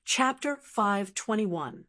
Chapter 521.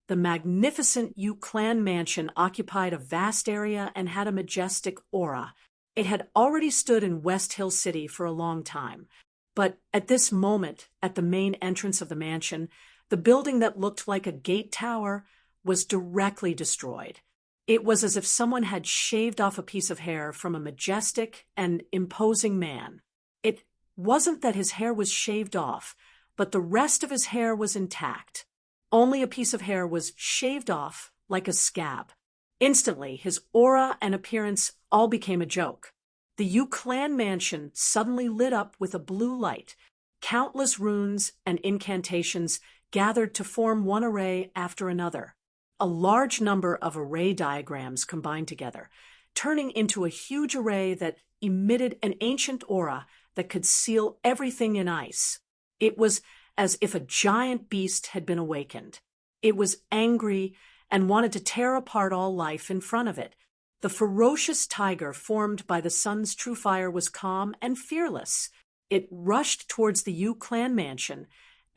The magnificent Yu clan mansion occupied a vast area and had a majestic aura. It had already stood in West Hill City for a long time. But at this moment, at the main entrance of the mansion, the building that looked like a gate tower was directly destroyed. It was as if someone had shaved off a piece of hair from a majestic and imposing man. It wasn't that his hair was shaved off, but the rest of his hair was intact. Only a piece of hair was shaved off like a scab. Instantly, his aura and appearance all became a joke. The Yu clan mansion suddenly lit up with a blue light. Countless runes and incantations gathered to form one array after another. A large number of array diagrams combined together, turning into a huge array that emitted an ancient aura that could seal everything in ice. It was as if a giant beast had been awakened. It was angry and wanted to tear apart all life in front of it. The ferocious tiger formed by the sun's true fire was calm and fearless. It rushed towards the Yu clan mansion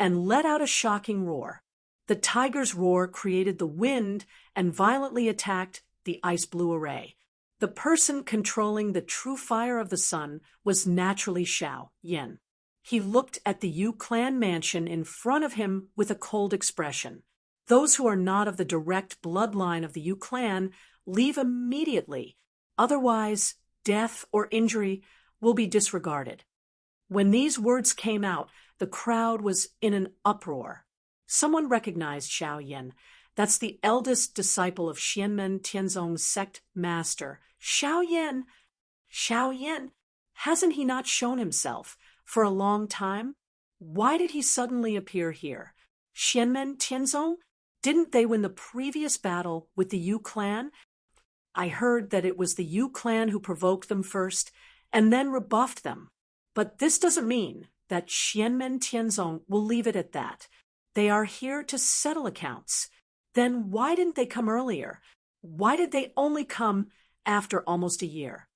and let out a shocking roar. The tiger's roar created the wind and violently attacked the ice blue array. The person controlling the true fire of the sun was naturally Xiao Yan. He looked at the Yu clan mansion in front of him with a cold expression. Those who are not of the direct bloodline of the Yu clan leave immediately. Otherwise, death or injury will be disregarded. When these words came out, the crowd was in an uproar. Someone recognized Xiao Yan. That's the eldest disciple of Xianmen Tianzong's sect master. Xiao Yan! Xiao Yan! Hasn't he not shown himself for a long time? Why did he suddenly appear here? Xianmen Tianzong? Didn't they win the previous battle with the Yu clan? I heard that it was the Yu clan who provoked them first and then rebuffed them. But this doesn't mean that Xianmen Tianzong will leave it at that. They are here to settle accounts. Then why didn't they come earlier? Why did they only come after almost a year?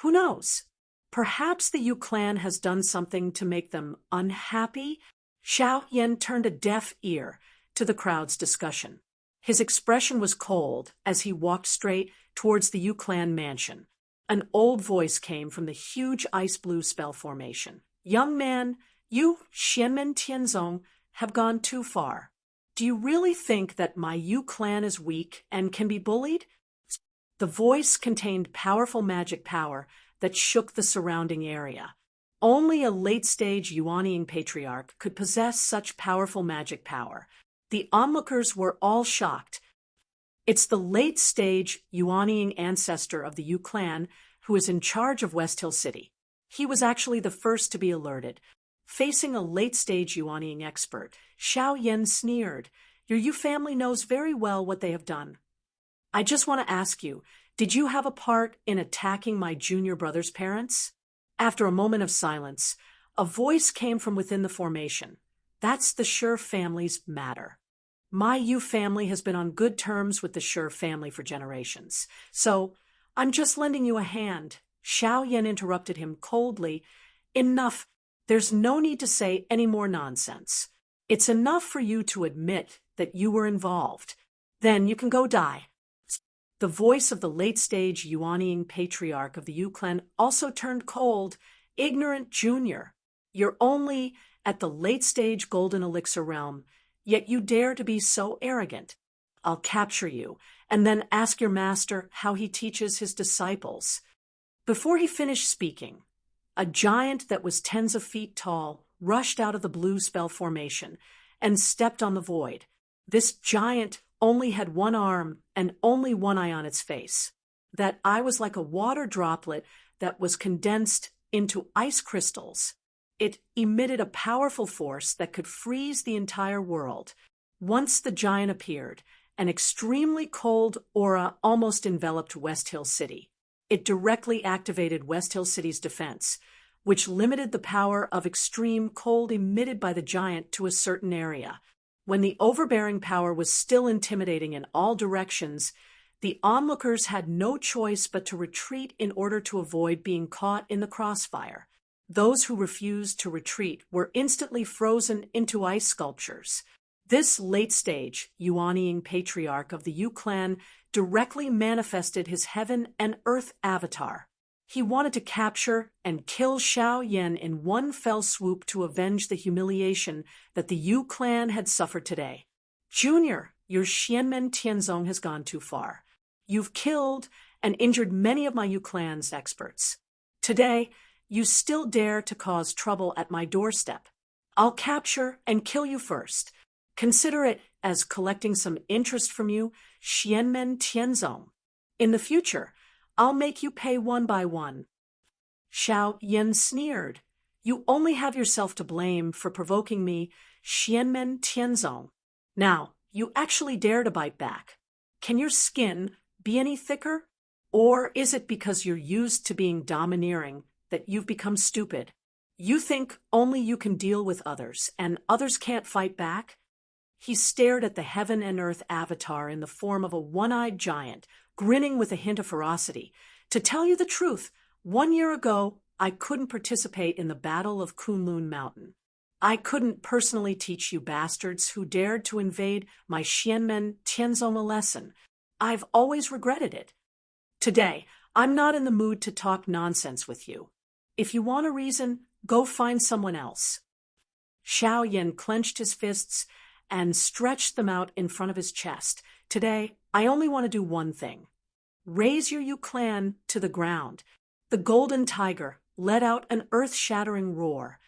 Who knows? Perhaps the Yu clan has done something to make them unhappy? Xiao Yan turned a deaf ear to the crowd's discussion. His expression was cold as he walked straight towards the Yu clan mansion. An old voice came from the huge ice blue spell formation. Young man, you, Xianmen Tianzong, have gone too far. Do you really think that my Yu clan is weak and can be bullied? The voice contained powerful magic power that shook the surrounding area. Only a late-stage Yuanying patriarch could possess such powerful magic power. The onlookers were all shocked. It's the late-stage Yuanying ancestor of the Yu clan who is in charge of West Hill City. He was actually the first to be alerted. Facing a late-stage Yuanying expert, Xiao Yan sneered. Your Yu family knows very well what they have done. I just want to ask you, did you have a part in attacking my junior brother's parents? After a moment of silence, a voice came from within the formation. That's the Sure family's matter. My Yu family has been on good terms with the Sure family for generations, so I'm just lending you a hand. Xiao Yan interrupted him coldly. Enough. There's no need to say any more nonsense. It's enough for you to admit that you were involved. Then you can go die. The voice of the late-stage Yuanying patriarch of the Yu clan also turned cold. Ignorant junior. You're only at the late-stage golden elixir realm, yet you dare to be so arrogant. I'll capture you, and then ask your master how he teaches his disciples. Before he finished speaking, a giant that was tens of feet tall rushed out of the blue spell formation and stepped on the void. This giant only had one arm and only one eye on its face. That eye was like a water droplet that was condensed into ice crystals. It emitted a powerful force that could freeze the entire world. Once the giant appeared, an extremely cold aura almost enveloped West Hill City. It directly activated West Hill City's defense, which limited the power of extreme cold emitted by the giant to a certain area. When the overbearing power was still intimidating in all directions, the onlookers had no choice but to retreat in order to avoid being caught in the crossfire. Those who refused to retreat were instantly frozen into ice sculptures. This late-stage, Yuan patriarch of the Yu clan directly manifested his heaven and earth avatar. He wanted to capture and kill Xiao Yan in one fell swoop to avenge the humiliation that the Yu clan had suffered today. Junior, your Xianmen Tianzong has gone too far. You've killed and injured many of my Yu clan's experts. Today, you still dare to cause trouble at my doorstep. I'll capture and kill you first. Consider it as collecting some interest from you, Xianmen Tianzong. In the future, I'll make you pay one by one. Xiao Yan sneered. You only have yourself to blame for provoking me, Xianmen Tianzong. Now, you actually dare to bite back. Can your skin be any thicker? Or is it because you're used to being domineering that you've become stupid? You think only you can deal with others, and others can't fight back? He stared at the heaven and earth avatar in the form of a one-eyed giant, grinning with a hint of ferocity. To tell you the truth, 1 year ago, I couldn't participate in the Battle of Kunlun Mountain. I couldn't personally teach you bastards who dared to invade my Xianmen Tianzong a lesson. I've always regretted it. Today, I'm not in the mood to talk nonsense with you. If you want a reason, go find someone else. Xiao Yan clenched his fists and stretched them out in front of his chest. Today, I only want to do one thing. Raise your Yu clan to the ground. The golden tiger let out an earth-shattering roar,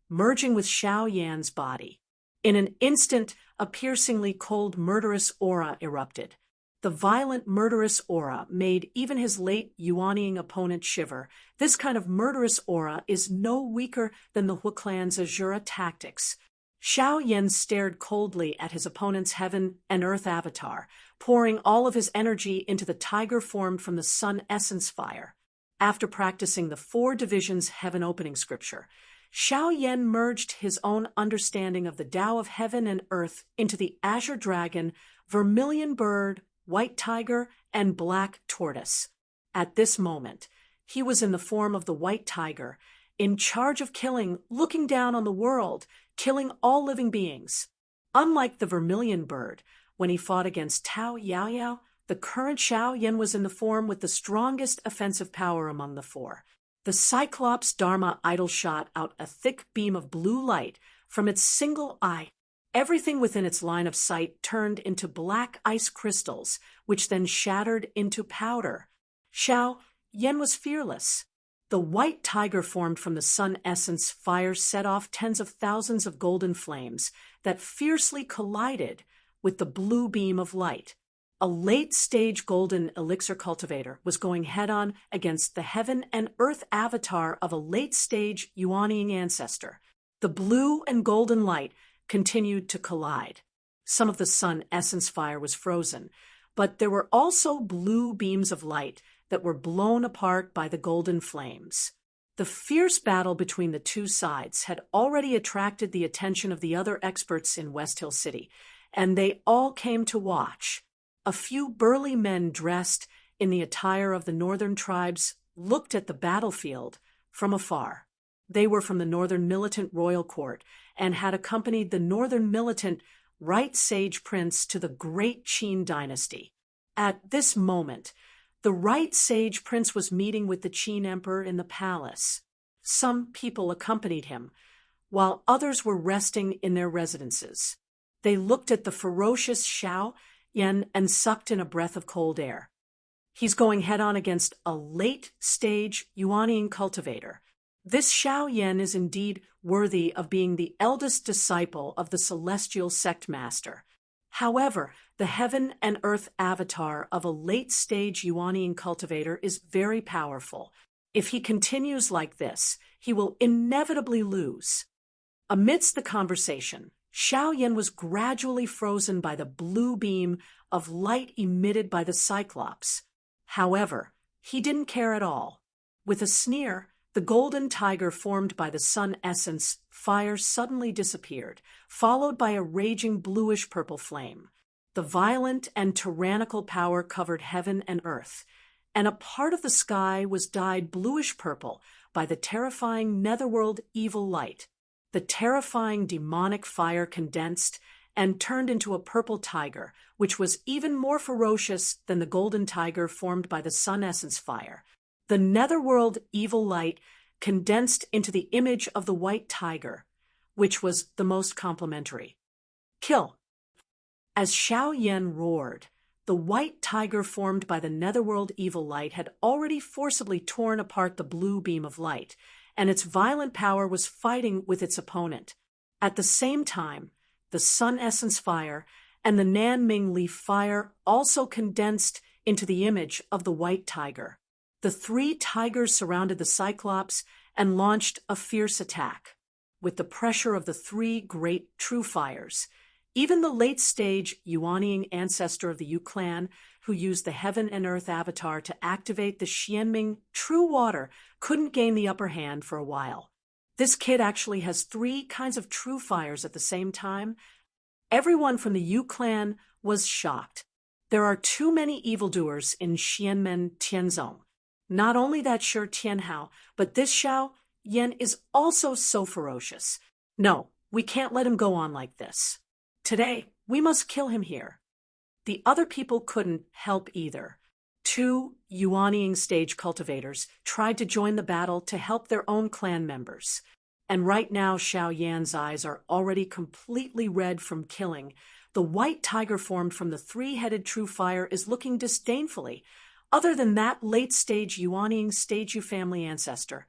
merging with Xiao Yan's body. In an instant, a piercingly cold, murderous aura erupted. The violent, murderous aura made even his late Yuan opponent shiver. This kind of murderous aura is no weaker than the Hu clan's Azura tactics. Xiao Yan stared coldly at his opponent's heaven and earth avatar, pouring all of his energy into the tiger formed from the sun essence fire. After practicing the 4 divisions heaven opening scripture, Xiao Yan merged his own understanding of the Tao of heaven and earth into the azure dragon, vermilion bird, white tiger, and black tortoise. At this moment, he was in the form of the white tiger, in charge of killing, looking down on the world, killing all living beings. Unlike the vermilion bird, when he fought against Tao Yaoyao, the current Xiao Yan was in the form with the strongest offensive power among the 4. The Cyclops Dharma idol shot out a thick beam of blue light from its single eye. Everything within its line of sight turned into black ice crystals, which then shattered into powder. Xiao Yan was fearless. The white tiger formed from the sun essence fire set off tens of thousands of golden flames that fiercely collided with the blue beam of light. A late-stage golden elixir cultivator was going head-on against the heaven and earth avatar of a late-stage Yuan ancestor. The blue and golden light continued to collide. Some of the sun essence fire was frozen, but there were also blue beams of light that were blown apart by the golden flames. The fierce battle between the 2 sides had already attracted the attention of the other experts in West Hill City, and they all came to watch. A few burly men dressed in the attire of the northern tribes looked at the battlefield from afar. They were from the Northern Militant Royal Court and had accompanied the Northern Militant Right Sage Prince to the Great Qin dynasty. At this moment, the Right Sage Prince was meeting with the Qin Emperor in the palace. Some people accompanied him, while others were resting in their residences. They looked at the ferocious Xiao Yan and sucked in a breath of cold air. He's going head-on against a late-stage Yuan cultivator. This Xiao Yan is indeed worthy of being the eldest disciple of the celestial sect master. However, the heaven and earth avatar of a late-stage Yuan cultivator is very powerful. If he continues like this, he will inevitably lose. Amidst the conversation, Xiao Yan was gradually frozen by the blue beam of light emitted by the Cyclops. However, he didn't care at all. With a sneer, the golden tiger formed by the sun essence fire suddenly disappeared, followed by a raging bluish-purple flame. The violent and tyrannical power covered heaven and earth, and a part of the sky was dyed bluish-purple by the terrifying netherworld evil light. The terrifying demonic fire condensed and turned into a purple tiger, which was even more ferocious than the golden tiger formed by the sun essence fire. The netherworld evil light condensed into the image of the white tiger, which was the most complementary. Kill. As Xiao Yan roared, the white tiger formed by the netherworld evil light had already forcibly torn apart the blue beam of light, and its violent power was fighting with its opponent. At the same time, the sun essence fire and the Nanming leaf fire also condensed into the image of the white tiger. The three tigers surrounded the Cyclops and launched a fierce attack. With the pressure of the three great true fires, even the late-stage Yuanying ancestor of the Yu clan, who used the Heaven and Earth avatar to activate the Xianming true water, couldn't gain the upper hand for a while. This kid actually has three kinds of true fires at the same time. Everyone from the Yu clan was shocked. There are too many evildoers in Xianmen Tianzong. Not only that sure Tianhao, but this Xiao Yan is also so ferocious. No, we can't let him go on like this. Today, we must kill him here. The other people couldn't help either. Two Yuanying stage cultivators tried to join the battle to help their own clan members. And right now, Xiao Yan's eyes are already completely red from killing. The white tiger formed from the three-headed true fire is looking disdainfully. Other than that late-stage Yuanying stage Yu family ancestor,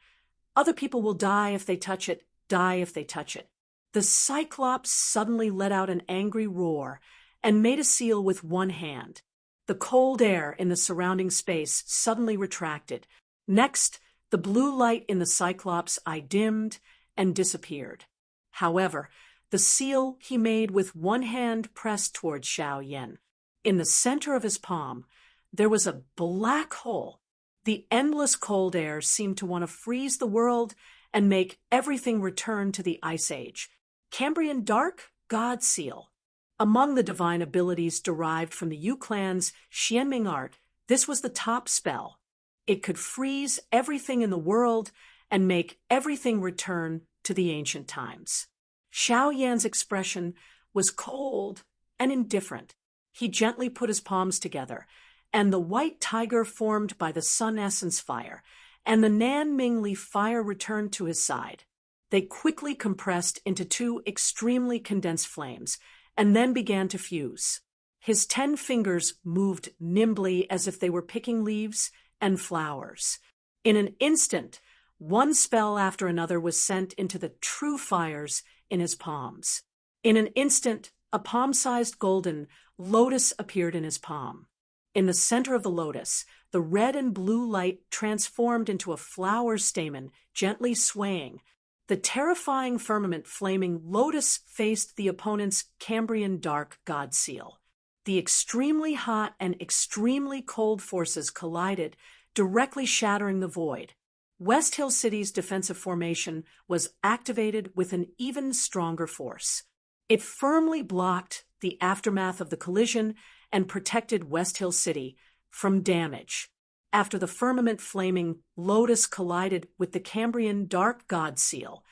other people will die if they touch it, die if they touch it. The Cyclops suddenly let out an angry roar and made a seal with one hand. The cold air in the surrounding space suddenly retracted. Next, the blue light in the Cyclops' eye dimmed and disappeared. However, the seal he made with one hand pressed toward Xiao Yan. In the center of his palm, there was a black hole. The endless cold air seemed to want to freeze the world and make everything return to the Ice Age. Cambrian Dark God Seal. Among the divine abilities derived from the Yu clan's Xianming art, this was the top spell. It could freeze everything in the world and make everything return to the ancient times. Xiao Yan's expression was cold and indifferent. He gently put his palms together, and the white tiger formed by the sun essence fire and the Nanming leaf fire returned to his side. They quickly compressed into two extremely condensed flames, and then began to fuse. His 10 fingers moved nimbly as if they were picking leaves and flowers. In an instant, one spell after another was sent into the true fires in his palms. In an instant, a palm-sized golden lotus appeared in his palm. In the center of the lotus, the red and blue light transformed into a flower stamen, gently swaying. The terrifying firmament flaming lotus faced the opponent's Cambrian Dark God Seal. The extremely hot and extremely cold forces collided, directly shattering the void. West Hill City's defensive formation was activated with an even stronger force. It firmly blocked the aftermath of the collision and protected West Hill City from damage. After the firmament flaming lotus collided with the Cambrian Dark God Seal,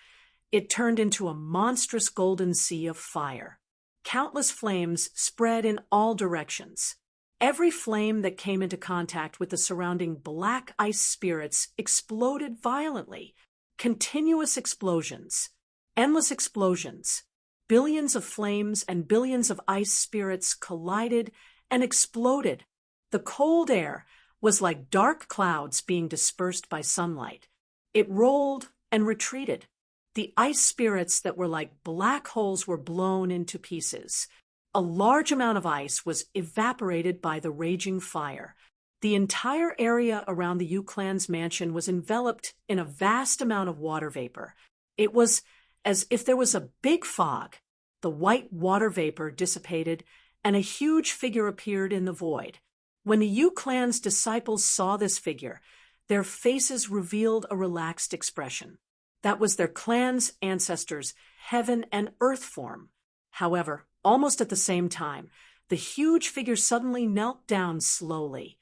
it turned into a monstrous golden sea of fire. Countless flames spread in all directions. Every flame that came into contact with the surrounding black ice spirits exploded violently. Continuous explosions. Endless explosions. Billions of flames and billions of ice spirits collided and exploded. The cold air was like dark clouds being dispersed by sunlight. It rolled and retreated. The ice spirits that were like black holes were blown into pieces. A large amount of ice was evaporated by the raging fire. The entire area around the Yu clan's mansion was enveloped in a vast amount of water vapor. It was as if there was a big fog. The white water vapor dissipated, and a huge figure appeared in the void. When the Yu clan's disciples saw this figure, their faces revealed a relaxed expression. That was their clan's ancestors' heaven and earth form. However, almost at the same time, the huge figure suddenly knelt down slowly.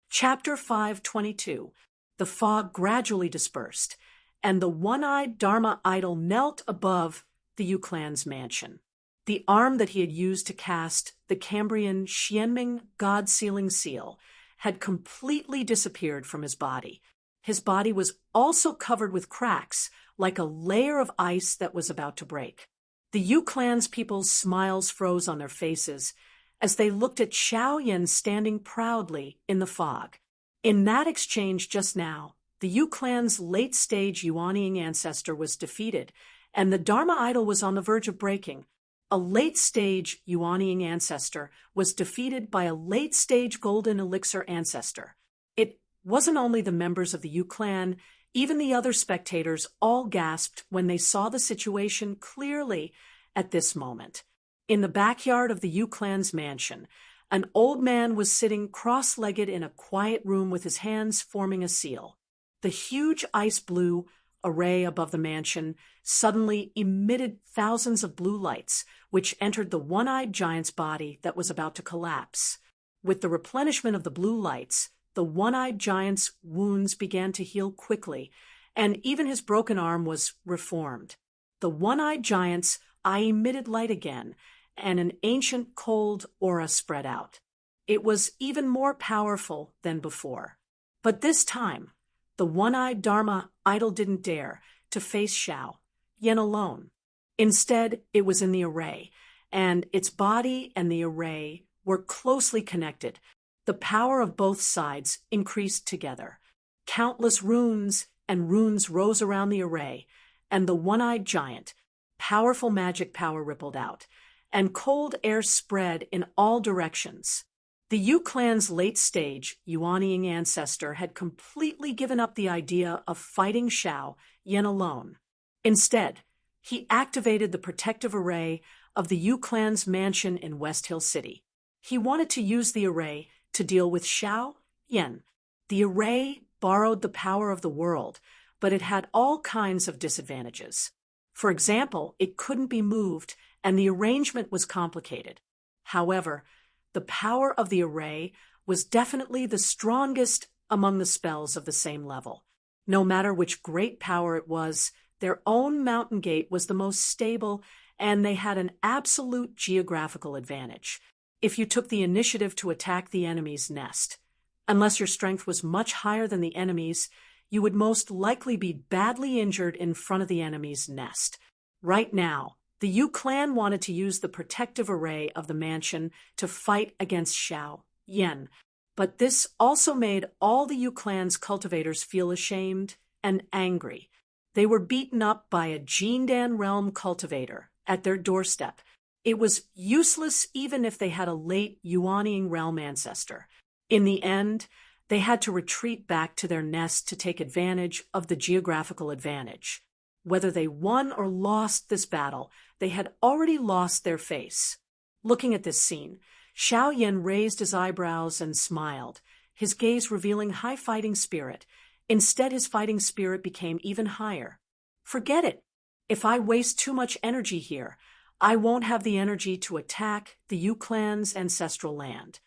Chapter 5:22. The fog gradually dispersed, and the one-eyed Dharma idol knelt above the Yu clan's mansion. The arm that he had used to cast the Cambrian Xianming God-sealing seal had completely disappeared from his body. His body was also covered with cracks, like a layer of ice that was about to break. The Yu clan's people's smiles froze on their faces as they looked at Xiao Yan standing proudly in the fog. In that exchange just now, the Yu clan's late-stage Yuanying ancestor was defeated, and the Dharma idol was on the verge of breaking. A late-stage Yuanying ancestor was defeated by a late-stage golden elixir ancestor. It wasn't only the members of the Yu clan, even the other spectators all gasped when they saw the situation clearly at this moment. In the backyard of the Yu clan's mansion, an old man was sitting cross-legged in a quiet room with his hands forming a seal. The huge ice blue array above the mansion suddenly emitted thousands of blue lights, which entered the one-eyed giant's body that was about to collapse. With the replenishment of the blue lights, the one-eyed giant's wounds began to heal quickly, and even his broken arm was reformed. The one-eyed giant's eye emitted light again, and an ancient cold aura spread out. It was even more powerful than before. But this time, the one-eyed Dharma idol didn't dare to face Xiao Yan alone. Instead, it was in the array, and its body and the array were closely connected. The power of both sides increased together. Countless runes and runes rose around the array, and the one-eyed giant, powerful magic power rippled out, and cold air spread in all directions. The Yu clan's late-stage Yuanying ancestor had completely given up the idea of fighting Xiao Yan alone. Instead, he activated the protective array of the Yu clan's mansion in West Hill City. He wanted to use the array to deal with Xiao Yan. The array borrowed the power of the world, but it had all kinds of disadvantages. For example, it couldn't be moved, and the arrangement was complicated. However, the power of the array was definitely the strongest among the spells of the same level. No matter which great power it was, their own mountain gate was the most stable, and they had an absolute geographical advantage. If you took the initiative to attack the enemy's nest, unless your strength was much higher than the enemy's, you would most likely be badly injured in front of the enemy's nest. Right now, the Yu clan wanted to use the protective array of the mansion to fight against Xiao Yan, but this also made all the Yu clan's cultivators feel ashamed and angry. They were beaten up by a Jindan realm cultivator at their doorstep. It was useless even if they had a late Yuanying realm ancestor. In the end, they had to retreat back to their nest to take advantage of the geographical advantage. Whether they won or lost this battle, they had already lost their face. Looking at this scene, Xiao Yan raised his eyebrows and smiled, his gaze revealing high fighting spirit. Instead, his fighting spirit became even higher. Forget it. If I waste too much energy here, I won't have the energy to attack the Yu clan's ancestral land.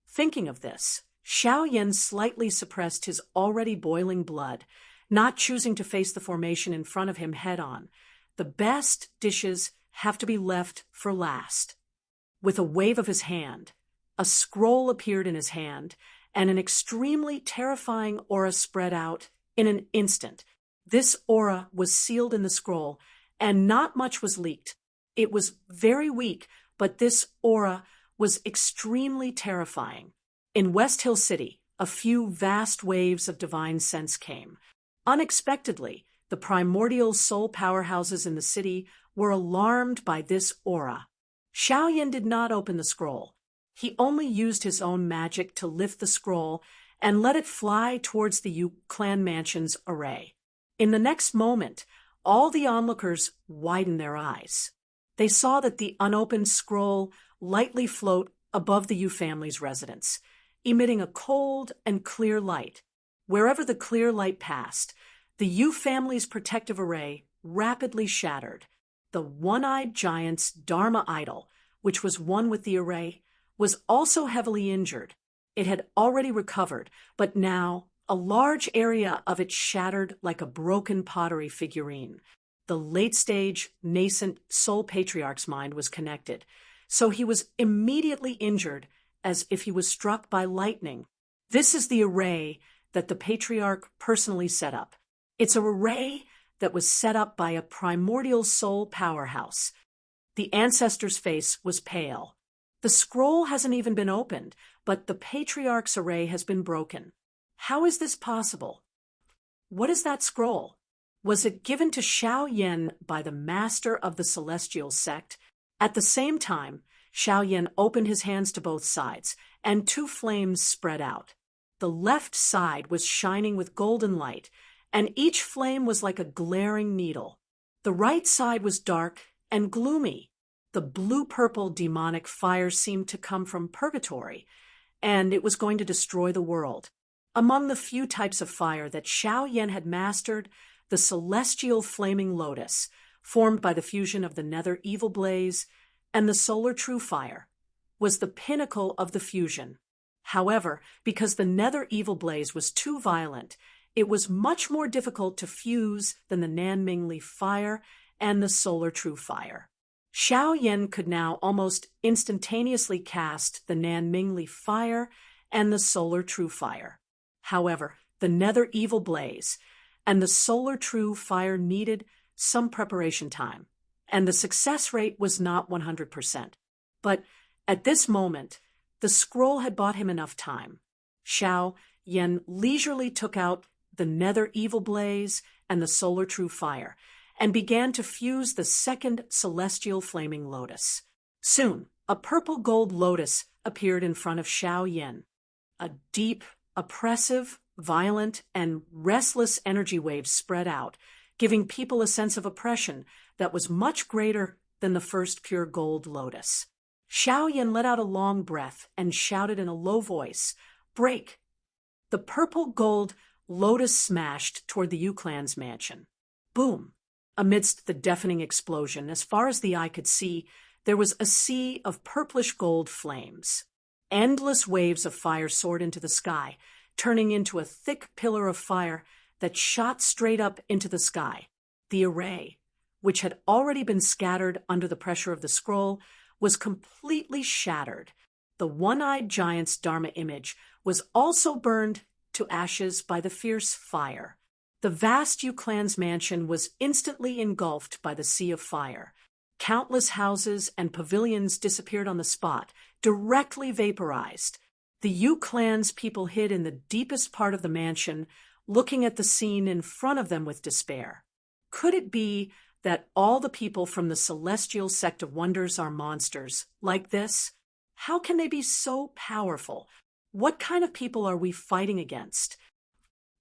Thinking of this, Xiao Yan slightly suppressed his already boiling blood, not choosing to face the formation in front of him head-on. The best dishes have to be left for last. With a wave of his hand, a scroll appeared in his hand, and an extremely terrifying aura spread out in an instant. This aura was sealed in the scroll, and not much was leaked. It was very weak, but this aura was extremely terrifying. In West Hill City, a few vast waves of divine sense came. Unexpectedly, the primordial soul powerhouses in the city were alarmed by this aura. Xiao Yan did not open the scroll. He only used his own magic to lift the scroll and let it fly towards the Yu clan mansion's array. In the next moment, all the onlookers widened their eyes. They saw that the unopened scroll lightly float above the Yu family's residence, emitting a cold and clear light. Wherever the clear light passed, the Yu family's protective array rapidly shattered. The one-eyed giant's Dharma idol, which was one with the array, was also heavily injured. It had already recovered, but now A large area of it shattered like a broken pottery figurine. The late-stage, nascent Soul Patriarch's mind was connected, so he was immediately injured as if he was struck by lightning. This is the array that the Patriarch personally set up. It's an array that was set up by a primordial soul powerhouse. The ancestor's face was pale. The scroll hasn't even been opened, but the Patriarch's array has been broken. How is this possible? What is that scroll? Was it given to Xiao Yan by the master of the celestial sect? At the same time, Xiao Yan opened his hands to both sides, and two flames spread out. The left side was shining with golden light, and each flame was like a glaring needle. The right side was dark and gloomy. The blue-purple demonic fire seemed to come from purgatory, and it was going to destroy the world. Among the few types of fire that Xiao Yan had mastered, the celestial flaming lotus, formed by the fusion of the nether evil blaze and the solar true fire, was the pinnacle of the fusion. However, because the nether evil blaze was too violent, it was much more difficult to fuse than the Nanmingli fire and the solar true fire. Xiao Yan could now almost instantaneously cast the Nanmingli fire and the solar true fire. However, the nether evil blaze and the solar true fire needed some preparation time, and the success rate was not 100%. But at this moment, the scroll had bought him enough time. Xiao Yan leisurely took out the nether evil blaze and the solar true fire, and began to fuse the second celestial flaming lotus. Soon, a purple gold lotus appeared in front of Xiao Yan. A deep, oppressive, violent, and restless energy waves spread out, giving people a sense of oppression that was much greater than the first pure gold lotus. Xiao Yan let out a long breath and shouted in a low voice, "Break!" The purple gold lotus smashed toward the Yu clan's mansion. Boom! Amidst the deafening explosion, as far as the eye could see, there was a sea of purplish gold flames. Endless waves of fire soared into the sky, turning into a thick pillar of fire that shot straight up into the sky. The array, which had already been scattered under the pressure of the scroll, was completely shattered. The one-eyed giant's Dharma image was also burned to ashes by the fierce fire. The vast Yu clan's mansion was instantly engulfed by the sea of fire. Countless houses and pavilions disappeared on the spot, directly vaporized. The Yu clan's people hid in the deepest part of the mansion, looking at the scene in front of them with despair. Could it be that all the people from the celestial sect of wonders are monsters, like this? How can they be so powerful? What kind of people are we fighting against?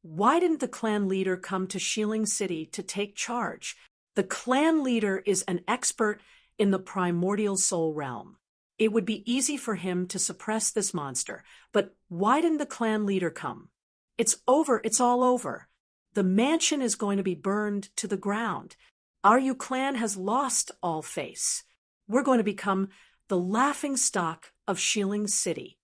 Why didn't the clan leader come to Shilin City to take charge? The clan leader is an expert in the primordial soul realm. It would be easy for him to suppress this monster, but why didn't the clan leader come? It's over, it's all over. The mansion is going to be burned to the ground. Our Yu clan has lost all face. We're going to become the laughing stock of Shilin City.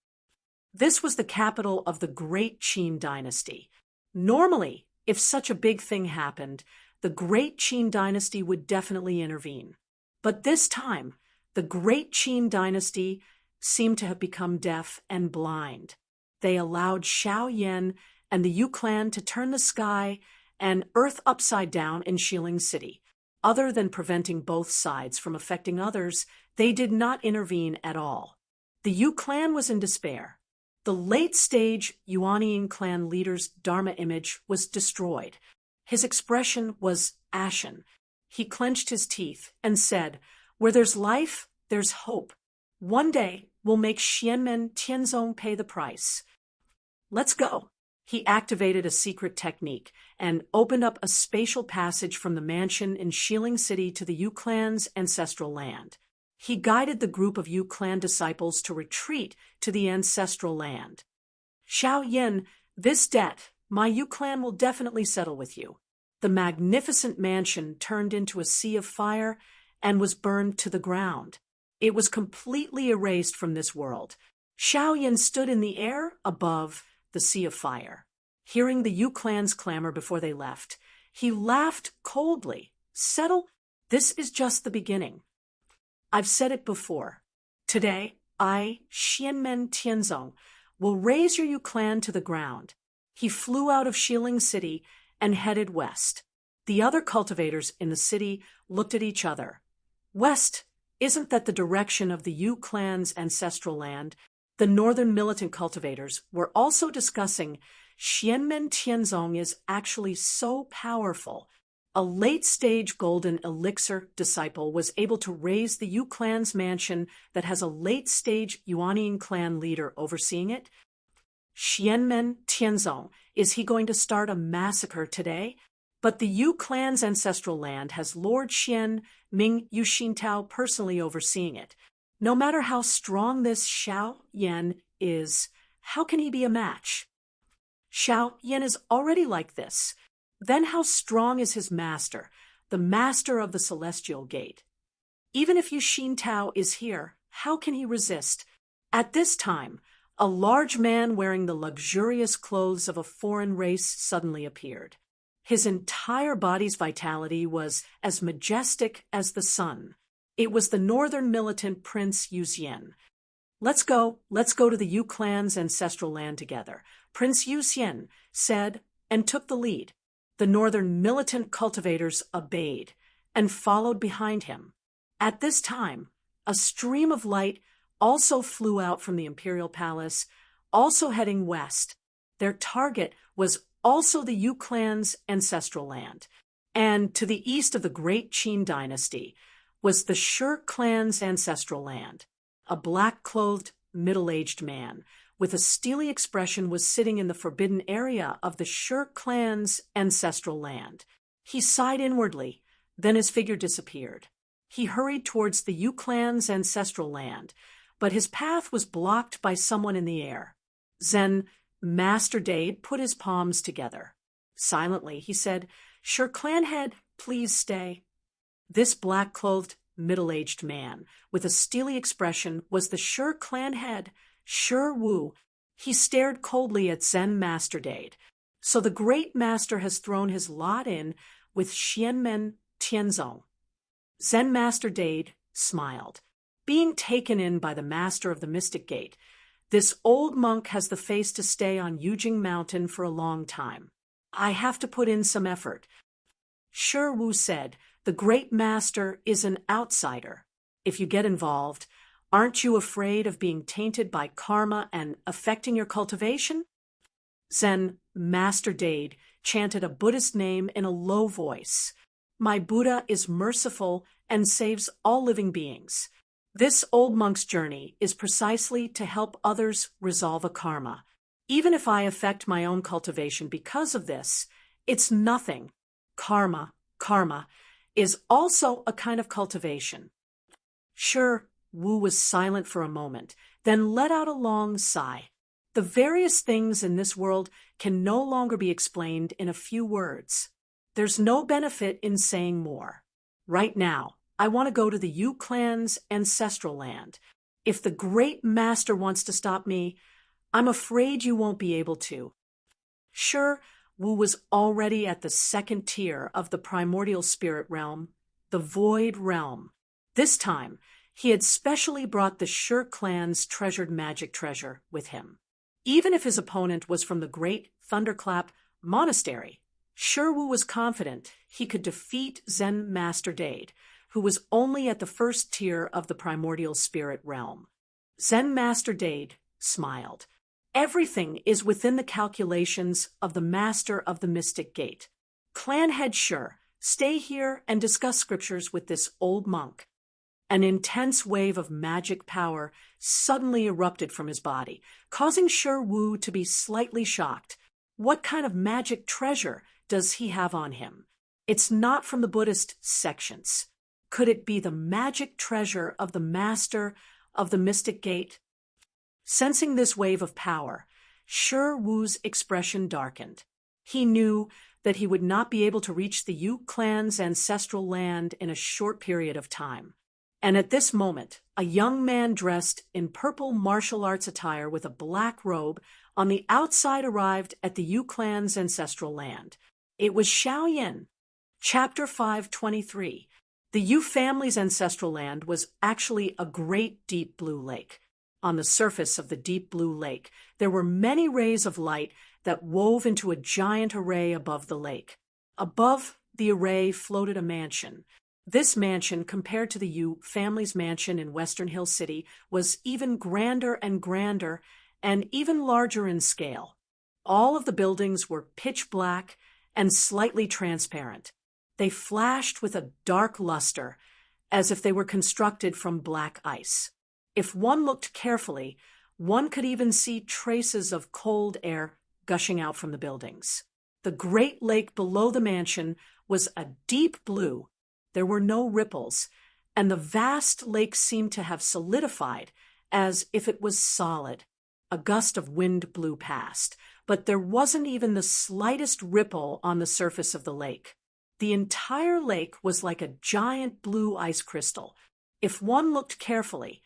This was the capital of the Great Qin dynasty. Normally, if such a big thing happened, the Great Qin dynasty would definitely intervene. But this time, the Great Qin dynasty seemed to have become deaf and blind. They allowed Xiao Yan and the Yu clan to turn the sky and earth upside down in Shilin City. Other than preventing both sides from affecting others, they did not intervene at all. The Yu clan was in despair. The late-stage Yuanian clan leader's Dharma image was destroyed. His expression was ashen. He clenched his teeth and said, "Where there's life, there's hope. One day, we'll make Xianmen Tianzong pay the price." Let's go. He activated a secret technique and opened up a spatial passage from the mansion in Shilin City to the Yu clan's ancestral land. He guided the group of Yu clan disciples to retreat to the ancestral land. "Xiao Yan, this debt, my Yu clan will definitely settle with you." The magnificent mansion turned into a sea of fire and was burned to the ground. It was completely erased from this world. Xiao Yan stood in the air above the sea of fire. hearing the Yu clan's clamor before they left. He laughed coldly. Settle? This is just the beginning. I've said it before. Today, I, Xianmen Tianzong, will raze your Yu clan to the ground. He flew out of Xiling City and headed west. The other cultivators in the city looked at each other. West, isn't that the direction of the Yu clan's ancestral land? The northern militant cultivators were also discussing Xianmen Tianzong is actually so powerful. A late-stage golden elixir disciple was able to raise the Yu clan's mansion that has a late-stage Yuanian clan leader overseeing it. Xianmen Tianzong, is he going to start a massacre today? But the Yu clan's ancestral land has Lord Xian Ming Yu Xintao personally overseeing it. No matter how strong this Xiao Yan is, how can he be a match? Xiao Yan is already like this. Then how strong is his master, the master of the celestial gate? Even if Yu Xintao is here, how can he resist? At this time, a large man wearing the luxurious clothes of a foreign race suddenly appeared. His entire body's vitality was as majestic as the sun. It was the northern militant Prince Yu Xian. Let's go to the Yu clan's ancestral land together, Prince Yu Xian said, and took the lead. The northern militant cultivators obeyed and followed behind him. At this time, a stream of light also flew out from the imperial palace, also heading west. Their target was also the Yu clan's ancestral land, and to the east of the great Qin dynasty was the Shi clan's ancestral land. A black-clothed, middle-aged man with a steely expression was sitting in the forbidden area of the Shi clan's ancestral land. He sighed inwardly, then his figure disappeared. He hurried towards the Yu clan's ancestral land, but his path was blocked by someone in the air. Zen Master Dade put his palms together. Silently, he said, "Shi clan head, please stay." This black-clothed, middle-aged man with a steely expression was the Shi clan head, Shi Wu. He stared coldly at Zen Master Dade. So the great master has thrown his lot in with Xianmen Tianzong. Zen Master Dade smiled. Being taken in by the master of the Mystic Gate, this old monk has the face to stay on Yujing Mountain for a long time. I have to put in some effort. Shi Wu said, the great master is an outsider. If you get involved, aren't you afraid of being tainted by karma and affecting your cultivation? Zen Master Dade chanted a Buddhist name in a low voice. My Buddha is merciful and saves all living beings. This old monk's journey is precisely to help others resolve a karma. Even if I affect my own cultivation because of this, it's nothing. Karma is also a kind of cultivation. Sure, Wu was silent for a moment, then let out a long sigh. The various things in this world can no longer be explained in a few words. There's no benefit in saying more. Right now, I want to go to the Yu clan's ancestral land. If the great master wants to stop me, I'm afraid you won't be able to. Sure, Wu was already at the second tier of the primordial spirit realm, the void realm. This time, he had specially brought the Shi clan's treasured magic treasure with him. Even if his opponent was from the great Thunderclap Monastery, Shi Wu was confident he could defeat Zen Master Dade, who was only at the first tier of the primordial spirit realm. Zen Master Dade smiled. Everything is within the calculations of the master of the Mystic Gate. Clan head Shi, stay here and discuss scriptures with this old monk. An intense wave of magic power suddenly erupted from his body, causing Shi Wu to be slightly shocked. What kind of magic treasure does he have on him? It's not from the Buddhist sections. Could it be the magic treasure of the master of the Mystic Gate? Sensing this wave of power, Shi Wu's expression darkened. He knew that he would not be able to reach the Yu clan's ancestral land in a short period of time. And at this moment, a young man dressed in purple martial arts attire with a black robe, On the outside arrived at the Yu clan's ancestral land. It was Shaoyin. Chapter 523. The Yu family's ancestral land was actually a great deep blue lake. On the surface of the deep blue lake, there were many rays of light that wove into a giant array above the lake. Above the array floated a mansion. This mansion, compared to the Yu family's mansion in Western Hill City, was even grander and even larger in scale. All of the buildings were pitch black and slightly transparent. They flashed with a dark luster, as if they were constructed from black ice. If one looked carefully, one could even see traces of cold air gushing out from the buildings. The great lake below the mansion was a deep blue. There were no ripples, and the vast lake seemed to have solidified as if it was solid. A gust of wind blew past, but there wasn't even the slightest ripple on the surface of the lake. The entire lake was like a giant blue ice crystal. If one looked carefully,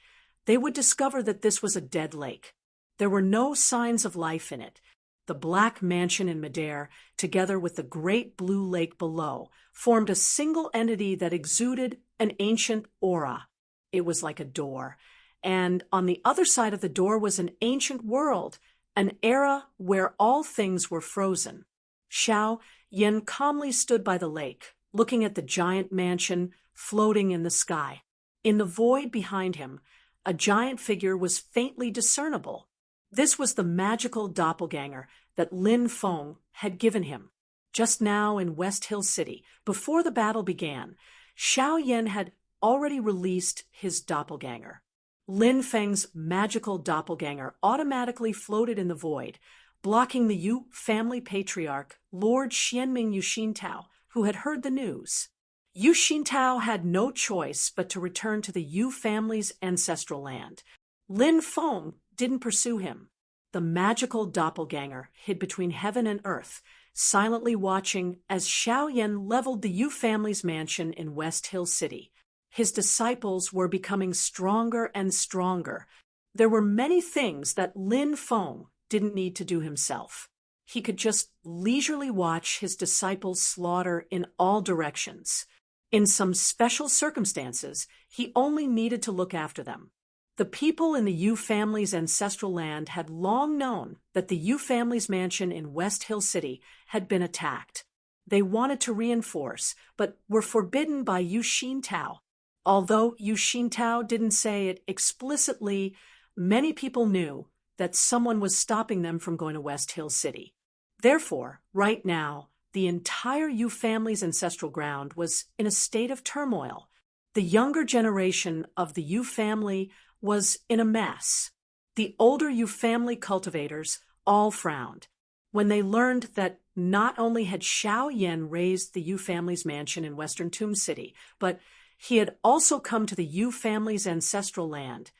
they would discover that this was a dead lake. There were no signs of life in it. The black mansion in midair, together with the great blue lake below, formed a single entity that exuded an ancient aura. It was like a door, and on the other side of the door was an ancient world, an era where all things were frozen. Xiao Yin calmly stood by the lake, looking at the giant mansion floating in the sky. In the void behind him, a giant figure was faintly discernible. This was the magical doppelganger that Lin Feng had given him. Just now in West Hill City, before the battle began, Xiao Yin had already released his doppelganger. Lin Feng's magical doppelganger automatically floated in the void, blocking the Yu family patriarch, Lord Xianming Yuxintao, who had heard the news. Yuxintao had no choice but to return to the Yu family's ancestral land. Lin Feng didn't pursue him. The magical doppelganger hid between heaven and earth, silently watching as Xiao Yin leveled the Yu family's mansion in West Hill City. His disciples were becoming stronger and stronger. There were many things that Lin Feng didn't need to do himself. He could just leisurely watch his disciples slaughter in all directions. In some special circumstances, he only needed to look after them. The people in the Yu family's ancestral land had long known that the Yu family's mansion in West Hill City had been attacked. They wanted to reinforce, but were forbidden by Yuxintao. Although Yuxintao didn't say it explicitly, many people knew that someone was stopping them from going to West Hill City. Therefore, right now, the entire Yu family's ancestral ground was in a state of turmoil. The younger generation of the Yu family was in a mess. The older Yu family cultivators all frowned when they learned that not only had Xiao Yin raised the Yu family's mansion in Western Tomb City, but he had also come to the Yu family's ancestral land.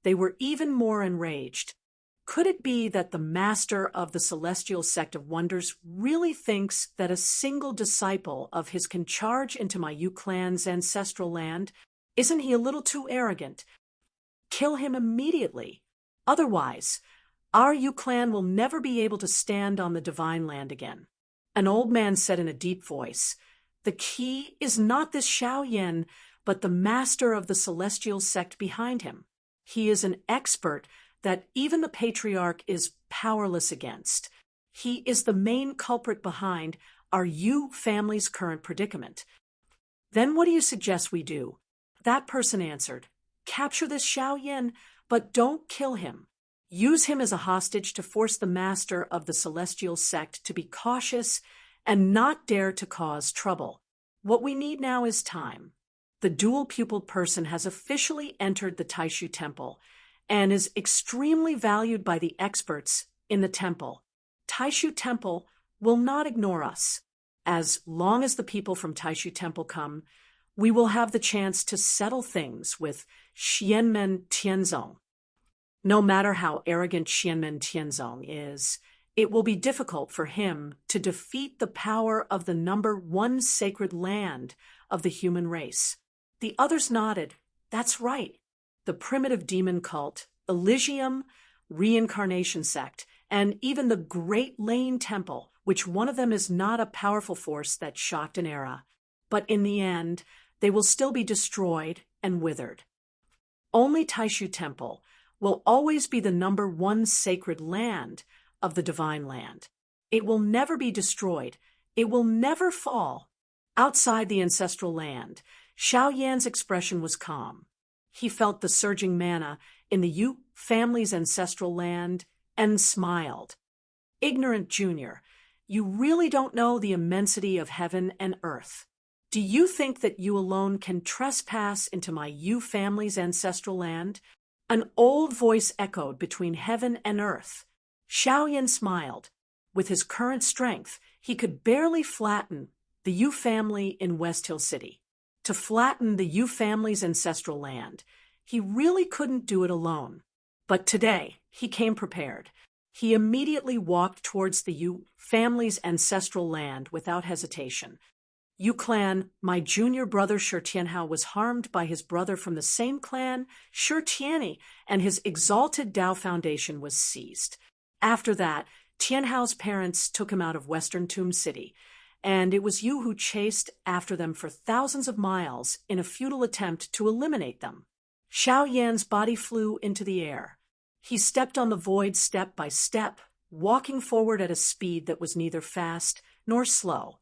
They were even more enraged. Could it be that the master of the celestial sect of wonders really thinks that a single disciple of his can charge into my Yu clan's ancestral land? Isn't he a little too arrogant? Kill him immediately. Otherwise, our Yu clan will never be able to stand on the divine land again. An old man said in a deep voice, "The key is not this Xiao Yin, but the master of the celestial sect behind him. He is an expert that even the patriarch is powerless against. He is the main culprit behind our Yu family's current predicament." "Then what do you suggest we do?" That person answered, "Capture this Xiao Yin, but don't kill him. Use him as a hostage to force the master of the celestial sect to be cautious and not dare to cause trouble. What we need now is time. The dual-pupiled person has officially entered the Taishu Temple and is extremely valued by the experts in the temple. Taishu Temple will not ignore us. As long as the people from Taishu Temple come, we will have the chance to settle things with Xianmen Tianzong. No matter how arrogant Xianmen Tianzong is, it will be difficult for him to defeat the power of the number one sacred land of the human race." The others nodded. That's right. The primitive demon cult, Elysium Reincarnation Sect, and even the Great Lane Temple, which one of them is not a powerful force that shocked an era. But in the end, they will still be destroyed and withered. Only Taishu Temple will always be the #1 sacred land of the divine land. It will never be destroyed. It will never fall. Outside the ancestral land, Xiao Yan's expression was calm. He felt the surging mana in the Yu family's ancestral land and smiled. Ignorant Junior, you really don't know the immensity of heaven and earth. Do you think that you alone can trespass into my Yu family's ancestral land? An old voice echoed between heaven and earth. Xiao Yan smiled. With his current strength, he could barely flatten the Yu family in West Hill City. To flatten the Yu family's ancestral land, he really couldn't do it alone. But today, he came prepared. He immediately walked towards the Yu family's ancestral land without hesitation. Yu clan, my junior brother Shi Tianhao was harmed by his brother from the same clan, Shi Tianyi, and his exalted Dao foundation was seized. After that, Tianhao's parents took him out of Western Tomb City, and it was Yu who chased after them for thousands of miles in a futile attempt to eliminate them. Xiao Yan's body flew into the air. He stepped on the void step by step, walking forward at a speed that was neither fast nor slow.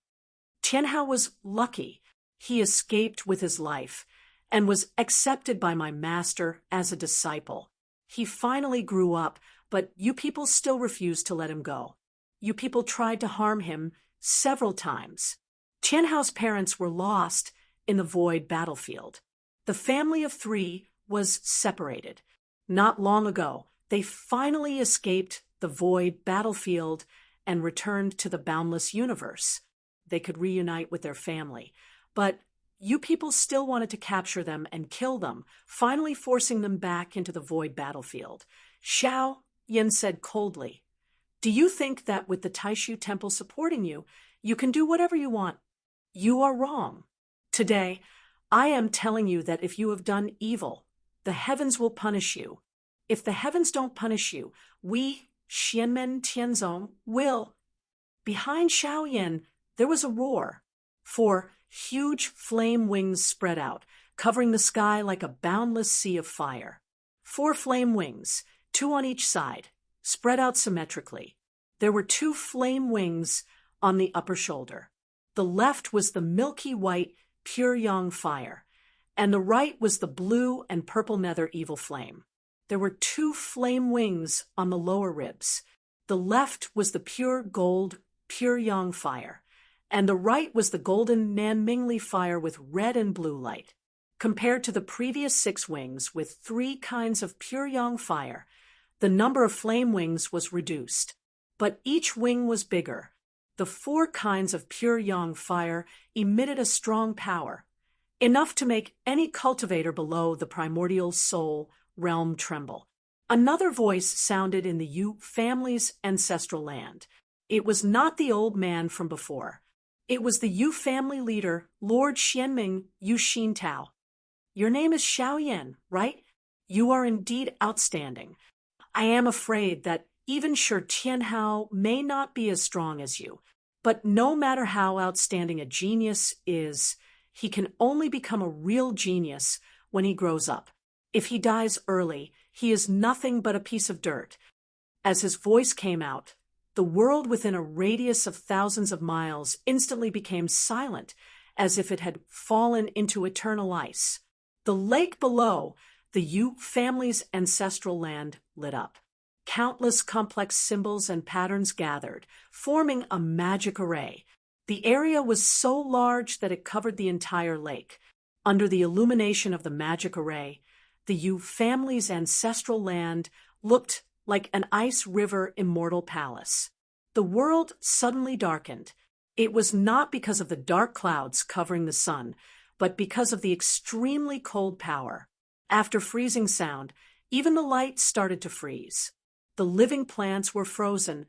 Tianhao was lucky. He escaped with his life and was accepted by my master as a disciple. He finally grew up, but you people still refused to let him go. You people tried to harm him several times. Tianhao's parents were lost in the void battlefield. The family of 3 was separated. Not long ago, they finally escaped the void battlefield and returned to the boundless universe. They could reunite with their family. But you people still wanted to capture them and kill them, finally forcing them back into the void battlefield. Xiao Yan said coldly, "Do you think that with the Taishu Temple supporting you, you can do whatever you want? You are wrong. Today, I am telling you that if you have done evil, the heavens will punish you. If the heavens don't punish you, we, Xianmen Tianzong, will." Behind Xiao Yan, there was a roar. 4 huge flame wings spread out, covering the sky like a boundless sea of fire. 4 flame wings, 2 on each side, spread out symmetrically. There were 2 flame wings on the upper shoulder. The left was the milky white, pure yang fire, and the right was the blue and purple nether evil flame. There were 2 flame wings on the lower ribs. The left was the pure gold, pure yang fire, and the right was the golden Nanmingli fire with red and blue light. Compared to the previous 6 wings with 3 kinds of pure yang fire, the number of flame wings was reduced. But each wing was bigger. The 4 kinds of pure yang fire emitted a strong power, enough to make any cultivator below the primordial soul realm tremble. Another voice sounded in the Yu family's ancestral land. It was not the old man from before. It was the Yu family leader, Lord Xianming Yu Xintao. "Your name is Xiao Yan, right? You are indeed outstanding. I am afraid that even Shi Tianhao may not be as strong as you, but no matter how outstanding a genius is, he can only become a real genius when he grows up. If he dies early, he is nothing but a piece of dirt." As his voice came out, the world within a radius of thousands of miles instantly became silent, as if it had fallen into eternal ice. The lake below, the Yu family's ancestral land, lit up. Countless complex symbols and patterns gathered, forming a magic array. The area was so large that it covered the entire lake. Under the illumination of the magic array, the Yu family's ancestral land looked like an ice river immortal palace. The world suddenly darkened. It was not because of the dark clouds covering the sun, but because of the extremely cold power. After freezing sound, even the light started to freeze. The living plants were frozen,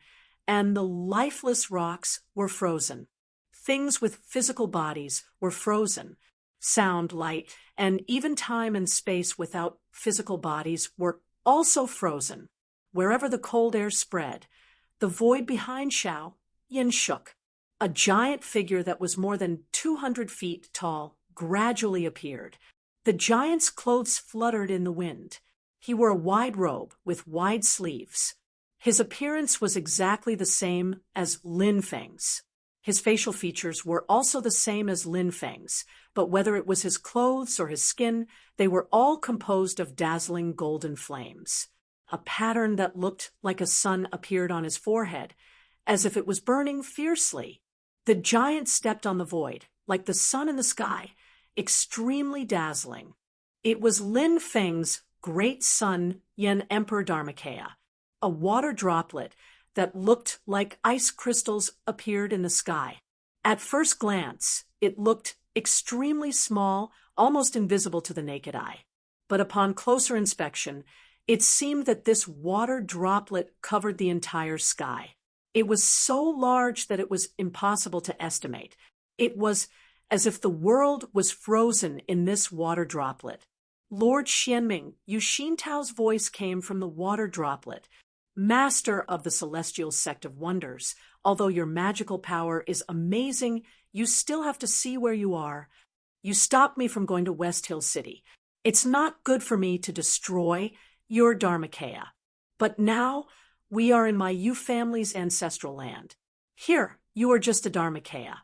and the lifeless rocks were frozen. Things with physical bodies were frozen. Sound, light, and even time and space without physical bodies were also frozen. Wherever the cold air spread, The void behind Xiao Yin shook. A giant figure that was more than 200 feet tall gradually appeared. The giant's clothes fluttered in the wind. He wore a wide robe with wide sleeves. His appearance was exactly the same as Lin Feng's. His facial features were also the same as Lin Feng's, but whether it was his clothes or his skin, they were all composed of dazzling golden flames. A pattern that looked like a sun appeared on his forehead, as if it was burning fiercely. The giant stepped on the void, like the sun in the sky, extremely dazzling. It was Lin Feng's great son, Yen Emperor Dharmakaya. A water droplet that looked like ice crystals appeared in the sky. At first glance, it looked extremely small, almost invisible to the naked eye. But upon closer inspection, it seemed that this water droplet covered the entire sky. It was so large that it was impossible to estimate. It was as if the world was frozen in this water droplet. Lord Xianming, Yu Xintao's voice came from the water droplet. Master of the Celestial Sect of Wonders, although your magical power is amazing, you still have to see where you are. You stopped me from going to West Hill City. It's not good for me to destroy your Dharmakaya. But now, we are in my Yu family's ancestral land. Here, you are just a Dharmakaya.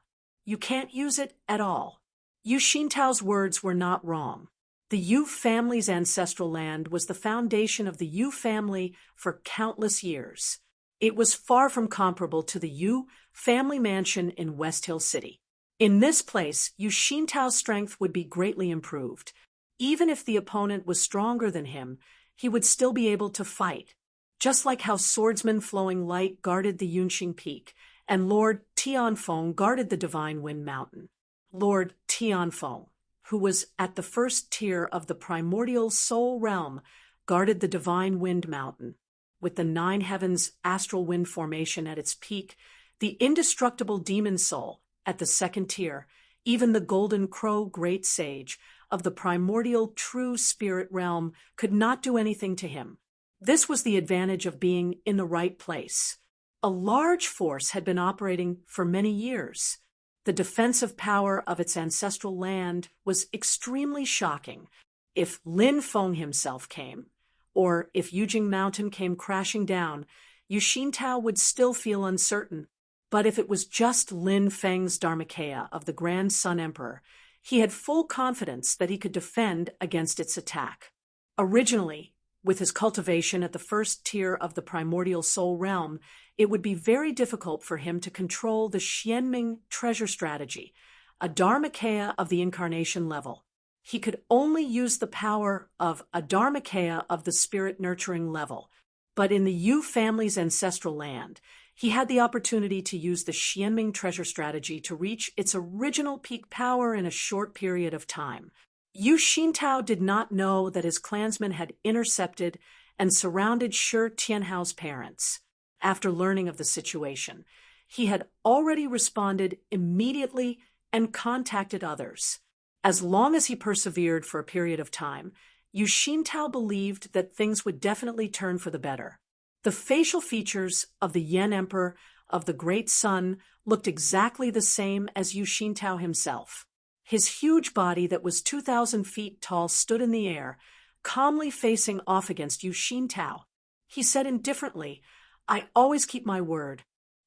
You can't use it at all. Yu Xintao's words were not wrong. The Yu family's ancestral land was the foundation of the Yu family for countless years. It was far from comparable to the Yu family mansion in West Hill City. In this place, Yu Xintao's strength would be greatly improved. Even if the opponent was stronger than him, he would still be able to fight. Just like how swordsman Flowing Light guarded the Yunqing Peak, and Lord Tianfeng guarded the Divine Wind Mountain. Lord Tianfeng, who was at the first tier of the primordial soul realm, guarded the Divine Wind Mountain. With the 9 heavens astral wind formation at its peak, the indestructible demon soul at the second tier, even the golden crow great sage of the primordial true spirit realm could not do anything to him. This was the advantage of being in the right place. A large force had been operating for many years. The defensive power of its ancestral land was extremely shocking. If Lin Feng himself came, or if Yujing Mountain came crashing down, Yu Xintao would still feel uncertain. But if it was just Lin Feng's Dharmakaya of the Grand Sun Emperor, he had full confidence that he could defend against its attack. Originally, with his cultivation at the first tier of the primordial soul realm, it would be very difficult for him to control the Xianming treasure strategy, a Dharmakaya of the incarnation level. He could only use the power of a Dharmakaya of the spirit nurturing level. But in the Yu family's ancestral land, he had the opportunity to use the Xianming treasure strategy to reach its original peak power in a short period of time. Yu Xintao did not know that his clansmen had intercepted and surrounded Shi Tianhao's parents. After learning of the situation, he had already responded immediately and contacted others. As long as he persevered for a period of time, Yu Xintao believed that things would definitely turn for the better. The facial features of the Yen Emperor of the Great Sun looked exactly the same as Yu Xintao himself. His huge body that was 2,000 feet tall stood in the air, calmly facing off against Yu Xintao. He said indifferently, "I always keep my word.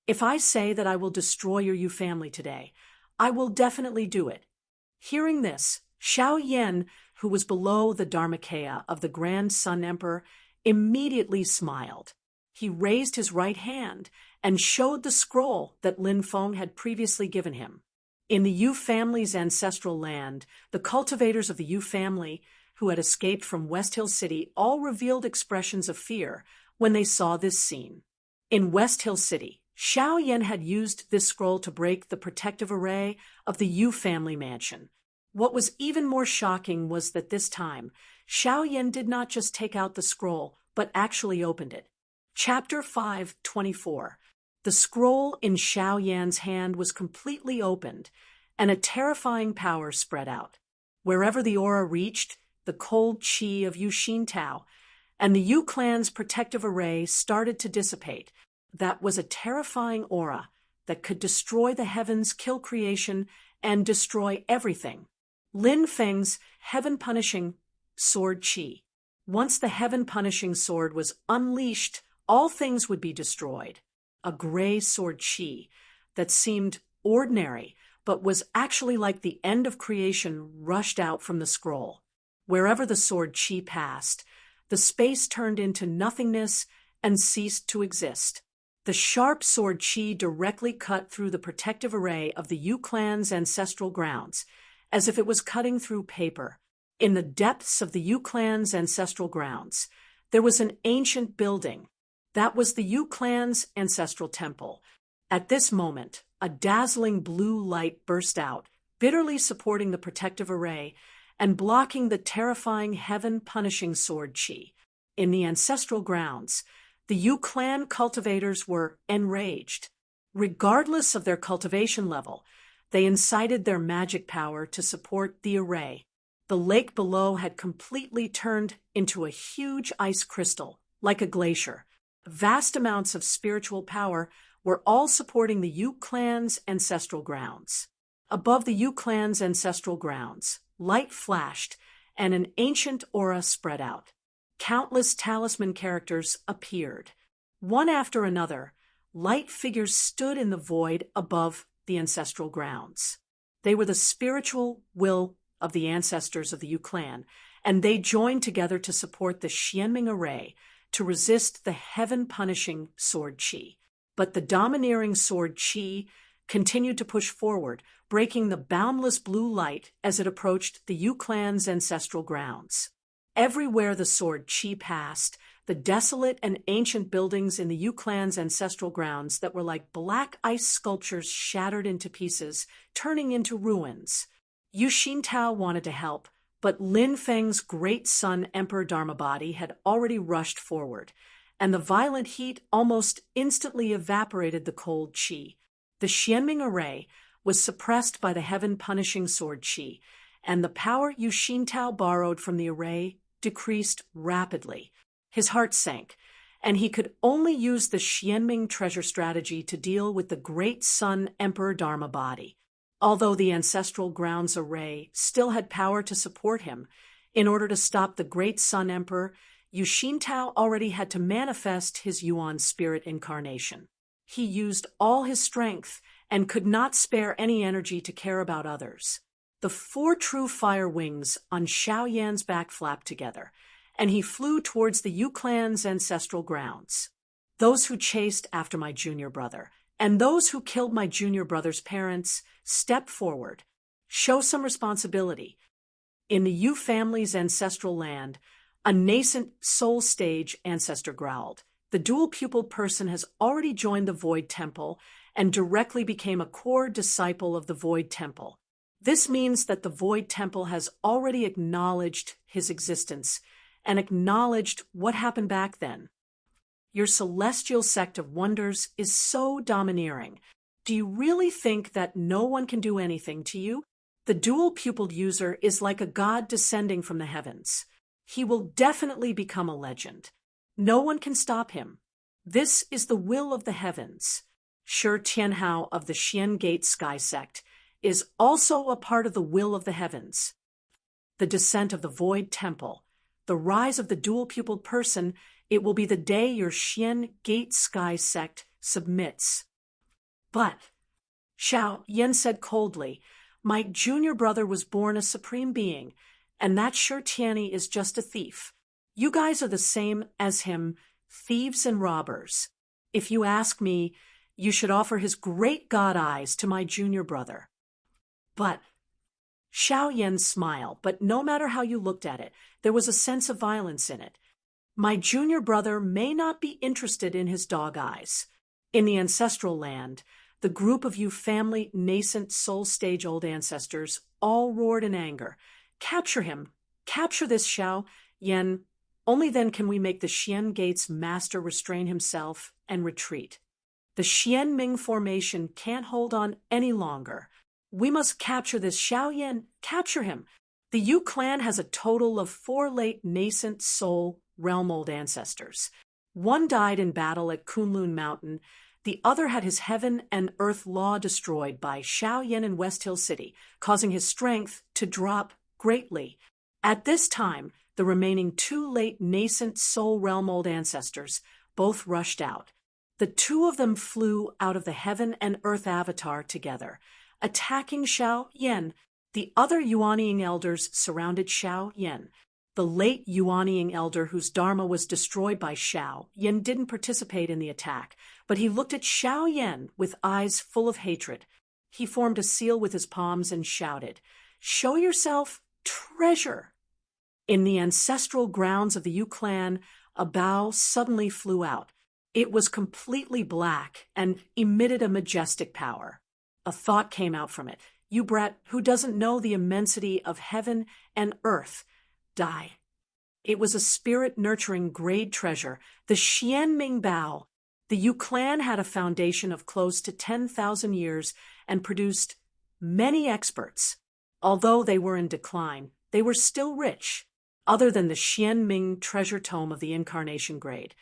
If I say that I will destroy your Yu family today, I will definitely do it." Hearing this, Xiao Yan, who was below the Dharmakaya of the Grand Sun Emperor, immediately smiled. He raised his right hand and showed the scroll that Lin Feng had previously given him. In the Yu family's ancestral land, the cultivators of the Yu family, who had escaped from West Hill City, all revealed expressions of fear when they saw this scene. In West Hill City, Xiao Yan had used this scroll to break the protective array of the Yu family mansion. What was even more shocking was that this time, Xiao Yan did not just take out the scroll, but actually opened it. Chapter 5:24. The scroll in Xiao Yan's hand was completely opened, and a terrifying power spread out. Wherever the aura reached, the cold qi of Yu Xintao and the Yu clan's protective array started to dissipate. that was a terrifying aura that could destroy the heavens, kill creation, and destroy everything. Lin Feng's heaven-punishing sword qi. Once the heaven-punishing sword was unleashed, all things would be destroyed. A gray sword qi that seemed ordinary, but was actually like the end of creation rushed out from the scroll. Wherever the sword qi passed, the space turned into nothingness and ceased to exist. The sharp sword qi directly cut through the protective array of the Yu clan's ancestral grounds, as if it was cutting through paper. In the depths of the Yu clan's ancestral grounds, there was an ancient building. That was the Yu clan's ancestral temple. At this moment, a dazzling blue light burst out, bitterly supporting the protective array and blocking the terrifying heaven-punishing sword qi. In the ancestral grounds, the Yu clan cultivators were enraged. Regardless of their cultivation level, they incited their magic power to support the array. The lake below had completely turned into a huge ice crystal, like a glacier. Vast amounts of spiritual power were all supporting the Yu clan's ancestral grounds. Above the Yu clan's ancestral grounds, light flashed, and an ancient aura spread out. Countless talisman characters appeared. One after another, light figures stood in the void above the ancestral grounds. They were the spiritual will of the ancestors of the Yu clan, and they joined together to support the Xianming array to resist the heaven-punishing sword qi. But the domineering sword qi continued to push forward, breaking the boundless blue light as it approached the Yu clan's ancestral grounds. Everywhere the sword qi passed, the desolate and ancient buildings in the Yu clan's ancestral grounds that were like black ice sculptures shattered into pieces, turning into ruins. Yu Xintao wanted to help, but Lin Feng's great son Emperor Dharmabody had already rushed forward, and the violent heat almost instantly evaporated the cold qi. The Xianming array was suppressed by the heaven-punishing sword qi, and the power Yu Xintao borrowed from the array decreased rapidly. His heart sank, and he could only use the Xianming treasure strategy to deal with the great son Emperor Dharmabody. Although the ancestral grounds array still had power to support him, in order to stop the great sun emperor, Yu Xintao already had to manifest his Yuan spirit incarnation. He used all his strength and could not spare any energy to care about others. The 4 true fire wings on Xiao Yan's back flapped together, and he flew towards the Yu clan's ancestral grounds. Those who chased after my junior brother, and those who killed my junior brother's parents, step forward. Show some responsibility. In the Yu family's ancestral land, a nascent soul stage ancestor growled. The dual-pupiled person has already joined the Void Temple and directly became a core disciple of the Void Temple. This means that the Void Temple has already acknowledged his existence and acknowledged what happened back then. Your celestial sect of wonders is so domineering. Do you really think that no one can do anything to you? The dual-pupiled user is like a god descending from the heavens. He will definitely become a legend. No one can stop him. This is the will of the heavens. Shi Tianhao of the Xian Gate Sky Sect is also a part of the will of the heavens. The descent of the Void Temple, the rise of the dual-pupiled person, it will be the day your Xian Gate Sky Sect submits. But, Xiao Yan said coldly, my junior brother was born a supreme being, and that Shi Tianyi is just a thief. You guys are the same as him, thieves and robbers. If you ask me, you should offer his great god eyes to my junior brother. But, Xiao Yan smiled, but no matter how you looked at it, there was a sense of violence in it. My junior brother may not be interested in his dog eyes. In the ancestral land, the group of you family nascent soul stage old ancestors all roared in anger. Capture him. Capture this Xiao Yan. Only then can we make the Xian Gate's master restrain himself and retreat. The Xianming formation can't hold on any longer. We must capture this Xiao Yan. Capture him. The Yu clan has a total of 4 late nascent soul realm old ancestors. One died in battle at Kunlun Mountain. The other had his heaven and earth law destroyed by Xiaoyan in West Hill City, causing his strength to drop greatly. At this time, the remaining two late nascent soul realm old ancestors both rushed out. The two of them flew out of the heaven and earth avatar together, attacking Xiao Yan. The other Yuanying elders surrounded Xiao Yan. The late Yuanying elder whose dharma was destroyed by Xiao Yan didn't participate in the attack, but he looked at Xiao Yan with eyes full of hatred. He formed a seal with his palms and shouted, "Show yourself, treasure!" In the ancestral grounds of the Yu clan, a bow suddenly flew out. It was completely black and emitted a majestic power. A thought came out from it. "You brat who doesn't know the immensity of heaven and earth, die." It was a spirit-nurturing grade treasure, the Xianming Bao. The Yu clan had a foundation of close to 10,000 years and produced many experts. Although they were in decline, they were still rich. Other than the Xianming treasure tome of the incarnation grade,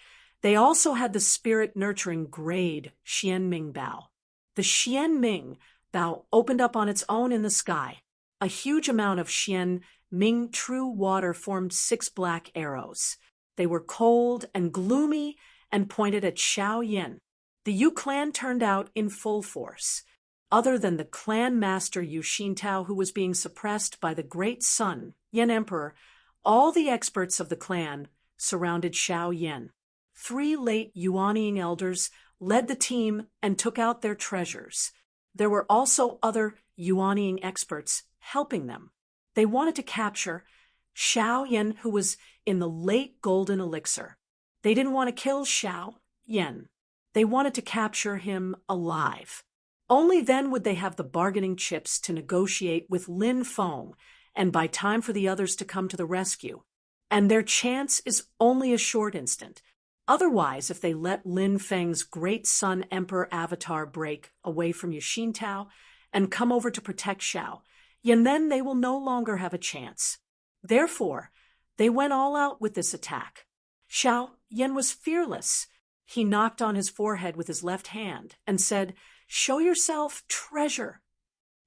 they also had the spirit-nurturing grade Xianming Bao. The Xianming Bao opened up on its own in the sky. A huge amount of Xianming true water formed 6 black arrows. They were cold and gloomy and pointed at Xiao Yan. The Yu clan turned out in full force. Other than the clan master Yu Xintao, who was being suppressed by the great son, Yan Emperor, all the experts of the clan surrounded Xiao Yan. 3 late Yuanying elders led the team and took out their treasures. There were also other Yuanying experts helping them. They wanted to capture Xiao Yan, who was in the late golden elixir. They didn't want to kill Xiao Yan. They wanted to capture him alive. Only then would they have the bargaining chips to negotiate with Lin Feng and buy time for the others to come to the rescue. And their chance is only a short instant. Otherwise, if they let Lin Feng's great son Emperor Avatar break away from Yu Xintao and come over to protect Xiao Yan, then they will no longer have a chance. Therefore, they went all out with this attack. Xiao Yan was fearless. He knocked on his forehead with his left hand and said, "Show yourself, treasure."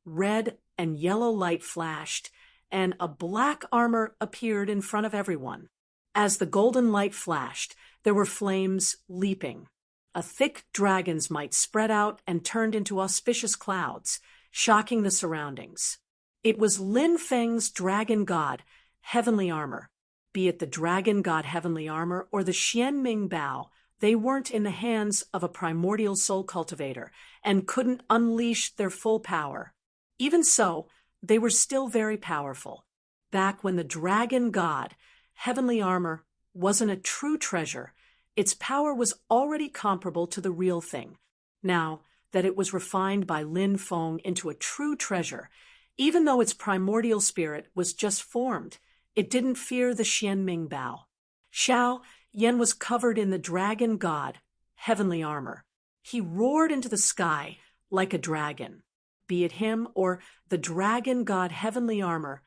Red and yellow light flashed, and a black armor appeared in front of everyone. As the golden light flashed, there were flames leaping. A thick dragon's might spread out and turned into auspicious clouds, shocking the surroundings. It was Lin Feng's dragon god, heavenly armor. Be it the dragon god heavenly armor or the Xianming Bao, they weren't in the hands of a primordial soul cultivator and couldn't unleash their full power. Even so, they were still very powerful. Back when the dragon god, heavenly armor, wasn't a true treasure, its power was already comparable to the real thing. Now that it was refined by Lin Feng into a true treasure, even though its primordial spirit was just formed, it didn't fear the Xianming Bao. Xiao Yan was covered in the dragon god, heavenly armor. He roared into the sky like a dragon. Be it him or the dragon god heavenly armor,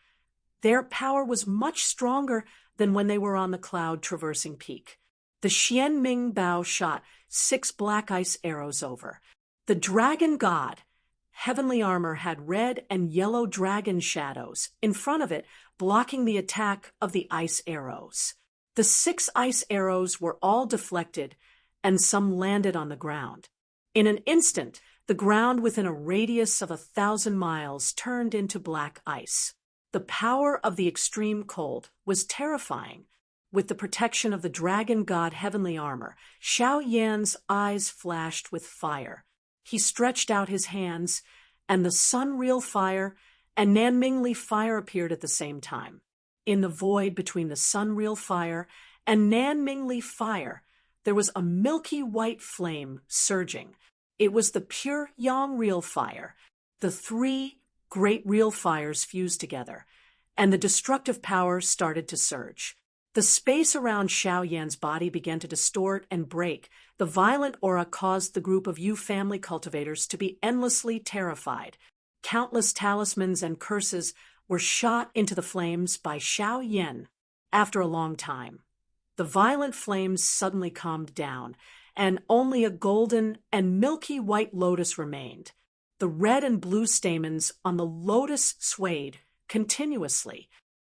their power was much stronger than when they were on the cloud traversing peak. The Xianming Bao shot 6 black ice arrows over. The dragon god, heavenly armor, had red and yellow dragon shadows in front of it, blocking the attack of the ice arrows. The 6 ice arrows were all deflected, and some landed on the ground. In an instant, the ground within a radius of 1,000 miles turned into black ice. The power of the extreme cold was terrifying. With the protection of the dragon god heavenly armor, Xiao Yan's eyes flashed with fire. He stretched out his hands, and the sun-real fire and Nanmingli fire appeared at the same time. In the void between the sun-real fire and Nanmingli fire, there was a milky white flame surging. It was the pure yang real fire. The 3 great real fires fused together, and the destructive power started to surge. The space around Xiao Yan's body began to distort and break. The violent aura caused the group of Yu family cultivators to be endlessly terrified. Countless talismans and curses were shot into the flames by Xiao Yan. After a long time, The violent flames suddenly calmed down, and only a golden and milky white lotus remained. The red and blue stamens on the lotus swayed continuously.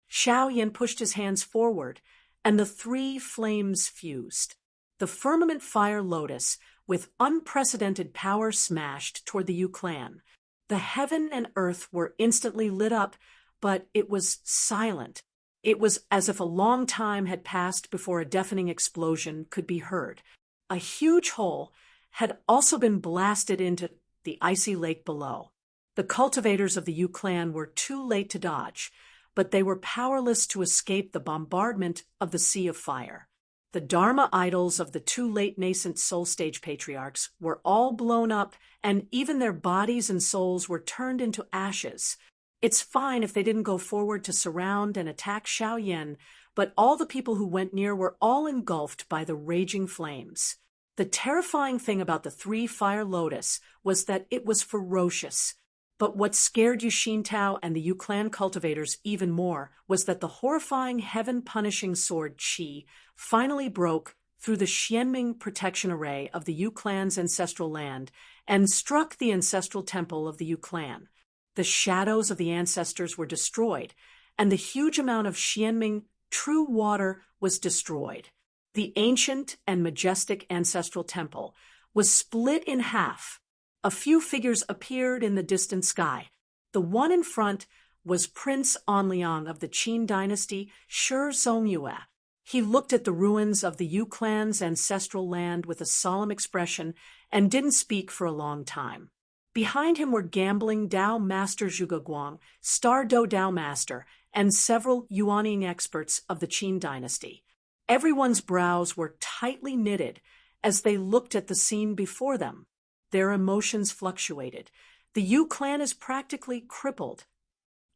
Xiaoyan pushed his hands forward, and the three flames fused. The firmament fire lotus, with unprecedented power, smashed toward the Yu clan. The heaven and earth were instantly lit up, but it was silent. It was as if a long time had passed before a deafening explosion could be heard. A huge hole had also been blasted into the icy lake below. The cultivators of the Yu clan were too late to dodge, but they were powerless to escape the bombardment of the sea of fire. The Dharma idols of the two late nascent soul stage patriarchs were all blown up, and even their bodies and souls were turned into ashes. It's fine if they didn't go forward to surround and attack Xiaoyan, but all the people who went near were all engulfed by the raging flames. The terrifying thing about the three fire lotus was that it was ferocious. But what scared Yu Xintao and the Yu clan cultivators even more was that the horrifying heaven-punishing sword Qi finally broke through the Xianming protection array of the Yu clan's ancestral land and struck the ancestral temple of the Yu clan. The shadows of the ancestors were destroyed, and the huge amount of Xianming true water was destroyed. The ancient and majestic ancestral temple was split in half. A few figures appeared in the distant sky. The one in front was Prince Anliang of the Qin dynasty, Shi Zongyue. He looked at the ruins of the Yu clan's ancestral land with a solemn expression and didn't speak for a long time. Behind him were gambling Dao Master Zhuge Guang, Star Dao Master, and several Yuaning experts of the Qin dynasty. Everyone's brows were tightly knitted as they looked at the scene before them. Their emotions fluctuated. The Yu clan is practically crippled.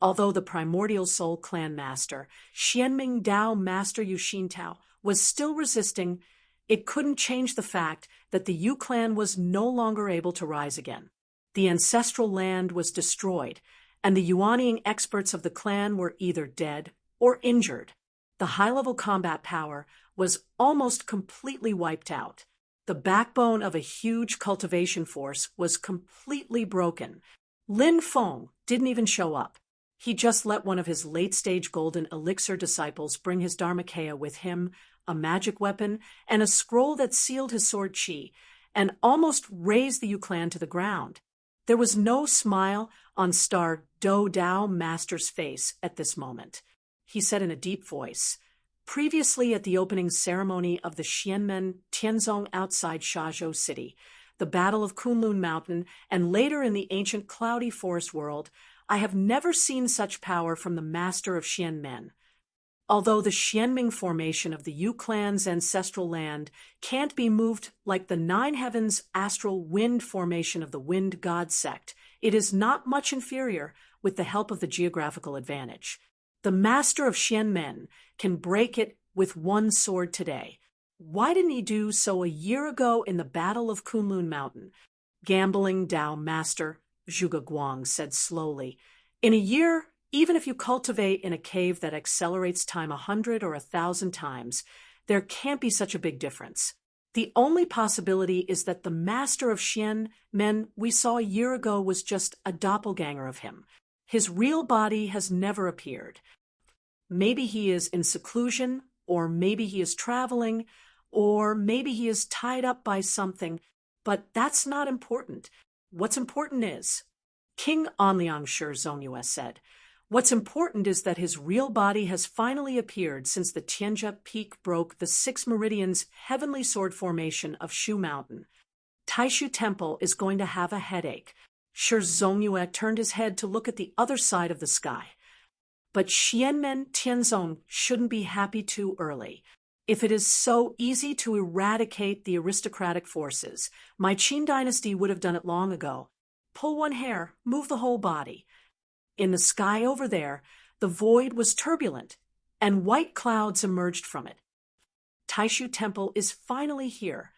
Although the primordial soul clan master, Xianming Dao Master Yu Xintao, was still resisting, it couldn't change the fact that the Yu clan was no longer able to rise again. The ancestral land was destroyed, and the Yuaning experts of the clan were either dead or injured. The high-level combat power was almost completely wiped out. The backbone of a huge cultivation force was completely broken. Lin Feng didn't even show up. He just let one of his late-stage golden elixir disciples bring his Dharmakaya with him, a magic weapon, and a scroll that sealed his sword Qi, and almost razed the Yu clan to the ground. There was no smile on Star Dao Master's face at this moment. He said in a deep voice, "Previously at the opening ceremony of the Xianmen Tianzong outside Shazhou City, the Battle of Kunlun Mountain, and later in the ancient cloudy forest world, I have never seen such power from the master of Xianmen. Although the Xianming formation of the Yu clan's ancestral land can't be moved like the Nine Heavens astral wind formation of the Wind God sect, it is not much inferior with the help of the geographical advantage. The master of Xianmen can break it with one sword today. Why didn't he do so a year ago in the Battle of Kunlun Mountain?" Gambling Dao Master Zhuge Guang said slowly, "In a year, even if you cultivate in a cave that accelerates time 100 or 1,000 times, there can't be such a big difference. The only possibility is that the master of Xianmen we saw a year ago was just a doppelganger of him. His real body has never appeared. Maybe he is in seclusion, or maybe he is traveling, or maybe he is tied up by something, but that's not important. What's important is," King Anliang Shi Zongyue said, "what's important is that his real body has finally appeared since the Tianjia Peak broke the 6 meridians heavenly sword formation of Shu Mountain. Taishu Temple is going to have a headache." Shi Zongyue turned his head to look at the other side of the sky. "But Xianmen Tianzong shouldn't be happy too early. If it is so easy to eradicate the aristocratic forces, my Qin dynasty would have done it long ago. Pull one hair, move the whole body." In the sky over there, the void was turbulent, and white clouds emerged from it. Taishu Temple is finally here.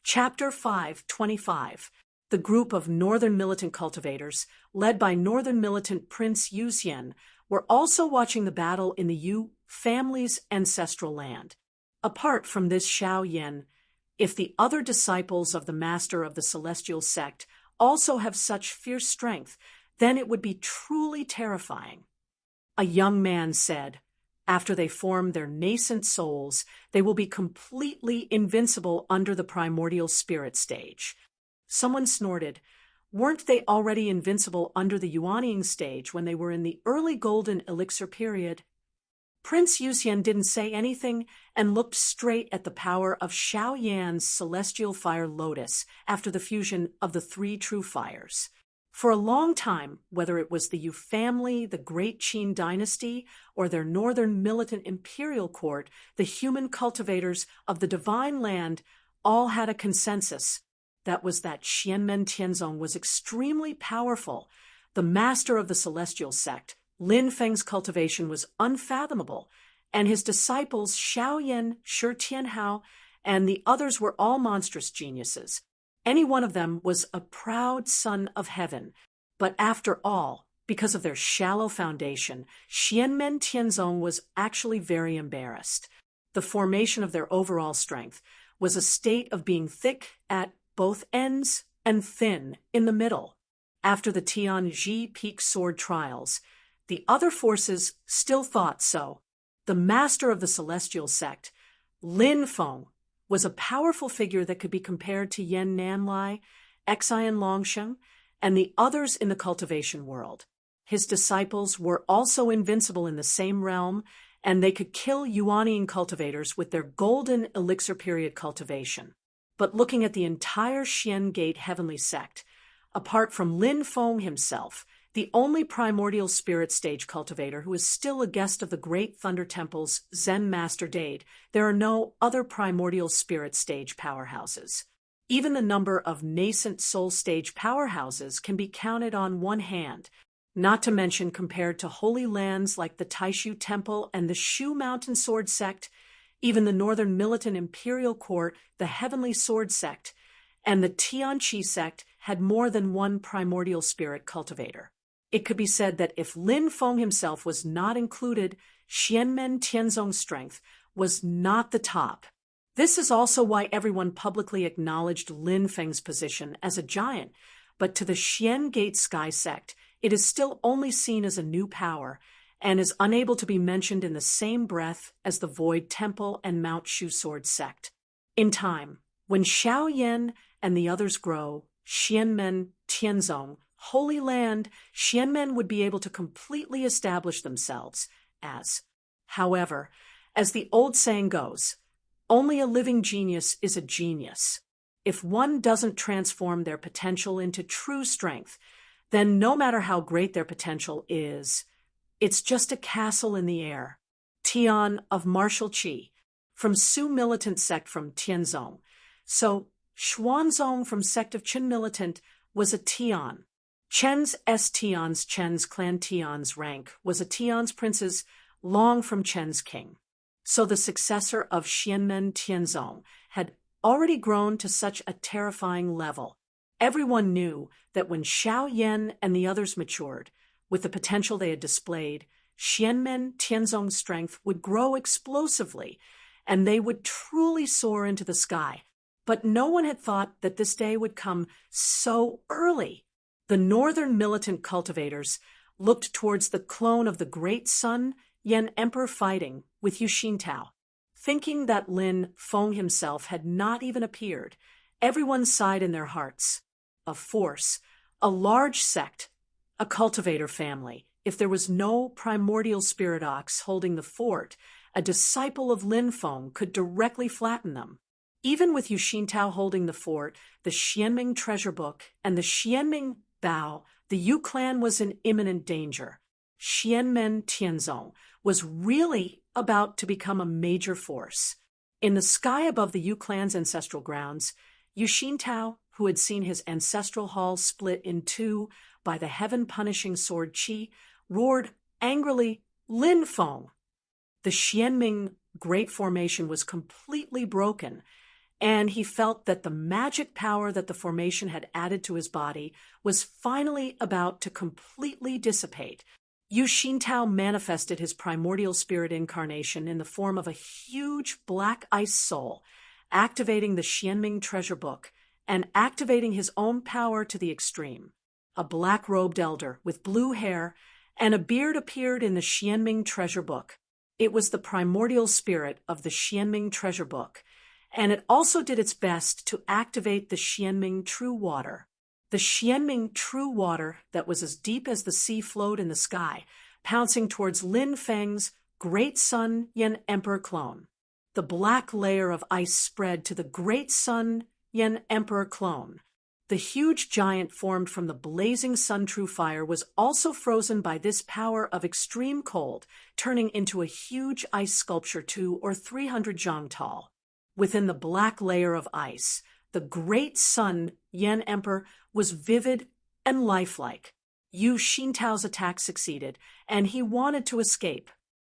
Chapter 5:25. The group of northern militant cultivators, led by northern militant Prince Yuxian, were also watching the battle in the Yu family's ancestral land. Apart from this Xiao Yin, if the other disciples of the master of the celestial sect also have such fierce strength, then it would be truly terrifying. A young man said, after they form their nascent souls, they will be completely invincible under the primordial spirit stage. Someone snorted, weren't they already invincible under the Yuanying stage when they were in the early golden elixir period? Prince Yuxian didn't say anything and looked straight at the power of Xiao Yan's celestial fire lotus after the fusion of the three true fires. For a long time, whether it was the Yu family, the Great Qin dynasty, or their northern militant imperial court, the human cultivators of the divine land all had a consensus. That was that Xianmen Tianzong was extremely powerful. The master of the celestial sect, Lin Feng's cultivation was unfathomable, and his disciples Xiaoyan, Shi Tianhao, and the others were all monstrous geniuses. Any one of them was a proud son of heaven. But after all, because of their shallow foundation, Xianmen Tianzong was actually very embarrassed. The formation of their overall strength was a state of being thick at both ends and thin in the middle. After the Tianji Peak Sword trials, the other forces still thought so. The master of the celestial sect, Lin Feng, was a powerful figure that could be compared to Yan Nanlai, Xian Longsheng, and the others in the cultivation world. His disciples were also invincible in the same realm, and they could kill Yuanying cultivators with their golden elixir period cultivation. But looking at the entire Xian Gate heavenly sect, apart from Lin Feng himself, the only primordial spirit stage cultivator who is still a guest of the great Thunder Temple's Zen Master Dade, there are no other primordial spirit stage powerhouses. Even the number of nascent soul stage powerhouses can be counted on one hand, not to mention compared to holy lands like the Taishu Temple and the Shu Mountain Sword Sect, even the Northern Militant Imperial Court, the Heavenly Sword Sect, and the Tianqi Sect had more than one primordial spirit cultivator. It could be said that if Lin Feng himself was not included, Xianmen Tianzong's strength was not the top. This is also why everyone publicly acknowledged Lin Feng's position as a giant, but to the Xian Gate Sky Sect, it is still only seen as a new power, and is unable to be mentioned in the same breath as the Void Temple and Mount Shu Sword Sect. In time, when Xiao Yan and the others grow, Xianmen Tianzong, Holy Land, Xianmen would be able to completely establish themselves as. However, as the old saying goes, only a living genius is a genius. If one doesn't transform their potential into true strength, then no matter how great their potential is, it's just a castle in the air. Tian of martial qi, from Su militant sect from Tianzong. So Xuanzong from sect of Qin militant was a Tian. Chen's Chen's clan Tian's rank was a Tian's prince's long from Chen's king. So the successor of Xianmen Tianzong had already grown to such a terrifying level. Everyone knew that when Xiao Yan and the others matured, with the potential they had displayed, Xianmen Tianzong's strength would grow explosively, and they would truly soar into the sky. But no one had thought that this day would come so early. The northern militant cultivators looked towards the clone of the great sun, Yan Emperor fighting with Yu Xintao. Thinking that Lin Feng himself had not even appeared, everyone sighed in their hearts. A force, a large sect, a cultivator family. If there was no primordial spirit ox holding the fort, a disciple of Lin Feng could directly flatten them. Even with Yu Xintao holding the fort, the Xianming treasure book, and the Xianming Bao, the Yu clan was in imminent danger. Xianmen Tianzong was really about to become a major force. In the sky above the Yu clan's ancestral grounds, Yu Xintao, who had seen his ancestral hall split in two by the heaven-punishing sword Qi, roared angrily, "Lin Feng!" The Xianming Great Formation was completely broken, and he felt that the magic power that the formation had added to his body was finally about to completely dissipate. Yu Xintao manifested his primordial spirit incarnation in the form of a huge black ice soul, activating the Xianming treasure book and activating his own power to the extreme. A black-robed elder with blue hair and a beard appeared in the Xianming treasure book. It was the primordial spirit of the Xianming treasure book, and it also did its best to activate the Xianming true water. The Xianming true water that was as deep as the sea flowed in the sky, pouncing towards Lin Feng's great sun Yan Emperor clone. The black layer of ice spread to the great sun Yan Emperor clone. The huge giant formed from the blazing sun true fire was also frozen by this power of extreme cold, turning into a huge ice sculpture 200 or 300 zhang tall. Within the black layer of ice, the great sun Yan Emperor was vivid and lifelike. Yu Xintao's attack succeeded, and he wanted to escape.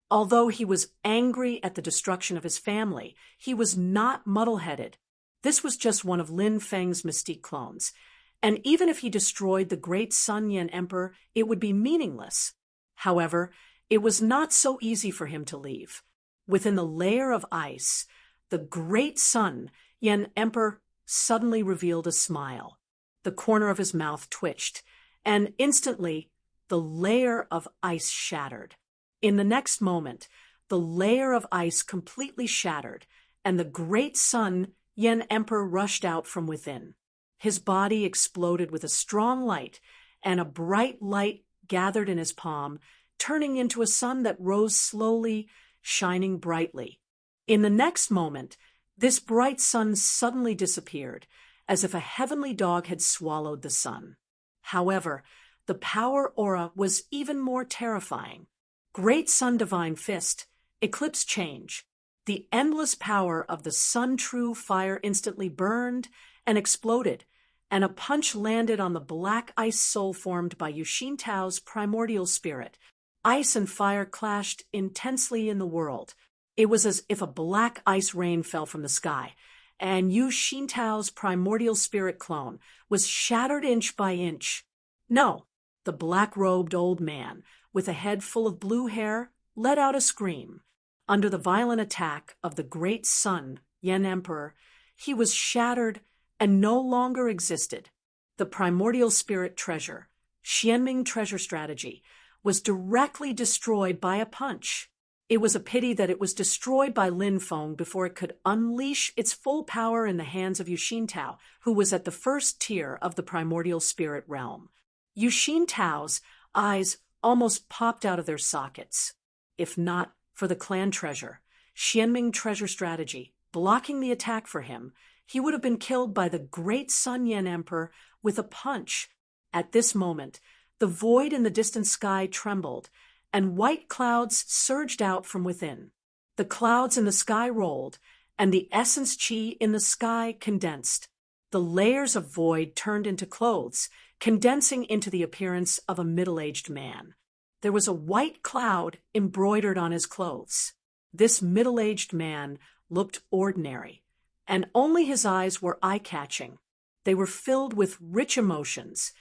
Although he was angry at the destruction of his family, he was not muddle-headed. This was just one of Lin Feng's mystique clones, and even if he destroyed the great Sun Yan Emperor, it would be meaningless. However, it was not so easy for him to leave. Within the layer of ice, the great Sun Yan Emperor suddenly revealed a smile. The corner of his mouth twitched, and instantly the layer of ice shattered. In the next moment, the layer of ice completely shattered, and the great Sun Yan Emperor rushed out from within. His body exploded with a strong light, and a bright light gathered in his palm, turning into a sun that rose slowly, shining brightly. In the next moment, this bright sun suddenly disappeared, as if a heavenly dog had swallowed the sun. However, the power aura was even more terrifying. Great Sun Divine Fist, Eclipse Change. The endless power of the Sun True Fire instantly burned and exploded, and a punch landed on the black ice soul formed by Yu Xintao's primordial spirit. Ice and fire clashed intensely in the world. It was as if a black ice rain fell from the sky, and Yu Xintao's primordial spirit clone was shattered inch by inch. No, the black-robed old man, with a head full of blue hair, let out a scream. Under the violent attack of the great Sun Yan Emperor, he was shattered and no longer existed. The primordial spirit treasure, Xianming treasure strategy, was directly destroyed by a punch. It was a pity that it was destroyed by Lin Feng before it could unleash its full power in the hands of Yu Xintao, who was at the first tier of the primordial spirit realm. Yu Xintao's eyes almost popped out of their sockets. If not for the clan treasure, Xianming treasure strategy, blocking the attack for him, he would have been killed by the great Sun Yan Emperor with a punch. At this moment, the void in the distant sky trembled, and white clouds surged out from within. The clouds in the sky rolled, and the essence chi in the sky condensed. The layers of void turned into clothes, condensing into the appearance of a middle-aged man. There was a white cloud embroidered on his clothes. This middle-aged man looked ordinary, and only his eyes were eye-catching. They were filled with rich emotions,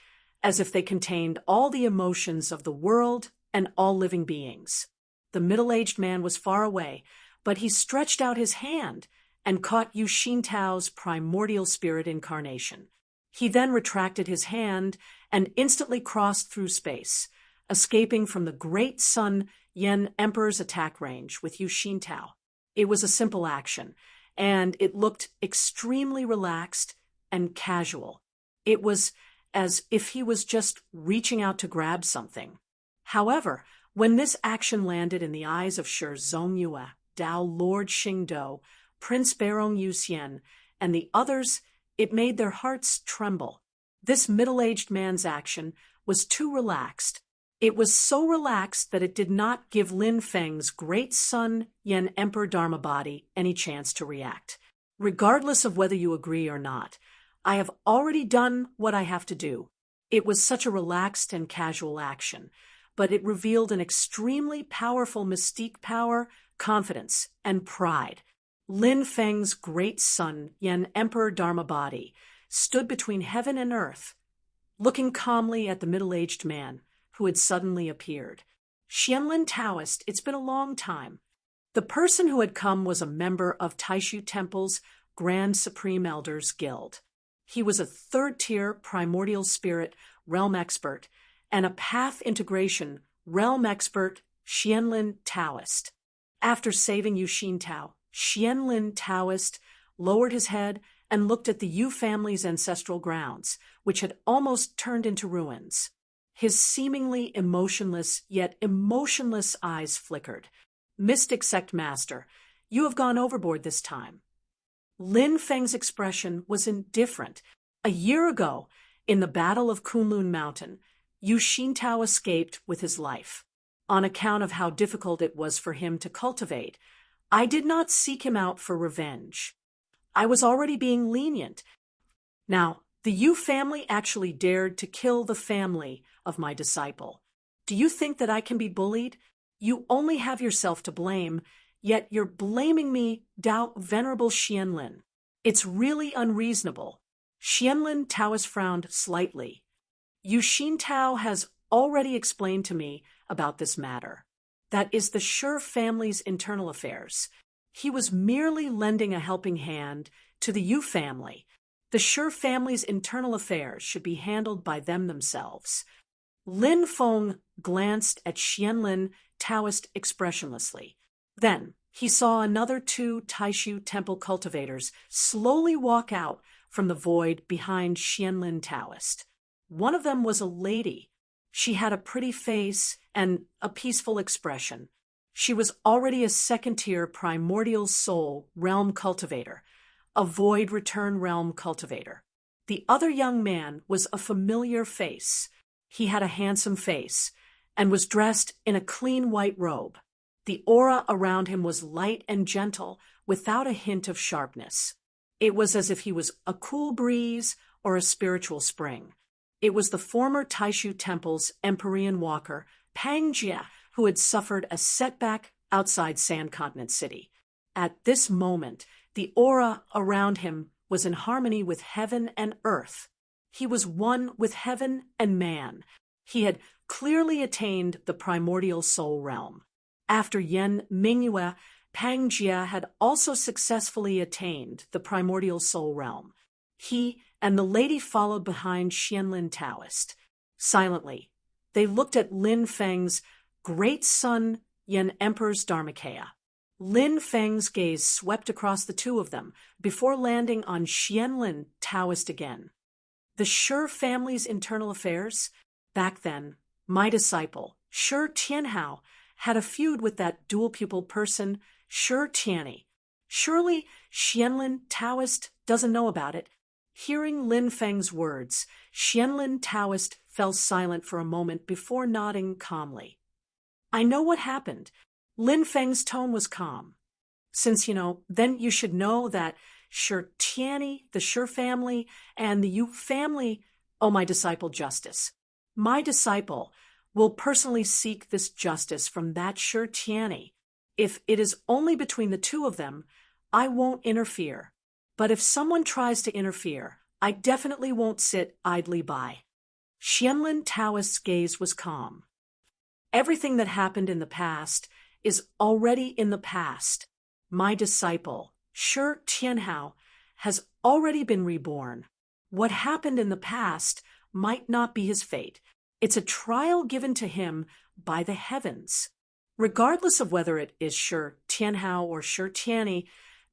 as if they contained all the emotions of the world and all living beings. The middle-aged man was far away, but he stretched out his hand and caught Yu Xintao's primordial spirit incarnation. He then retracted his hand and instantly crossed through space, escaping from the great Sun Yan Emperor's attack range with Yu Xintao. It was a simple action, and it looked extremely relaxed and casual. It was as if he was just reaching out to grab something. However, when this action landed in the eyes of Shi Zongyue, Dao Lord Xingdou, Prince Barong Yuxian, and the others, it made their hearts tremble. This middle-aged man's action was too relaxed. It was so relaxed that it did not give Lin Feng's great Sun Yan Emperor Dharma body any chance to react. Regardless of whether you agree or not, I have already done what I have to do. It was such a relaxed and casual action, but it revealed an extremely powerful mystique power, confidence, and pride. Lin Feng's great Sun Yan Emperor Dharma body stood between heaven and earth, looking calmly at the middle-aged man who had suddenly appeared. Xianlin Taoist, it's been a long time. The person who had come was a member of Taishu Temple's Grand Supreme Elders Guild. He was a third-tier primordial spirit realm expert and a path integration realm expert Xianlin Taoist. After saving Yu Xintao, Xianlin Taoist lowered his head and looked at the Yu family's ancestral grounds, which had almost turned into ruins. His seemingly emotionless yet emotionless eyes flickered. Mystic Sect Master, you have gone overboard this time. Lin Feng's expression was indifferent. A year ago, in the Battle of Kunlun Mountain, Yu Xintao escaped with his life. On account of how difficult it was for him to cultivate, I did not seek him out for revenge. I was already being lenient. Now, the Yu family actually dared to kill the family of my disciple. Do you think that I can be bullied? You only have yourself to blame, yet you're blaming me, Venerable Xianlin. It's really unreasonable. Xianlin Taoist frowned slightly. Yu Xintao has already explained to me about this matter. That is the Shi family's internal affairs. He was merely lending a helping hand to the Yu family. The Shi family's internal affairs should be handled by them themselves. Lin Feng glanced at Xianlin Taoist expressionlessly. Then he saw another two Taishu temple cultivators slowly walk out from the void behind Xianlin Taoist. One of them was a lady. She had a pretty face and a peaceful expression. She was already a second-tier primordial soul realm cultivator, a void return realm cultivator. The other young man was a familiar face. He had a handsome face and was dressed in a clean white robe. The aura around him was light and gentle, without a hint of sharpness. It was as if he was a cool breeze or a spiritual spring. It was the former Taishu Temple's Empyrean walker, Pang Jia, who had suffered a setback outside Sand Continent City. At this moment, the aura around him was in harmony with heaven and earth. He was one with heaven and man. He had clearly attained the primordial soul realm. After Yan Mingyue, Pang Jia had also successfully attained the primordial soul realm. He and the lady followed behind Xianlin Taoist. Silently, they looked at Lin Feng's great son Yan Emperor's Dharmakaya. Lin Feng's gaze swept across the two of them before landing on Xianlin Taoist again. The Shi family's internal affairs? Back then, my disciple, Shi Tianhao, had a feud with that dual-pupil person, Shi Tianyi. Surely Xianlin Taoist doesn't know about it. Hearing Lin Feng's words, Xianlin Taoist fell silent for a moment before nodding calmly. I know what happened. Lin Feng's tone was calm. Since then you should know that Shi Tianyi, the Shi family, and the Yu family owe my disciple justice. My disciple will personally seek this justice from that Shi Tianyi. If it is only between the two of them, I won't interfere. But if someone tries to interfere, I definitely won't sit idly by. Xianlin Taoist's gaze was calm. Everything that happened in the past is already in the past. My disciple, Shi Tianhao, has already been reborn. What happened in the past might not be his fate. It's a trial given to him by the heavens. Regardless of whether it is Shi Tianhao or Shi Tianyi,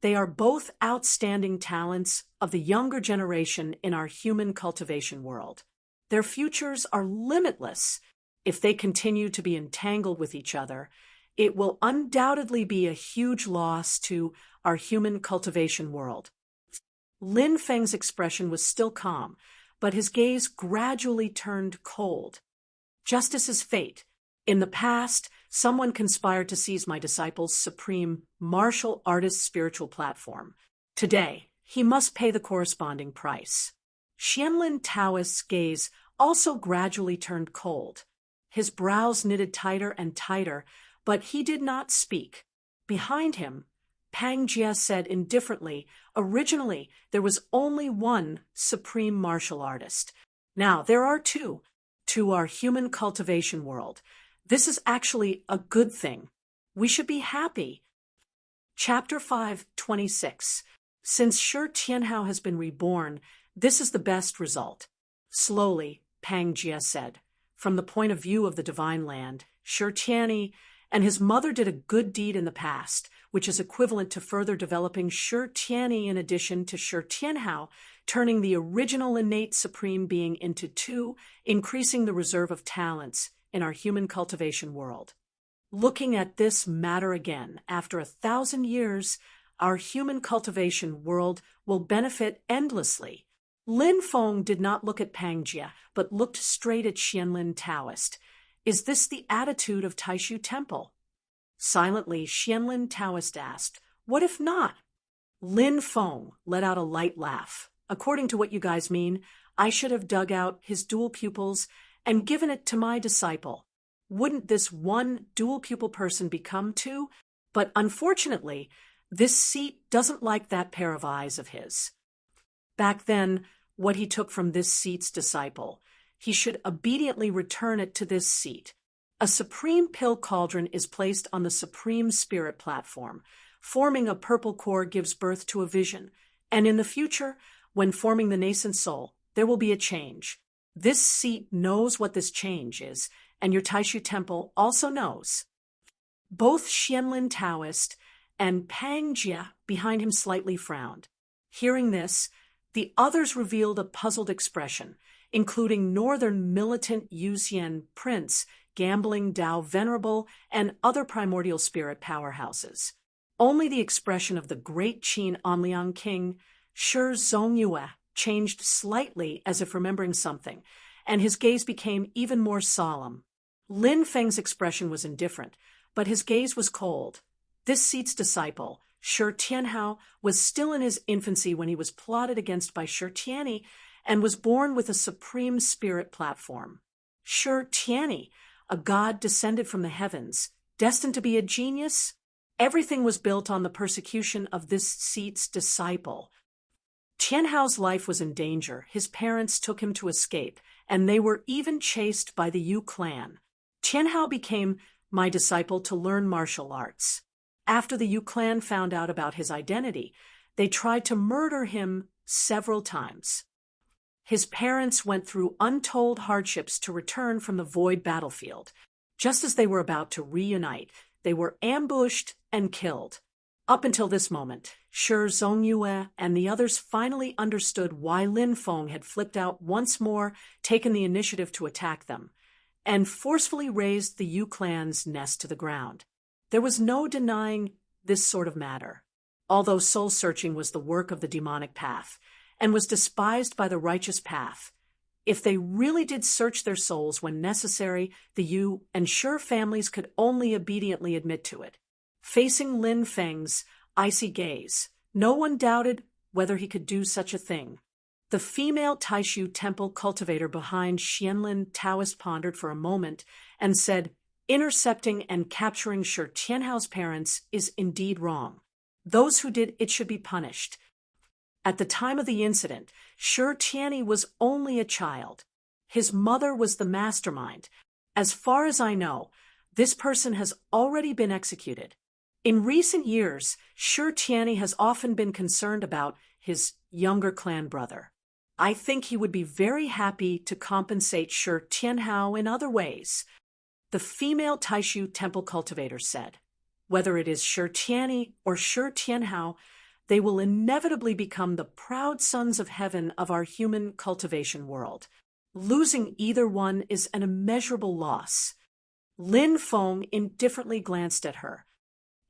they are both outstanding talents of the younger generation in our human cultivation world. Their futures are limitless. If they continue to be entangled with each other, it will undoubtedly be a huge loss to our human cultivation world. Lin Feng's expression was still calm, but his gaze gradually turned cold. Justice is fate. In the past, someone conspired to seize my disciple's supreme martial artist spiritual platform. Today, he must pay the corresponding price. Xianlin Taoist's gaze also gradually turned cold. His brows knitted tighter and tighter, but he did not speak. Behind him, Pang Jia said indifferently, originally there was only one supreme martial artist. Now there are two, to our human cultivation world. This is actually a good thing. We should be happy. Chapter 5:26. Since Shi Tianhao has been reborn, this is the best result. Slowly, Pang Jie said. From the point of view of the divine land, Shi Tianyi and his mother did a good deed in the past, which is equivalent to further developing Shi Tianyi in addition to Shi Tianhao, turning the original innate supreme being into two, increasing the reserve of talents in our human cultivation world. Looking at this matter again, after 1,000 years, our human cultivation world will benefit endlessly. Lin Feng did not look at Pang Jie, but looked straight at Xianlin Taoist. Is this the attitude of Taishu Temple? Silently, Xianlin Taoist asked, what if not? Lin Feng let out a light laugh. According to what you guys mean, I should have dug out his dual pupils and given it to my disciple. Wouldn't this one dual pupil person become two? But unfortunately, this seat doesn't like that pair of eyes of his. Back then, what he took from this seat's disciple, he should obediently return it to this seat. A supreme pill cauldron is placed on the supreme spirit platform. Forming a purple core gives birth to a vision, and in the future, when forming the nascent soul, there will be a change. This seat knows what this change is, and your Taishu Temple also knows. Both Xianlin Taoist and Pang Jie behind him slightly frowned. Hearing this, the others revealed a puzzled expression, including northern militant Yuxian prince, gambling Dao venerable, and other primordial spirit powerhouses. Only the expression of the great Qin Anliang king, Shi Zongyue, changed slightly as if remembering something, and his gaze became even more solemn. Lin Feng's expression was indifferent, but his gaze was cold. This seat's disciple, Shi Tianhao, was still in his infancy when he was plotted against by Shi Tianyi and was born with a supreme spirit platform. Shi Tianyi, a god descended from the heavens, destined to be a genius? Everything was built on the persecution of this seat's disciple. Tianhao's life was in danger. His parents took him to escape, and they were even chased by the Yu clan. Tianhao became my disciple to learn martial arts. After the Yu clan found out about his identity, they tried to murder him several times. His parents went through untold hardships to return from the void battlefield. Just as they were about to reunite, they were ambushed and killed. Up until this moment, Shi Zongyue and the others finally understood why Lin Feng had flipped out once more, taken the initiative to attack them, and forcefully razed the Yu clan's nest to the ground. There was no denying this sort of matter. Although soul-searching was the work of the demonic path, and was despised by the righteous path, if they really did search their souls when necessary, the Yu and Shi families could only obediently admit to it. Facing Lin Feng's icy gaze, no one doubted whether he could do such a thing. The female Taishu Temple cultivator behind Xianlin Taoist pondered for a moment and said, intercepting and capturing Shi Tianhao's parents is indeed wrong. Those who did it should be punished. At the time of the incident, Shi Tianyi was only a child. His mother was the mastermind. As far as I know, this person has already been executed. In recent years, Shi Tianyi has often been concerned about his younger clan brother. I think he would be very happy to compensate Shi Tianhao in other ways. The female Taishu Temple cultivator said, whether it is Shi Tianyi or Shi Tianhao, they will inevitably become the proud sons of heaven of our human cultivation world. Losing either one is an immeasurable loss. Lin Feng indifferently glanced at her.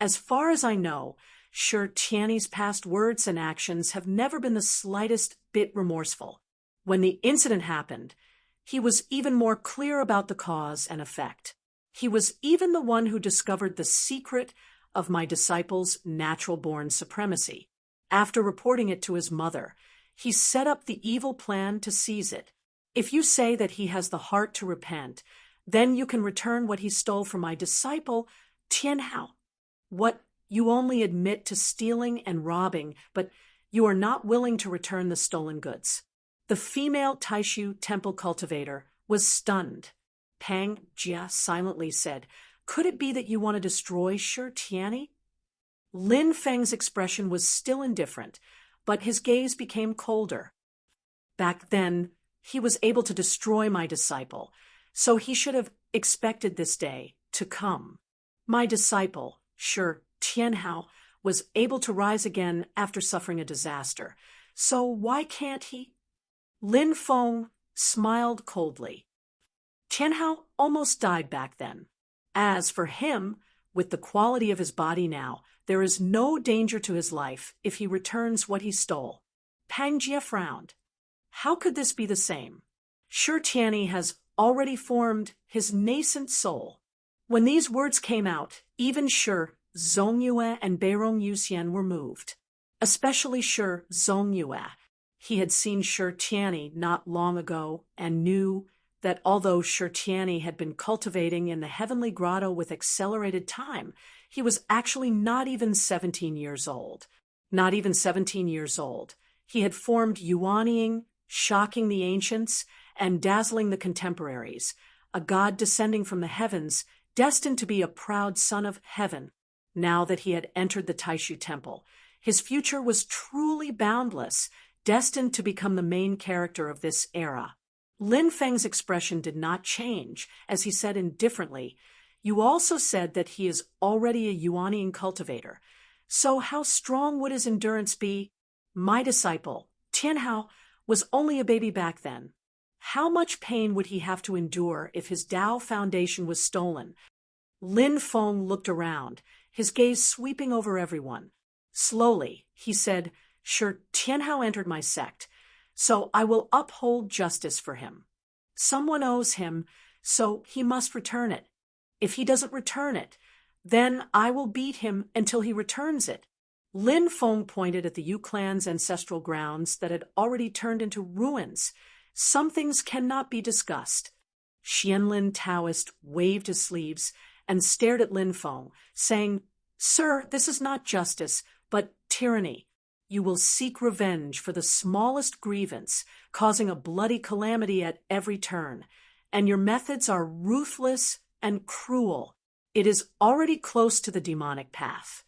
As far as I know, Shi Tianyi's past words and actions have never been the slightest bit remorseful. When the incident happened, he was even more clear about the cause and effect. He was even the one who discovered the secret of my disciple's natural-born supremacy. After reporting it to his mother, he set up the evil plan to seize it. If you say that he has the heart to repent, then you can return what he stole from my disciple, Tianhao. What you only admit to stealing and robbing, but you are not willing to return the stolen goods. The female Taishu Temple cultivator was stunned. Pang Jia silently said, "Could it be that you want to destroy Shi Tianyi?" Lin Feng's expression was still indifferent, but his gaze became colder. Back then, he was able to destroy my disciple, so he should have expected this day to come. My disciple, Shi Tianhao, was able to rise again after suffering a disaster, so why can't he? Lin Feng smiled coldly. Tianhao almost died back then. As for him, with the quality of his body now, there is no danger to his life if he returns what he stole. Pang Jia frowned. How could this be the same? Shi Tianyi has already formed his nascent soul. When these words came out, even Shi Zongyue and Beirong Yuxian were moved. Especially Shi Zongyue. He had seen Shi Tianyi not long ago and knew that although Shi Tianyi had been cultivating in the heavenly grotto with accelerated time, he was actually not even 17 years old. Not even 17 years old. He had formed Yuanying, shocking the ancients and dazzling the contemporaries, a god descending from the heavens, destined to be a proud son of heaven. Now that he had entered the Taishu temple, his future was truly boundless, destined to become the main character of this era. Lin Feng's expression did not change, as he said indifferently, "You also said that he is already a Yuanying cultivator. So how strong would his endurance be? My disciple, Tianhao, was only a baby back then. How much pain would he have to endure if his Tao foundation was stolen?" Lin Feng looked around, his gaze sweeping over everyone. Slowly, he said, "Shi Tianhao entered my sect, so I will uphold justice for him. Someone owes him, so he must return it. If he doesn't return it, then I will beat him until he returns it." Lin Feng pointed at the Yu clan's ancestral grounds that had already turned into ruins. Some things cannot be discussed. Xianlin Taoist waved his sleeves and stared at Lin Feng, saying, "Sir, this is not justice, but tyranny. You will seek revenge for the smallest grievance, causing a bloody calamity at every turn. And your methods are ruthless and cruel. It is already close to the demonic path."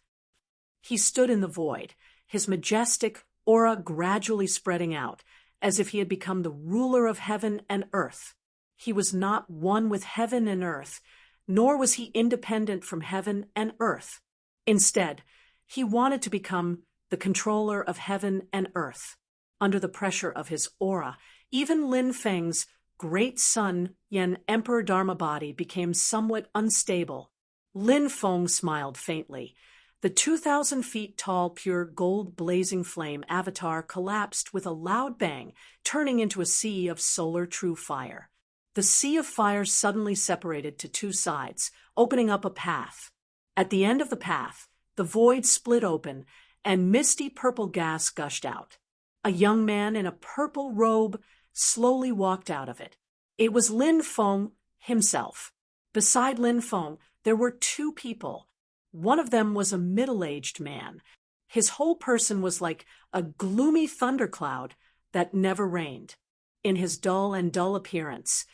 He stood in the void, his majestic aura gradually spreading out, as if he had become the ruler of heaven and earth. He was not one with heaven and earth, nor was he independent from heaven and earth. Instead, he wanted to become the controller of heaven and earth. Under the pressure of his aura, even Lin Feng's great son, Yan Emperor Dharmabody, became somewhat unstable. Lin Feng smiled faintly. The 2,000 feet tall, pure gold blazing flame avatar collapsed with a loud bang, turning into a sea of solar true fire. The sea of fire suddenly separated to two sides, opening up a path. At the end of the path, the void split open, and misty purple gas gushed out. A young man in a purple robe slowly walked out of it. It was Lin Feng himself. Beside Lin Feng, there were two people. One of them was a middle-aged man. His whole person was like a gloomy thundercloud that never rained. In his dull appearance,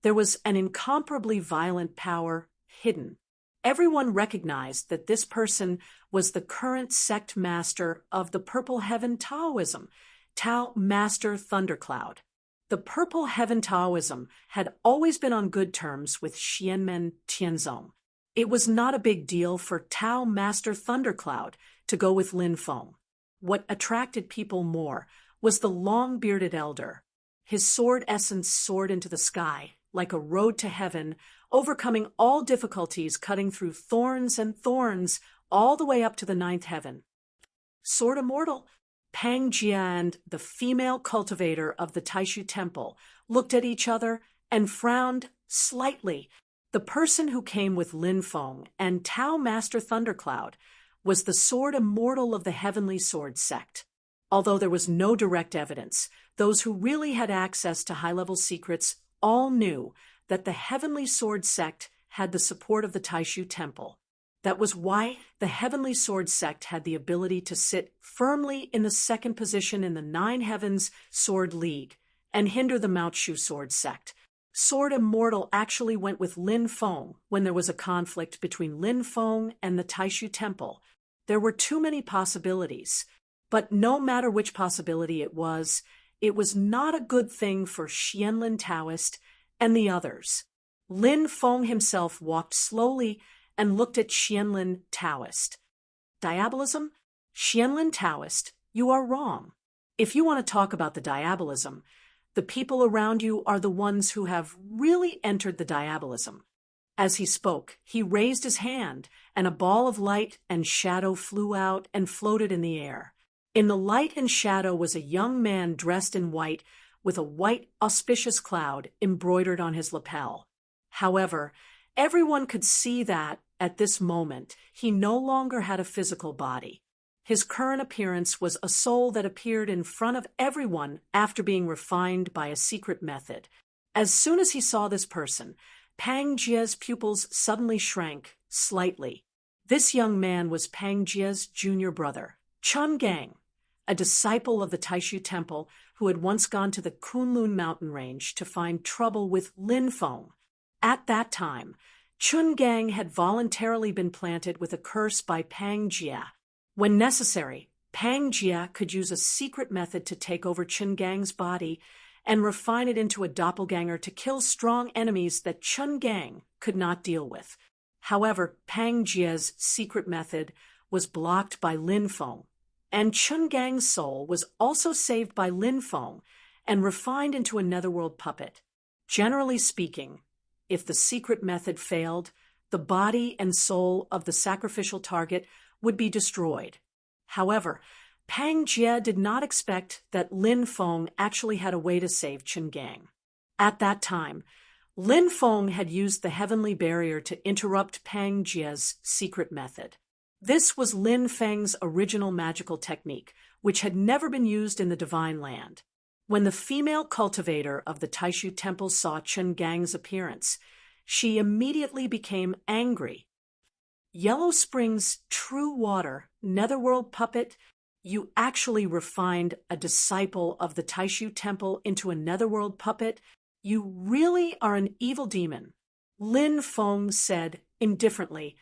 there was an incomparably violent power hidden. Everyone recognized that this person was the current sect master of the Purple Heaven Taoism, Tao Master Thundercloud. The Purple Heaven Taoism had always been on good terms with Xianmen Tianzong. It was not a big deal for Tao Master Thundercloud to go with Lin Feng. What attracted people more was the long-bearded elder. His sword essence soared into the sky, like a road to heaven, overcoming all difficulties, cutting through thorns and thorns, all the way up to the 9th heaven. Sword Immortal, Pang Jia and the female cultivator of the Taishu temple looked at each other and frowned slightly. The person who came with Lin Feng and Tao Master Thundercloud was the Sword Immortal of the Heavenly Sword sect. Although there was no direct evidence, those who really had access to high-level secrets all knew that the Heavenly Sword sect had the support of the Taishu temple. That was why the Heavenly Sword sect had the ability to sit firmly in the second position in the 9 Heavens Sword League and hinder the Mount Shu Sword sect, Sword Immortal actually went with Lin Feng when there was a conflict between Lin Feng and the Taishu Temple. There were too many possibilities, but no matter which possibility it was not a good thing for Xianlin Taoist and the others. Lin Feng himself walked slowly and looked at Xianlin Taoist. Diabolism? Xianlin Taoist, you are wrong. If you want to talk about the diabolism, the people around you are the ones who have really entered the diabolism. As he spoke, he raised his hand, and a ball of light and shadow flew out and floated in the air. In the light and shadow was a young man dressed in white, with a white auspicious cloud embroidered on his lapel. However, everyone could see that, at this moment, he no longer had a physical body. His current appearance was a soul that appeared in front of everyone after being refined by a secret method. As soon as he saw this person, Pang Jie's pupils suddenly shrank, slightly. This young man was Pang Jie's junior brother, Chun Gang, a disciple of the Taishu Temple who had once gone to the Kunlun mountain range to find trouble with Lin Feng. At that time, Chun Gang had voluntarily been planted with a curse by Pang Jie. When necessary, Pang Jie could use a secret method to take over Chun Gang's body and refine it into a doppelganger to kill strong enemies that Chun Gang could not deal with. However, Pang Jie's secret method was blocked by Lin Feng, and Chun Gang's soul was also saved by Lin Feng and refined into a netherworld puppet. Generally speaking, if the secret method failed, the body and soul of the sacrificial target would be destroyed. However, Pang Jie did not expect that Lin Feng actually had a way to save Chun Gang. At that time, Lin Feng had used the heavenly barrier to interrupt Pang Jie's secret method. This was Lin Feng's original magical technique, which had never been used in the Divine Land. When the female cultivator of the Taishu Temple saw Chun Gang's appearance, she immediately became angry. Yellow Spring's true water, netherworld puppet, you actually refined a disciple of the Taishu Temple into a netherworld puppet? You really are an evil demon. Lin Feng said indifferently,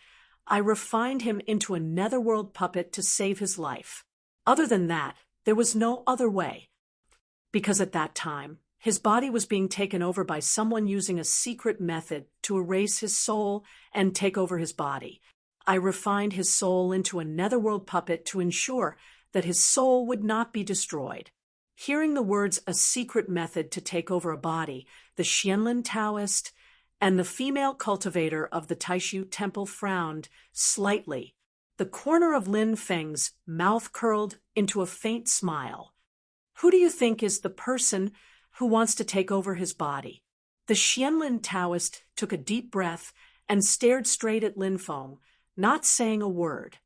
I refined him into a netherworld puppet to save his life. Other than that, there was no other way. Because at that time, his body was being taken over by someone using a secret method to erase his soul and take over his body. I refined his soul into a netherworld puppet to ensure that his soul would not be destroyed. Hearing the words a secret method to take over a body, the Xianlin Taoist and the female cultivator of the Taishu Temple frowned slightly. The corner of Lin Feng's mouth curled into a faint smile. Who do you think is the person who wants to take over his body? The Xianlin Taoist took a deep breath and stared straight at Lin Feng, not saying a word.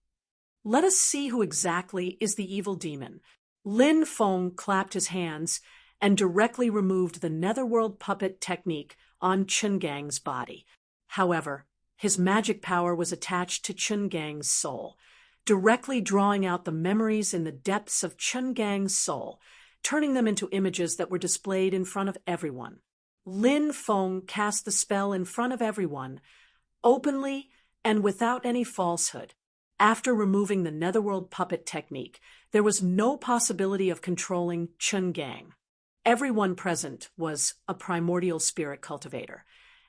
Let us see who exactly is the evil demon. Lin Feng clapped his hands and directly removed the netherworld puppet technique on Chun Gang's body. However, his magic power was attached to Chun Gang's soul, directly drawing out the memories in the depths of Chun Gang's soul, turning them into images that were displayed in front of everyone. Lin Feng cast the spell in front of everyone, openly and without any falsehood. After removing the netherworld puppet technique, there was no possibility of controlling Chun Gang. Everyone present was a primordial spirit cultivator,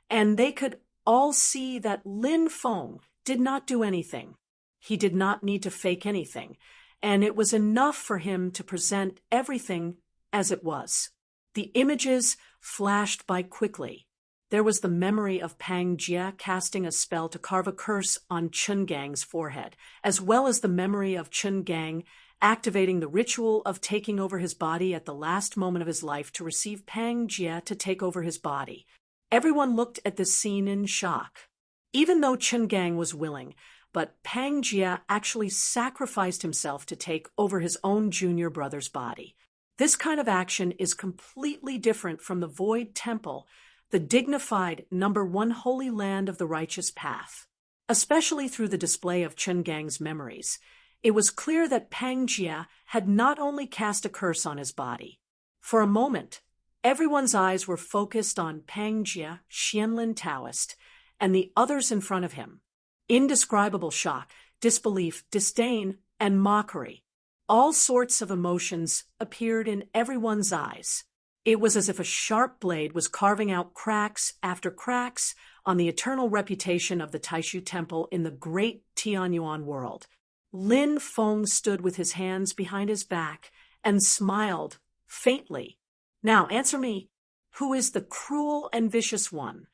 and they could all see that Lin Feng did not do anything. He did not need to fake anything, and it was enough for him to present everything as it was. The images flashed by quickly. There was the memory of Pang Jie casting a spell to carve a curse on Chun Gang's forehead, as well as the memory of Chun Gang activating the ritual of taking over his body at the last moment of his life to receive Pang Jie to take over his body. Everyone looked at this scene in shock. Even though Chun Gang was willing, but Pang Jie actually sacrificed himself to take over his own junior brother's body. This kind of action is completely different from the Void Temple, the dignified #1 holy land of the righteous path. Especially through the display of Chun Gang's memories, it was clear that Pang Jie had not only cast a curse on his body. For a moment, Everyone's eyes were focused on Pangjia, Xianlin Taoist, and the others in front of him. Indescribable shock, disbelief, disdain, and mockery. All sorts of emotions appeared in everyone's eyes. It was as if a sharp blade was carving out cracks after cracks on the eternal reputation of the Taishu Temple in the great Tianyuan world. Lin Feng stood with his hands behind his back and smiled faintly. Now, answer me. Who is the cruel and vicious one?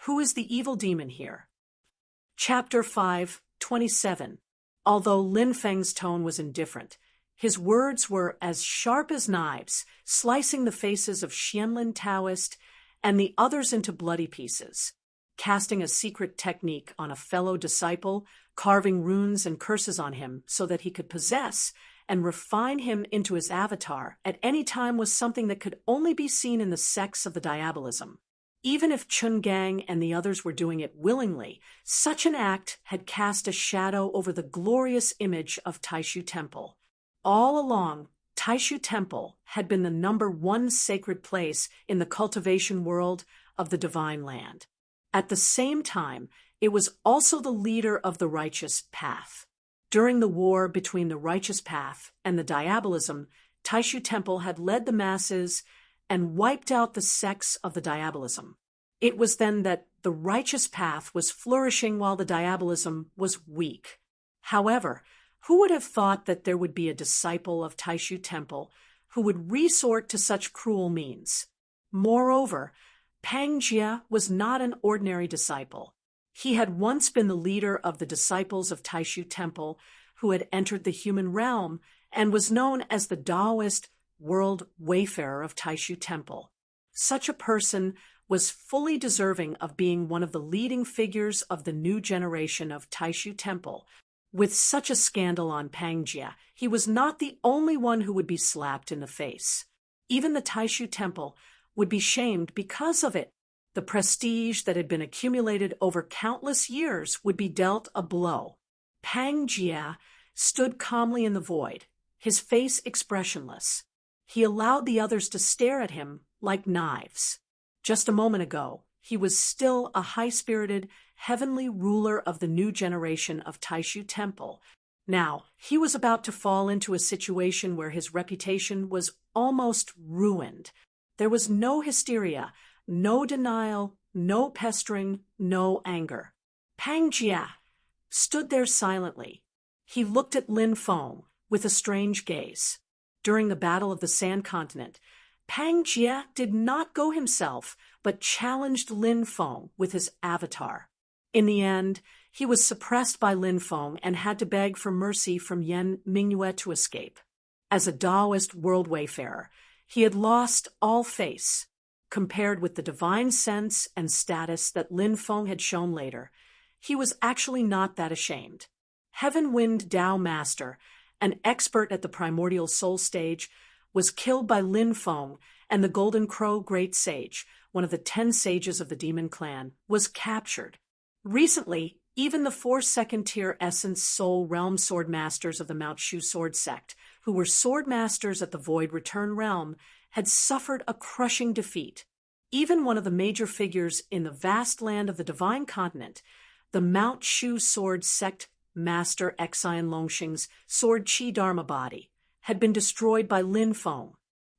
Who is the evil demon here? Chapter 5:27. Although Lin Feng's tone was indifferent, his words were as sharp as knives, slicing the faces of Xianlin Taoist and the others into bloody pieces. Casting a secret technique on a fellow disciple, carving runes and curses on him so that he could possess and refine him into his avatar at any time was something that could only be seen in the sects of the diabolism. Even if Chun Gang and the others were doing it willingly, such an act had cast a shadow over the glorious image of Taishu Temple. All along, Taishu Temple had been the #1 sacred place in the cultivation world of the Divine Land. At the same time, it was also the leader of the righteous path. During the war between the righteous path and the diabolism, Taishu Temple had led the masses and wiped out the sects of the diabolism. It was then that the righteous path was flourishing while the diabolism was weak. However, who would have thought that there would be a disciple of Taishu Temple who would resort to such cruel means? Moreover, Pangjia was not an ordinary disciple. He had once been the leader of the disciples of Taishu Temple who had entered the human realm and was known as the Taoist world wayfarer of Taishu Temple. Such a person was fully deserving of being one of the leading figures of the new generation of Taishu Temple. With such a scandal on Pangjia, he was not the only one who would be slapped in the face. Even the Taishu Temple would be shamed because of it. The prestige that had been accumulated over countless years would be dealt a blow. Pangjia stood calmly in the void, his face expressionless. He allowed the others to stare at him like knives. Just a moment ago, he was still a high-spirited, heavenly ruler of the new generation of Taishu Temple. Now, he was about to fall into a situation where his reputation was almost ruined. There was no hysteria, no denial, no pestering, no anger. Pangjia stood there silently. He looked at Lin Feng with a strange gaze. During the Battle of the Sand Continent, Pangjia did not go himself, but challenged Lin Feng with his avatar. In the end, he was suppressed by Lin Feng and had to beg for mercy from Yan Mingyue to escape. As a Taoist world wayfarer, he had lost all face. Compared with the divine sense and status that Lin Feng had shown later, he was actually not that ashamed. Heaven Wind Tao Master, an expert at the primordial soul stage, was killed by Lin Feng, and the Golden Crow Great Sage, one of the 10 sages of the Demon Clan, was captured. Recently, even the 4 second-tier Essence Soul Realm Sword Masters of the Mount Shu Sword Sect, who were sword masters at the Void Return Realm, had suffered a crushing defeat. Even one of the major figures in the vast land of the Divine Continent, the Mount Shu Sword Sect Master Xian Longxing's Sword Chi Dharma body, had been destroyed by Lin Feng.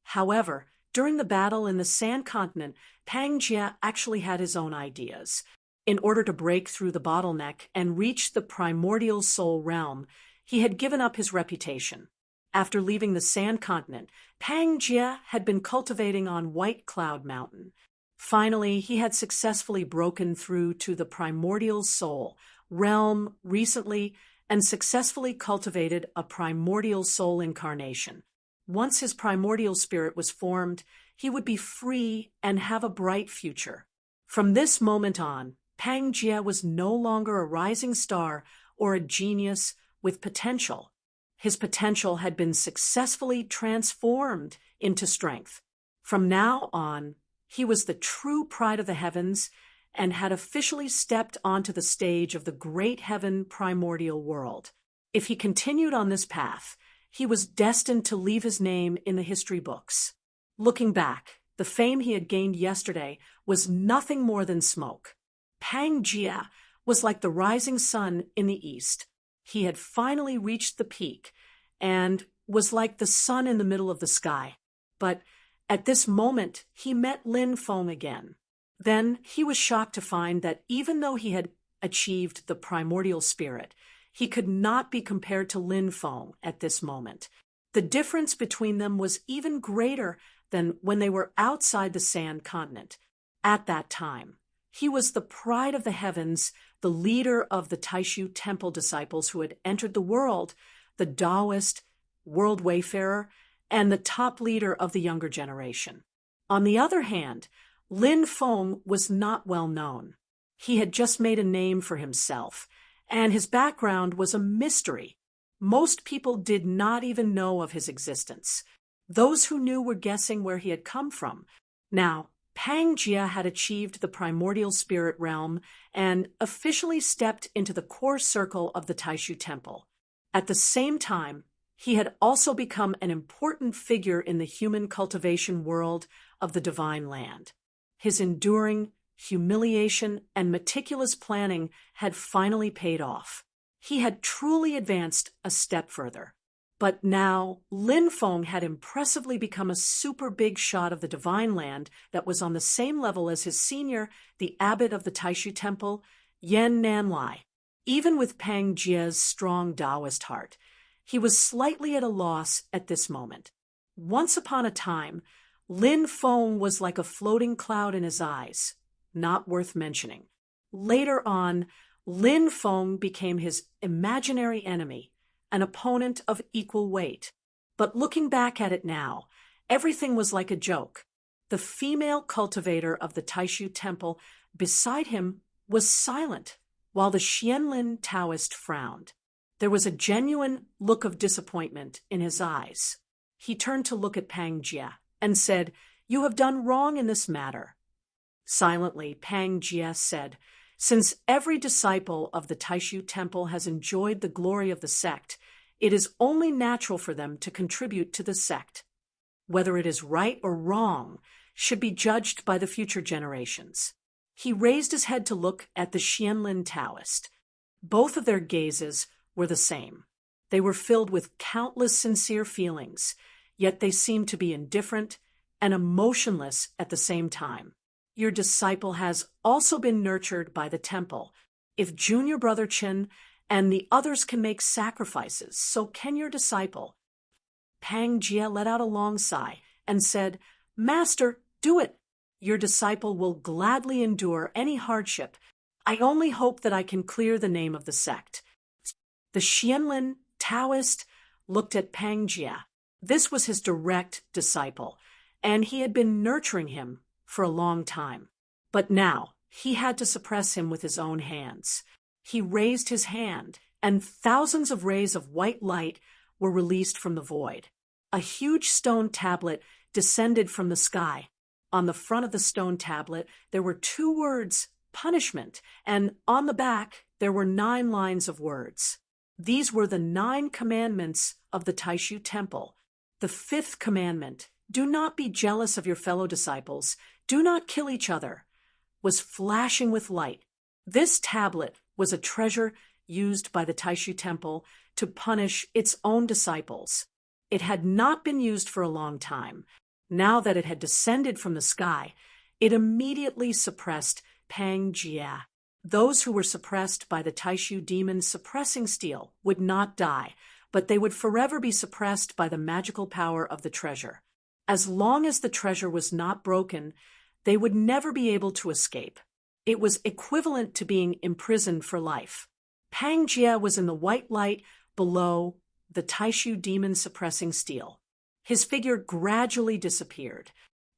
However, during the battle in the Sand Continent, Pangjia actually had his own ideas. In order to break through the bottleneck and reach the primordial soul realm, he had given up his reputation. After leaving the Sand Continent, Pangjia had been cultivating on White Cloud Mountain. Finally, he had successfully broken through to the primordial soul realm recently and successfully cultivated a primordial soul incarnation. Once his primordial spirit was formed, he would be free and have a bright future. From this moment on, Pangjia was no longer a rising star or a genius with potential. His potential had been successfully transformed into strength. From now on, he was the true pride of the heavens and had officially stepped onto the stage of the great heaven primordial world. If he continued on this path, he was destined to leave his name in the history books. Looking back, The fame he had gained yesterday was nothing more than smoke. Pang Jia was like the rising sun in the east. He had finally reached the peak and was like the sun in the middle of the sky. But at this moment, he met Lin Feng again. Then he was shocked to find that even though he had achieved the primordial spirit, he could not be compared to Lin Feng at this moment. The difference between them was even greater than when they were outside the Sand Continent. At that time, he was the pride of the heavens, the leader of the Taishu Temple disciples who had entered the world, the Taoist, world wayfarer, and the top leader of the younger generation. On the other hand, Lin Feng was not well known. He had just made a name for himself, and his background was a mystery. Most people did not even know of his existence. Those who knew were guessing where he had come from. Now, Pang Jia had achieved the primordial spirit realm and officially stepped into the core circle of the Taishu Temple. At the same time, he had also become an important figure in the human cultivation world of the Divine Land. His enduring humiliation and meticulous planning had finally paid off. He had truly advanced a step further. But now, Lin Feng had impressively become a super big shot of the Divine Land that was on the same level as his senior, the abbot of the Taishu Temple, Yan Nanlai. Even with Pang Jia's strong Taoist heart, he was slightly at a loss at this moment. Once upon a time, Lin Feng was like a floating cloud in his eyes, not worth mentioning. Later on, Lin Feng became his imaginary enemy, an opponent of equal weight. But looking back at it now, everything was like a joke. The female cultivator of the Taishu Temple beside him was silent, while the Xianlin Taoist frowned. There was a genuine look of disappointment in his eyes. He turned to look at Pang Jia and said, "You have done wrong in this matter." Silently, Pang Jia said, "Since every disciple of the Taishu Temple has enjoyed the glory of the sect, it is only natural for them to contribute to the sect. Whether it is right or wrong should be judged by the future generations." He raised his head to look at the Xianlin Taoist. Both of their gazes were the same. They were filled with countless sincere feelings, yet they seemed to be indifferent and emotionless at the same time. "Your disciple has also been nurtured by the temple. If Junior Brother Chin and the others can make sacrifices, so can your disciple." Pang Jia let out a long sigh and said, "Master, do it. Your disciple will gladly endure any hardship. I only hope that I can clear the name of the sect." The Xianlin Taoist looked at Pang Jia. This was his direct disciple, and he had been nurturing him for a long time. But now he had to suppress him with his own hands. He raised his hand, and thousands of rays of white light were released from the void. A huge stone tablet descended from the sky. On the front of the stone tablet, there were 2 words, punishment, and on the back, there were 9 lines of words. These were the 9 commandments of the Taishu Temple. The 5th commandment, "Do not be jealous of your fellow disciples, do not kill each other," was flashing with light. This tablet was a treasure used by the Taishu Temple to punish its own disciples. It had not been used for a long time. Now that it had descended from the sky, it immediately suppressed Pang Jia. Those who were suppressed by the Taishu demon suppressing steel would not die, but they would forever be suppressed by the magical power of the treasure. As long as the treasure was not broken, they would never be able to escape. It was equivalent to being imprisoned for life. Pang Jia was in the white light below the Taishu demon suppressing steel. His figure gradually disappeared.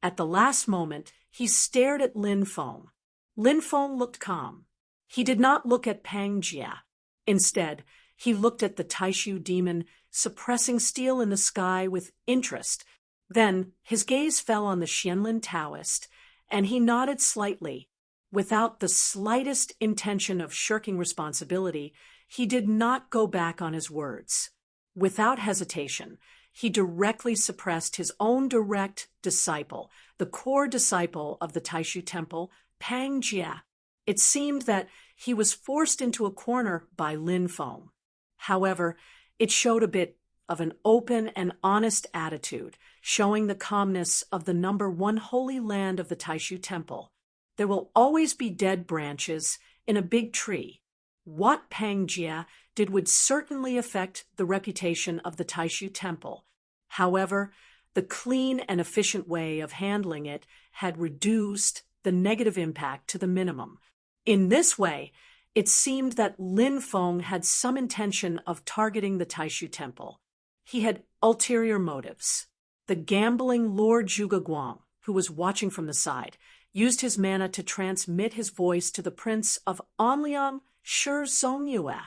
At the last moment, he stared at Lin Feng. Lin Feng looked calm. He did not look at Pang Jia. Instead, he looked at the Taishu demon suppressing steel in the sky with interest. Then his gaze fell on the Xianlin Taoist, and he nodded slightly. Without the slightest intention of shirking responsibility, he did not go back on his words. Without hesitation, he directly suppressed his own direct disciple, the core disciple of the Taishu Temple, Pang Jia. It seemed that he was forced into a corner by Lin Feng. However, it showed a bit of an open and honest attitude, showing the calmness of the #1 holy land of the Taishu Temple. There will always be dead branches in a big tree. What Pang Jia did would certainly affect the reputation of the Taishu Temple. However, the clean and efficient way of handling it had reduced the negative impact to the minimum. In this way, it seemed that Lin Feng had some intention of targeting the Taishu Temple. He had ulterior motives. The gambling Lord Zhuge Guang, who was watching from the side, used his mana to transmit his voice to the Prince of Anliang Shi Zongyue.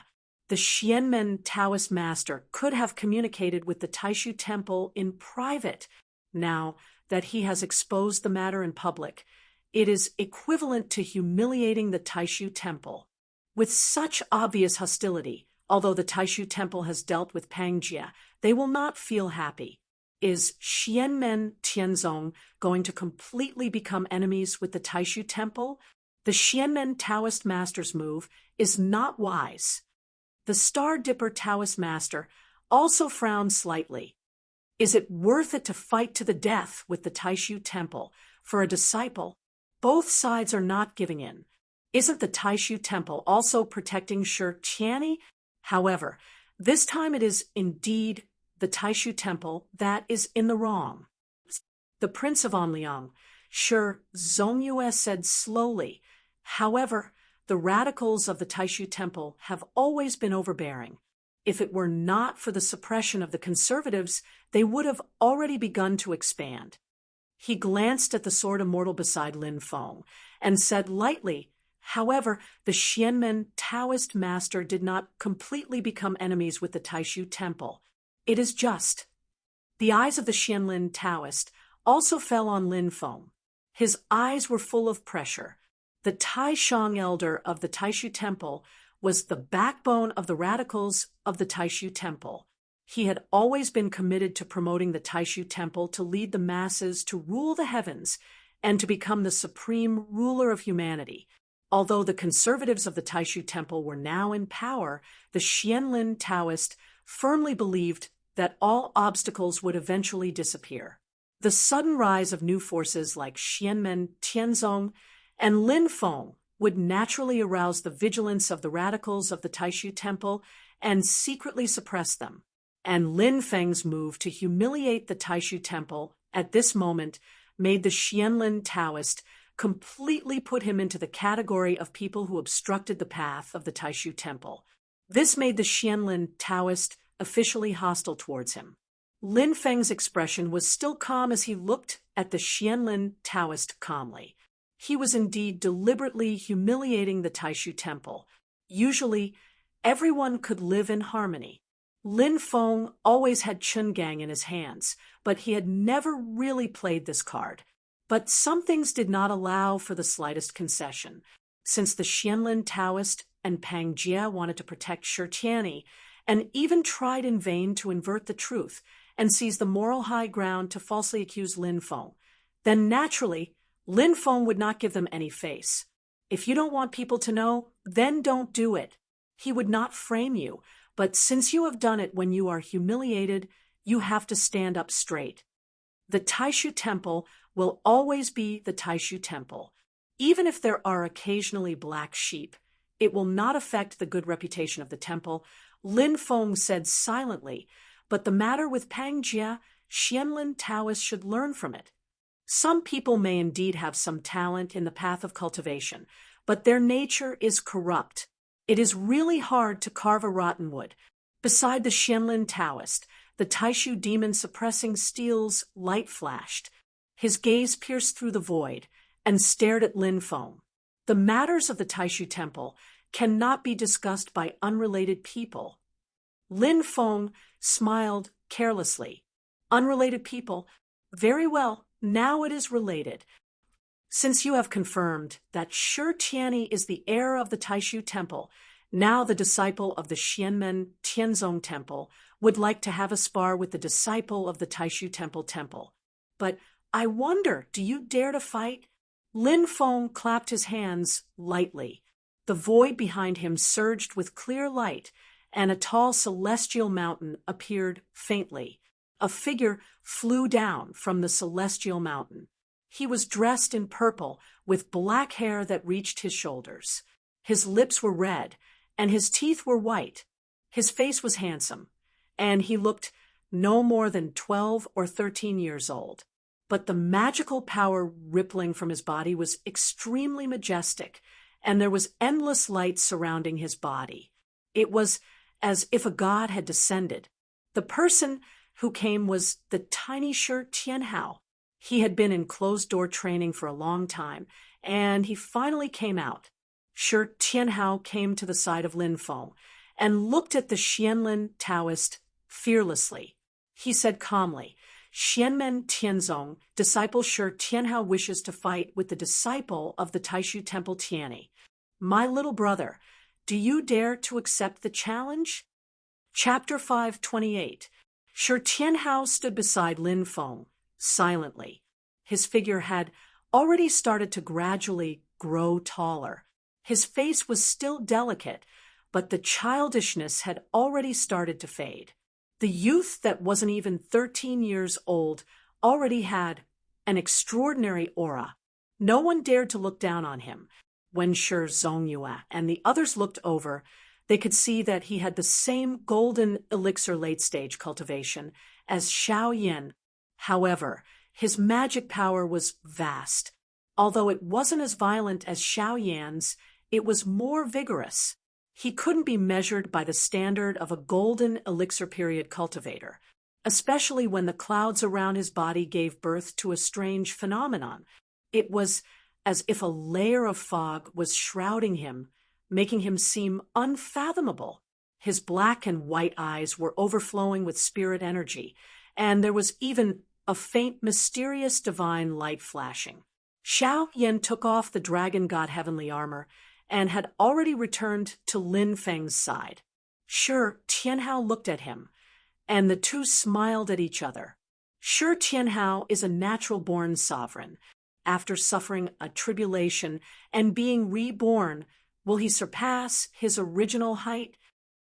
The Xianmen Taoist master could have communicated with the Taishu Temple in private. Now that he has exposed the matter in public, it is equivalent to humiliating the Taishu Temple. With such obvious hostility, although the Taishu Temple has dealt with Pang Jia, they will not feel happy. Is Xianmen Tianzong going to completely become enemies with the Taishu Temple? The Xianmen Taoist master's move is not wise. The Star Dipper Taoist master also frowned slightly. Is it worth it to fight to the death with the Taishu Temple? For a disciple, both sides are not giving in. Isn't the Taishu Temple also protecting Shi Qianni? However, this time it is indeed the Taishu Temple that is in the wrong. The Prince of Anliang, Shi Zongyue, said slowly. However, the radicals of the Taishu Temple have always been overbearing. If it were not for the suppression of the conservatives, they would have already begun to expand. He glanced at the sword immortal beside Lin Feng and said lightly, however, the Xianmen Taoist master did not completely become enemies with the Taishu Temple. It is just. The eyes of the Xianlin Taoist also fell on Lin Feng. His eyes were full of pressure. The Taishang elder of the Taishu Temple was the backbone of the radicals of the Taishu Temple. He had always been committed to promoting the Taishu Temple to lead the masses to rule the heavens and to become the supreme ruler of humanity. Although the conservatives of the Taishu Temple were now in power, the Xianlin Taoist firmly believed that all obstacles would eventually disappear. The sudden rise of new forces like Xianmen Tianzong and Lin Feng would naturally arouse the vigilance of the radicals of the Taishu Temple and secretly suppress them. And Lin Feng's move to humiliate the Taishu Temple at this moment made the Xianlin Taoist completely put him into the category of people who obstructed the path of the Taishu Temple. This made the Xianlin Taoist officially hostile towards him. Lin Feng's expression was still calm as he looked at the Xianlin Taoist calmly. He was indeed deliberately humiliating the Taishu Temple. Usually, everyone could live in harmony. Lin Feng always had Chungang in his hands, but he had never really played this card. But some things did not allow for the slightest concession. Since the Xianlin Taoist and Pang Jia wanted to protect Shi Qianni, and even tried in vain to invert the truth and seize the moral high ground to falsely accuse Lin Feng, then naturally, Lin Feng would not give them any face. If you don't want people to know, then don't do it. He would not frame you, but since you have done it when you are humiliated, you have to stand up straight. The Taishu Temple will always be the Taishu Temple. Even if there are occasionally black sheep, it will not affect the good reputation of the temple, Lin Feng said silently, but the matter with Pang Jia, Xianlin Taoists should learn from it. Some people may indeed have some talent in the path of cultivation, but their nature is corrupt. It is really hard to carve a rotten wood. Beside the Xianlin Taoist, the Taishu demon suppressing steel's light flashed. His gaze pierced through the void and stared at Lin Feng. The matters of the Taishu Temple cannot be discussed by unrelated people. Lin Feng smiled carelessly. Unrelated people? Very well, now it is related. Since you have confirmed that Shi Qianni is the heir of the Taishu Temple, now the disciple of the Xianmen Tianzong Temple would like to have a spar with the disciple of the Taishu Temple. But I wonder, do you dare to fight? Lin Feng clapped his hands lightly. The void behind him surged with clear light, and a tall celestial mountain appeared faintly. A figure flew down from the celestial mountain. He was dressed in purple, with black hair that reached his shoulders. His lips were red, and his teeth were white. His face was handsome, and he looked no more than 12 or 13 years old. But the magical power rippling from his body was extremely majestic, and there was endless light surrounding his body. It was as if a god had descended. The person who came was the tiny Shi Tianhao. He had been in closed-door training for a long time, and he finally came out. Shi Tianhao came to the side of Lin Feng and looked at the Xianlin Taoist fearlessly. He said calmly, "Xianmen Tianzong, disciple Shi Tianhao wishes to fight with the disciple of the Taishu Temple Tianni. My little brother, do you dare to accept the challenge?" Chapter 528. Shi Tianhao stood beside Lin Feng, silently. His figure had already started to gradually grow taller. His face was still delicate, but the childishness had already started to fade. The youth that wasn't even 13 years old already had an extraordinary aura. No one dared to look down on him. When Shi Zongyue and the others looked over, they could see that he had the same golden elixir late-stage cultivation as Xiao Yin. However, his magic power was vast. Although it wasn't as violent as Xiao Yan's, it was more vigorous. He couldn't be measured by the standard of a golden elixir period cultivator, especially when the clouds around his body gave birth to a strange phenomenon. It was as if a layer of fog was shrouding him, making him seem unfathomable. His black and white eyes were overflowing with spirit energy, and there was even a faint, mysterious divine light flashing. Xiao Yan took off the dragon god heavenly armor and had already returned to Lin Feng's side. Shi Tianhao looked at him, and the two smiled at each other. Shi Tianhao is a natural-born sovereign. After suffering a tribulation and being reborn, will he surpass his original height?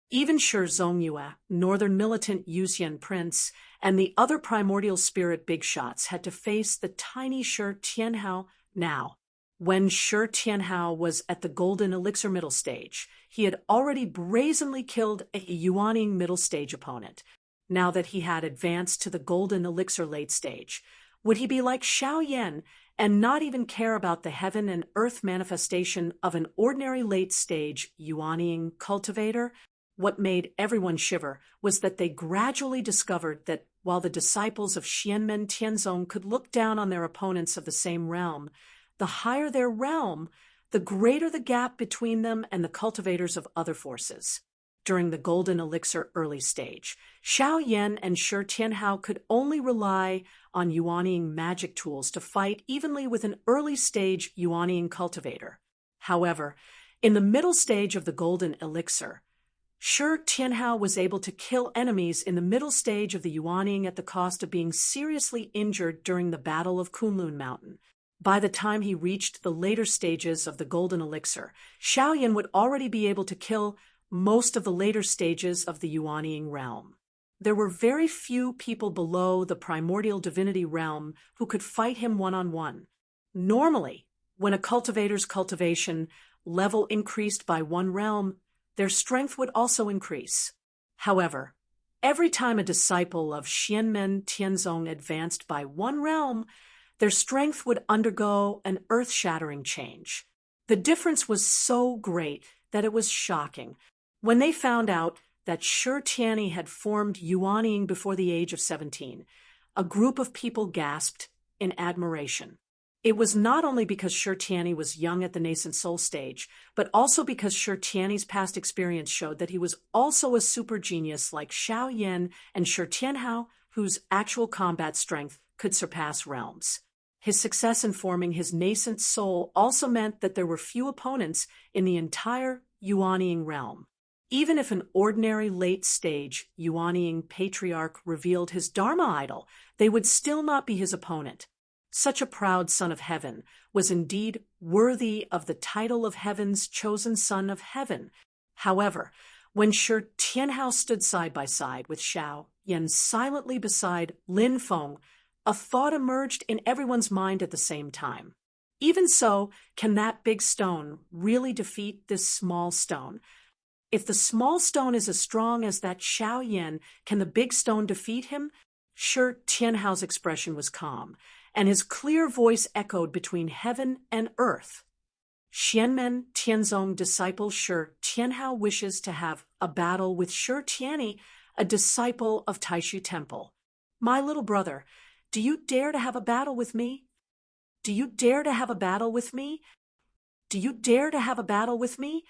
Even Shi Zongyue, northern militant Yuxian prince, and the other primordial spirit big shots had to face the tiny Shi Tianhao now. When Shi Tianhao was at the golden elixir middle stage, he had already brazenly killed a Yuaning middle stage opponent. Now that he had advanced to the golden elixir late stage, would he be like Xiao Yan and not even care about the heaven and earth manifestation of an ordinary late stage Yuaning cultivator? What made everyone shiver was that they gradually discovered that while the disciples of Xianmen Tianzong could look down on their opponents of the same realm, the higher their realm, the greater the gap between them and the cultivators of other forces. During the golden elixir early stage, Xiao Yan and Shi Tianhao could only rely on Yuaning magic tools to fight evenly with an early stage Yuaning cultivator. However, in the middle stage of the golden elixir, Shi Tianhao was able to kill enemies in the middle stage of the Yuaning at the cost of being seriously injured during the Battle of Kunlun Mountain. By the time he reached the later stages of the golden elixir, Xiao Yan would already be able to kill most of the later stages of the Yuaning realm. There were very few people below the primordial divinity realm who could fight him one-on-one. Normally, when a cultivator's cultivation level increased by one realm, their strength would also increase. However, every time a disciple of Xianmen Tianzong advanced by one realm, their strength would undergo an earth-shattering change. The difference was so great that it was shocking. When they found out that Shi Tianni had formed Yuaning before the age of 17, a group of people gasped in admiration. It was not only because Shi Tianni was young at the nascent soul stage, but also because Shi Tianni's past experience showed that he was also a super genius like Xiao Yan and Shi Tianhao, whose actual combat strength could surpass realms. His success in forming his nascent soul also meant that there were few opponents in the entire Yuaning realm. Even if an ordinary late-stage Yuaniing patriarch revealed his Dharma idol, they would still not be his opponent. Such a proud son of heaven was indeed worthy of the title of heaven's chosen son of heaven. However, when Shi Tianhao stood side by side with Xiao Yan silently beside Lin Feng, a thought emerged in everyone's mind at the same time. Even so, can that big stone really defeat this small stone? If the small stone is as strong as that Xiao Yan, can the big stone defeat him? Shi Tianhao's expression was calm, and his clear voice echoed between heaven and earth. Xianmen Tianzong disciple Shi Tianhao wishes to have a battle with Shi Tianyi, a disciple of Taishu Temple. My little brother, do you dare to have a battle with me? Do you dare to have a battle with me? Do you dare to have a battle with me?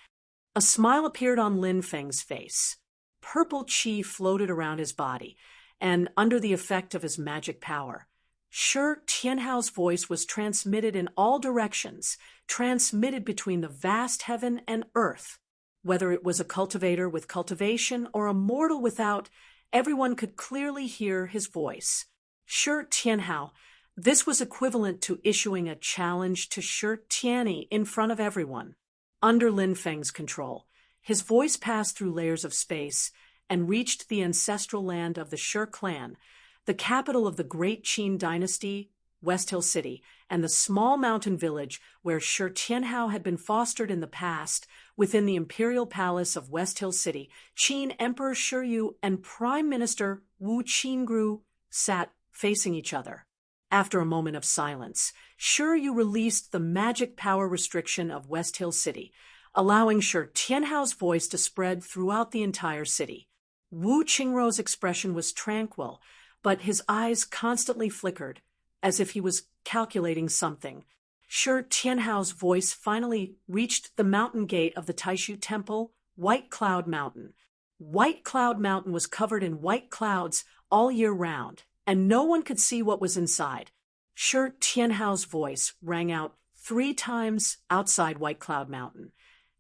A smile appeared on Lin Feng's face. Purple qi floated around his body, and under the effect of his magic power, Shi Tianhao's voice was transmitted in all directions, transmitted between the vast heaven and earth. Whether it was a cultivator with cultivation or a mortal without, everyone could clearly hear his voice. Shi Tianhao, this was equivalent to issuing a challenge to Shi Tianyi in front of everyone. Under Lin Feng's control, his voice passed through layers of space and reached the ancestral land of the Shi clan, the capital of the Great Qin dynasty, West Hill City, and the small mountain village where Shi Tianhao had been fostered in the past. Within the imperial palace of West Hill City, Qin Emperor Shi Yu and Prime Minister Wu Qingru sat facing each other. After a moment of silence, Shi Yu released the magic power restriction of West Hill City, allowing Shi Tianhao's voice to spread throughout the entire city. Wu Qingru's expression was tranquil, but his eyes constantly flickered, as if he was calculating something. Shi Tianhao's voice finally reached the mountain gate of the Taishu Temple, White Cloud Mountain. White Cloud Mountain was covered in white clouds all year round, and no one could see what was inside. Shi Tianhao's voice rang out 3 times outside White Cloud Mountain,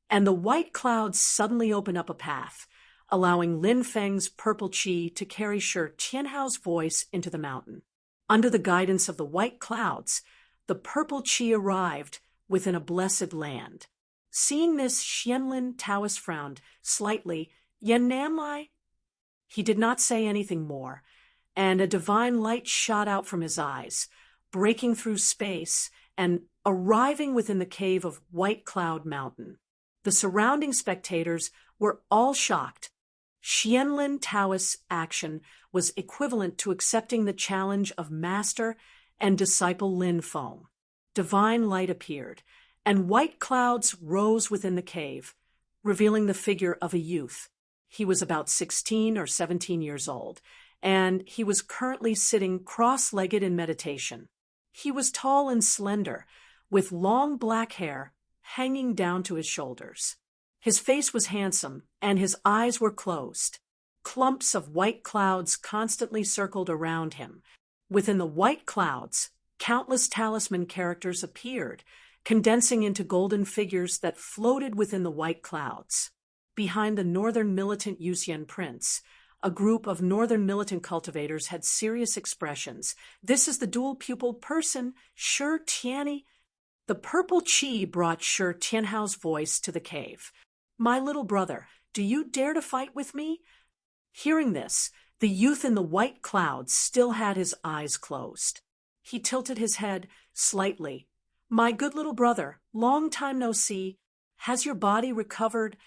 and the white clouds suddenly opened up a path, allowing Lin Feng's purple qi to carry Shi Tianhao's voice into the mountain. Under the guidance of the white clouds, the purple qi arrived within a blessed land. Seeing this, Xianlin Taoist frowned slightly. Yan Namlai? He did not say anything more, and a divine light shot out from his eyes, breaking through space and arriving within the cave of White Cloud Mountain. The surrounding spectators were all shocked. Xianlin Taoist's action was equivalent to accepting the challenge of master and disciple Lin Feng. Divine light appeared, and white clouds rose within the cave, revealing the figure of a youth. He was about 16 or 17 years old, and he was currently sitting cross-legged in meditation. He was tall and slender, with long black hair hanging down to his shoulders. His face was handsome, and his eyes were closed. Clumps of white clouds constantly circled around him. Within the white clouds, countless talisman characters appeared, condensing into golden figures that floated within the white clouds. Behind the northern militant Yuxian prince, a group of northern militant cultivators had serious expressions. This is the dual-pupiled person, Shi Tianyi. The purple qi brought Shi Tianhao's voice to the cave. My little brother, do you dare to fight with me? Hearing this, the youth in the white clouds still had his eyes closed. He tilted his head slightly. My good little brother, long time no see. Has your body recovered?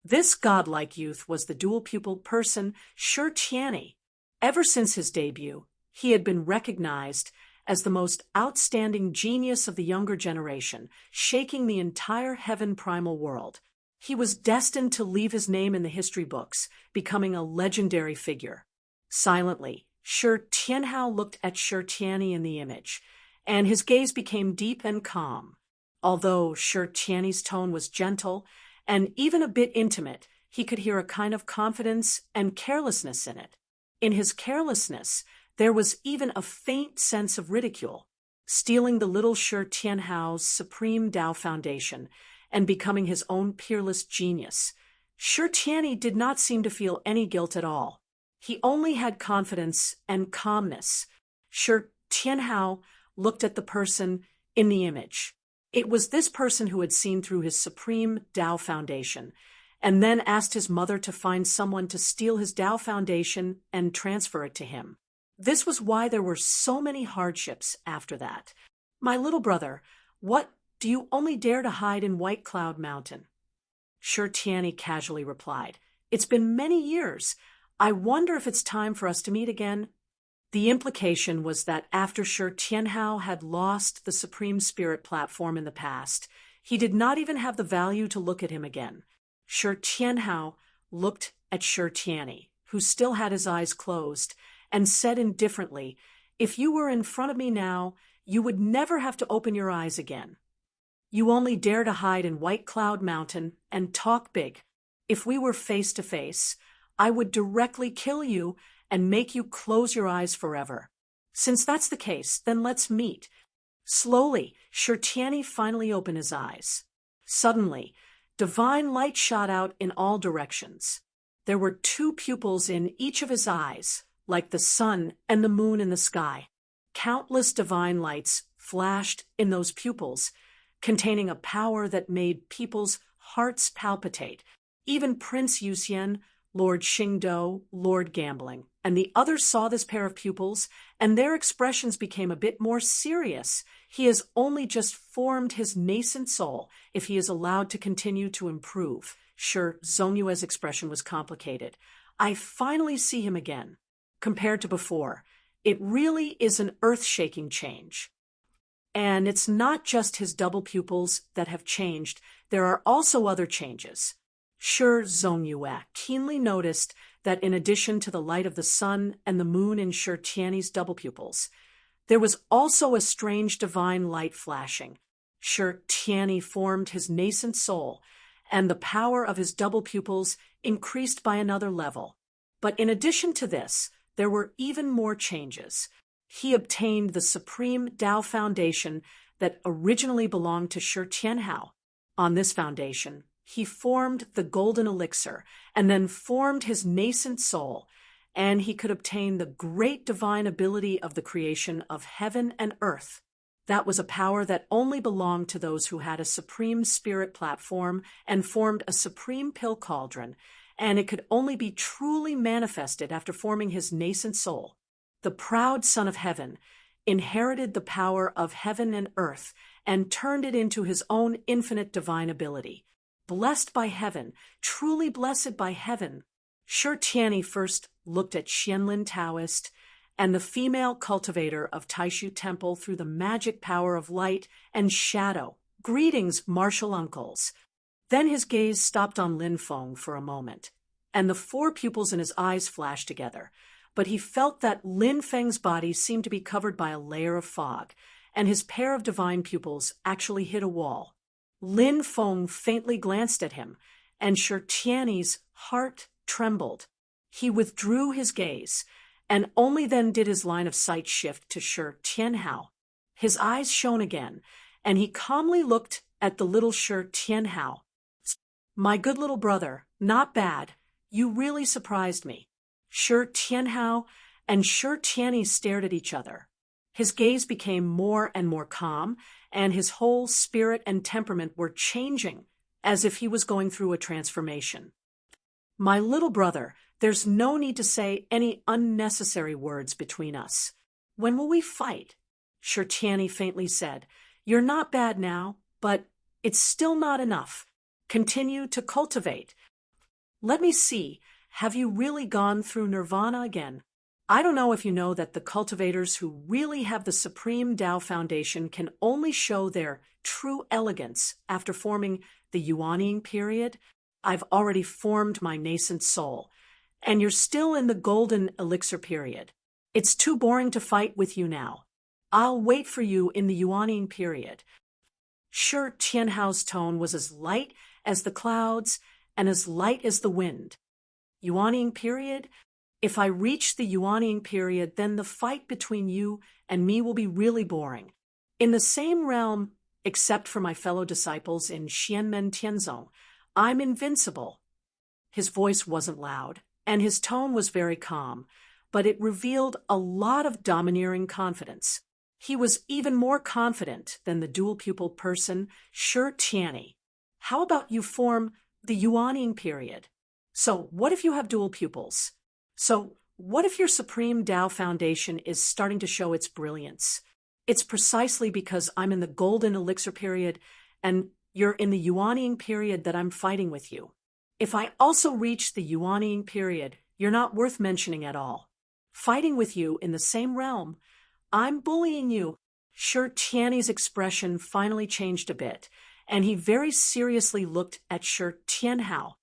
This godlike youth was the dual-pupiled person, Shi Tianyi. Ever since his debut, he had been recognized as the most outstanding genius of the younger generation, shaking the entire heaven primal world. He was destined to leave his name in the history books, becoming a legendary figure. Silently, Shi Tianhao looked at Shi Tianyi in the image, and his gaze became deep and calm. Although Shi Tianyi's tone was gentle and even a bit intimate, he could hear a kind of confidence and carelessness in it. In his carelessness, there was even a faint sense of ridicule. Stealing the little Shi Tianhao's supreme Tao foundation and becoming his own peerless genius, Shi Tianyi did not seem to feel any guilt at all. He only had confidence and calmness. Shi Tianhao looked at the person in the image. It was this person who had seen through his supreme Tao foundation, and then asked his mother to find someone to steal his Tao foundation and transfer it to him. This was why there were so many hardships after that. My little brother, what do you only dare to hide in White Cloud Mountain? Shi Tianyi casually replied. It's been many years. I wonder if it's time for us to meet again. The implication was that after Shi Tianhao had lost the Supreme Spirit platform in the past, he did not even have the value to look at him again. Shi Tianhao looked at Shi Tianyi, who still had his eyes closed, and said indifferently, "If you were in front of me now, you would never have to open your eyes again. You only dare to hide in White Cloud Mountain and talk big. If we were face to face, I would directly kill you and make you close your eyes forever. Since that's the case, then let's meet." Slowly, Shi Tianyi finally opened his eyes. Suddenly, divine light shot out in all directions. There were two pupils in each of his eyes, like the sun and the moon in the sky. Countless divine lights flashed in those pupils, containing a power that made people's hearts palpitate. Even Prince Yuxian, Lord Xingdou, Lord Gambling, and the others saw this pair of pupils, and their expressions became a bit more serious. He has only just formed his nascent soul if he is allowed to continue to improve. Sure, Zongyue's expression was complicated. I finally see him again. Compared to before, it really is an earth-shaking change. And it's not just his double pupils that have changed. There are also other changes. Sure, Zongyue keenly noticed that in addition to the light of the sun and the moon in Shi Tianyi's double pupils, there was also a strange divine light flashing. Shi Tianyi formed his nascent soul, and the power of his double pupils increased by another level. But in addition to this, there were even more changes. He obtained the supreme Tao foundation that originally belonged to Shi Tianhao. On this foundation, he formed the golden elixir and then formed his nascent soul, and he could obtain the great divine ability of the creation of heaven and earth. That was a power that only belonged to those who had a supreme spirit platform and formed a supreme pill cauldron, and it could only be truly manifested after forming his nascent soul. The proud Son of Heaven inherited the power of heaven and earth and turned it into his own infinite divine ability. Blessed by heaven, truly blessed by heaven. Shi Tianyi first looked at Xianlin Taoist and the female cultivator of Taishu Temple through the magic power of light and shadow. Greetings, martial uncles. Then his gaze stopped on Lin Feng for a moment, and the four pupils in his eyes flashed together. But he felt that Lin Feng's body seemed to be covered by a layer of fog, and his pair of divine pupils actually hit a wall. Lin Feng faintly glanced at him, and Shi Tianyi's heart trembled. He withdrew his gaze, and only then did his line of sight shift to Shi Tianhao. His eyes shone again, and he calmly looked at the little Shi Tianhao. "My good little brother, not bad. You really surprised me." Shi Tianhao and Shi Tianyi stared at each other. His gaze became more and more calm, and his whole spirit and temperament were changing, as if he was going through a transformation. "My little brother, there's no need to say any unnecessary words between us. When will we fight?" Shi Tianyi faintly said. "You're not bad now, but it's still not enough. Continue to cultivate. Let me see, have you really gone through nirvana again? I don't know if you know that the cultivators who really have the supreme Tao foundation can only show their true elegance after forming the Yuanying period. I've already formed my nascent soul, and you're still in the golden elixir period. It's too boring to fight with you now. I'll wait for you in the Yuanying period." Shi Tianhao's tone was as light as the clouds and as light as the wind. "Yuanying period? If I reach the Yuanying period, then the fight between you and me will be really boring. In the same realm, except for my fellow disciples in Xianmen Tianzong, I'm invincible." His voice wasn't loud, and his tone was very calm, but it revealed a lot of domineering confidence. He was even more confident than the dual-pupiled person, Shi Tianyi. How about you form the Yuaning period? So what if you have dual pupils? So what if your Supreme Tao Foundation is starting to show its brilliance? It's precisely because I'm in the golden elixir period and you're in the Yuaning period that I'm fighting with you. If I also reach the Yuaning period, you're not worth mentioning at all. Fighting with you in the same realm, I'm bullying you. Shi Tianyi's expression finally changed a bit, and he very seriously looked at Shi Tianhao.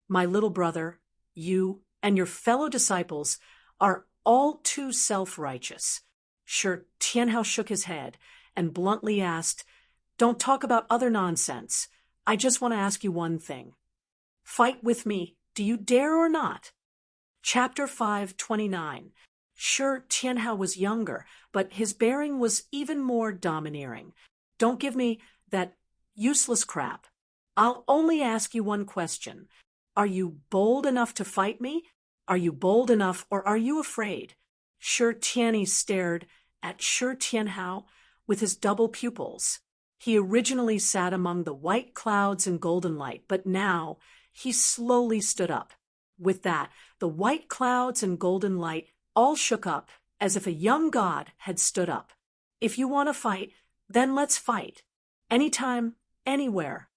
My little brother, you, and your fellow disciples are all too self-righteous. Shi Tianhao shook his head and bluntly asked, "Don't talk about other nonsense. I just want to ask you one thing. Fight with me. Do you dare or not?" Chapter 529. Shi Tianhao was younger, but his bearing was even more domineering. "Don't give me that useless crap. I'll only ask you one question. Are you bold enough to fight me? Are you bold enough, or are you afraid?" Shi Tianyi stared at Shi Tianhao with his double pupils. He originally sat among the white clouds and golden light, but now he slowly stood up. With that, the white clouds and golden light all shook up as if a young god had stood up. "If you want to fight, then let's fight. Anytime, anywhere."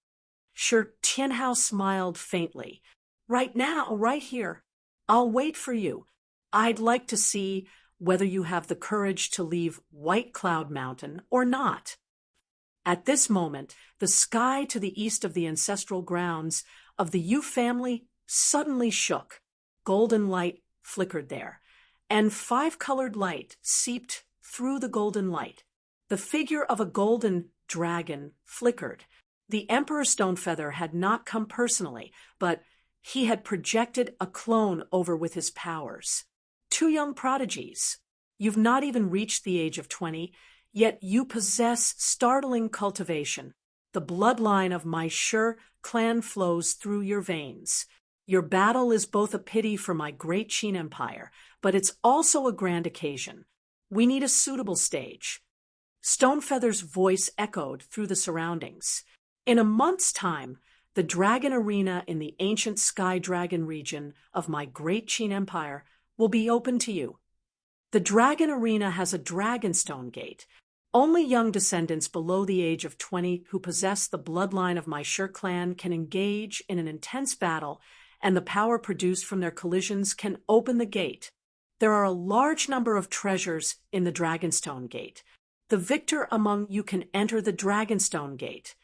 Shi Tianhao smiled faintly. "Right now, right here. I'll wait for you. I'd like to see whether you have the courage to leave White Cloud Mountain or not." At this moment, the sky to the east of the ancestral grounds of the Yu family suddenly shook. Golden light flickered there, and five-colored light seeped through the golden light. The figure of a golden dragon flickered. The Emperor Stonefeather had not come personally, but he had projected a clone over with his powers. Two young prodigies. You've not even reached the age of 20, yet you possess startling cultivation. The bloodline of my Shi clan flows through your veins. Your battle is both a pity for my great Qin Empire, but it's also a grand occasion. We need a suitable stage. Stonefeather's voice echoed through the surroundings. In a month's time, the dragon arena in the ancient Sky Dragon region of my great Qin Empire will be open to you. The dragon arena has a dragonstone gate. Only young descendants below the age of 20 who possess the bloodline of my Shi clan can engage in an intense battle, and the power produced from their collisions can open the gate. There are a large number of treasures in the Dragonstone Gate. The victor among you can enter the Dragonstone Gate.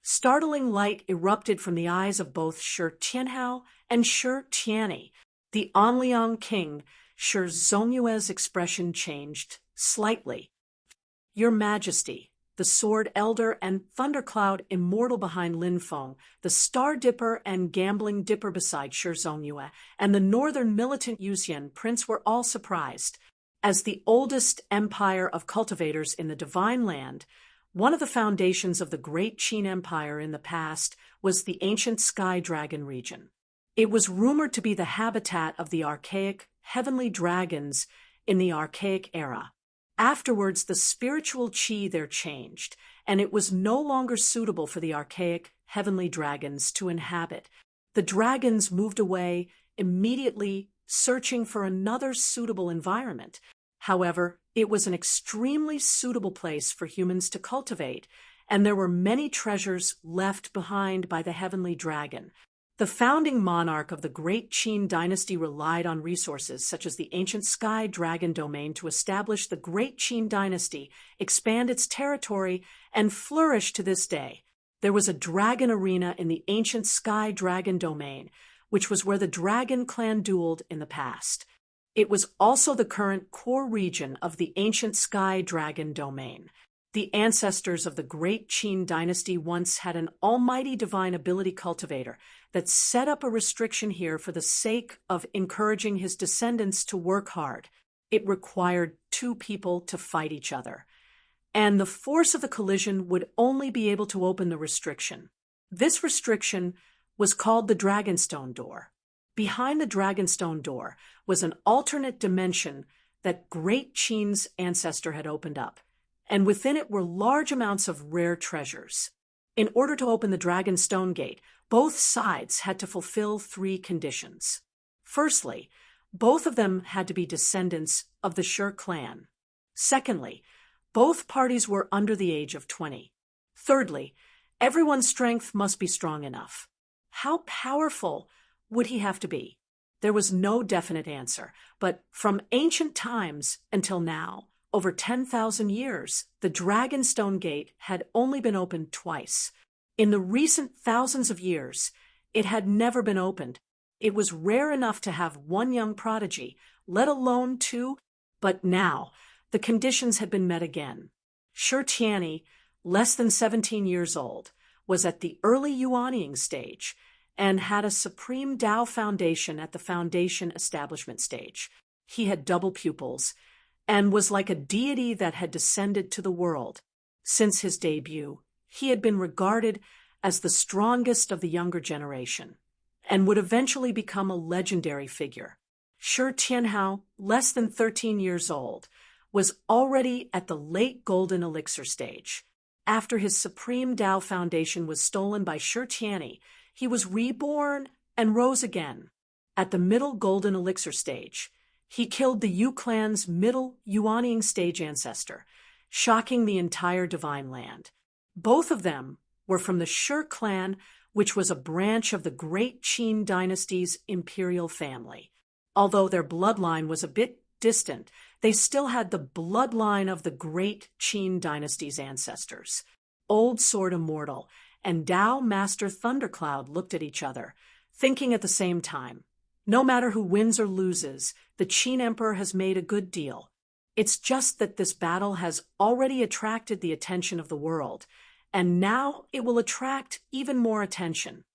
Startling light erupted from the eyes of both Shi Tianhao and Shi Tianyi. The Anliang king, Shi Zongyue's expression changed slightly. "Your Majesty," the Sword Elder and Thundercloud immortal behind Lin Feng, the Star Dipper and Gambling Dipper beside Shi Zongyue, and the northern militant Yuxian prince were all surprised. As the oldest empire of cultivators in the Divine Land, one of the foundations of the great Qin Empire in the past was the ancient Sky Dragon region. It was rumored to be the habitat of the archaic heavenly dragons in the archaic era. Afterwards, the spiritual qi there changed, and it was no longer suitable for the archaic heavenly dragons to inhabit. The dragons moved away immediately, searching for another suitable environment. However, it was an extremely suitable place for humans to cultivate, and there were many treasures left behind by the heavenly dragon. The founding monarch of the Great Qin dynasty relied on resources such as the ancient Sky Dragon domain to establish the Great Qin dynasty, expand its territory, and flourish to this day. There was a dragon arena in the ancient Sky Dragon domain, which was where the dragon clan dueled in the past. It was also the current core region of the ancient Sky Dragon domain. The ancestors of the Great Qin dynasty once had an almighty divine ability cultivator that set up a restriction here for the sake of encouraging his descendants to work hard. It required two people to fight each other, and the force of the collision would only be able to open the restriction. This restriction was called the Dragonstone Door. Behind the Dragonstone door was an alternate dimension that Great Qin's ancestor had opened up, and within it were large amounts of rare treasures. In order to open the Dragonstone gate, both sides had to fulfill 3 conditions. Firstly, both of them had to be descendants of the Shi clan. Secondly, both parties were under the age of 20. Thirdly, everyone's strength must be strong enough. How powerful would he have to be? There was no definite answer, but from ancient times until now, over 10,000 years, the Dragonstone Gate had only been opened twice. In the recent thousands of years, it had never been opened. It was rare enough to have one young prodigy, let alone 2, but now the conditions had been met again. Shi Tianyi, less than 17 years old, was at the early Yuanying stage and had a supreme Tao foundation at the foundation establishment stage. He had double pupils and was like a deity that had descended to the world. Since his debut, he had been regarded as the strongest of the younger generation and would eventually become a legendary figure. Shi Tianhao, less than 13 years old, was already at the late golden elixir stage. After his supreme Tao foundation was stolen by Shi Tianyi, he was reborn and rose again. At the middle golden elixir stage, he killed the Yu clan's middle Yuanying stage ancestor, shocking the entire divine land. Both of them were from the Shi clan, which was a branch of the Great Qin dynasty's imperial family. Although their bloodline was a bit distant, they still had the bloodline of the Great Qin dynasty's ancestors. Old Sword Immortal and Tao Master Thundercloud looked at each other, thinking at the same time, no matter who wins or loses, the Qin Emperor has made a good deal. It's just that this battle has already attracted the attention of the world, and now it will attract even more attention.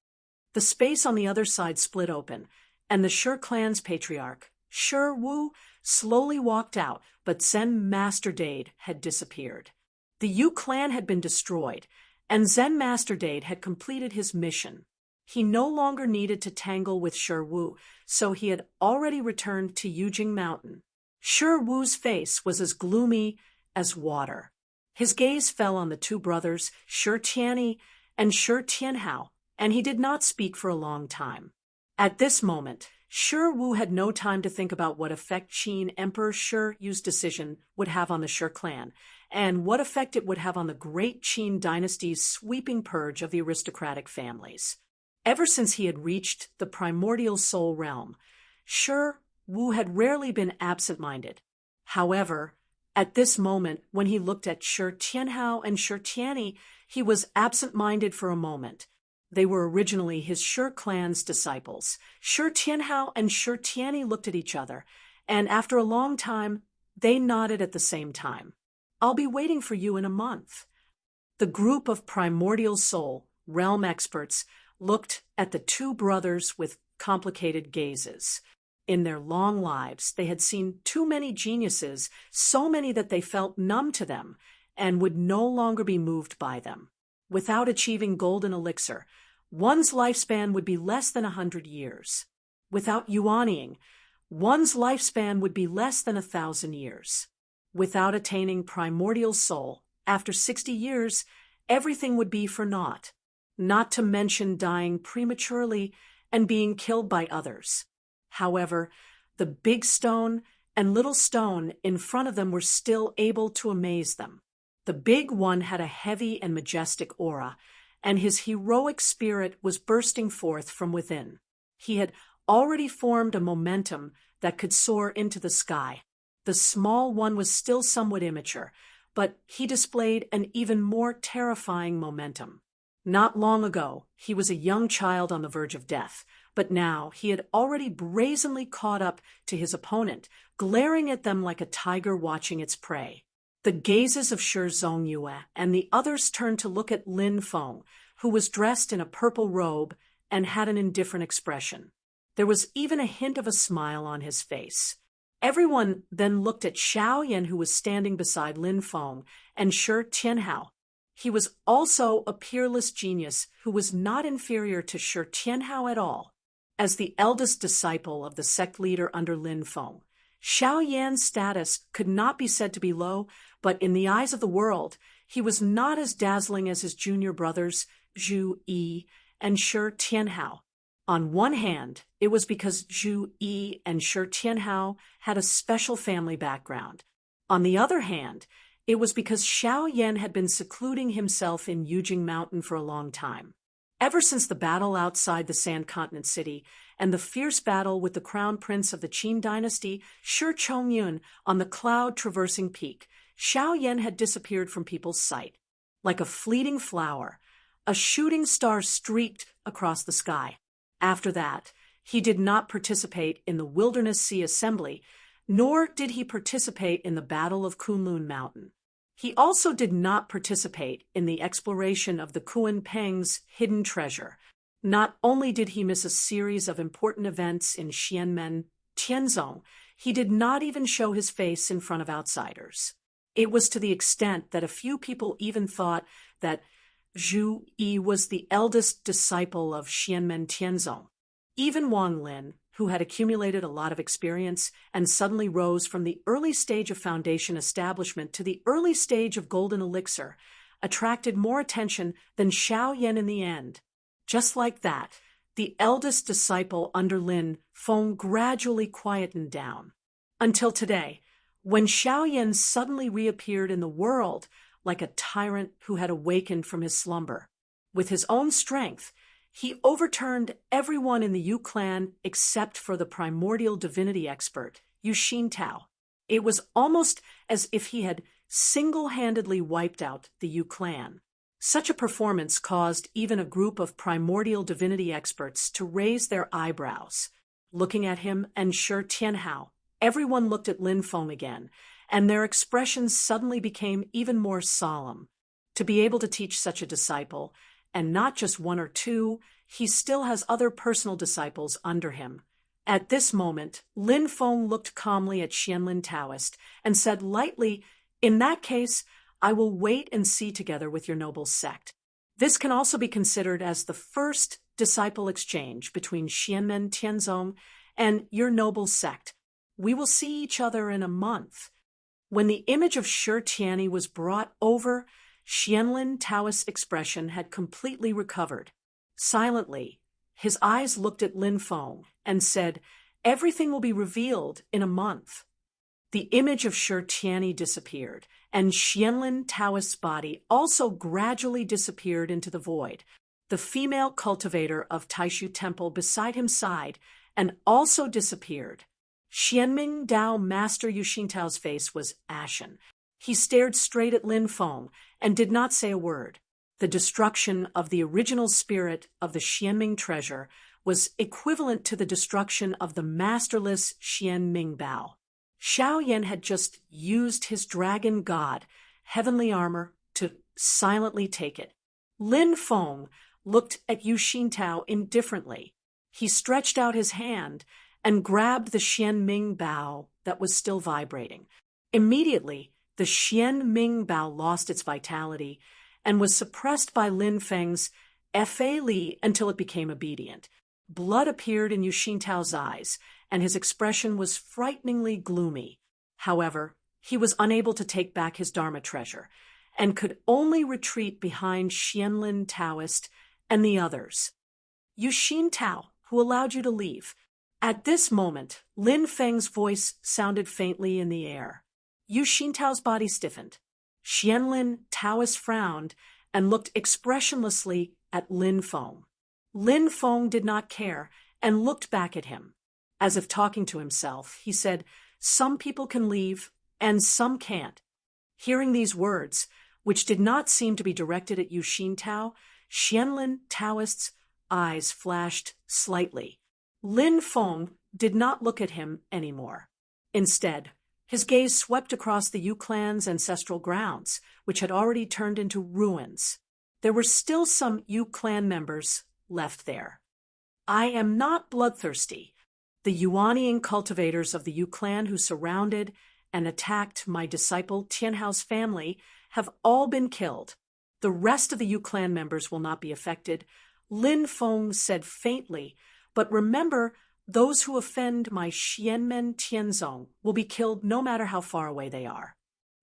The space on the other side split open, and the Shi clan's patriarch, Shi Wu, slowly walked out, but Zen Master Dade had disappeared. The Yu clan had been destroyed, and Zen Master Dade had completed his mission. He no longer needed to tangle with Shi Wu, so he had already returned to Yujing Mountain. Shi Wu's face was as gloomy as water. His gaze fell on the 2 brothers, Shi Tianyi and Shi Tianhao, and he did not speak for a long time. At this moment, Shi Wu had no time to think about what effect Qin Emperor Shi Yu's decision would have on the Shi clan, and what effect it would have on the Great Qin dynasty's sweeping purge of the aristocratic families. Ever since he had reached the primordial soul realm, Shi Wu had rarely been absent-minded. However, at this moment, when he looked at Shi Tianhao and Shi Tianyi, he was absent-minded for a moment. They were originally his Shi clan's disciples. Shi Tianhao and Shi Tianyi looked at each other, and after a long time, they nodded at the same time. "I'll be waiting for you in a month." The group of primordial soul realm experts looked at the 2 brothers with complicated gazes. In their long lives, they had seen too many geniuses, so many that they felt numb to them and would no longer be moved by them. Without achieving golden elixir, one's lifespan would be less than 100 years. Without yuanying, one's lifespan would be less than 1,000 years. Without attaining primordial soul, after 60 years, everything would be for naught, not to mention dying prematurely and being killed by others. However, the big stone and little stone in front of them were still able to amaze them. The big one had a heavy and majestic aura, and his heroic spirit was bursting forth from within. He had already formed a momentum that could soar into the sky. The small one was still somewhat immature, but he displayed an even more terrifying momentum. Not long ago, he was a young child on the verge of death, but now he had already brazenly caught up to his opponent, glaring at them like a tiger watching its prey. The gazes of Shi Zongyue and the others turned to look at Lin Feng, who was dressed in a purple robe and had an indifferent expression. There was even a hint of a smile on his face. Everyone then looked at Xiaoyan, who was standing beside Lin Feng, and Shi Tianhao. He was also a peerless genius who was not inferior to Shi Tianhao at all. As the eldest disciple of the sect leader under Lin Feng, Xiao Yan's status could not be said to be low, but in the eyes of the world, he was not as dazzling as his junior brothers, Zhu Yi and Shi Tianhao. On one hand, it was because Zhu Yi and Shi Tianhao had a special family background. On the other hand, it was because Xiao Yan had been secluding himself in Yujing Mountain for a long time. Ever since the battle outside the Sand Continent city and the fierce battle with the crown prince of the Qin dynasty, Shi Chongyun, on the cloud-traversing peak, Xiao Yan had disappeared from people's sight. Like a fleeting flower, a shooting star streaked across the sky. After that, he did not participate in the Wilderness Sea Assembly, nor did he participate in the Battle of Kunlun Mountain. He also did not participate in the exploration of the Kunpeng's hidden treasure. Not only did he miss a series of important events in Xianmen, Tianzong, he did not even show his face in front of outsiders. It was to the extent that a few people even thought that Zhu Yi was the eldest disciple of Xianmen Tianzong. Even Wang Lin, who had accumulated a lot of experience and suddenly rose from the early stage of foundation establishment to the early stage of golden elixir, attracted more attention than Xiao Yan in the end. Just like that, the eldest disciple under Lin Feng gradually quietened down. Until today, when Xiao Yan suddenly reappeared in the world like a tyrant who had awakened from his slumber. With his own strength, he overturned everyone in the Yu clan except for the primordial divinity expert, Yu Xintao. It was almost as if he had single-handedly wiped out the Yu clan. Such a performance caused even a group of primordial divinity experts to raise their eyebrows. Looking at him and Shi Tianhao, everyone looked at Lin Feng again, and their expressions suddenly became even more solemn. To be able to teach such a disciple, and not just one or two, he still has other personal disciples under him. At this moment, Lin Feng looked calmly at Xianlin Taoist and said lightly, "In that case, I will wait and see together with your noble sect." This can also be considered as the first disciple exchange between Xianmen Tianzong and your noble sect. We will see each other in a month. When the image of Shi Tianyi was brought over, Xianlin Taoist's expression had completely recovered. Silently, his eyes looked at Lin Feng and said, "Everything will be revealed in a month." The image of Shi Tianyi disappeared, and Xianlin Taoist's body also gradually disappeared into the void. The female cultivator of Taishu Temple beside him sighed and also disappeared. Xianming Dao Master Yu Xintao's face was ashen. He stared straight at Lin Feng and did not say a word. The destruction of the original spirit of the Xianming treasure was equivalent to the destruction of the masterless Xianming Bao. Xiao Yan had just used his dragon god, heavenly armor, to silently take it. Lin Feng looked at Yu Xintao indifferently. He stretched out his hand and grabbed the Xianming Bao that was still vibrating. Immediately, the Xianming Bao lost its vitality and was suppressed by Lin Feng's Fa Li until it became obedient. Blood appeared in Yu Xintao's eyes, and his expression was frighteningly gloomy. However, he was unable to take back his Dharma treasure, and could only retreat behind Xianlin Taoist and the others. Yu Xintao, who allowed you to leave? At this moment, Lin Feng's voice sounded faintly in the air. Yu Xintao's body stiffened. Xianlin Taoist frowned and looked expressionlessly at Lin Feng. Lin Feng did not care and looked back at him. As if talking to himself, he said, "Some people can leave, and some can't." Hearing these words, which did not seem to be directed at Yu Xintao, Xianlin Taoist's eyes flashed slightly. Lin Feng did not look at him anymore. Instead, his gaze swept across the Yu clan's ancestral grounds, which had already turned into ruins. There were still some Yu clan members left there. "I am not bloodthirsty. The Yuanian cultivators of the Yu clan who surrounded and attacked my disciple Tianhao's family have all been killed. The rest of the Yu clan members will not be affected," Lin Feng said faintly, But remember, those who offend my Xianmen Tianzong will be killed no matter how far away they are.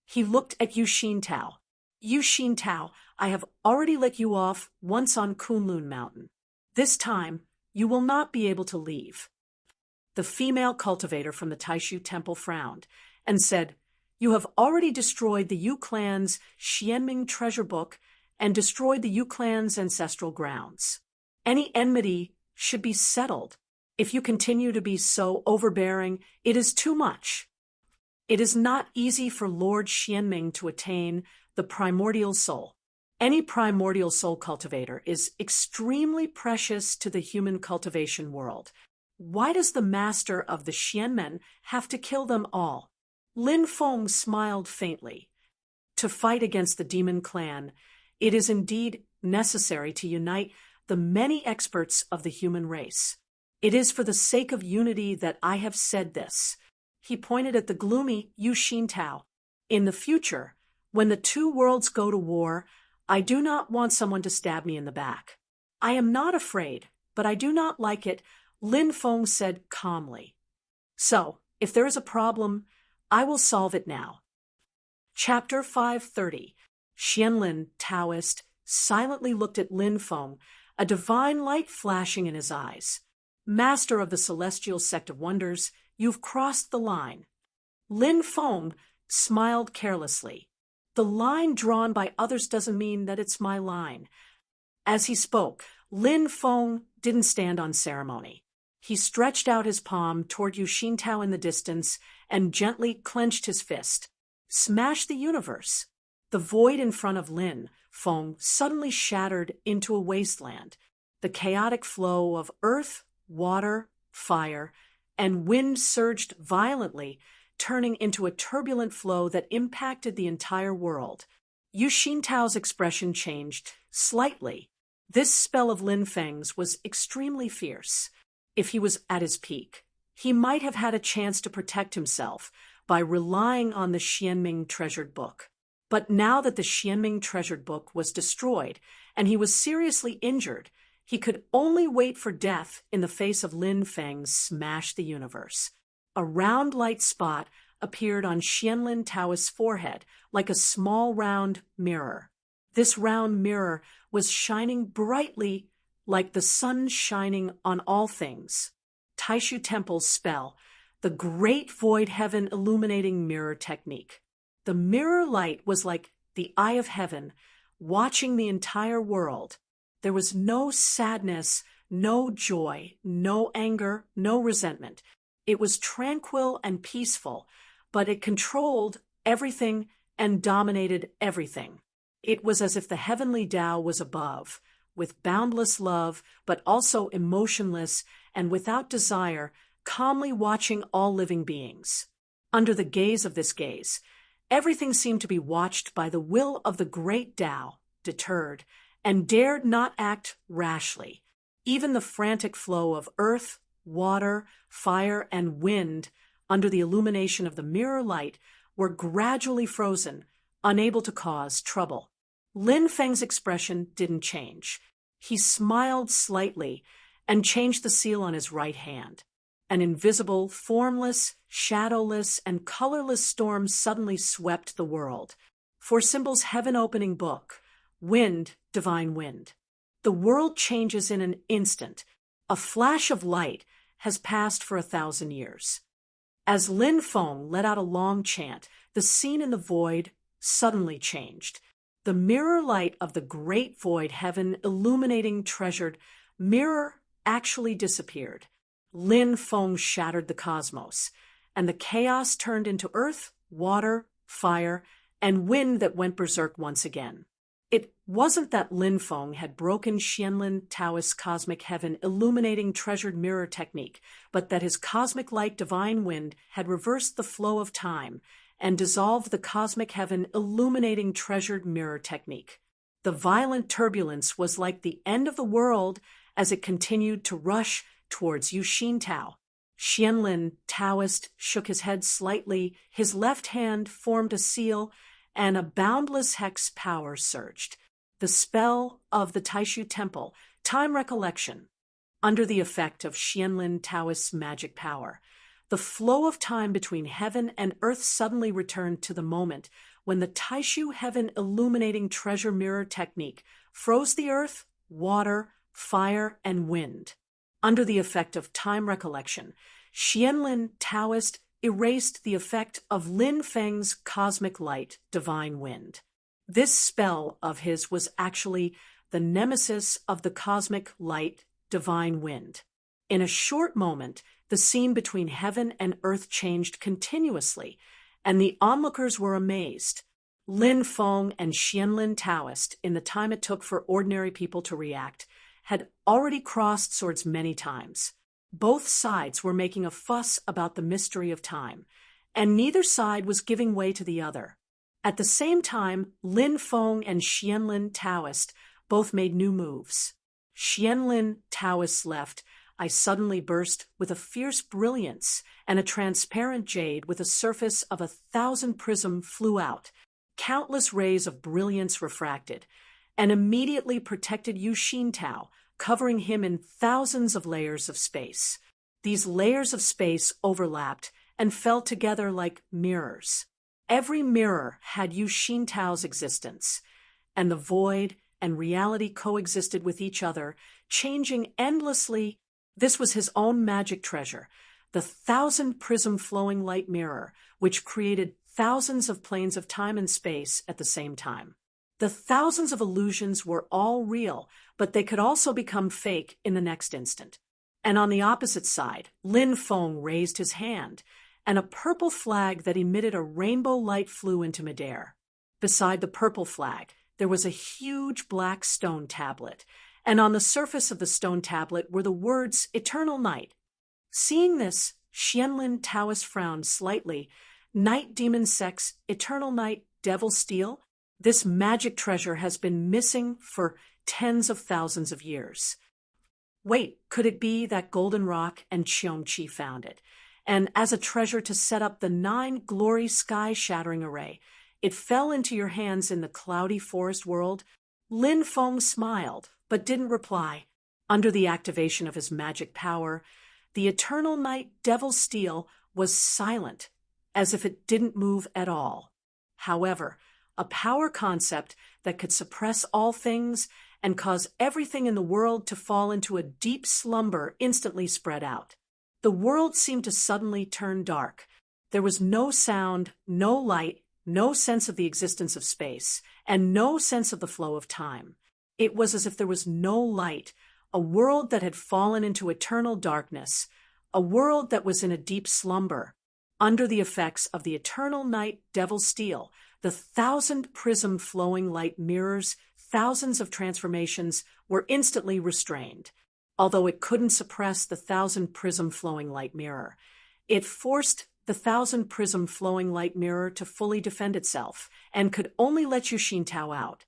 He looked at Yu Xintao. Yu Xintao, I have already let you off once on Kunlun Mountain. This time, you will not be able to leave. The female cultivator from the Taishu temple frowned and said, You have already destroyed the Yu clan's Xianming treasure book and destroyed the Yu clan's ancestral grounds. Any enmity should be settled. If you continue to be so overbearing, it is too much. It is not easy for Lord Xianming to attain the primordial soul. Any primordial soul cultivator is extremely precious to the human cultivation world. Why does the master of the Xianmen have to kill them all? Lin Feng smiled faintly. To fight against the demon clan, it is indeed necessary to unite the many experts of the human race. It is for the sake of unity that I have said this. He pointed at the gloomy Yu Xintao. In the future, when the two worlds go to war, I do not want someone to stab me in the back. I am not afraid, but I do not like it, Lin Feng said calmly. So, if there is a problem, I will solve it now. Chapter 530. Xianlin, Taoist, silently looked at Lin Feng, a divine light flashing in his eyes. Master of the celestial sect of wonders, you've crossed the line. Lin Feng smiled carelessly. The line drawn by others doesn't mean that it's my line. As he spoke, Lin Feng didn't stand on ceremony. He stretched out his palm toward Yu Xintao in the distance and gently clenched his fist. Smash the universe. The void in front of Lin Feng suddenly shattered into a wasteland. The chaotic flow of earth, water, fire, and wind surged violently, turning into a turbulent flow that impacted the entire world. Yu Xintao's expression changed slightly. This spell of Lin Feng's was extremely fierce. If he was at his peak, he might have had a chance to protect himself by relying on the Xianming treasured book. But now that the Xianming treasured book was destroyed and he was seriously injured, he could only wait for death in the face of Lin Feng's smash the universe. A round light spot appeared on Xianlin Taoist's forehead like a small round mirror. This round mirror was shining brightly like the sun shining on all things. Taishu Temple's spell, the great void heaven illuminating mirror technique. The mirror light was like the eye of heaven, watching the entire world. There was no sadness, no joy, no anger, no resentment. It was tranquil and peaceful, but it controlled everything and dominated everything. It was as if the heavenly Tao was above, with boundless love, but also emotionless and without desire, calmly watching all living beings. Under the gaze of this gaze, everything seemed to be watched by the will of the great Tao, deterred, and dared not act rashly. Even the frantic flow of earth, water, fire, and wind, under the illumination of the mirror light, were gradually frozen, unable to cause trouble. Lin Feng's expression didn't change. He smiled slightly and changed the seal on his right hand. An invisible, formless, shadowless, and colorless storm suddenly swept the world. For symbols heaven-opening book, wind, divine wind. The world changes in an instant. A flash of light has passed for 1,000 years. As Lin Feng let out a long chant, the scene in the void suddenly changed. The mirror light of the great void heaven illuminating treasured mirror actually disappeared. Lin Feng shattered the cosmos, and the chaos turned into earth, water, fire, and wind that went berserk once again. It wasn't that Lin Feng had broken Xianlin Taoist's cosmic heaven illuminating treasured mirror technique, but that his cosmic light divine wind had reversed the flow of time and dissolved the cosmic heaven illuminating treasured mirror technique. The violent turbulence was like the end of the world as it continued to rush towards Yu Xintao. Xianlin Taoist shook his head slightly, his left hand formed a seal, and a boundless hex power surged. The spell of the Taishu Temple, time recollection. under the effect of Xianlin Taoist's magic power. The flow of time between heaven and earth suddenly returned to the moment when the Taishu heaven illuminating treasure mirror technique froze the earth, water, fire, and wind. Under the effect of time recollection, Xianlin Taoist erased the effect of Lin Feng's cosmic light, divine wind. This spell of his was actually the nemesis of the cosmic light, divine wind. In a short moment, the scene between heaven and earth changed continuously, and the onlookers were amazed. Lin Feng and Xianlin Taoist, in the time it took for ordinary people to react, had already crossed swords many times. Both sides were making a fuss about the mystery of time, and neither side was giving way to the other. At the same time, Lin Feng and Xianlin Taoist both made new moves. Xianlin Taoist's left eye suddenly burst with a fierce brilliance, and a transparent jade with a surface of 1,000 prism flew out. Countless rays of brilliance refracted, and immediately protected Yu Xintao, covering him in thousands of layers of space. These layers of space overlapped and fell together like mirrors. Every mirror had Yu Xintao's existence, and the void and reality coexisted with each other, changing endlessly. This was his own magic treasure, the 1,000-prism flowing light mirror, which created thousands of planes of time and space at the same time. The thousands of illusions were all real, but they could also become fake in the next instant. And on the opposite side, Lin Feng raised his hand, and a purple flag that emitted a rainbow light flew into midair. Beside the purple flag, there was a huge black stone tablet, and on the surface of the stone tablet were the words "Eternal Night." Seeing this, Xianlin Taoist frowned slightly. Night demon sex, eternal night, devil steel? This magic treasure has been missing for tens of thousands of years. Wait, could it be that golden rock and Qiongqi found it? And as a treasure to set up the 9 glory sky-shattering array, it fell into your hands in the cloudy forest world? Lin Feng smiled, but didn't reply. Under the activation of his magic power, the eternal night devil steel was silent, as if it didn't move at all. However, a power concept that could suppress all things and cause everything in the world to fall into a deep slumber instantly spread out. The world seemed to suddenly turn dark. There was no sound, no light, no sense of the existence of space, and no sense of the flow of time. It was as if there was no light, a world that had fallen into eternal darkness, a world that was in a deep slumber. Under the effects of the eternal night devil steel, the 1,000-prism flowing light mirrors, thousands of transformations were instantly restrained. Although it couldn't suppress the 1,000-prism flowing light mirror, it forced the 1,000-prism flowing light mirror to fully defend itself, and could only let Yu Xintao out.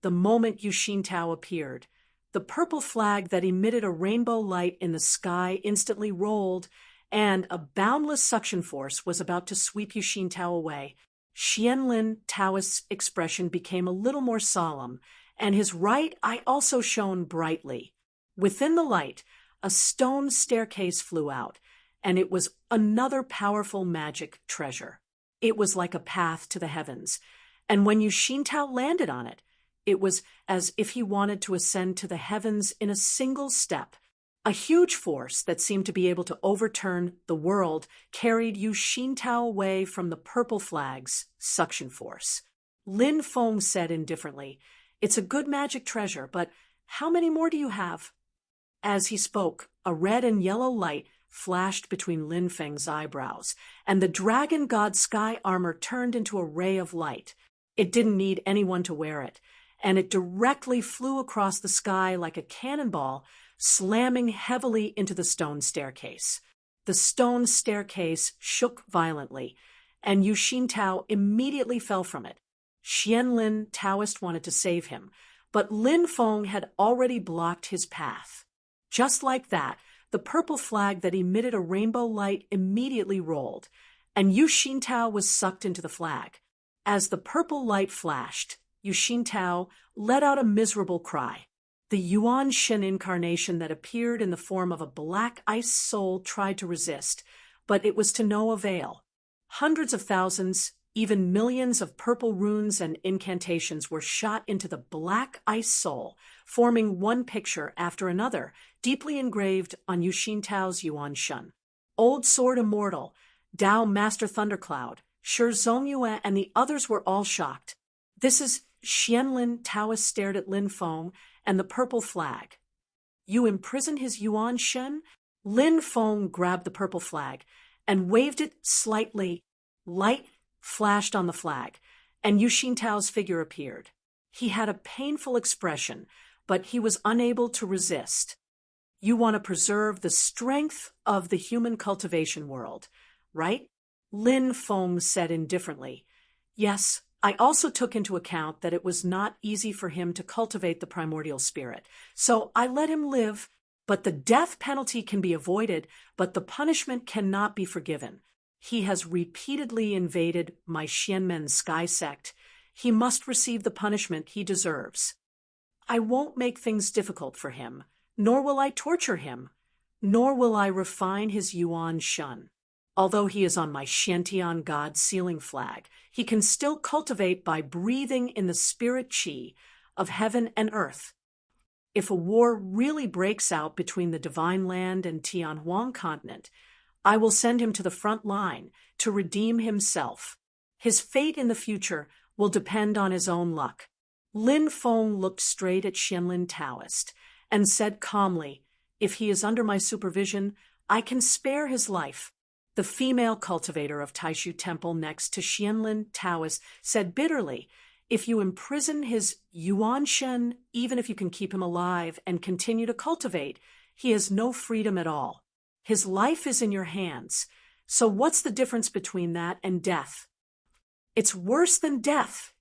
The moment Yu Xintao appeared, the purple flag that emitted a rainbow light in the sky instantly rolled, and a boundless suction force was about to sweep Yu Xintao away. Xianlin Taoist's expression became a little more solemn, and his right eye also shone brightly. Within the light, a stone staircase flew out, and it was another powerful magic treasure. It was like a path to the heavens, and when Yu Xintao landed on it, it was as if he wanted to ascend to the heavens in a single step. A huge force that seemed to be able to overturn the world carried Yu Xintao away from the purple flag's suction force. Lin Feng said indifferently, "It's a good magic treasure, but how many more do you have?" As he spoke, a red and yellow light flashed between Lin Feng's eyebrows, and the dragon god sky armor turned into a ray of light. It didn't need anyone to wear it, and it directly flew across the sky like a cannonball, slamming heavily into the stone staircase. The stone staircase shook violently, and Yu Xintao immediately fell from it. Xianlin Taoist wanted to save him, but Lin Feng had already blocked his path. Just like that, the purple flag that emitted a rainbow light immediately rolled, and Yu Xintao was sucked into the flag. As the purple light flashed, Yu Xintao let out a miserable cry. The Yuan Shen incarnation that appeared in the form of a black ice soul tried to resist, but it was to no avail. Hundreds of thousands, even millions of purple runes and incantations were shot into the black ice soul, forming one picture after another, deeply engraved on Yu Xintao's Yuan Shen. Old Sword Immortal, Dao Master Thundercloud, Shi Zongyue, and the others were all shocked. This is Xianlin. Taoist stared at Lin Feng and the purple flag. You imprisoned his Yuan Shen? Lin Feng grabbed the purple flag and waved it slightly. Light flashed on the flag, and Yu Xintao's figure appeared. He had a painful expression, but he was unable to resist. You want to preserve the strength of the human cultivation world, right? Lin Feng said indifferently. Yes, I also took into account that it was not easy for him to cultivate the primordial spirit, so I let him live. But the death penalty can be avoided, but the punishment cannot be forgiven. He has repeatedly invaded my Xianmen sky sect. He must receive the punishment he deserves. I won't make things difficult for him, nor will I torture him, nor will I refine his Yuan Shen. Although he is on my Xiantian God sealing flag, he can still cultivate by breathing in the spirit qi of heaven and earth. If a war really breaks out between the Divine Land and Tianhuang continent, I will send him to the front line to redeem himself. His fate in the future will depend on his own luck. Lin Feng looked straight at Xianlin Taoist and said calmly, if he is under my supervision, I can spare his life. The female cultivator of Taishu Temple next to Xianlin Taoist said bitterly, if you imprison his Yuan Shen, even if you can keep him alive and continue to cultivate, he has no freedom at all. His life is in your hands. So what's the difference between that and death? It's worse than death,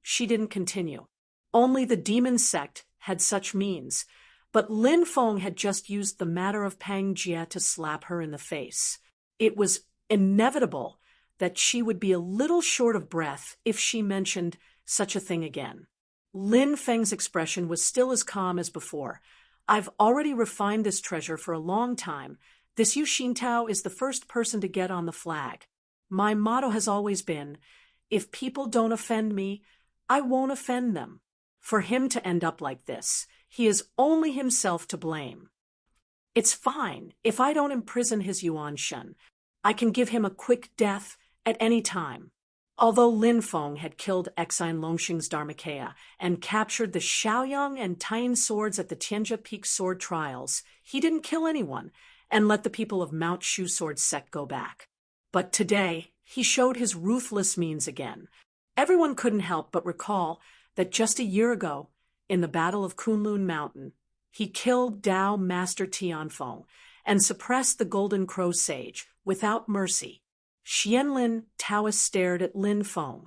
she didn't continue. Only the demon sect had such means, but Lin Feng had just used the matter of Pang Jie to slap her in the face. It was inevitable that she would be a little short of breath if she mentioned such a thing again. Lin Feng's expression was still as calm as before. I've already refined this treasure for a long time. This Yu Xintao is the first person to get on the flag. My motto has always been, if people don't offend me, I won't offend them. For him to end up like this, he is only himself to blame. It's fine if I don't imprison his Yuan Shen. I can give him a quick death at any time. Although Lin Feng had killed Exine Longxing's Dharmakaya and captured the Xiaoyang and Taiyin swords at the Tianjia Peak sword trials, he didn't kill anyone and let the people of Mount Shu sword sect go back. But today, he showed his ruthless means again. Everyone couldn't help but recall that just a year ago, in the Battle of Kunlun Mountain, he killed Dao Master Tianfeng and suppressed the Golden Crow Sage without mercy. Xianlin Taoist stared at Lin Feng.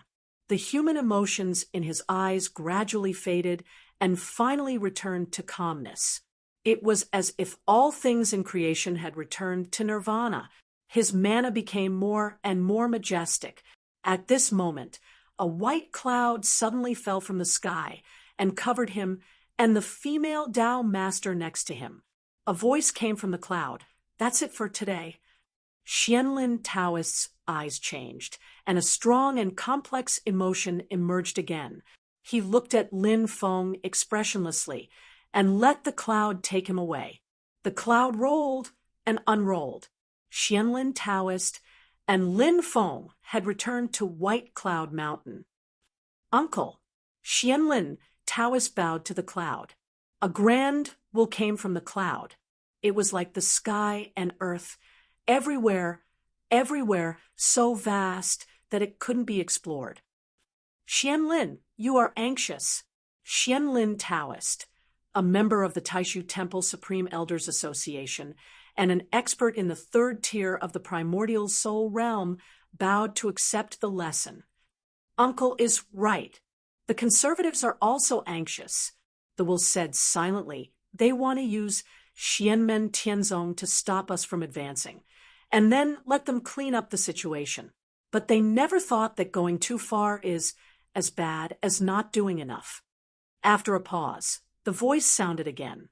The human emotions in his eyes gradually faded and finally returned to calmness. It was as if all things in creation had returned to nirvana. His mana became more and more majestic. At this moment, a white cloud suddenly fell from the sky and covered him and the female Dao master next to him. A voice came from the cloud. That's it for today. Xianlin Taoist's eyes changed, and a strong and complex emotion emerged again. He looked at Lin Feng expressionlessly and let the cloud take him away. The cloud rolled and unrolled. Xianlin Taoist and Lin Feng had returned to White Cloud Mountain. Uncle, Xianlin Taoist bowed to the cloud. A grand will came from the cloud. It was like the sky and earth, everywhere, so vast that it couldn't be explored. Xianlin, you are anxious. Xianlin Taoist, a member of the Taishu Temple Supreme Elders Association and an expert in the third tier of the primordial soul realm, bowed to accept the lesson. Uncle is right. The conservatives are also anxious. The Will said silently, they want to use Xianmen Tianzong to stop us from advancing, and then let them clean up the situation. But they never thought that going too far is as bad as not doing enough. After a pause, The voice sounded again.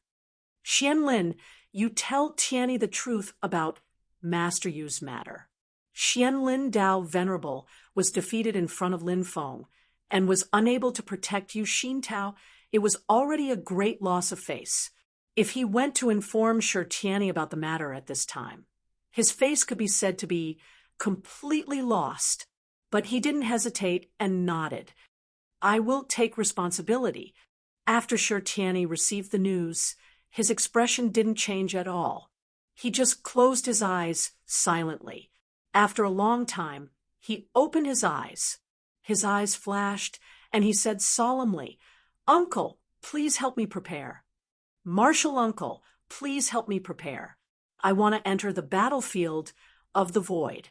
Xianlin, you tell Tianyi the truth about Master Yu's matter. Xianlin Dao Venerable was defeated in front of Lin Feng and was unable to protect Yu Xintao. It was already a great loss of face. If he went to inform Shi Tianyi about the matter at this time, his face could be said to be completely lost, but he didn't hesitate and nodded. I will take responsibility. After Shi Tianyi received the news, his expression didn't change at all. He just closed his eyes silently. After a long time, he opened his eyes. His eyes flashed, and he said solemnly, Uncle, please help me prepare. Martial Uncle, please help me prepare. I want to enter the battlefield of the void.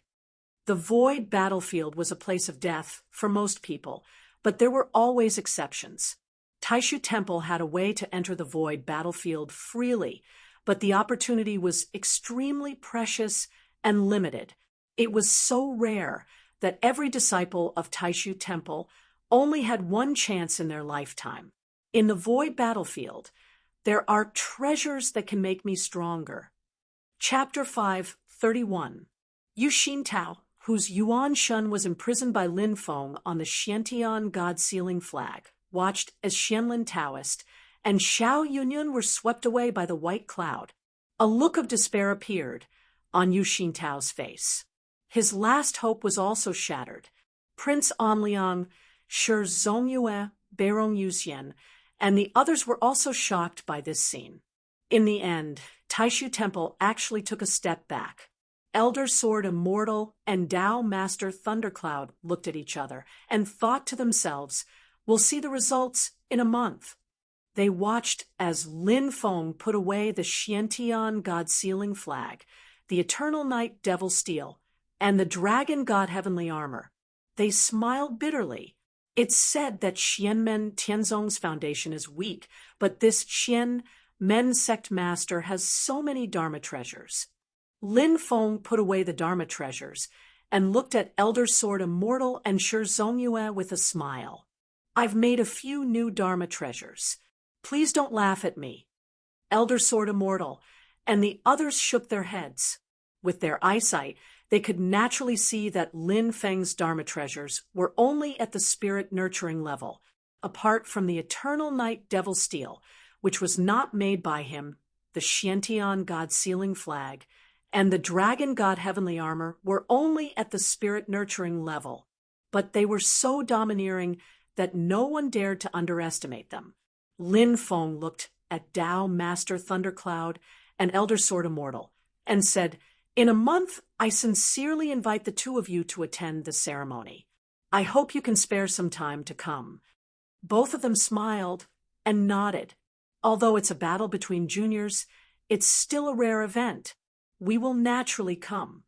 The void battlefield was a place of death for most people, but there were always exceptions. Taishu Temple had a way to enter the void battlefield freely, but the opportunity was extremely precious and limited. It was so rare that every disciple of Taishu Temple only had one chance in their lifetime. In the void battlefield, there are treasures that can make me stronger. Chapter 5:31. Yu Xintao, whose Yuan Shun was imprisoned by Lin Feng on the Xiantian God-sealing flag, watched as Xianlin Taoist and Xiao Yunyun were swept away by the white cloud. A look of despair appeared on Yu Xintao's face. His last hope was also shattered. Prince Anliang, Shi Zongyue, Baron Yuxian, and the others were also shocked by this scene. In the end, Taishu Temple actually took a step back. Elder Sword Immortal and Dao Master Thundercloud looked at each other and thought to themselves, we'll see the results in a month. They watched as Lin Feng put away the Xiantian God-sealing flag, the Eternal Night Devil Steel, and the Dragon God Heavenly Armor. They smiled bitterly. It's said that Xianmen Tianzong's foundation is weak, but this Xian Men sect master has so many Dharma treasures. Lin Feng put away the Dharma treasures and looked at Elder Sword Immortal and Shi Zongyue with a smile. I've made a few new Dharma treasures. Please don't laugh at me. Elder Sword Immortal and the others shook their heads. With their eyesight, they could naturally see that Lin Feng's Dharma treasures were only at the spirit nurturing level, apart from the Eternal Night Devil Steel, which was not made by him, the Xiantian God-sealing flag, and the Dragon God Heavenly Armor were only at the spirit nurturing level, but they were so domineering that no one dared to underestimate them. Lin Feng looked at Dao Master Thundercloud and Elder Sword Immortal and said, in a month, I sincerely invite the two of you to attend the ceremony. I hope you can spare some time to come. Both of them smiled and nodded. Although it's a battle between juniors, it's still a rare event. We will naturally come.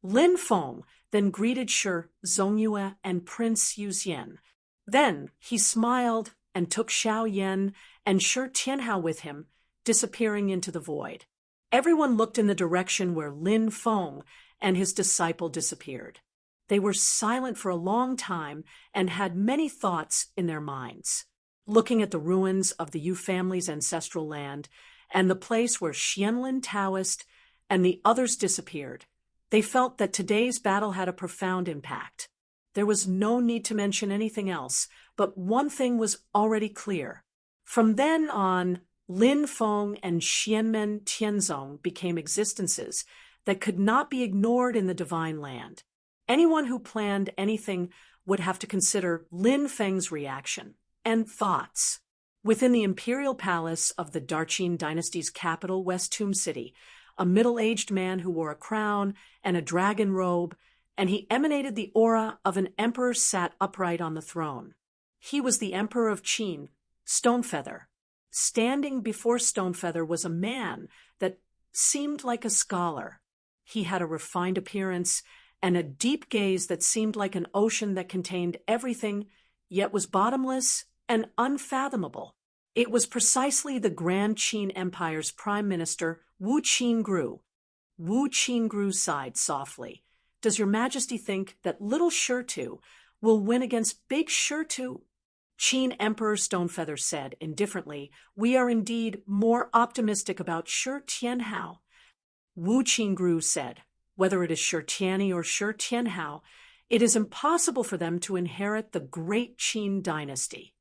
Lin Feng then greeted Shi Zongyue and Prince Yuxian. Then he smiled and took Xiao Yan and Shi Tianhao with him, disappearing into the void. Everyone looked in the direction where Lin Feng and his disciple disappeared. They were silent for a long time and had many thoughts in their minds. Looking at the ruins of the Yu family's ancestral land and the place where Xianlin Taoist and the others disappeared, they felt that today's battle had a profound impact. There was no need to mention anything else, but one thing was already clear. From then on, Lin Feng and Xianmen Tianzong became existences that could not be ignored in the divine land. Anyone who planned anything would have to consider Lin Feng's reaction and thoughts. Within the imperial palace of the Darqin dynasty's capital, West Tomb City, a middle-aged man who wore a crown and a dragon robe, and he emanated the aura of an emperor sat upright on the throne. He was the Emperor of Qin, Stonefeather. Standing before Stonefeather was a man that seemed like a scholar. He had a refined appearance and a deep gaze that seemed like an ocean that contained everything, yet was bottomless and unfathomable. It was precisely the Grand Qin Empire's Prime Minister, Wu Qingru. Wu Qingru sighed softly. Does your Majesty think that little Shirtu will win against big Shirtu? Qin Emperor Stonefeather said indifferently, "We are indeed more optimistic about Shi Tianhao." Wu Qingru said, "Whether it is Shi Tianyi or Shi Tianhao, it is impossible for them to inherit the great Qin dynasty."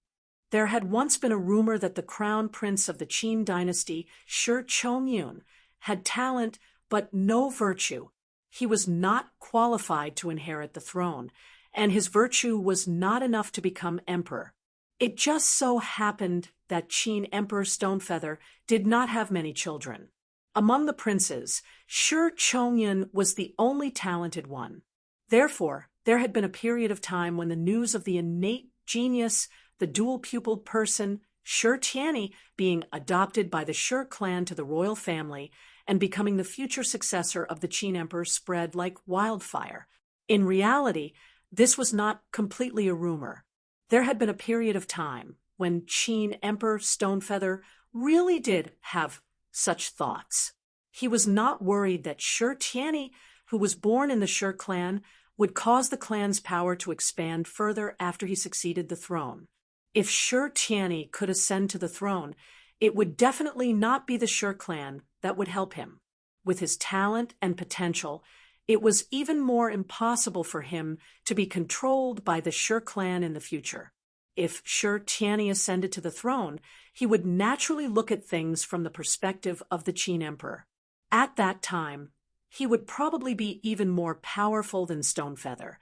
There had once been a rumor that the crown prince of the Qin dynasty, Shi Chongyun, had talent but no virtue. He was not qualified to inherit the throne, and his virtue was not enough to become emperor. It just so happened that Qin Emperor Stonefeather did not have many children. Among the princes, Shi Chongyun was the only talented one. Therefore, there had been a period of time when the news of the innate genius, the dual-pupiled person, Shi Tianyi, being adopted by the Shi clan to the royal family and becoming the future successor of the Qin emperor spread like wildfire. In reality, this was not completely a rumor. There had been a period of time when Qin Emperor Stonefeather really did have such thoughts. He was not worried that Shi Tianyi, who was born in the Shi clan, would cause the clan's power to expand further after he succeeded the throne. If Shi Tianyi could ascend to the throne, it would definitely not be the Shi clan that would help him. With his talent and potential, it was even more impossible for him to be controlled by the Shi clan in the future. If Shi Tianyi ascended to the throne, he would naturally look at things from the perspective of the Qin emperor. At that time, he would probably be even more powerful than Stonefeather,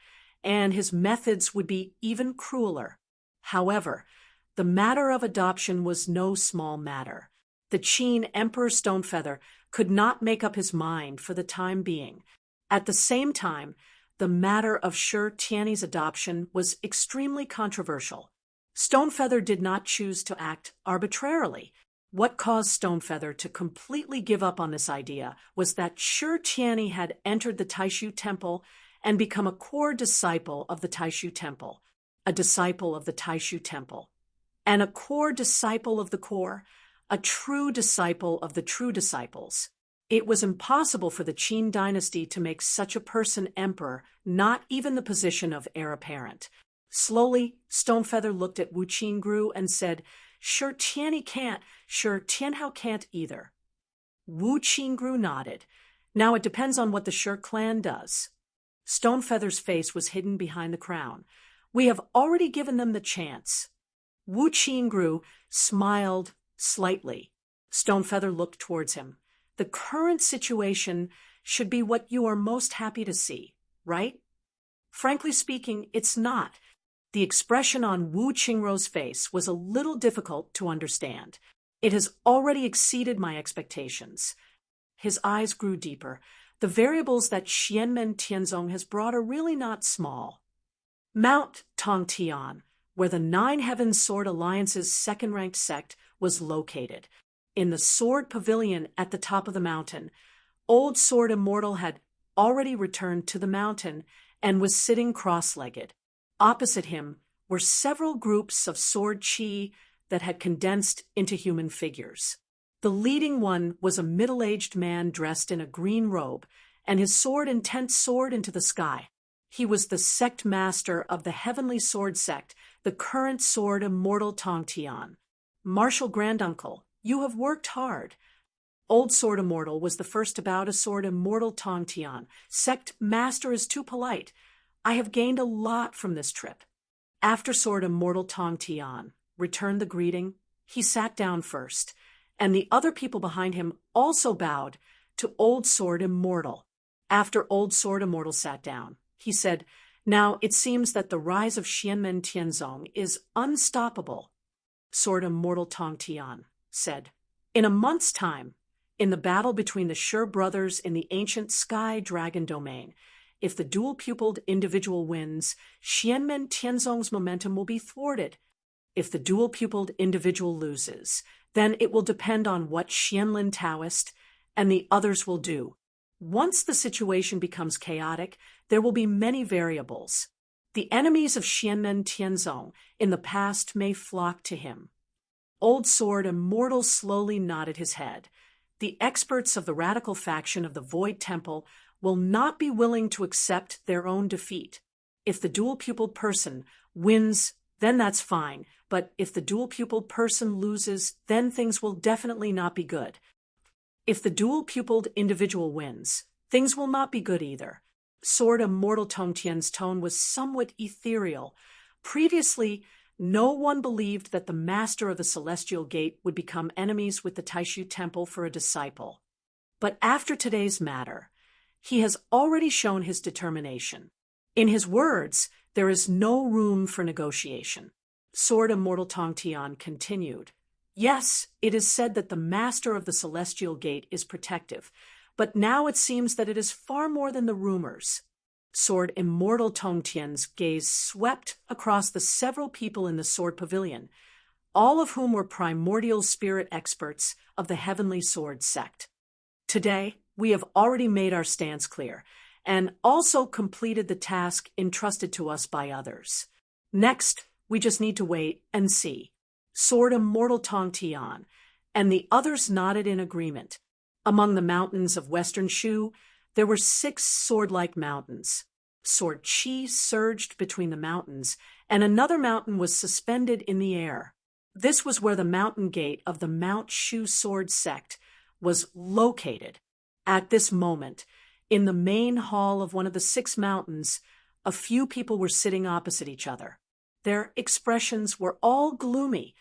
and his methods would be even crueler. However, the matter of adoption was no small matter. The Qin Emperor Stonefeather could not make up his mind for the time being. At the same time, the matter of Shi Tianyi's adoption was extremely controversial. Stonefeather did not choose to act arbitrarily. What caused Stonefeather to completely give up on this idea was that Shi Tianyi had entered the Taishu Temple and become a core disciple of the Taishu Temple, a disciple of the Taishu Temple, and a core disciple of the core, a true disciple of the true disciples. It was impossible for the Qin dynasty to make such a person emperor, not even the position of heir apparent. Slowly, Stonefeather looked at Wu Qingru and said, "Shi Tianyi can't, Shi Tianhao can't either." Wu Qingru nodded. "Now it depends on what the Shi clan does." Stonefeather's face was hidden behind the crown. "We have already given them the chance." Wu Qingru smiled slightly. Stonefeather looked towards him. "The current situation should be what you are most happy to see, right?" Frankly speaking, it's not. The expression on Wu Qingru's face was a little difficult to understand. "It has already exceeded my expectations." His eyes grew deeper. "The variables that Xianmen Tianzong has brought are really not small." Mount Tongtian, where the Nine Heavens Sword Alliance's second-ranked sect was located. In the sword pavilion at the top of the mountain, Old Sword Immortal had already returned to the mountain and was sitting cross-legged. Opposite him were several groups of sword chi that had condensed into human figures. The leading one was a middle-aged man dressed in a green robe, and his sword intent soared into the sky. He was the sect master of the Heavenly Sword Sect, the current Sword Immortal Tongtian. "Martial Granduncle, you have worked hard." Old Sword Immortal was the first to bow to Sword Immortal Tongtian. "Sect master is too polite. I have gained a lot from this trip." After Sword Immortal Tongtian returned the greeting, he sat down first, and the other people behind him also bowed to Old Sword Immortal. After Old Sword Immortal sat down, he said, "Now it seems that the rise of Xianmen Tianzong is unstoppable." Sword Immortal Tongtian said, "In a month's time, in the battle between the Shi brothers in the ancient Sky Dragon domain, if the dual-pupiled individual wins, Xianmen Tianzong's momentum will be thwarted. If the dual-pupiled individual loses, then it will depend on what Xianlin Taoist and the others will do. Once the situation becomes chaotic, there will be many variables. The enemies of Xianmen Tianzong in the past may flock to him." Old Sword Immortal slowly nodded his head. "The experts of the radical faction of the Void Temple will not be willing to accept their own defeat. If the dual-pupiled person wins, then that's fine, but if the dual-pupiled person loses, then things will definitely not be good. If the dual-pupiled individual wins, things will not be good either. Sword Immortal Tongtian's tone was somewhat ethereal. Previously, no one believed that the master of the Celestial Gate would become enemies with the Taishu Temple for a disciple. But after today's matter, he has already shown his determination. In his words, there is no room for negotiation. Sword Immortal Tongtian continued. Yes, it is said that the master of the Celestial Gate is protective, but now it seems that it is far more than the rumors. Sword Immortal Tongtian's gaze swept across the several people in the Sword Pavilion, all of whom were primordial spirit experts of the Heavenly Sword sect. Today, we have already made our stance clear, and also completed the task entrusted to us by others. Next, we just need to wait and see. Sword Immortal Tongtian and the others nodded in agreement. Among the mountains of Western Shu, there were 6 sword-like mountains. Sword Qi surged between the mountains, and another mountain was suspended in the air. This was where the mountain gate of the Mount Shu Sword sect was located. At this moment, in the main hall of one of the 6 mountains, a few people were sitting opposite each other. Their expressions were all gloomy.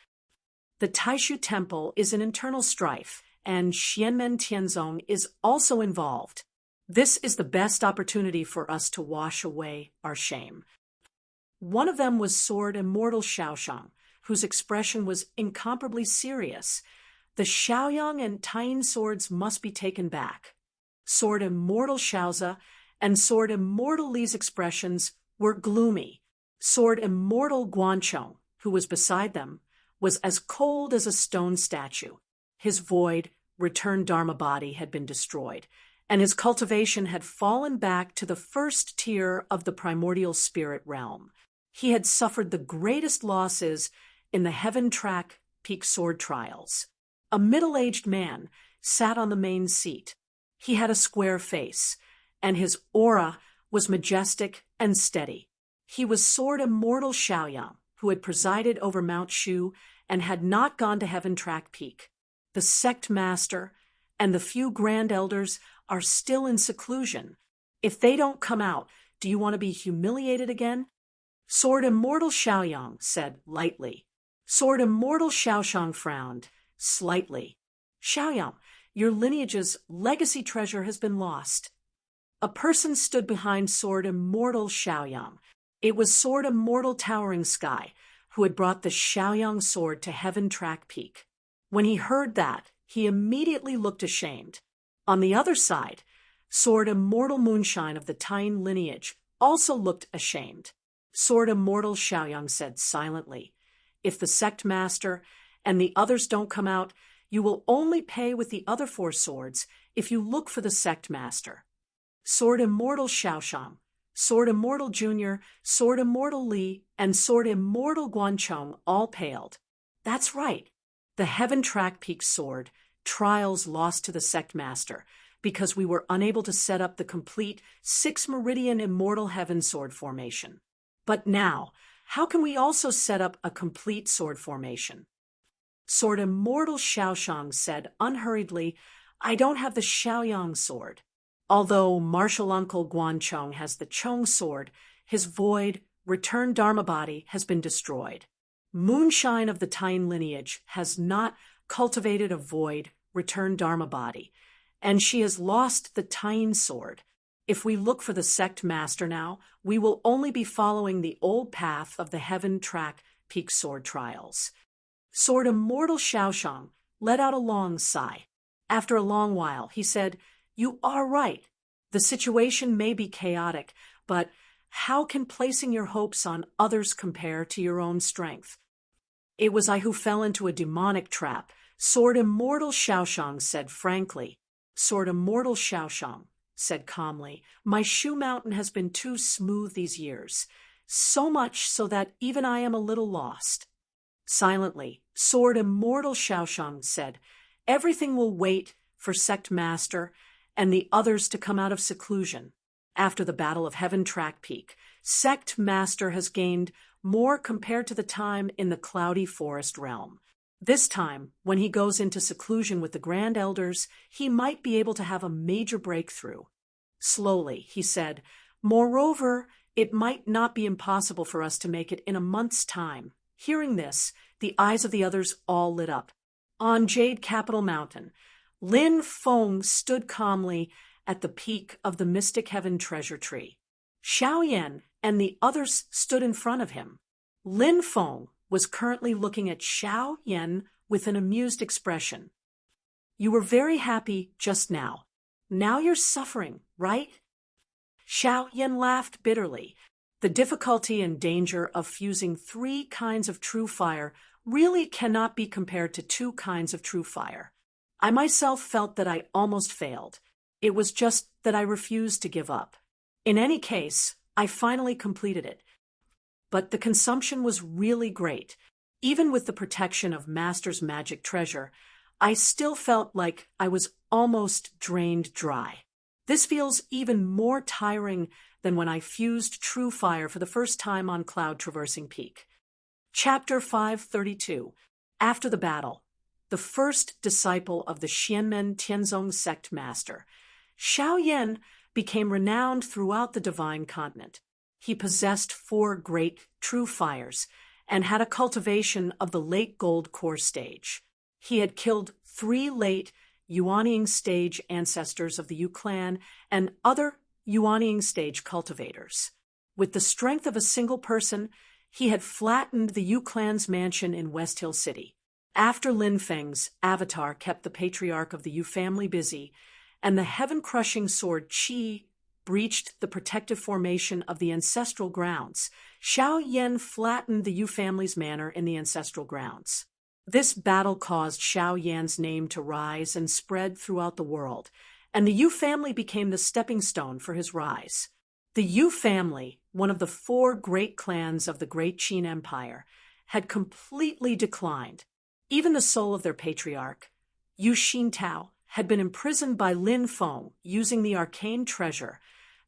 The Taishu Temple is an internal strife, and Xianmen Tianzong is also involved. This is the best opportunity for us to wash away our shame. One of them was Sword Immortal Xiaoshang, whose expression was incomparably serious. The Xiaoyang and Taiying swords must be taken back. Sword Immortal Xiaoza and Sword Immortal Li's expressions were gloomy. Sword Immortal Guanchong, who was beside them, was as cold as a stone statue. His void, returned Dharma body had been destroyed, and his cultivation had fallen back to the first tier of the primordial spirit realm. He had suffered the greatest losses in the Heaven Track Peak Sword trials. A middle-aged man sat on the main seat. He had a square face, and his aura was majestic and steady. He was Sword Immortal Xiaoyang, who had presided over Mount Shu and had not gone to Heaven Track Peak. The sect master and the few grand elders are still in seclusion. If they don't come out, do you want to be humiliated again? Sword Immortal Xiaoyang said lightly. Sword Immortal Xiaoshang frowned slightly. Xiaoyang, your lineage's legacy treasure has been lost. A person stood behind Sword Immortal Xiaoyang. It was Sword Immortal Towering Sky, who had brought the Xiaoyang sword to Heaven Track Peak. When he heard that, he immediately looked ashamed. On the other side, Sword Immortal Moonshine of the Taiying lineage also looked ashamed. Sword Immortal Xiaoyang said silently, if the sect master and the others don't come out, you will only pay with the other 4 swords if you look for the sect master. Sword Immortal Xiaoshang, Sword Immortal Junior, Sword Immortal Li, and Sword Immortal Guanchong all paled. That's right. The Heaven Track Peak Sword trials lost to the sect master because we were unable to set up the complete 6-meridian Immortal Heaven Sword formation. But now, how can we also set up a complete sword formation? Sword Immortal Xiaoshang said unhurriedly, I don't have the Xiaoyang sword. Although martial uncle Guanchong has the Chong sword, his void, returned Dharma body has been destroyed. Moonshine of the Taiying lineage has not cultivated a void, returned Dharma body, and she has lost the Taiying sword. If we look for the sect master now, we will only be following the old path of the Heaven Track Peak Sword trials. Sword Immortal Xiaoshang let out a long sigh. After a long while, he said, You are right. The situation may be chaotic, but how can placing your hopes on others compare to your own strength? It was I who fell into a demonic trap, Sword Immortal Xiaoshang said frankly. Sword Immortal Xiaoshang said calmly, My Shu Mountain has been too smooth these years, so much so that even I am a little lost. Silently, Sword Immortal Xiaoshang said, Everything will wait for Sect Master and the others to come out of seclusion. After the Battle of Heaven Track Peak, Sect Master has gained more compared to the time in the cloudy forest realm. This time, when he goes into seclusion with the Grand Elders, he might be able to have a major breakthrough. Slowly, he said, "Moreover, it might not be impossible for us to make it in a month's time." Hearing this, the eyes of the others all lit up. On Jade Capital Mountain, Lin Feng stood calmly at the peak of the Mystic Heaven treasure tree. Xiao Yan and the others stood in front of him. Lin Feng was currently looking at Xiao Yan with an amused expression. "You were very happy just now. Now you're suffering, right?" Xiao Yan laughed bitterly. The difficulty and danger of fusing 3 kinds of true fire really cannot be compared to 2 kinds of true fire. I myself felt that I almost failed. It was just that I refused to give up. In any case, I finally completed it. But the consumption was really great. Even with the protection of Master's magic treasure, I still felt like I was almost drained dry. This feels even more tiring than when I fused true fire for the first time on Cloud Traversing Peak. Chapter 532. After the battle, the first disciple of the Xianmen Tianzong sect master, Xiao Yan became renowned throughout the Divine Continent. He possessed 4 great true fires and had a cultivation of the late gold core stage. He had killed 3 late Yuanying stage ancestors of the Yu clan and other Yuanying stage cultivators. With the strength of a single person, he had flattened the Yu clan's mansion in West Hill City. After Lin Feng's avatar kept the patriarch of the Yu family busy, and the heaven-crushing sword Qi breached the protective formation of the ancestral grounds, Xiao Yan flattened the Yu family's manor in the ancestral grounds. This battle caused Xiao Yan's name to rise and spread throughout the world, and the Yu family became the stepping stone for his rise. The Yu family, one of the 4 great clans of the Great Qin Empire, had completely declined. Even the soul of their patriarch, Yu Xintao, had been imprisoned by Lin Feng using the arcane treasure,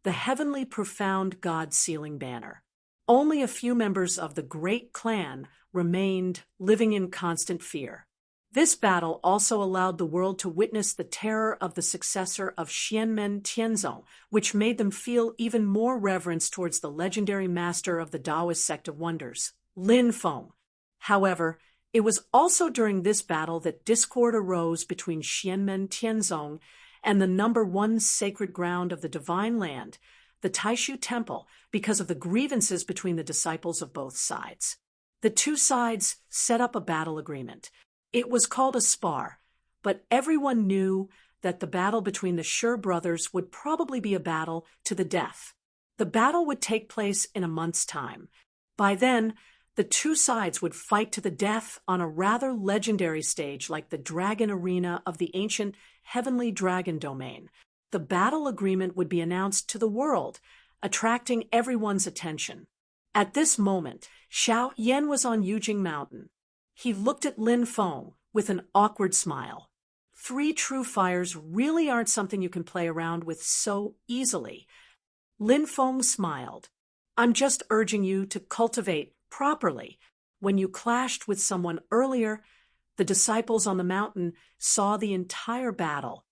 the heavenly profound God-sealing banner. Only a few members of the great clan remained, living in constant fear. This battle also allowed the world to witness the terror of the successor of Xianmen Tianzong, which made them feel even more reverence towards the legendary master of the Taoist sect of wonders, Lin Feng. However, it was also during this battle that discord arose between Xianmen Tianzong and the number 1 sacred ground of the Divine Land, the Taishu Temple, because of the grievances between the disciples of both sides. The 2 sides set up a battle agreement. It was called a spar, but everyone knew that the battle between the Sure brothers would probably be a battle to the death. The battle would take place in a month's time. By then, the 2 sides would fight to the death on a rather legendary stage like the Dragon Arena of the ancient Heavenly Dragon Domain. The battle agreement would be announced to the world, attracting everyone's attention. At this moment, Xiao Yan was on Yujing Mountain. He looked at Lin Feng with an awkward smile. 3 true fires really aren't something you can play around with so easily. Lin Feng smiled. "I'm just urging you to cultivate properly. When you clashed with someone earlier, the disciples on the mountain saw the entire battle."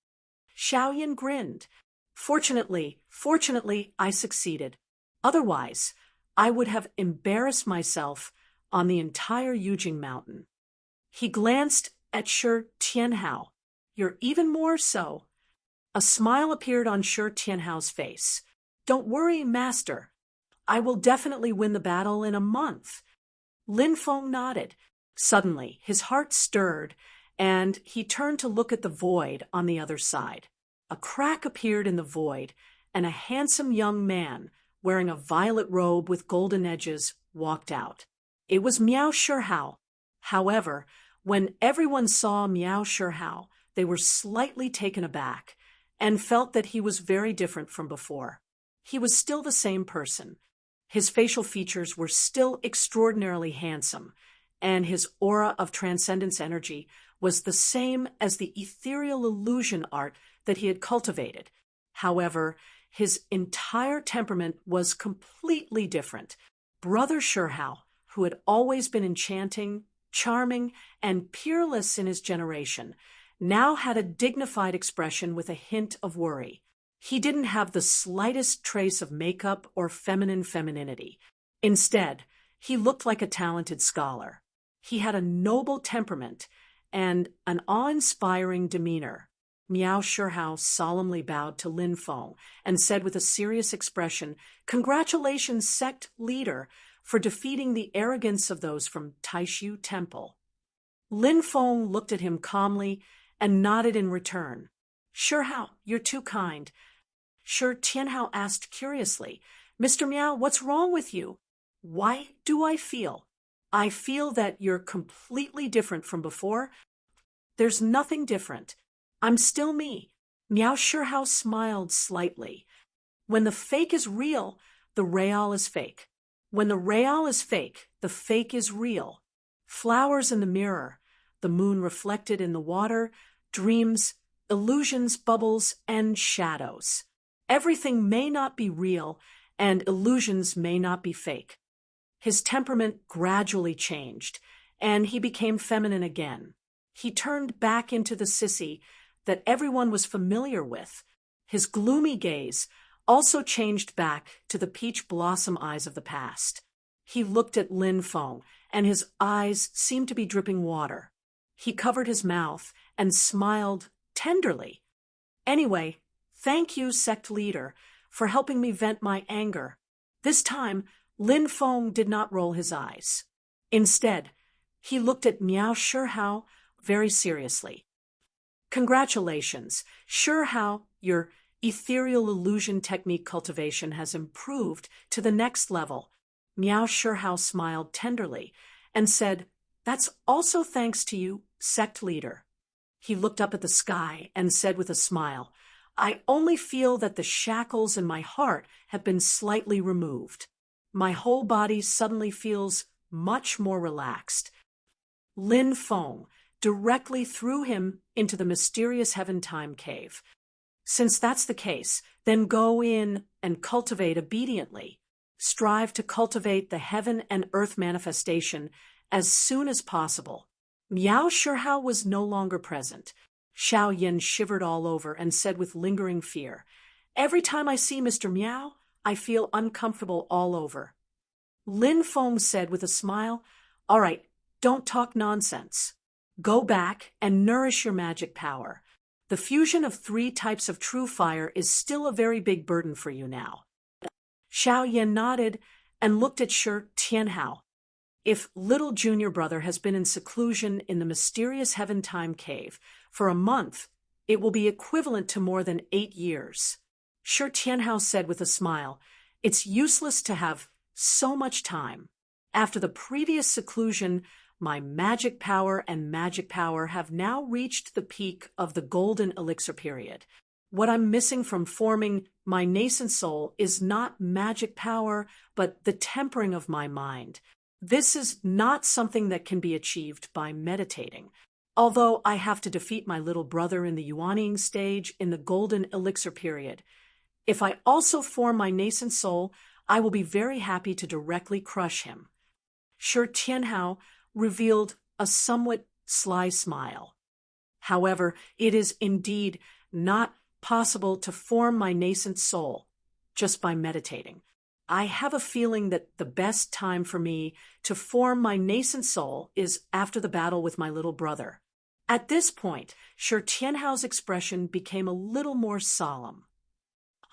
Xiao Yan grinned. Fortunately, I succeeded. Otherwise, I would have embarrassed myself on the entire Yujing Mountain. He glanced at Shi Tianhao. "You're even more so." A smile appeared on Shi Tianhao's face. "Don't worry, Master. I will definitely win the battle in a month." Lin Feng nodded. Suddenly, his heart stirred, and he turned to look at the void on the other side. A crack appeared in the void, and a handsome young man, wearing a violet robe with golden edges, walked out. It was Miao Shihao. However, when everyone saw Miao Shihao, they were slightly taken aback and felt that he was very different from before. He was still the same person. His facial features were still extraordinarily handsome, and his aura of transcendence energy was the same as the ethereal illusion art that he had cultivated. However, his entire temperament was completely different. Brother Shihao, who had always been enchanting, charming, and peerless in his generation, now had a dignified expression with a hint of worry. He didn't have the slightest trace of makeup or feminine femininity. Instead, he looked like a talented scholar. He had a noble temperament and an awe-inspiring demeanor. Miao Shihao solemnly bowed to Lin Feng and said with a serious expression, "Congratulations, sect leader, for defeating the arrogance of those from Taishu Temple." Lin Feng looked at him calmly and nodded in return. "Shihao, you're too kind." Shi Tianhao asked curiously, "Mr. Miao, what's wrong with you?" "Why do I feel? I feel that you're completely different from before." "There's nothing different. I'm still me." Miao Shihao smiled slightly. "When the fake is real, the real is fake. When the real is fake, the fake is real. Flowers in the mirror, the moon reflected in the water, dreams, illusions, bubbles, and shadows. Everything may not be real, and illusions may not be fake." His temperament gradually changed, and he became feminine again. He turned back into the sissy that everyone was familiar with. His gloomy gaze also changed back to the peach blossom eyes of the past. He looked at Lin Feng, and his eyes seemed to be dripping water. He covered his mouth and smiled tenderly. "Anyway, thank you, sect leader, for helping me vent my anger." This time, Lin Feng did not roll his eyes. Instead, he looked at Miao Shihao very seriously. "Congratulations, Shihao, your ethereal illusion technique cultivation has improved to the next level." Miao Shihao smiled tenderly and said, "That's also thanks to you, sect leader." He looked up at the sky and said with a smile, "I only feel that the shackles in my heart have been slightly removed. My whole body suddenly feels much more relaxed." Lin Feng directly threw him into the mysterious heaven-time cave. "Since that's the case, then go in and cultivate obediently. Strive to cultivate the heaven and earth manifestation as soon as possible." Miao Shihao was no longer present. Xiao Yin shivered all over and said with lingering fear, "Every time I see Mr. Miao, I feel uncomfortable all over." Lin Feng said with a smile, "All right, don't talk nonsense. Go back and nourish your magic power. The fusion of 3 types of true fire is still a very big burden for you now." Xiao Yin nodded and looked at Shi Tianhao. "If little junior brother has been in seclusion in the mysterious heaven-time cave for a month, it will be equivalent to more than 8 years. Shi Tianhao said with a smile, "It's useless to have so much time. After the previous seclusion, my magic power and magic power have now reached the peak of the golden elixir period. What I'm missing from forming my nascent soul is not magic power, but the tempering of my mind. This is not something that can be achieved by meditating. Although I have to defeat my little brother in the Yuanying stage in the golden elixir period, if I also form my nascent soul, I will be very happy to directly crush him." Shi Tianhao revealed a somewhat sly smile. "However, it is indeed not possible to form my nascent soul just by meditating. I have a feeling that the best time for me to form my nascent soul is after the battle with my little brother." At this point, Shi Tianhao's expression became a little more solemn.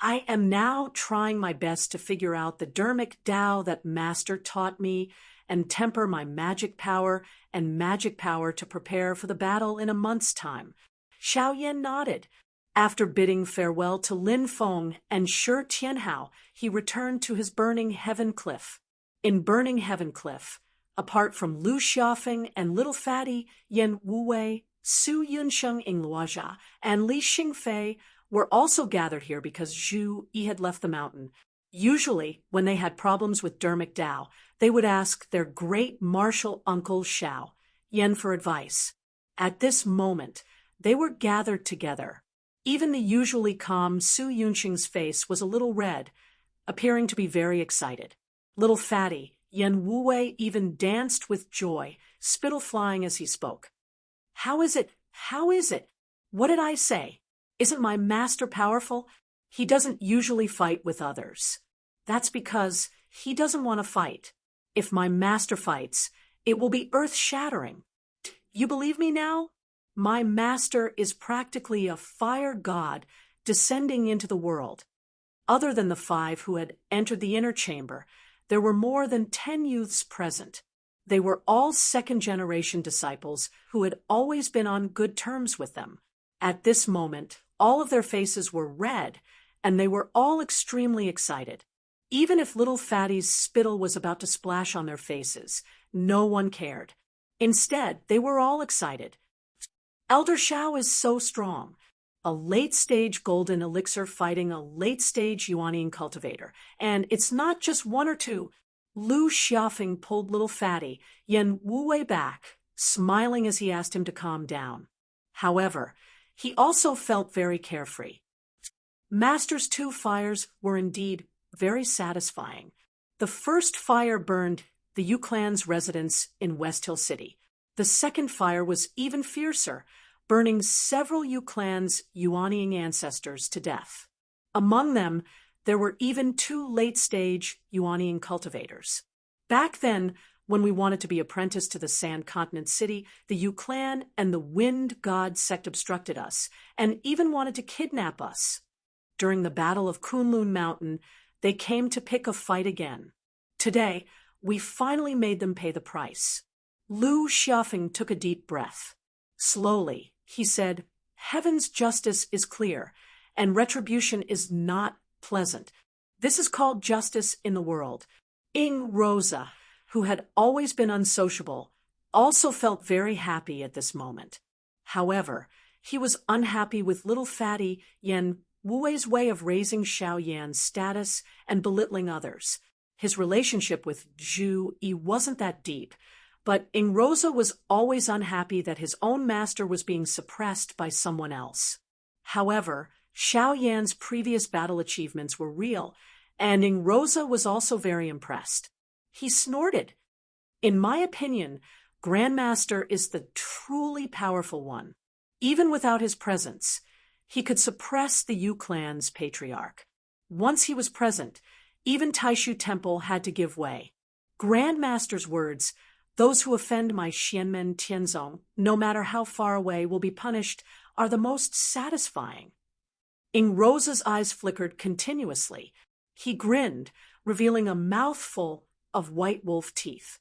"I am now trying my best to figure out the Dermic Tao that Master taught me and temper my magic power and magic power to prepare for the battle in a month's time." Xiao Yin nodded. After bidding farewell to Lin Feng and Shi Tianhao, he returned to his Burning Heaven Cliff. In Burning Heaven Cliff, apart from Lu Xiaofeng and Little Fatty, Yin Wuwei, Su Yunsheng Ingluozha, and Li Xingfei were also gathered here because Zhu Yi had left the mountain. Usually, when they had problems with Dermic Tao, they would ask their great martial uncle Xiao Yin for advice. At this moment, they were gathered together. Even the usually calm Su Yunsheng's face was a little red, appearing to be very excited. Little Fatty, Yen Wuwei even danced with joy, spittle flying as he spoke. How is it? How is it? What did I say? Isn't my master powerful? He doesn't usually fight with others. That's because he doesn't want to fight. If my master fights, it will be earth-shattering. You believe me now? My master is practically a fire god descending into the world. Other than the 5 who had entered the inner chamber, there were more than 10 youths present. They were all second-generation disciples who had always been on good terms with them. At this moment, all of their faces were red, and they were all extremely excited. Even if little Fatty's spittle was about to splash on their faces, no one cared. Instead, they were all excited. Elder Shao is so strong. A late-stage golden elixir fighting a late-stage Yuanian cultivator. And it's not just 1 or 2. Lu Xiaofeng pulled little Fatty, Yen Wuwei back, smiling as he asked him to calm down. However, he also felt very carefree. Master's 2 fires were indeed very satisfying. The first fire burned the Yu clan's residence in West Hill City. The second fire was even fiercer, burning several Yu clan's Yuanian ancestors to death. Among them, there were even 2 late-stage Yuanian cultivators. Back then, when we wanted to be apprenticed to the Sand Continent City, the Yu clan and the Wind God sect obstructed us, and even wanted to kidnap us. During the Battle of Kunlun Mountain, they came to pick a fight again. Today, we finally made them pay the price. Lu Xiaofeng took a deep breath. Slowly, he said, "Heaven's justice is clear, and retribution is not pleasant. This is called justice in the world." Ing Rosa, who had always been unsociable, also felt very happy at this moment. However, he was unhappy with little Fatty Yen Wuwei's way of raising Xiao Yan's status and belittling others. His relationship with Zhu Yi wasn't that deep, but Ing Rosa was always unhappy that his own master was being suppressed by someone else. However, Xiao Yan's previous battle achievements were real, and Ing Rosa was also very impressed. He snorted. "In my opinion, Grandmaster is the truly powerful one. Even without his presence, he could suppress the Yu clan's patriarch. Once he was present, even Taishu Temple had to give way. Grandmaster's words, 'Those who offend my Xianmen Tianzong, no matter how far away, will be punished,' are the most satisfying." Ing Rosa's eyes flickered continuously. He grinned, revealing a mouthful of white wolf teeth.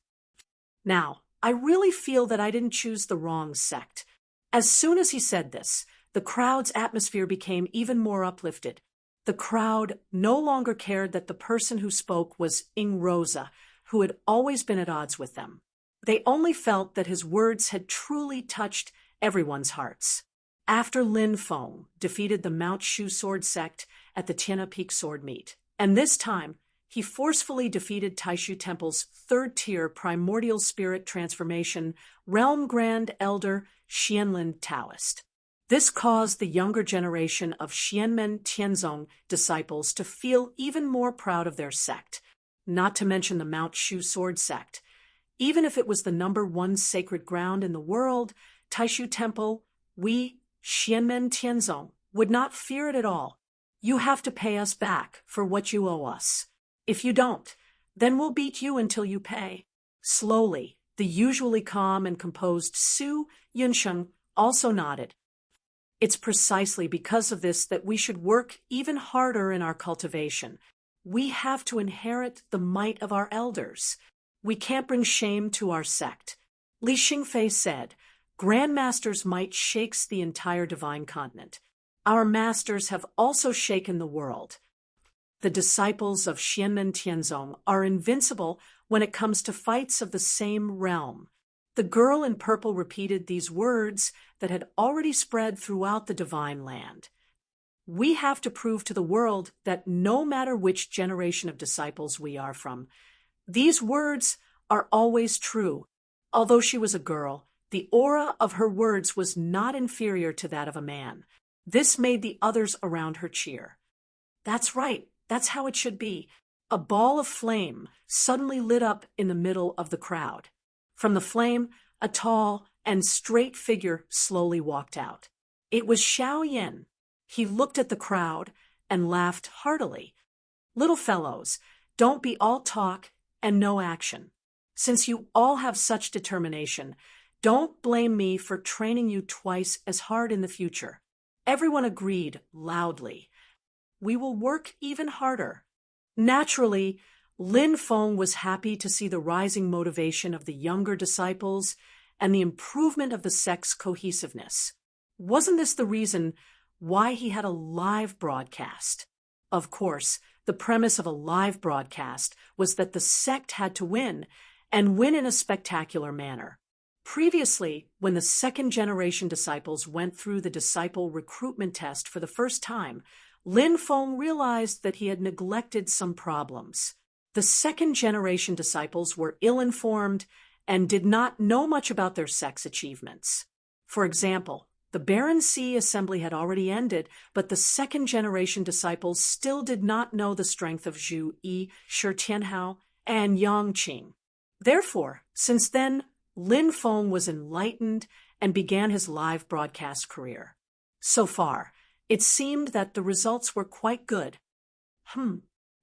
"Now, I really feel that I didn't choose the wrong sect." As soon as he said this, the crowd's atmosphere became even more uplifted. The crowd no longer cared that the person who spoke was Ing Rosa, who had always been at odds with them. They only felt that his words had truly touched everyone's hearts. After Lin Feng defeated the Mount Shu sword sect at the Tiana Peak sword meet, and this time he forcefully defeated Taishu Temple's 3rd-tier primordial spirit transformation Realm Grand Elder Xianlin Taoist. This caused the younger generation of Xianmen Tianzong disciples to feel even more proud of their sect, not to mention the Mount Shu sword sect. Even if it was the #1 sacred ground in the world, Taishu Temple, we, Xianmen Tianzong, would not fear it at all. "You have to pay us back for what you owe us. If you don't, then we'll beat you until you pay." Slowly, the usually calm and composed Su Yunsheng also nodded. "It's precisely because of this that we should work even harder in our cultivation. We have to inherit the might of our elders. We can't bring shame to our sect." Li Xingfei said, "Grandmaster's might shakes the entire divine continent. Our masters have also shaken the world. The disciples of Xianmen Tianzong are invincible when it comes to fights of the same realm." The girl in purple repeated these words that had already spread throughout the divine land. "We have to prove to the world that no matter which generation of disciples we are from, these words are always true." Although she was a girl, the aura of her words was not inferior to that of a man. This made the others around her cheer. "That's right. That's how it should be. A ball of flame suddenly lit up in the middle of the crowd. From the flame, a tall and straight figure slowly walked out. It was Xiao Yan. He looked at the crowd and laughed heartily. "Little fellows, don't be all talk and no action. Since you all have such determination, don't blame me for training you twice as hard in the future." Everyone agreed loudly. "We will work even harder." Naturally, Lin Feng was happy to see the rising motivation of the younger disciples and the improvement of the sect's cohesiveness. Wasn't this the reason why he had a live broadcast? Of course, the premise of a live broadcast was that the sect had to win, and win in a spectacular manner. Previously, when the second-generation disciples went through the disciple recruitment test for the first time, Lin Feng realized that he had neglected some problems. The second-generation disciples were ill-informed and did not know much about their sect's achievements. For example, the Baron C assembly had already ended, but the second-generation disciples still did not know the strength of Zhu Yi, Shi Tianhao, and Yang Qing. Therefore, since then, Lin Feng was enlightened and began his live broadcast career. So far, it seemed that the results were quite good.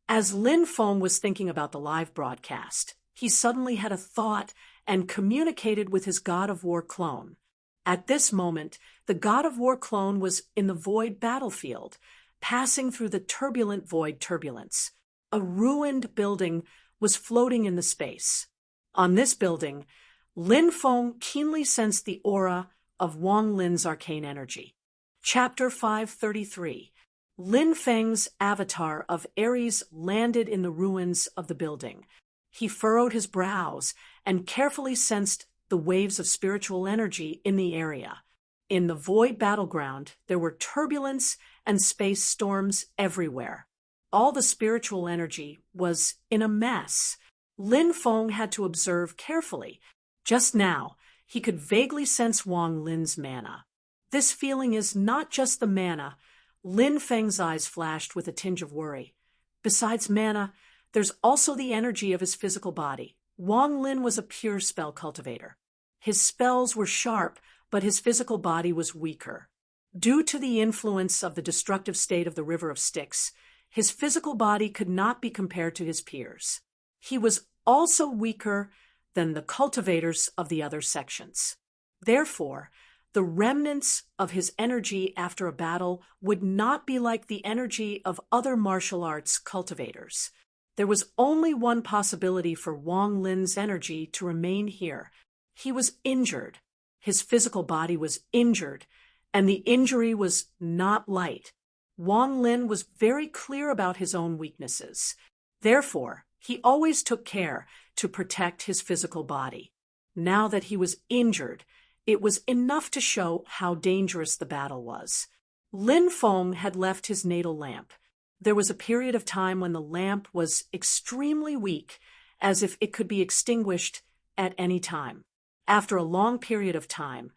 As Lin Feng was thinking about the live broadcast, he suddenly had a thought and communicated with his God of War clone. At this moment, the God of War clone was in the void battlefield, passing through the turbulent void turbulence. A ruined building was floating in the space. On this building, Lin Feng keenly sensed the aura of Wang Lin's arcane energy. Chapter 533. Lin Feng's avatar of Ares landed in the ruins of the building. He furrowed his brows and carefully sensed the waves of spiritual energy in the area. In the void battleground, there were turbulence and space storms everywhere. All the spiritual energy was in a mess. Lin Feng had to observe carefully. Just now, he could vaguely sense Wang Lin's mana. This feeling is not just the mana. Lin Feng's eyes flashed with a tinge of worry. Besides mana, there's also the energy of his physical body. Wang Lin was a pure spell cultivator. His spells were sharp, but his physical body was weaker. Due to the influence of the destructive state of the River of Styx, his physical body could not be compared to his peers. He was also weaker than the cultivators of the other sections. Therefore, the remnants of his energy after a battle would not be like the energy of other martial arts cultivators. There was only one possibility for Wang Lin's energy to remain here. He was injured. His physical body was injured, and the injury was not light. Wang Lin was very clear about his own weaknesses. Therefore, he always took care to protect his physical body. Now that he was injured, it was enough to show how dangerous the battle was. Lin Feng had left his natal lamp. There was a period of time when the lamp was extremely weak, as if it could be extinguished at any time. After a long period of time,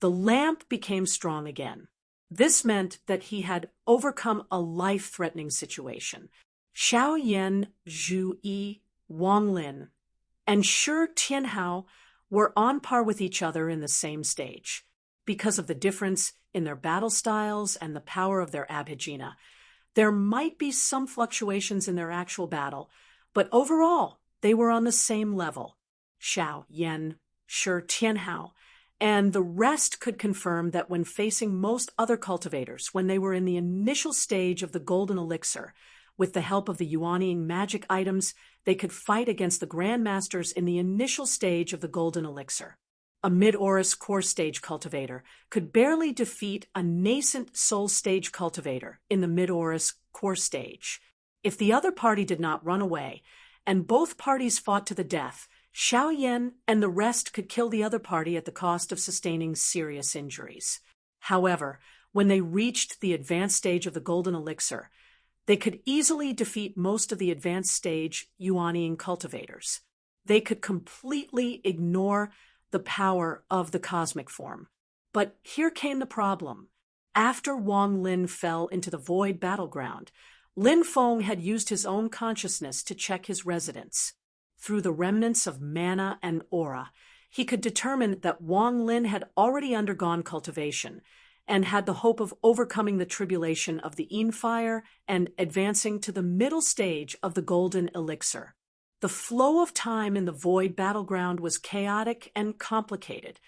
the lamp became strong again. This meant that he had overcome a life-threatening situation. Xiao Yan, Zhu Yi, Wang Lin, and Shi Tianhao were on par with each other in the same stage. Because of the difference in their battle styles and the power of their abhijna, there might be some fluctuations in their actual battle, but overall, they were on the same level. Xiao Yan, Shi Tianhao, and the rest could confirm that when facing most other cultivators, when they were in the initial stage of the golden elixir, with the help of the Yuaniing magic items, they could fight against the grandmasters in the initial stage of the golden elixir. A mid-Oris core stage cultivator could barely defeat a nascent soul stage cultivator in the mid-Oris core stage. If the other party did not run away, and both parties fought to the death, Xiao Yan and the rest could kill the other party at the cost of sustaining serious injuries. However, when they reached the advanced stage of the golden elixir, they could easily defeat most of the advanced stage Yuaniing cultivators. They could completely ignore the power of the cosmic form. But here came the problem. After Wang Lin fell into the void battleground, Lin Feng had used his own consciousness to check his residence. Through the remnants of mana and aura, he could determine that Wang Lin had already undergone cultivation and had the hope of overcoming the tribulation of the Yin fire and advancing to the middle stage of the golden elixir. The flow of time in the void battleground was chaotic and complicated.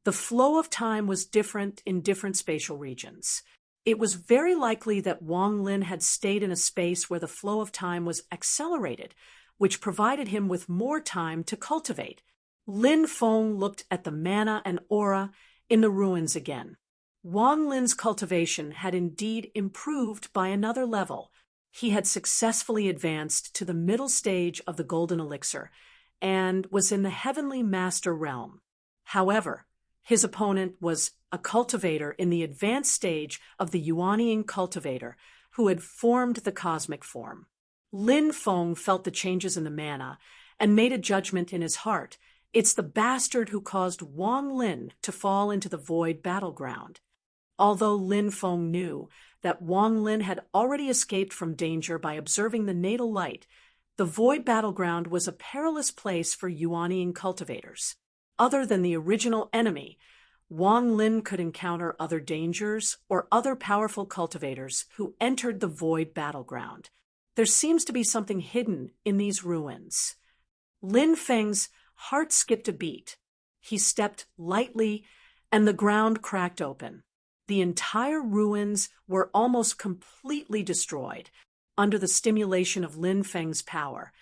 The flow of time was different in different spatial regions. It was very likely that Wang Lin had stayed in a space where the flow of time was accelerated, which provided him with more time to cultivate. Lin Feng looked at the mana and aura in the ruins again. Wang Lin's cultivation had indeed improved by another level. He had successfully advanced to the middle stage of the golden elixir and was in the heavenly master realm. However, his opponent was a cultivator in the advanced stage of the Yuanian cultivator who had formed the cosmic form. Lin Feng felt the changes in the mana and made a judgment in his heart. It's the bastard who caused Wang Lin to fall into the void battleground. Although Lin Feng knew that Wang Lin had already escaped from danger by observing the natal light, the void battleground was a perilous place for Yuanian cultivators. Other than the original enemy, Wang Lin could encounter other dangers or other powerful cultivators who entered the void battleground. There seems to be something hidden in these ruins. Lin Feng's heart skipped a beat. He stepped lightly, and the ground cracked open. The entire ruins were almost completely destroyed under the stimulation of Lin Feng's power.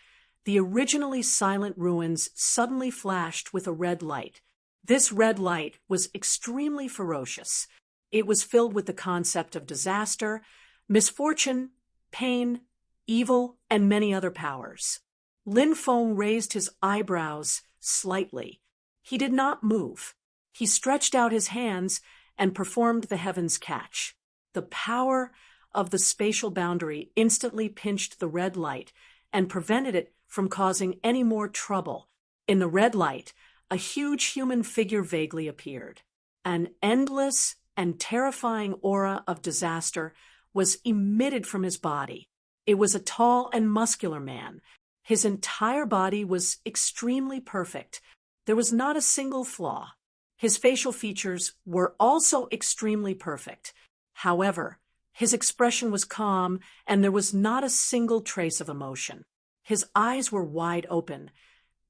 The originally silent ruins suddenly flashed with a red light. This red light was extremely ferocious. It was filled with the concept of disaster, misfortune, pain, evil, and many other powers. Lin Feng raised his eyebrows slightly. He did not move. He stretched out his hands and performed the heavens catch. The power of the spatial boundary instantly pinched the red light and prevented it from causing any more trouble. In the red light, a huge human figure vaguely appeared. An endless and terrifying aura of disaster was emitted from his body. It was a tall and muscular man. His entire body was extremely perfect. There was not a single flaw. His facial features were also extremely perfect. However, his expression was calm, and there was not a single trace of emotion. His eyes were wide open,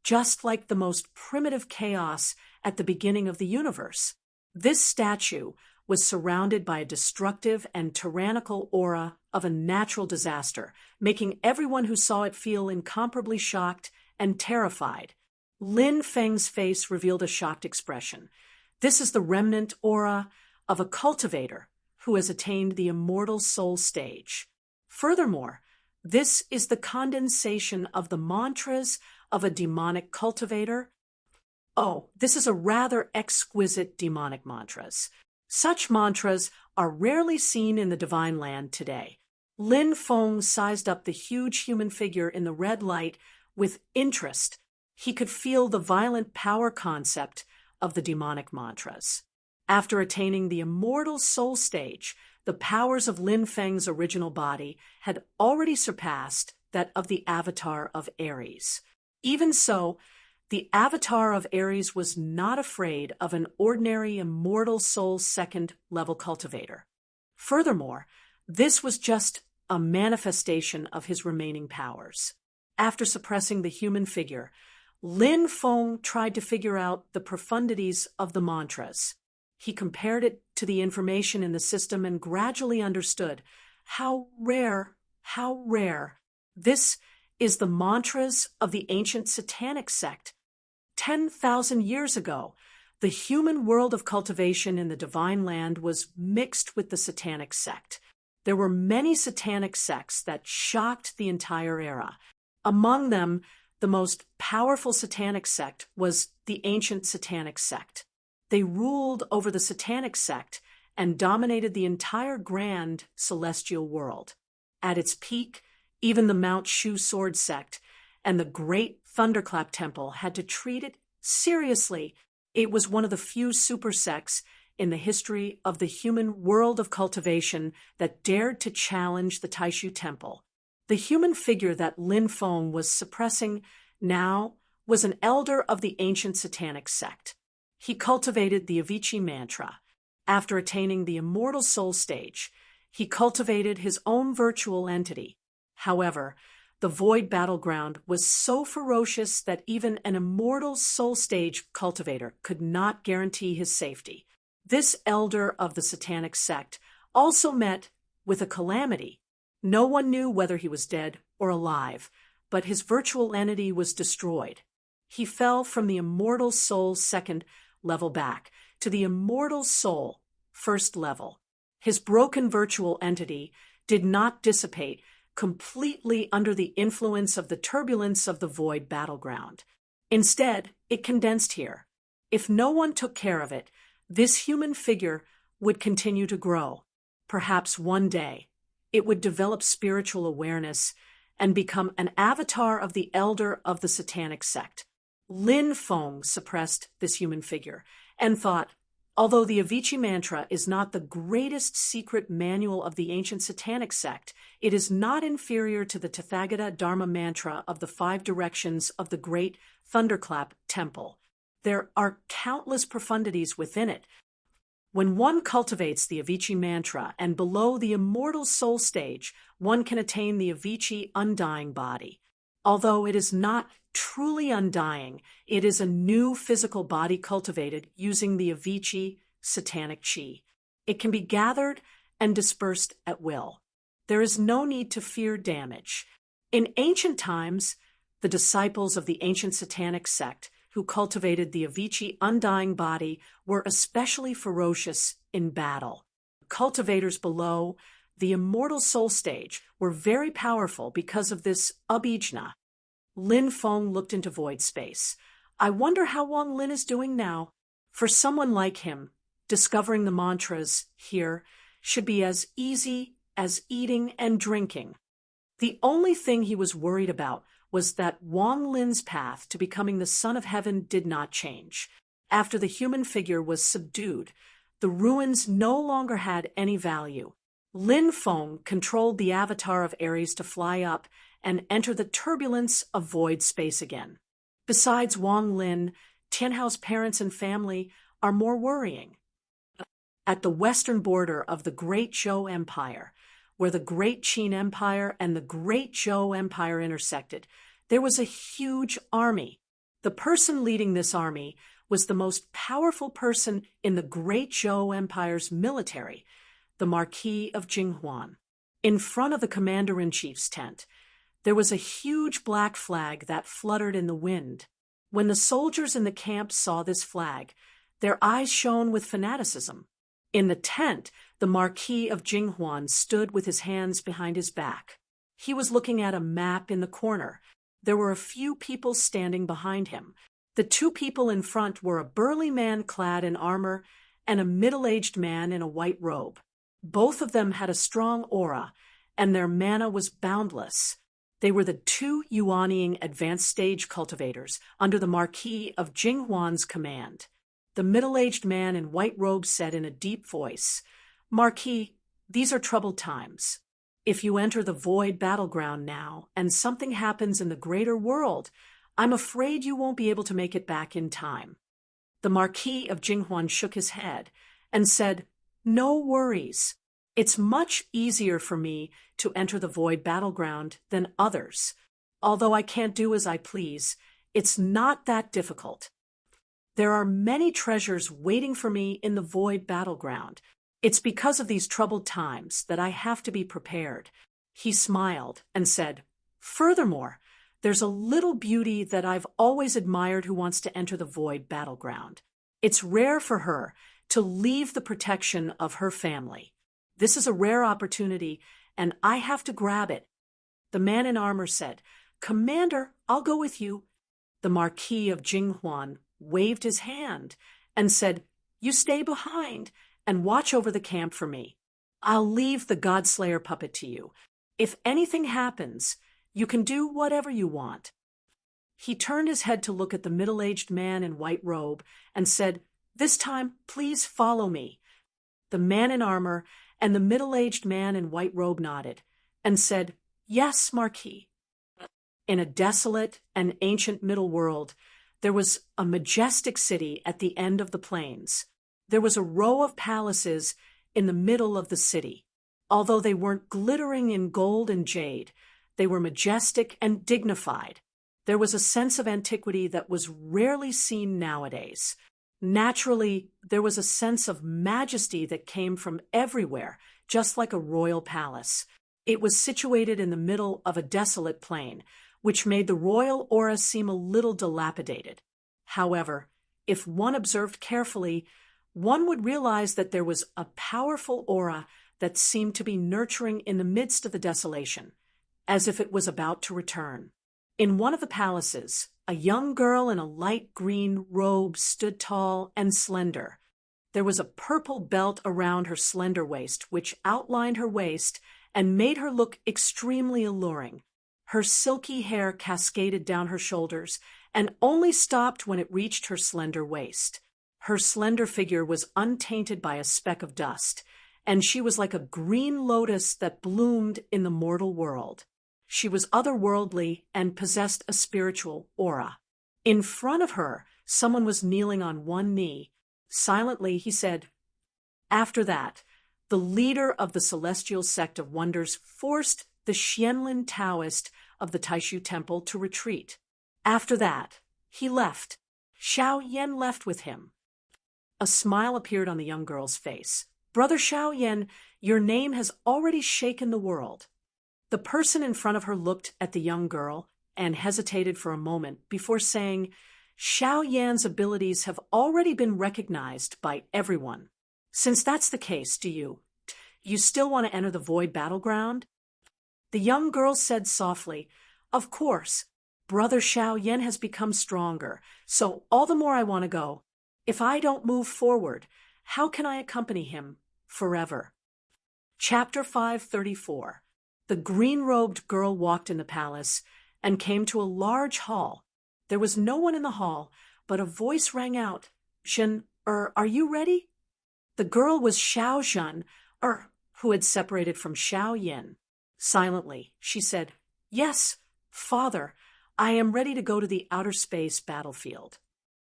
just like the most primitive chaos at the beginning of the universe. This statue was surrounded by a destructive and tyrannical aura of a natural disaster, making everyone who saw it feel incomparably shocked and terrified. Lin Feng's face revealed a shocked expression. This is the remnant aura of a cultivator who has attained the immortal soul stage. Furthermore, this is the condensation of the mantras of a demonic cultivator. Oh, this is a rather exquisite demonic mantras. Such mantras are rarely seen in the divine land today. Lin Feng sized up the huge human figure in the red light with interest. He could feel the violent power concept of the demonic mantras. After attaining the immortal soul stage, the powers of Lin Feng's original body had already surpassed that of the avatar of Ares. Even so, the avatar of Ares was not afraid of an ordinary immortal soul second-level cultivator. Furthermore, this was just a manifestation of his remaining powers. After suppressing the human figure, Lin Feng tried to figure out the profundities of the mantras. He compared it to the information in the system and gradually understood how rare. This is the mantras of the ancient satanic sect. 10,000 years ago, the human world of cultivation in the divine land was mixed with the satanic sect. There were many satanic sects that shocked the entire era. Among them, the most powerful satanic sect was the ancient satanic sect. They ruled over the satanic sect and dominated the entire grand celestial world. At its peak, even the Mount Shu Sword sect and the Great Thunderclap Temple had to treat it seriously. It was one of the few super sects in the history of the human world of cultivation that dared to challenge the Taishu temple. The human figure that Lin Feng was suppressing now was an elder of the ancient satanic sect. He cultivated the Avicii mantra. After attaining the immortal soul stage, he cultivated his own virtual entity. However, the void battleground was so ferocious that even an immortal soul stage cultivator could not guarantee his safety. This elder of the satanic sect also met with a calamity. No one knew whether he was dead or alive, but his virtual entity was destroyed. He fell from the immortal soul second level back to the immortal soul first level. His broken virtual entity did not dissipate completely under the influence of the turbulence of the void battleground. Instead, it condensed here. If no one took care of it, this human figure would continue to grow. Perhaps one day, it would develop spiritual awareness and become an avatar of the elder of the satanic sect. Lin Feng suppressed this human figure and thought, although the Avicii mantra is not the greatest secret manual of the ancient satanic sect, it is not inferior to the Tathagata Dharma mantra of the 5 directions of the great Thunderclap temple. There are countless profundities within it. When one cultivates the Avicii mantra and below the immortal soul stage, one can attain the Avicii undying body. Although it is not truly undying, it is a new physical body cultivated using the Avicii satanic chi. It can be gathered and dispersed at will. There is no need to fear damage. In ancient times, the disciples of the ancient satanic sect who cultivated the Avicii undying body were especially ferocious in battle. Cultivators below the immortal soul stage were very powerful because of this abhijna. Lin Feng looked into void space. I wonder how Wang Lin is doing now. For someone like him, discovering the mantras here should be as easy as eating and drinking. The only thing he was worried about was that Wang Lin's path to becoming the son of heaven did not change. After the human figure was subdued, the ruins no longer had any value. Lin Feng controlled the avatar of Aries to fly up and enter the turbulence of void space again. Besides Wang Lin, Tianhao's parents and family are more worrying. At the western border of the Great Zhou Empire, where the Great Qin Empire and the Great Zhou Empire intersected, there was a huge army. The person leading this army was the most powerful person in the Great Zhou Empire's military, the Marquis of Jinghuan. In front of the commander-in-chief's tent, there was a huge black flag that fluttered in the wind. When the soldiers in the camp saw this flag, their eyes shone with fanaticism. In the tent, the Marquis of Jinghuan stood with his hands behind his back. He was looking at a map in the corner. There were a few people standing behind him. The 2 people in front were a burly man clad in armor and a middle-aged man in a white robe. Both of them had a strong aura, and their mana was boundless. They were the 2 Yuanying advanced stage cultivators under the Marquis of Jinghuan's command. The middle-aged man in white robe said in a deep voice, Marquis, these are troubled times. If you enter the void battleground now and something happens in the greater world, I'm afraid you won't be able to make it back in time. The Marquis of Jinghuan shook his head and said, No worries. It's much easier for me to enter the void battleground than others. Although I can't do as I please, it's not that difficult. There are many treasures waiting for me in the void battleground. It's because of these troubled times that I have to be prepared. He smiled and said, Furthermore, there's a little beauty that I've always admired who wants to enter the void battleground. It's rare for her to leave the protection of her family. This is a rare opportunity, and I have to grab it. The man in armor said, Commander, I'll go with you. The Marquis of Jinghuan waved his hand and said, You stay behind and watch over the camp for me. I'll leave the Godslayer puppet to you. If anything happens, you can do whatever you want. He turned his head to look at the middle-aged man in white robe and said, This time, please follow me." The man in armor and the middle-aged man in white robe nodded and said, "Yes, Marquis." In a desolate and ancient middle world, there was a majestic city at the end of the plains. There was a row of palaces in the middle of the city. Although they weren't glittering in gold and jade, they were majestic and dignified. There was a sense of antiquity that was rarely seen nowadays. Naturally, there was a sense of majesty that came from everywhere, just like a royal palace. It was situated in the middle of a desolate plain, which made the royal aura seem a little dilapidated. However, if one observed carefully, one would realize that there was a powerful aura that seemed to be nurturing in the midst of the desolation, as if it was about to return. In one of the palaces, a young girl in a light green robe stood tall and slender. There was a purple belt around her slender waist, which outlined her waist and made her look extremely alluring. Her silky hair cascaded down her shoulders and only stopped when it reached her slender waist. Her slender figure was untainted by a speck of dust, and she was like a green lotus that bloomed in the mortal world. She was otherworldly and possessed a spiritual aura. In front of her, someone was kneeling on one knee. Silently, he said, "After that, the leader of the celestial sect of wonders forced the Xianlin Taoist of the Taishu Temple to retreat. After that, he left. Xiao Yan left with him." A smile appeared on the young girl's face. "Brother Xiao Yan, your name has already shaken the world." The person in front of her looked at the young girl and hesitated for a moment before saying, "Xiao Yan's abilities have already been recognized by everyone. Since that's the case, do you still want to enter the Void Battleground?" The young girl said softly, "Of course. Brother Xiao Yan has become stronger, so all the more I want to go. If I don't move forward, how can I accompany him forever?" Chapter 534. The green-robed girl walked in the palace and came to a large hall. There was no one in the hall, but a voice rang out, "Zhen, are you ready?" The girl was Xiao Zhen, who had separated from Xiao Yin. Silently, she said, "Yes, father, I am ready to go to the outer space battlefield."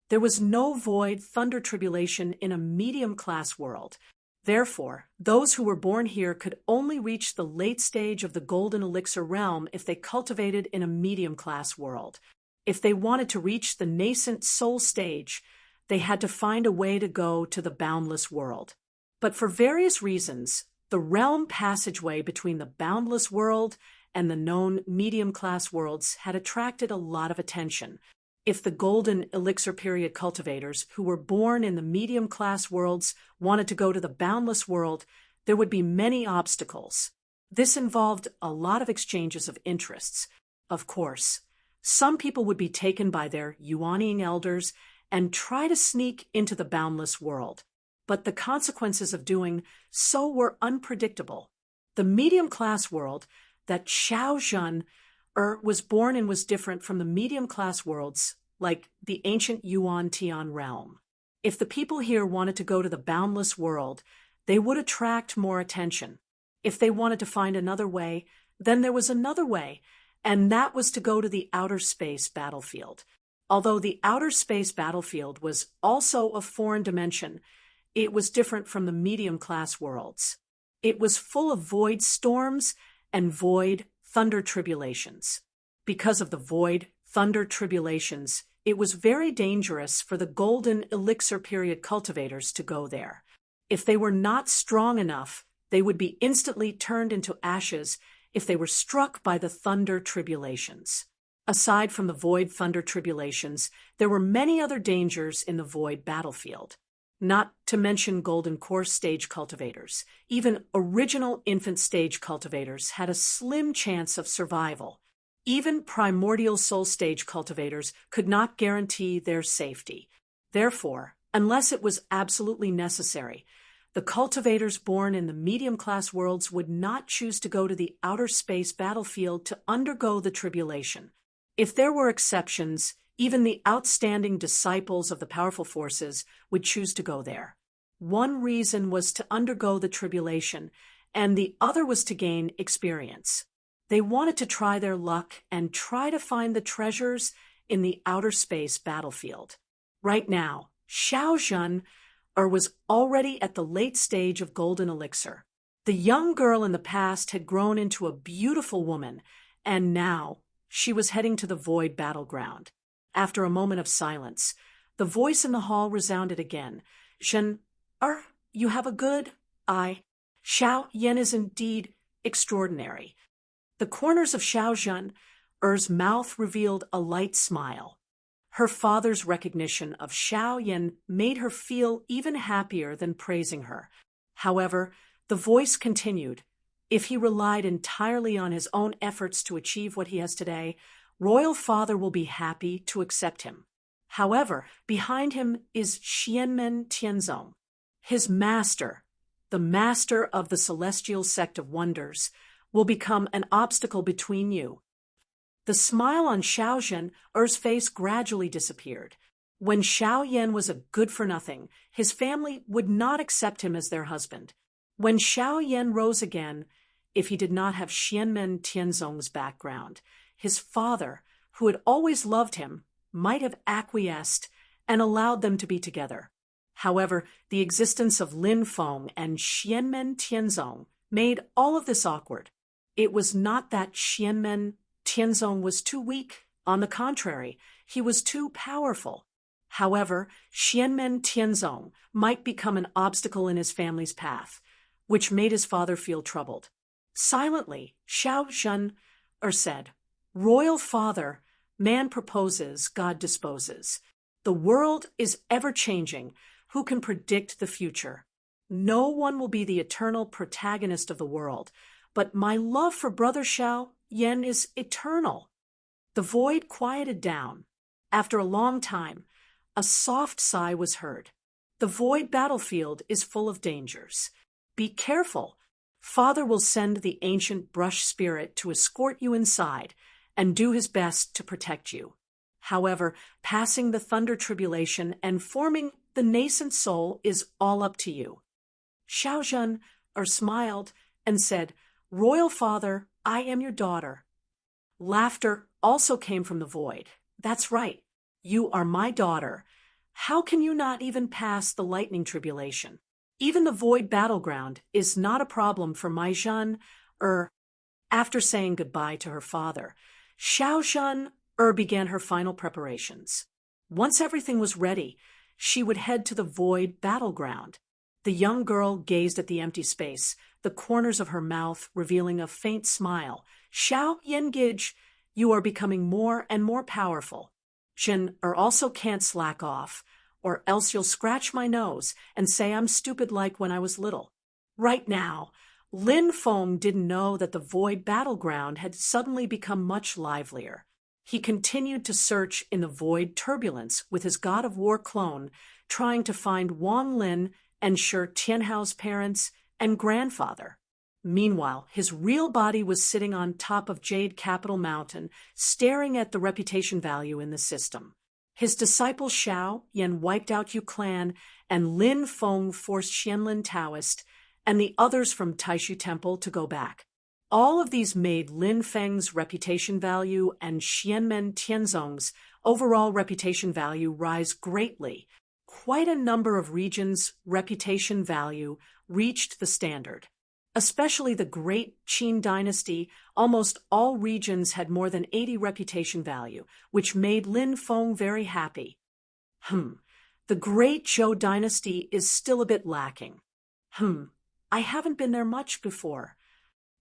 There was no void thunder tribulation in a medium-class world. Therefore, those who were born here could only reach the late stage of the golden elixir realm if they cultivated in a medium-class world. If they wanted to reach the nascent soul stage, they had to find a way to go to the boundless world. But for various reasons, the realm passageway between the boundless world and the known medium-class worlds had attracted a lot of attention. If the golden elixir period cultivators who were born in the medium-class worlds wanted to go to the boundless world, there would be many obstacles. This involved a lot of exchanges of interests. Of course, some people would be taken by their Yuaniing elders and try to sneak into the boundless world. But the consequences of doing so were unpredictable. The medium-class world that Xiao Zhen was born in was different from the medium-class worlds like the ancient Yuan Tian realm. If the people here wanted to go to the boundless world, they would attract more attention. If they wanted to find another way, then there was another way, and that was to go to the outer space battlefield. Although the outer space battlefield was also a foreign dimension, it was different from the medium-class worlds. It was full of void storms and void thunder tribulations. Because of the void thunder tribulations, it was very dangerous for the golden elixir period cultivators to go there. If they were not strong enough, they would be instantly turned into ashes if they were struck by the thunder tribulations. Aside from the void thunder tribulations, there were many other dangers in the void battlefield. Not to mention golden core stage cultivators. Even original infant stage cultivators had a slim chance of survival. Even primordial soul stage cultivators could not guarantee their safety. Therefore, unless it was absolutely necessary, the cultivators born in the medium-class worlds would not choose to go to the outer space battlefield to undergo the tribulation. If there were exceptions, Even the outstanding disciples of the powerful forces would choose to go there. One reason was to undergo the tribulation, and the other was to gain experience. They wanted to try their luck and try to find the treasures in the outer space battlefield. Right now, Xiao Zhen was already at the late stage of golden elixir. The young girl in the past had grown into a beautiful woman, and now she was heading to the void battleground. After a moment of silence, the voice in the hall resounded again. Zhen, you have a good eye. Xiao Yan is indeed extraordinary. The corners of Xiao Zhen's mouth revealed a light smile. Her father's recognition of Xiao Yan made her feel even happier than praising her. However, the voice continued. If he relied entirely on his own efforts to achieve what he has today, Royal Father will be happy to accept him. However, behind him is Xianmen Tianzong, his master, the master of the celestial sect of wonders, will become an obstacle between you. The smile on Xiao Zhen's face gradually disappeared. When Xiao Yan was a good-for-nothing, his family would not accept him as their husband. When Xiao Yan rose again, if he did not have Xianmen Tianzong's background, his father, who had always loved him, might have acquiesced and allowed them to be together. However, the existence of Lin Feng and Xianmen Tianzong made all of this awkward. It was not that Xianmen Tianzong was too weak. On the contrary, he was too powerful. However, Xianmen Tianzong might become an obstacle in his family's path, which made his father feel troubled. Silently, Xiao Zhen said, Royal Father, man proposes, God disposes. The world is ever-changing. Who can predict the future? No one will be the eternal protagonist of the world, but my love for Brother Xiao Yan is eternal. The void quieted down. After a long time, a soft sigh was heard. The void battlefield is full of dangers. Be careful. Father will send the ancient brush spirit to escort you inside and do his best to protect you. However, passing the thunder tribulation and forming the nascent soul is all up to you. Xiao Zhen smiled and said, Royal Father, I am your daughter. Laughter also came from the void. That's right. You are my daughter. How can you not even pass the lightning tribulation? Even the void battleground is not a problem for my Zhen. After saying goodbye to her father, Xiao Zhen began her final preparations. Once everything was ready, she would head to the void battleground. The young girl gazed at the empty space, the corners of her mouth revealing a faint smile. Xiao Yengij, you are becoming more and more powerful. Zhen also can't slack off, or else you'll scratch my nose and say I'm stupid like when I was little. Right now, Lin Feng didn't know that the void battleground had suddenly become much livelier. He continued to search in the void turbulence with his God of War clone, trying to find Wang Lin and Shi Tianhao's parents and grandfather. Meanwhile, his real body was sitting on top of Jade Capital Mountain, staring at the reputation value in the system. His disciple Xiao Yan wiped out Yu Clan, and Lin Feng forced Xianlin Taoist and the others from Taishu Temple to go back. All of these made Lin Feng's reputation value and Xianmen Tianzong's overall reputation value rise greatly. Quite a number of regions' reputation value reached the standard. Especially the Great Qin dynasty, almost all regions had more than 80 reputation value, which made Lin Feng very happy. The Great Zhou dynasty is still a bit lacking. I haven't been there much before.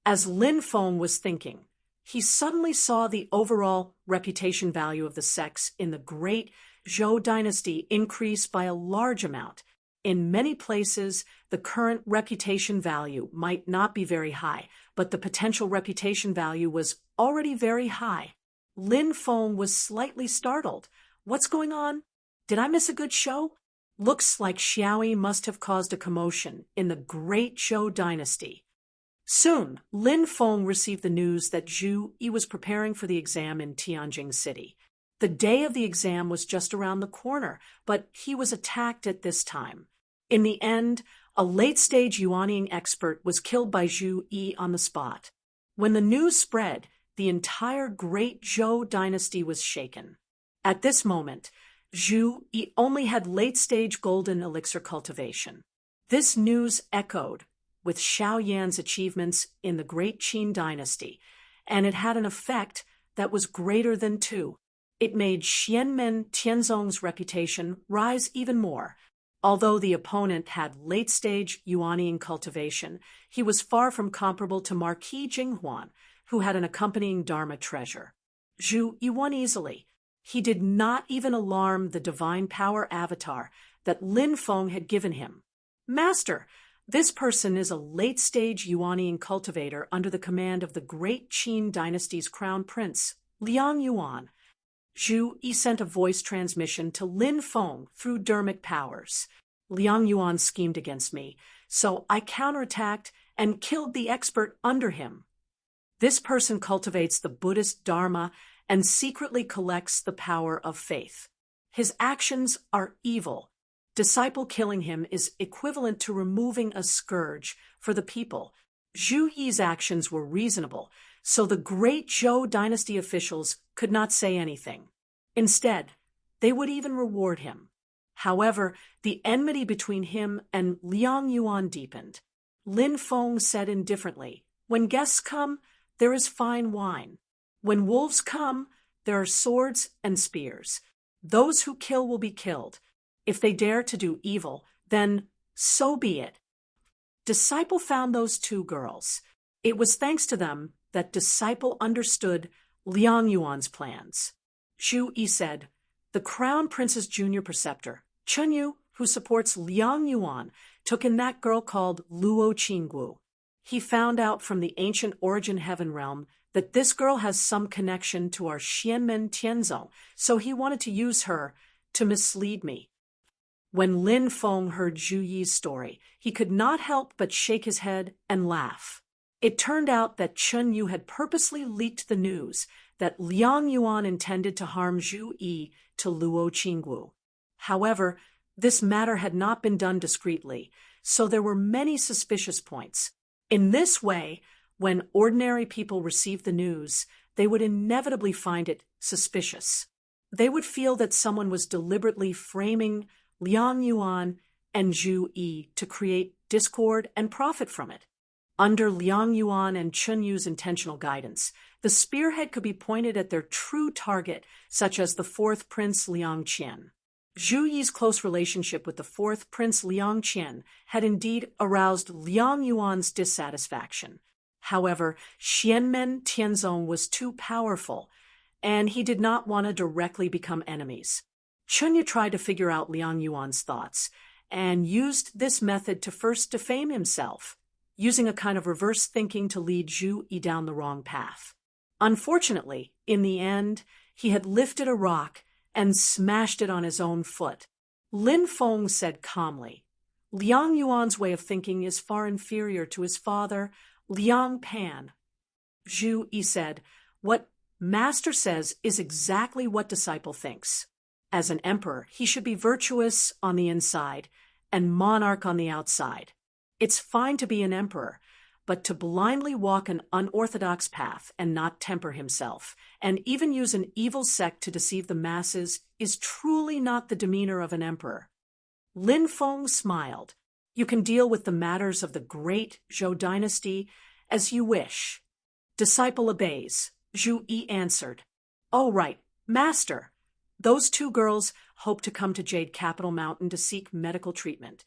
As Lin Feng was thinking, he suddenly saw the overall reputation value of the sects in the Great Zhou dynasty increase by a large amount. In many places, the current reputation value might not be very high, but the potential reputation value was already very high. Lin Feng was slightly startled. What's going on? Did I miss a good show? Looks like Xiaoyi must have caused a commotion in the Great Zhou dynasty. Soon, Lin Feng received the news that Zhu Yi was preparing for the exam in Tianjing City. The day of the exam was just around the corner, but he was attacked at this time. In the end, a late-stage yuanying expert was killed by Zhu Yi on the spot. When the news spread, the entire Great Zhou dynasty was shaken. At this moment, Zhu Yi only had late-stage golden elixir cultivation. This news echoed with Xiao Yan's achievements in the Great Qin dynasty, and it had an effect that was greater than two. It made Xianmen Tianzong's reputation rise even more. Although the opponent had late-stage yuanying cultivation, he was far from comparable to Marquis Jinghuan, who had an accompanying Dharma treasure. Zhu Yi won easily. He did not even alarm the divine power avatar that Lin Feng had given him. Master, this person is a late-stage yuanying cultivator under the command of the Great Qin dynasty's crown prince, Liang Yuan. Zhu Yi sent a voice transmission to Lin Feng through dermic powers. Liang Yuan schemed against me, so I counterattacked and killed the expert under him. This person cultivates the Buddhist Dharma and secretly collects the power of faith. His actions are evil. Disciple killing him is equivalent to removing a scourge for the people. Zhu Yi's actions were reasonable, so the Great Zhou dynasty officials could not say anything. Instead, they would even reward him. However, the enmity between him and Liang Yuan deepened. Lin Feng said indifferently, "When guests come, there is fine wine. When wolves come, there are swords and spears. Those who kill will be killed. If they dare to do evil, then so be it." Disciple found those two girls. It was thanks to them that Disciple understood Liang Yuan's plans. Zhu Yi said, "The Crown Prince's junior preceptor, Chen Yu, who supports Liang Yuan, took in that girl called Luo Qinggu. He found out from the ancient origin heaven realm that this girl has some connection to our Xianmen Tianzong, so he wanted to use her to mislead me." When Lin Feng heard Zhu Yi's story, he could not help but shake his head and laugh. It turned out that Chen Yu had purposely leaked the news that Liang Yuan intended to harm Zhu Yi to Luo Qinggu. However, this matter had not been done discreetly, so there were many suspicious points. In this way, when ordinary people received the news, they would inevitably find it suspicious. They would feel that someone was deliberately framing Liang Yuan and Zhu Yi to create discord and profit from it. Under Liang Yuan and Chen Yu's intentional guidance, the spearhead could be pointed at their true target, such as the fourth prince Liang Qian. Zhu Yi's close relationship with the fourth prince Liang Qian had indeed aroused Liang Yuan's dissatisfaction. However, Xianmen Tianzong was too powerful, and he did not want to directly become enemies. Chen Yu tried to figure out Liang Yuan's thoughts, and used this method to first defame himself, using a kind of reverse thinking to lead Zhu Yi down the wrong path. Unfortunately, in the end, he had lifted a rock and smashed it on his own foot. Lin Feng said calmly, "Liang Yuan's way of thinking is far inferior to his father, Liang Pan." Zhu Yi said, "What Master says is exactly what disciple thinks. As an emperor, he should be virtuous on the inside and monarch on the outside. It's fine to be an emperor, but to blindly walk an unorthodox path and not temper himself, and even use an evil sect to deceive the masses, is truly not the demeanor of an emperor." Lin Feng smiled. "You can deal with the matters of the Great Zhou dynasty as you wish." Disciple obeys, Zhu Yi answered. "Oh, right, Master. Those two girls hope to come to Jade Capital Mountain to seek medical treatment."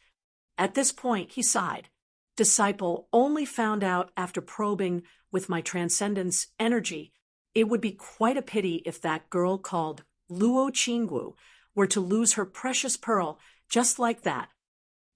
At this point, he sighed. Disciple only found out after probing with my transcendence energy. It would be quite a pity if that girl called Luo Qinggu were to lose her precious pearl just like that.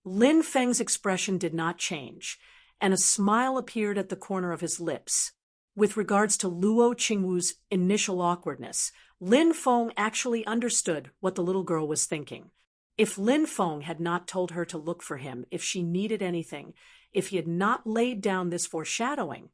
Lin Feng's expression did not change, and a smile appeared at the corner of his lips. With regards to Luo Qingwu's initial awkwardness, Lin Feng actually understood what the little girl was thinking. If Lin Feng had not told her to look for him if she needed anything, if he had not laid down this foreshadowing,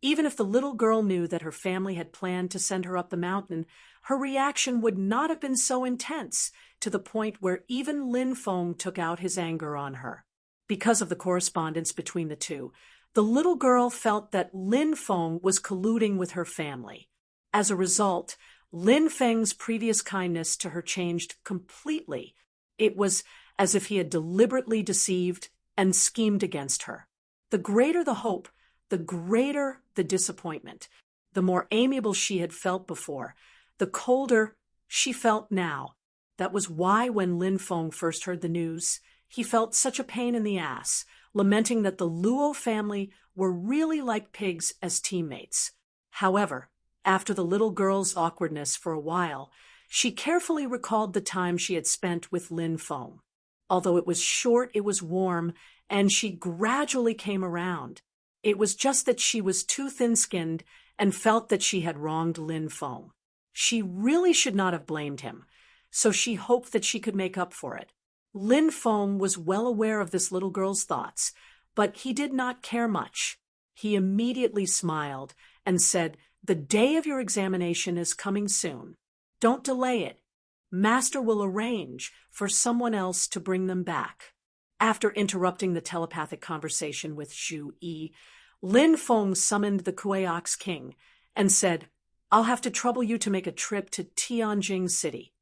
Even if the little girl knew that her family had planned to send her up the mountain, her reaction would not have been so intense, to the point where even Lin Feng took out his anger on her. Because of the correspondence between the two, the little girl felt that Lin Feng was colluding with her family. As a result, Lin Feng's previous kindness to her changed completely. It was as if he had deliberately deceived and schemed against her. The greater the hope, the greater the disappointment. The more amiable she had felt before, the colder she felt now. That was why when Lin Feng first heard the news, he felt such a pain in the ass, lamenting that the Luo family were really like pigs as teammates. However, after the little girl's awkwardness for a while, she carefully recalled the time she had spent with Lin Feng. Although it was short, it was warm, and she gradually came around. It was just that she was too thin-skinned and felt that she had wronged Lin Feng. She really should not have blamed him, so she hoped that she could make up for it. Lin Feng was well aware of this little girl's thoughts, but he did not care much. He immediately smiled and said, "The day of your examination is coming soon. Don't delay it. Master will arrange for someone else to bring them back." After interrupting the telepathic conversation with Zhu Yi, Lin Feng summoned the Kuei-Ox king and said, "I'll have to trouble you to make a trip to Tianjing City."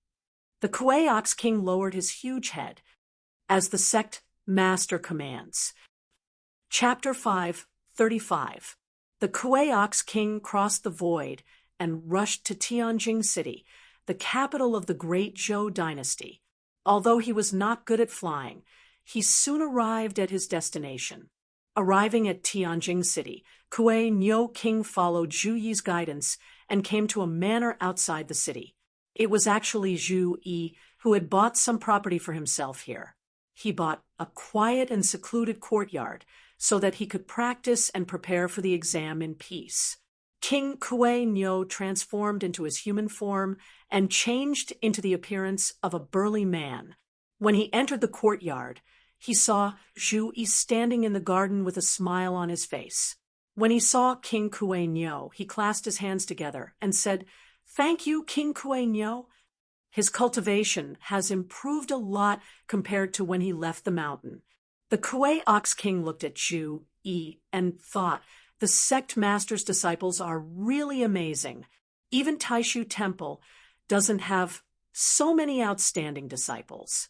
The Kuei-Ox king lowered his huge head, as the sect master commands. Chapter 5:35. The Kuei-Ox king crossed the void and rushed to Tianjing City, the capital of the great Zhou dynasty. Although he was not good at flying, he soon arrived at his destination. Arriving at Tianjing City, Kuei Niu king followed Zhu Yi's guidance and came to a manor outside the city. It was actually Zhu Yi who had bought some property for himself here. He bought a quiet and secluded courtyard so that he could practice and prepare for the exam in peace. King Kuei Niu transformed into his human form and changed into the appearance of a burly man. When he entered the courtyard, he saw Zhu Yi standing in the garden with a smile on his face. When he saw King Kuei Niu, he clasped his hands together and said, "Thank you, King Kuei Niu. His cultivation has improved a lot compared to when he left the mountain." The Kuei-Ox king looked at Zhu Yi and thought, "The sect master's disciples are really amazing. Even Taishu Temple doesn't have so many outstanding disciples."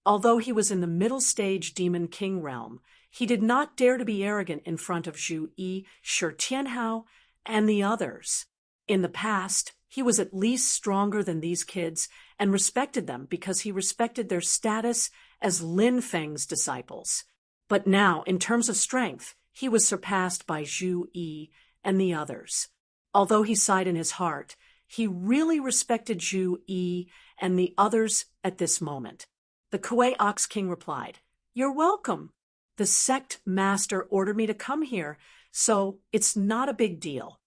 Although he was in the middle stage Demon King realm, he did not dare to be arrogant in front of Zhu Yi, Shi Tianhao, and the others. In the past, he was at least stronger than these kids and respected them because he respected their status as Lin Feng's disciples. But now, in terms of strength, he was surpassed by Zhu Yi and the others. Although he sighed in his heart, he really respected Zhu Yi and the others at this moment. The Kuei-Ox king replied, "You're welcome. The sect master ordered me to come here, so it's not a big deal."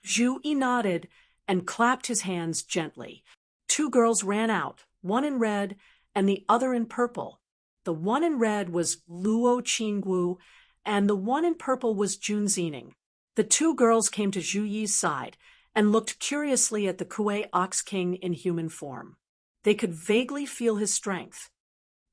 Zhu Yi nodded and clapped his hands gently. Two girls ran out, one in red and the other in purple. The one in red was Luo Qinggu, and the one in purple was Jun Zining. The two girls came to Zhu Yi's side and looked curiously at the Kuei-Ox king in human form. They could vaguely feel his strength.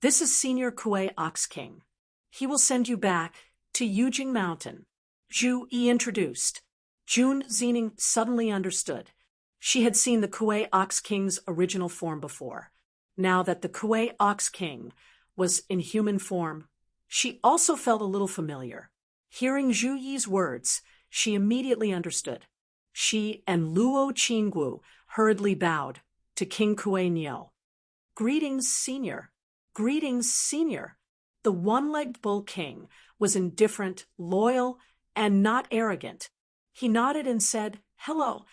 "This is Senior Kuei-Ox king. He will send you back to Yujing Mountain," Zhu Yi introduced. Jun Zining suddenly understood. She had seen the Kuei-Ox king's original form before. Now that the Kuei-Ox king was in human form, she also felt a little familiar. Hearing Zhu Yi's words, she immediately understood. She and Luo Qinggu hurriedly bowed to King Kuei Niu. "Greetings, Senior. Greetings, Senior." The one-legged bull king was indifferent, loyal, and not arrogant. He nodded and said, "Hello."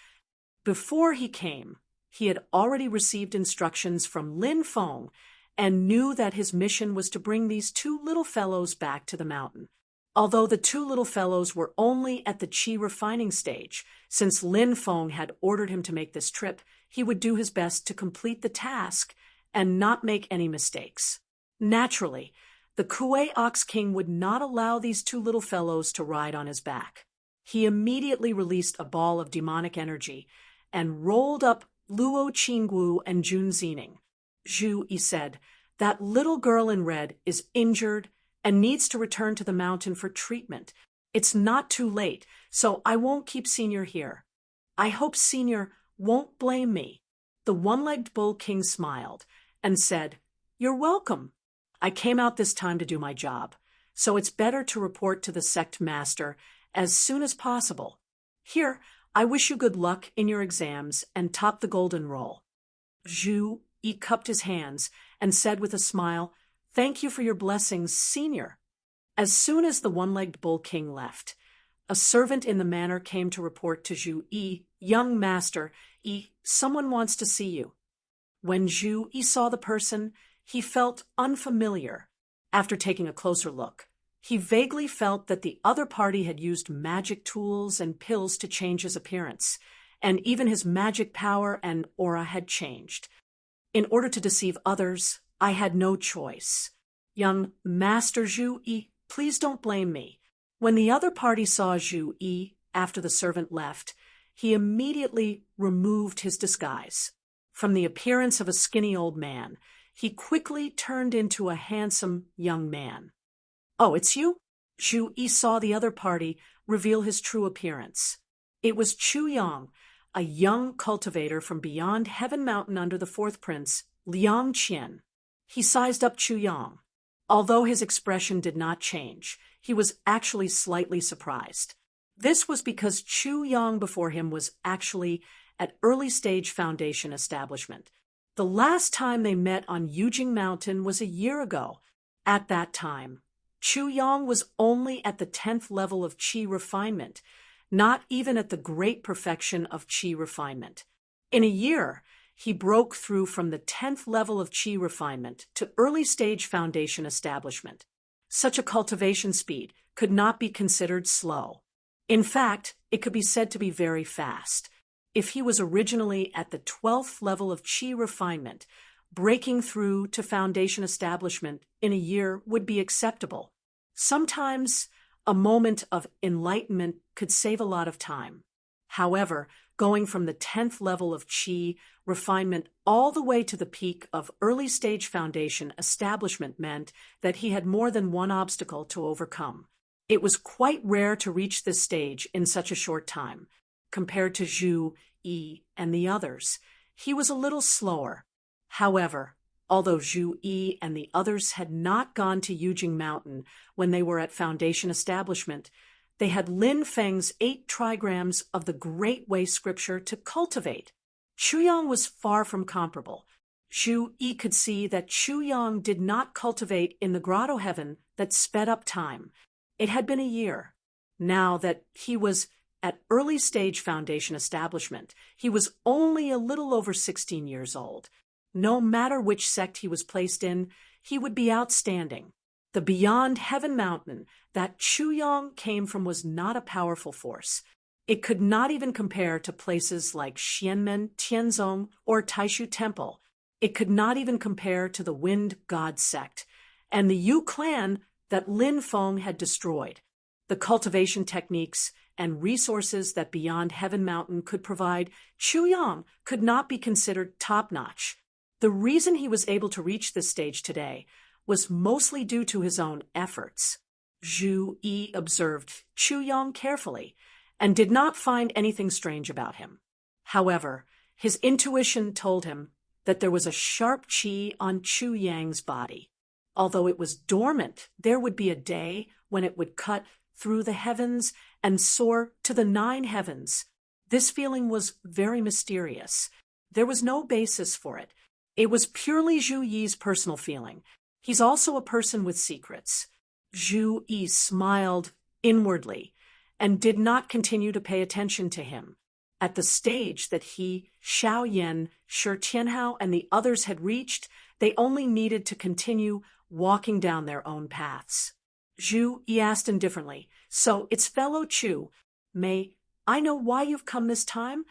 Before he came, he had already received instructions from Lin Feng and knew that his mission was to bring these two little fellows back to the mountain. Although the two little fellows were only at the qi refining stage, since Lin Feng had ordered him to make this trip, he would do his best to complete the task and not make any mistakes. Naturally, the Kuei-Ox king would not allow these two little fellows to ride on his back. He immediately released a ball of demonic energy and rolled up Luo Qinggu and Jun Zining. Zhu Yi said, "That little girl in red is injured and needs to return to the mountain for treatment. It's not too late, so I won't keep Senior here. I hope Senior won't blame me." The one-legged bull king smiled and said, "You're welcome. I came out this time to do my job, so it's better to report to the sect master as soon as possible. Here, I wish you good luck in your exams and top the golden roll." Zhu Yi cupped his hands and said with a smile, "Thank you for your blessings, Senior." As soon as the one-legged bull king left, a servant in the manor came to report to Zhu Yi, "Young master, Yi, someone wants to see you." When Zhu Yi saw the person, he felt unfamiliar. After taking a closer look, he vaguely felt that the other party had used magic tools and pills to change his appearance, and even his magic power and aura had changed. "In order to deceive others, I had no choice. Young Master Zhu Yi, please don't blame me." When the other party saw Zhu Yi after the servant left, he immediately removed his disguise. From the appearance of a skinny old man, he quickly turned into a handsome young man. "Oh, it's you?" Zhu Yi saw the other party reveal his true appearance. It was Chu Yang, a young cultivator from beyond Heaven Mountain under the fourth prince, Liang Qian. He sized up Chu Yang. Although his expression did not change, he was actually slightly surprised. This was because Chu Yang before him was actually at early stage foundation establishment. The last time they met on Yujing Mountain was a year ago. At that time, Chu Yang was only at the 10th level of Qi refinement, not even at the great perfection of Qi refinement. In a year, he broke through from the 10th level of Qi refinement to early stage foundation establishment. Such a cultivation speed could not be considered slow. In fact, it could be said to be very fast. If he was originally at the 12th level of Qi refinement, breaking through to foundation establishment in a year would be acceptable. Sometimes a moment of enlightenment could save a lot of time. However, going from the 10th level of Qi refinement all the way to the peak of early stage foundation establishment meant that he had more than one obstacle to overcome. It was quite rare to reach this stage in such a short time. Compared to Zhu Yi and the others, he was a little slower. However, although Zhu Yi and the others had not gone to Yujing Mountain when they were at foundation establishment, they had Lin Feng's 8 trigrams of the Great Way scripture to cultivate. Chu Yang was far from comparable. Zhu Yi could see that Chu Yang did not cultivate in the grotto heaven that sped up time. It had been a year. Now that he was at early stage foundation establishment, he was only a little over 16 years old. No matter which sect he was placed in, he would be outstanding. The beyond Heaven Mountain that Chu Yang came from was not a powerful force. It could not even compare to places like Xianmen, Tianzong, or Taishu Temple. It could not even compare to the Wind God sect and the Yu clan that Lin Feng had destroyed. The cultivation techniques and resources that Beyond Heaven Mountain could provide, Chu Yang could not be considered top-notch. The reason he was able to reach this stage today was mostly due to his own efforts. Zhu Yi observed Chu Yang carefully and did not find anything strange about him. However, his intuition told him that there was a sharp qi on Chu Yang's body. Although it was dormant, there would be a day when it would cut through the heavens and soar to the 9 heavens. This feeling was very mysterious. There was no basis for it. It was purely Zhu Yi's personal feeling. He's also a person with secrets. Zhu Yi smiled inwardly and did not continue to pay attention to him. At the stage that he, Xiao Yan, Shi Tianhao, and the others had reached, they only needed to continue walking down their own paths. Zhu Yi asked indifferently, "So it's fellow Chu. May I know why you've come this time?"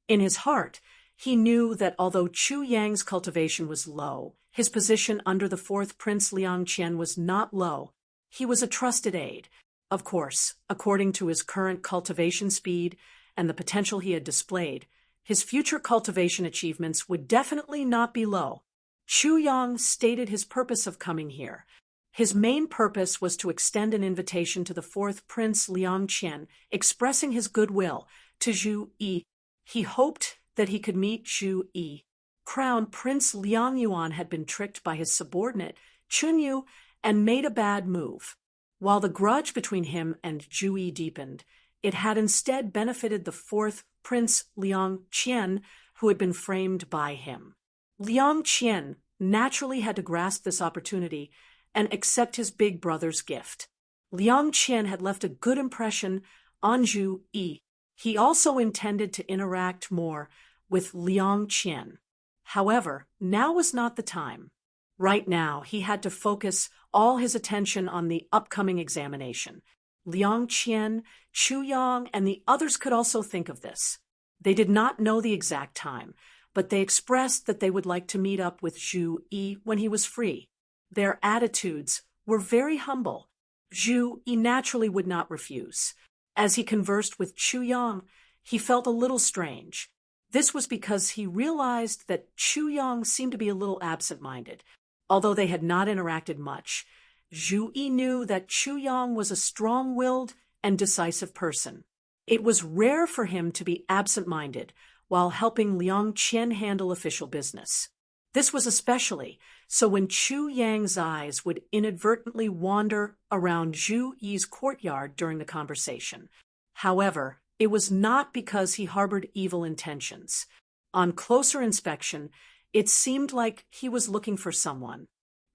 In his heart, he knew that although Chu Yang's cultivation was low, his position under the fourth Prince Liang Qian was not low. He was a trusted aide. Of course, according to his current cultivation speed and the potential he had displayed, his future cultivation achievements would definitely not be low. Chu Yang stated his purpose of coming here. His main purpose was to extend an invitation to the fourth Prince Liang Qian, expressing his goodwill to Zhu Yi. He hoped that he could meet Zhu Yi. Crown Prince Liang Yuan had been tricked by his subordinate, Chun Yu, and made a bad move. While the grudge between him and Zhu Yi deepened, it had instead benefited the fourth Prince Liang Qian, who had been framed by him. Liang Qian naturally had to grasp this opportunity and accept his big brother's gift. Liang Qian had left a good impression on Zhu Yi. He also intended to interact more with Liang Qian. However, now was not the time. Right now, he had to focus all his attention on the upcoming examination. Liang Qian, Chu Yang, and the others could also think of this. They did not know the exact time, but they expressed that they would like to meet up with Zhu Yi when he was free. Their attitudes were very humble. Zhu Yi naturally would not refuse. As he conversed with Chu Yang, he felt a little strange. This was because he realized that Chu Yang seemed to be a little absent-minded. Although they had not interacted much, Zhu Yi knew that Chu Yang was a strong-willed and decisive person. It was rare for him to be absent-minded while helping Liang Qian handle official business. This was especially so when Chu Yang's eyes would inadvertently wander around Zhu Yi's courtyard during the conversation. However, it was not because he harbored evil intentions. On closer inspection, it seemed like he was looking for someone.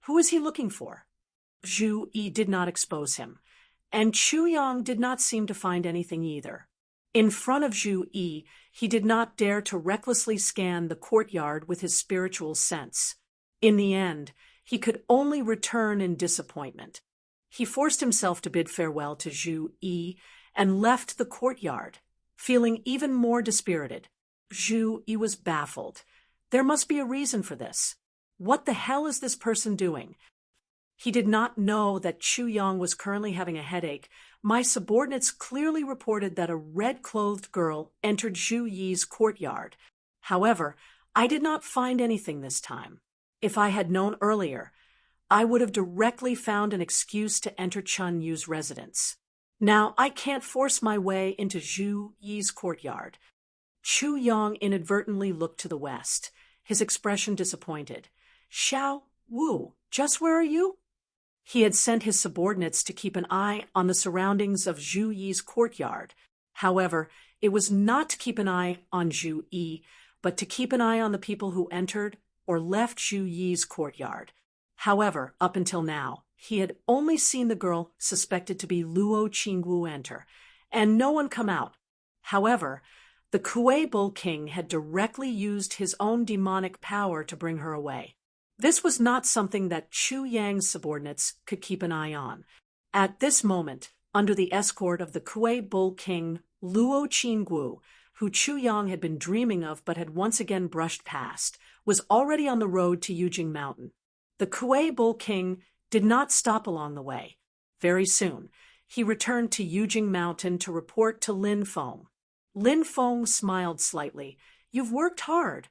Who was he looking for? Zhu Yi did not expose him, and Chu Yang did not seem to find anything either. In front of Zhu Yi, he did not dare to recklessly scan the courtyard with his spiritual sense. In the end, he could only return in disappointment. He forced himself to bid farewell to Zhu Yi and left the courtyard, feeling even more dispirited. Zhu Yi was baffled. There must be a reason for this. What the hell is this person doing? He did not know that Chu Yang was currently having a headache. My subordinates clearly reported that a red-clothed girl entered Zhu Yi's courtyard. However, I did not find anything this time. If I had known earlier, I would have directly found an excuse to enter Chun Yu's residence. Now, I can't force my way into Zhu Yi's courtyard. Chu Yang inadvertently looked to the west, his expression disappointed. Xiao Wu, just where are you? He had sent his subordinates to keep an eye on the surroundings of Zhu Yi's courtyard. However, it was not to keep an eye on Zhu Yi, but to keep an eye on the people who entered or left Zhu Yi's courtyard. However, up until now, he had only seen the girl suspected to be Luo Qingwu enter, and no one come out. However, the Kuei Bull King had directly used his own demonic power to bring her away. This was not something that Chu Yang's subordinates could keep an eye on. At this moment, under the escort of the Kuei Bull King Luo Qingwu, who Chu Yang had been dreaming of but had once again brushed past, was already on the road to Yujing Mountain. The Kuei Bull King did not stop along the way. Very soon, he returned to Yujing Mountain to report to Lin Feng. Lin Feng smiled slightly. You've worked hard.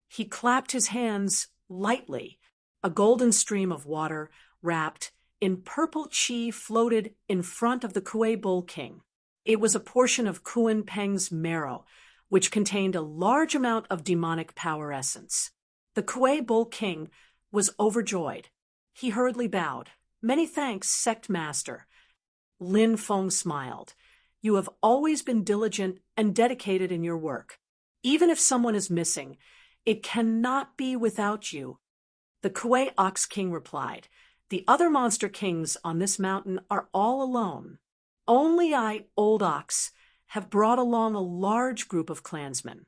He clapped his hands lightly. A golden stream of water, wrapped in purple qi, floated in front of the Kuei Bull King. It was a portion of Kuan Peng's marrow, which contained a large amount of demonic power essence. The Kuei Bull King was overjoyed. He hurriedly bowed. Many thanks, Sect Master. Lin Feng smiled. You have always been diligent and dedicated in your work. Even if someone is missing, it cannot be without you. The Kuei Ox King replied, The other monster kings on this mountain are all alone. Only I, Old Ox, have brought along a large group of clansmen.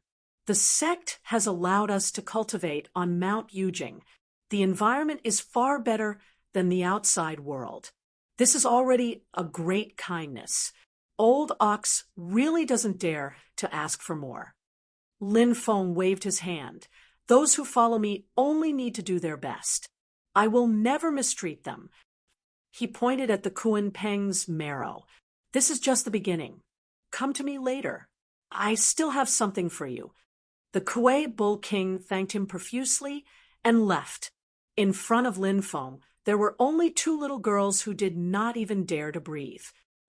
The sect has allowed us to cultivate on Mount Yujing. The environment is far better than the outside world. This is already a great kindness. Old Ox really doesn't dare to ask for more. Lin Feng waved his hand. Those who follow me only need to do their best. I will never mistreat them. He pointed at the Kuan Peng's marrow. "This is just the beginning. Come to me later. I still have something for you." The Kuei Bull King thanked him profusely and left. In front of Lin Feng, there were only two little girls who did not even dare to breathe.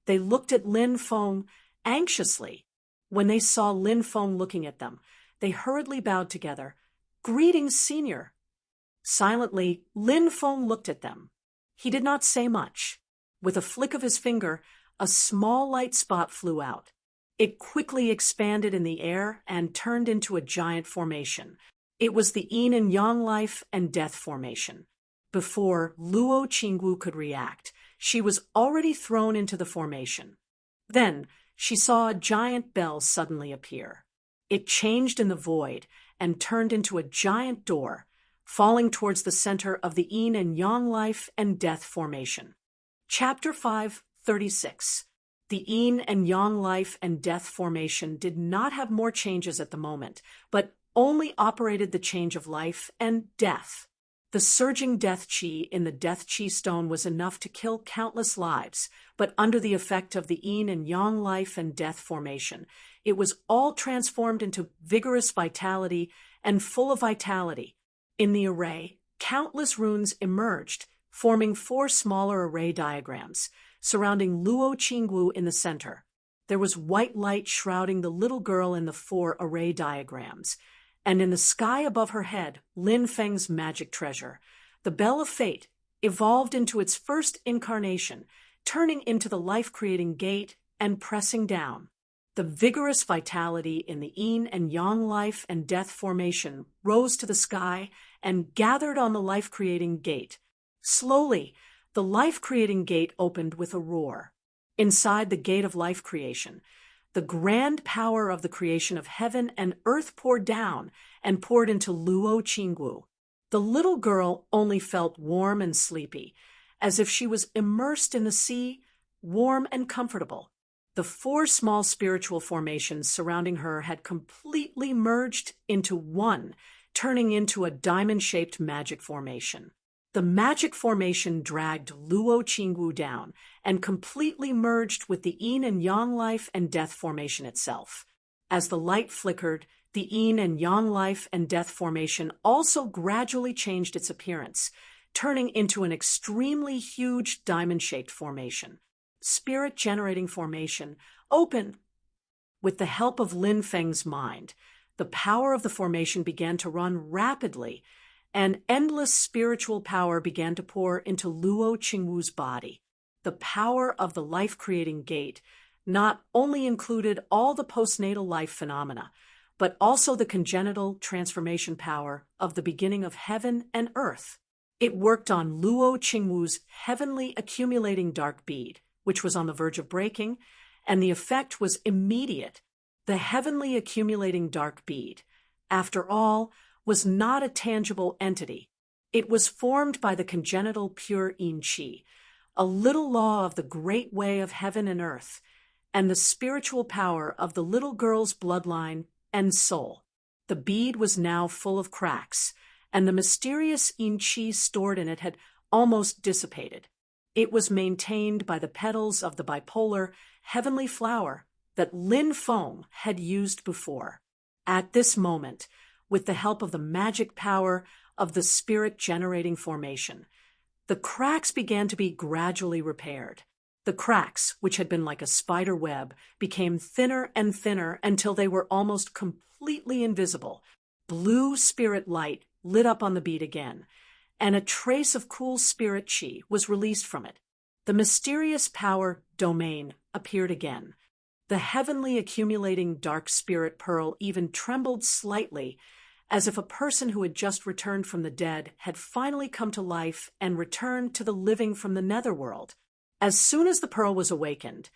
They looked at Lin Feng anxiously. When they saw Lin Feng looking at them, they hurriedly bowed together. "Greetings, Senior." Silently, Lin Feng looked at them. He did not say much. With a flick of his finger, a small light spot flew out. It quickly expanded in the air and turned into a giant formation. It was the yin and yang life and death formation. Before Luo Qingwu could react, she was already thrown into the formation. Then she saw a giant bell suddenly appear. It changed in the void and turned into a giant door, falling towards the center of the yin and yang life and death formation. Chapter 5:36. The yin and yang life and death formation did not have more changes at the moment, but only operated the change of life and death. The surging death chi in the death chi stone was enough to kill countless lives, but under the effect of the yin and yang life and death formation, it was all transformed into vigorous vitality and full of vitality. In the array, countless runes emerged, forming 4 smaller array diagrams, surrounding Luo Qingwu in the center. There was white light shrouding the little girl in the 4 array diagrams, and in the sky above her head, Lin Feng's magic treasure, the Bell of Fate, evolved into its first incarnation, turning into the life-creating gate and pressing down. The vigorous vitality in the yin and yang life and death formation rose to the sky and gathered on the life-creating gate. Slowly, the life-creating gate opened with a roar. Inside the gate of life creation, the grand power of the creation of heaven and earth poured down and poured into Luo Qingwu. The little girl only felt warm and sleepy, as if she was immersed in the sea, warm and comfortable. The 4 small spiritual formations surrounding her had completely merged into one, turning into a diamond-shaped magic formation. The magic formation dragged Luo Qingwu down and completely merged with the yin and yang life and death formation itself. As the light flickered, the yin and yang life and death formation also gradually changed its appearance, turning into an extremely huge diamond-shaped formation. Spirit-generating formation, open! With the help of Lin Feng's mind, the power of the formation began to run rapidly, and endless spiritual power began to pour into Luo Qingwu's body. The power of the life-creating gate not only included all the postnatal life phenomena, but also the congenital transformation power of the beginning of heaven and earth. It worked on Luo Qingwu's heavenly accumulating dark bead, which was on the verge of breaking, and the effect was immediate. The heavenly accumulating dark bead, after all, was not a tangible entity. It was formed by the congenital pure yin qi, a little law of the great way of heaven and earth, and the spiritual power of the little girl's bloodline and soul. The bead was now full of cracks, and the mysterious yin qi stored in it had almost dissipated. It was maintained by the petals of the bipolar heavenly flower that Lin Feng had used before. At this moment, with the help of the magic power of the spirit-generating formation, the cracks began to be gradually repaired. The cracks, which had been like a spider web, became thinner and thinner until they were almost completely invisible. Blue spirit light lit up on the bead again, and a trace of cool spirit chi was released from it. The mysterious power domain appeared again. The heavenly accumulating dark spirit pearl even trembled slightly, as if a person who had just returned from the dead had finally come to life and returned to the living from the netherworld. As soon as the pearl was awakened,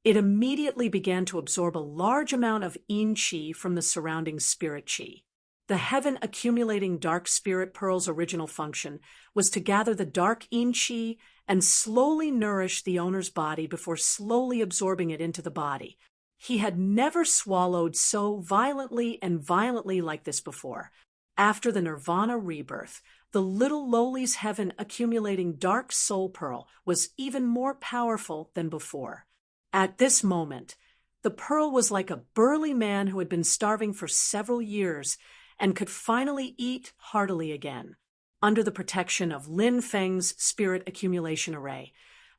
it immediately began to absorb a large amount of yin qi from the surrounding spirit qi. The heaven accumulating dark spirit pearl's original function was to gather the dark yin qi and slowly nourish the owner's body before slowly absorbing it into the body. He had never swallowed so violently like this before. After the Nirvana rebirth, the little Loli's heaven accumulating dark soul pearl was even more powerful than before. At this moment, the pearl was like a burly man who had been starving for several years and could finally eat heartily again. Under the protection of Lin Feng's spirit accumulation array,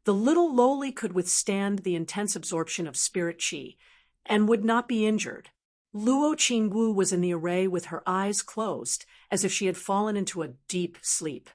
the little Loli could withstand the intense absorption of spirit qi and would not be injured. Luo Qingwu was in the array with her eyes closed, as if she had fallen into a deep sleep.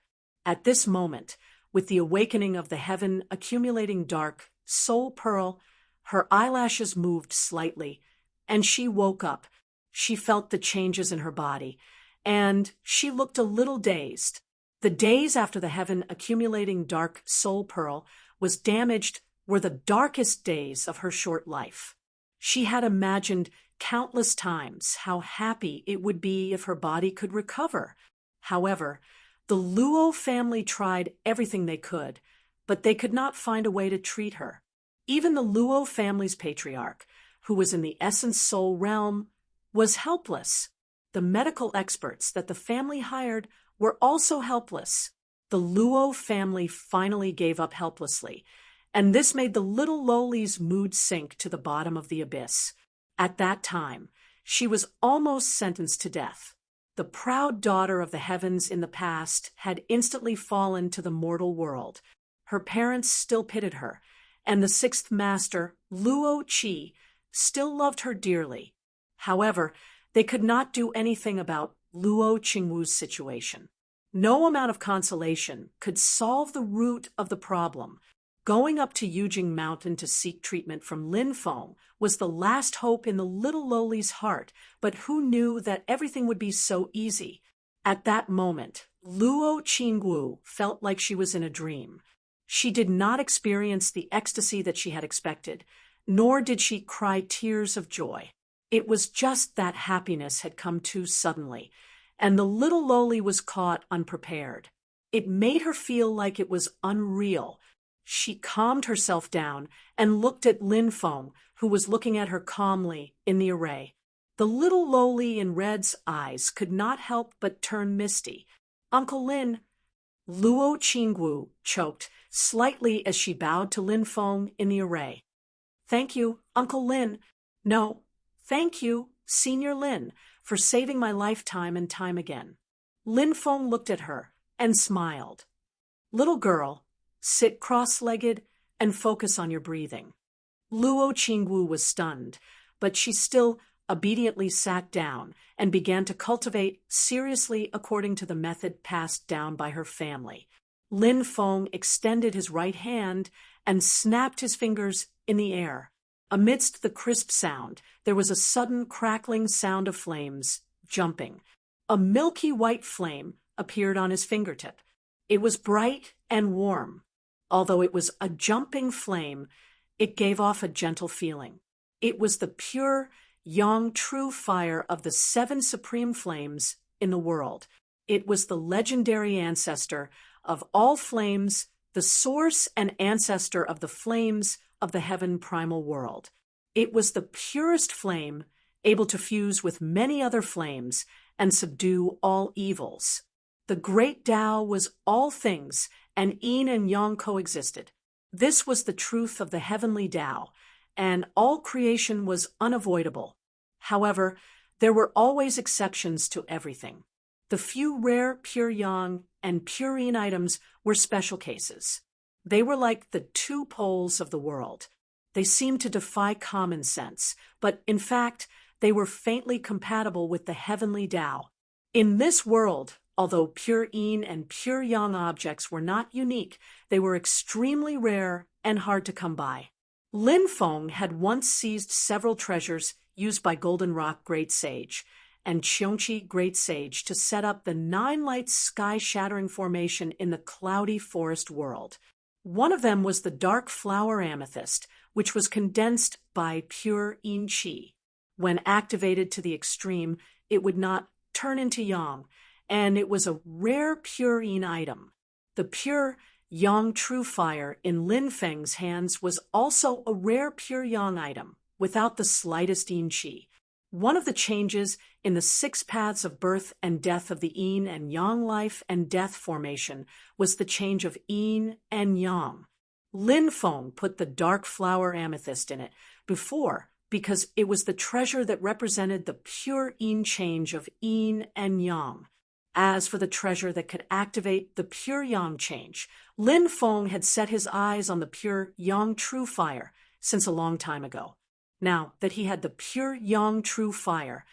At this moment, with the awakening of the heaven accumulating dark soul pearl, her eyelashes moved slightly, and she woke up. She felt the changes in her body, and she looked a little dazed. The days after the heaven accumulating dark soul pearl was damaged were the darkest days of her short life. She had imagined countless times how happy it would be if her body could recover. However, the Luo family tried everything they could, but they could not find a way to treat her. Even the Luo family's patriarch, who was in the essence soul realm, was helpless. The medical experts that the family hired were also helpless. The Luo family finally gave up helplessly, and this made the little Loli's mood sink to the bottom of the abyss. At that time, she was almost sentenced to death. The proud daughter of the heavens in the past had instantly fallen to the mortal world. Her parents still pitied her, and the sixth master, Luo Qi, still loved her dearly. However, they could not do anything about Luo Qingwu's situation. No amount of consolation could solve the root of the problem. Going up to Yujing Mountain to seek treatment from Lin Feng was the last hope in the little Loli's heart, but who knew that everything would be so easy? At that moment, Luo Qingwu felt like she was in a dream. She did not experience the ecstasy that she had expected, nor did she cry tears of joy. It was just that happiness had come too suddenly, and the little Loli was caught unprepared. It made her feel like it was unreal. She calmed herself down and looked at Lin Feng, who was looking at her calmly in the array. The little Loli in red's eyes could not help but turn misty. "Uncle Lin," Luo Qingwu choked slightly as she bowed to Lin Feng in the array. "Thank you, Uncle Lin. No, thank you, Senior Lin, for saving my life time and time again." Lin Feng looked at her and smiled. "Little girl, sit cross-legged and focus on your breathing." Luo Qingwu was stunned, but she still obediently sat down and began to cultivate seriously according to the method passed down by her family. Lin Feng extended his right hand and snapped his fingers in the air. Amidst the crisp sound, there was a sudden crackling sound of flames jumping. A milky white flame appeared on his fingertip. It was bright and warm. Although it was a jumping flame, it gave off a gentle feeling. It was the pure, yang true fire of the 7 supreme flames in the world. It was the legendary ancestor of all flames, the source and ancestor of the flames of the heaven primal world. It was the purest flame, able to fuse with many other flames and subdue all evils. The great Tao was all things, and yin and yang coexisted. This was the truth of the heavenly Tao, and all creation was unavoidable. However, there were always exceptions to everything. The few rare pure yang and pure yin items were special cases. They were like the 2 poles of the world. They seemed to defy common sense, but in fact, they were faintly compatible with the heavenly Tao. In this world, although pure yin and pure yang objects were not unique, they were extremely rare and hard to come by. Lin Feng had once seized several treasures used by Golden Rock Great Sage and Cheongqi Great Sage to set up the 9 lights sky-shattering formation in the cloudy forest world. One of them was the dark flower amethyst, which was condensed by pure yin qi. When activated to the extreme, it would not turn into yang, and it was a rare pure yin item. The pure yang true fire in Lin Feng's hands was also a rare pure yang item, without the slightest yin qi. One of the changes in the 6 paths of birth and death of the yin and yang life and death formation was the change of yin and yang. Lin Feng put the dark flower amethyst in it before because it was the treasure that represented the pure yin change of yin and yang. As for the treasure that could activate the pure yang change, Lin Feng had set his eyes on the pure yang true fire since a long time ago. Now that he had the pure yang true fire,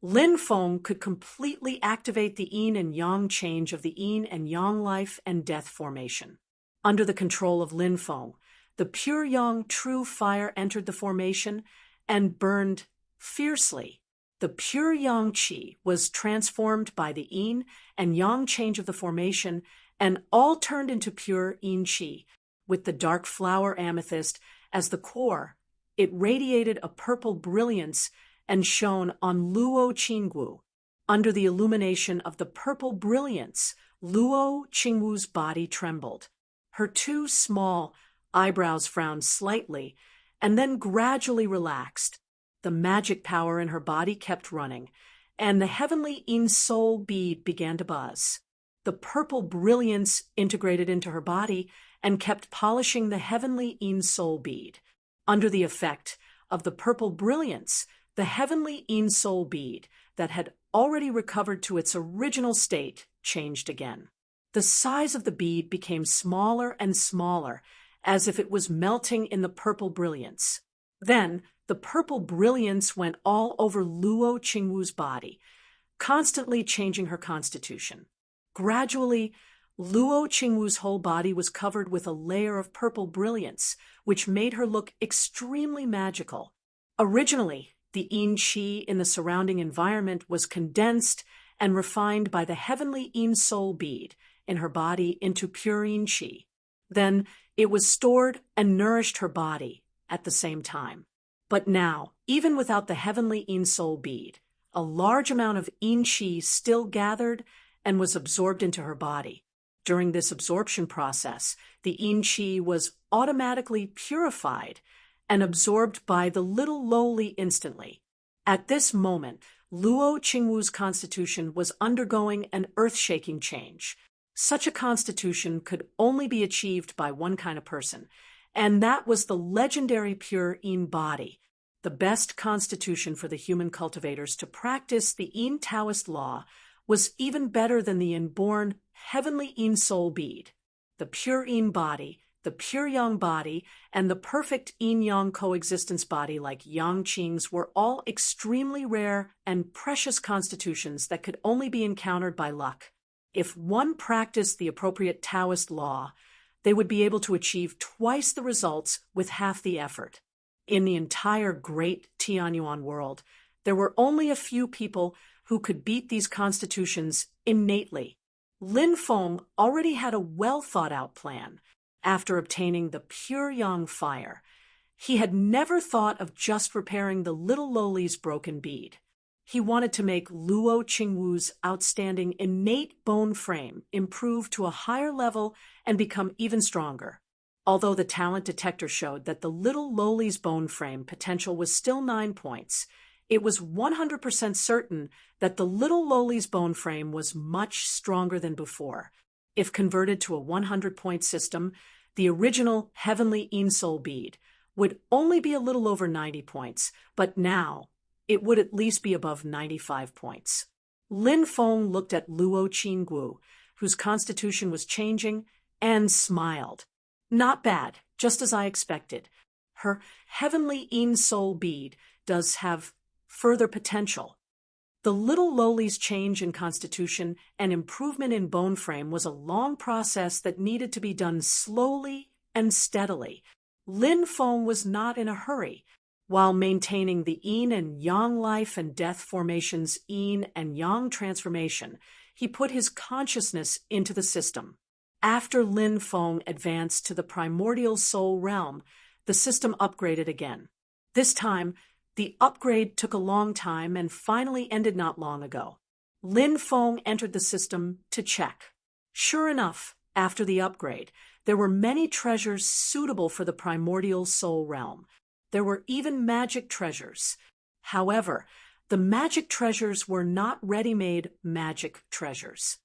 Lin Feng could completely activate the yin and yang change of the yin and yang life and death formation. Under the control of Lin Feng, the pure yang true fire entered the formation and burned fiercely. The pure yang qi was transformed by the yin and yang change of the formation and all turned into pure yin qi. With the dark flower amethyst as the core, it radiated a purple brilliance and shone on Luo Qingwu. Under the illumination of the purple brilliance, Luo Qingwu's body trembled. Her 2 small eyebrows frowned slightly and then gradually relaxed. The magic power in her body kept running, and the heavenly yin soul bead began to buzz. The purple brilliance integrated into her body and kept polishing the heavenly yin soul bead. Under the effect of the purple brilliance, the heavenly yin soul bead that had already recovered to its original state changed again. The size of the bead became smaller and smaller, as if it was melting in the purple brilliance. Then, the purple brilliance went all over Luo Qingwu's body, constantly changing her constitution. Gradually, Luo Qingwu's whole body was covered with a layer of purple brilliance, which made her look extremely magical. Originally, the yin qi in the surrounding environment was condensed and refined by the heavenly yin soul bead in her body into pure yin qi. Then, it was stored and nourished her body at the same time. But now, even without the heavenly yin soul bead, a large amount of yin qi still gathered and was absorbed into her body. During this absorption process, the yin qi was automatically purified and absorbed by the little lowly instantly. At this moment, Luo Qingwu's constitution was undergoing an earth-shaking change. Such a constitution could only be achieved by one kind of person, and that was the legendary pure yin body, the best constitution for the human cultivators to practice the yin Taoist law was even better than the inborn heavenly yin soul bead. The pure yin body, the pure yang body, and the perfect yin-yang coexistence body like Yang Qing's were all extremely rare and precious constitutions that could only be encountered by luck. If one practiced the appropriate Taoist law, they would be able to achieve twice the results with half the effort. In the entire great Tianyuan world, there were only a few people who could beat these constitutions innately. Lin Feng already had a well-thought-out plan. After obtaining the pure yang fire, he had never thought of just repairing the little lowly's broken bead. He wanted to make Luo Qingwu's outstanding innate bone frame improve to a higher level and become even stronger. Although the talent detector showed that the little lowly's bone frame potential was still 9 points, it was 100% certain that the little lowly's bone frame was much stronger than before. If converted to a 100-point system, the original heavenly yin soul bead would only be a little over 90 points, but now it would at least be above 95 points. Lin Feng looked at Luo Qingwu, whose constitution was changing, and smiled. Not bad, just as I expected. Her heavenly yin soul bead does have further potential. The little lowly's change in constitution and improvement in bone frame was a long process that needed to be done slowly and steadily. Lin Feng was not in a hurry. While maintaining the yin and yang life and death formation's yin and yang transformation, he put his consciousness into the system. After Lin Feng advanced to the primordial soul realm, the system upgraded again. This time, the upgrade took a long time and finally ended not long ago. Lin Feng entered the system to check. Sure enough, after the upgrade, there were many treasures suitable for the primordial soul realm. There were even magic treasures. However, The magic treasures were not ready-made magic treasures.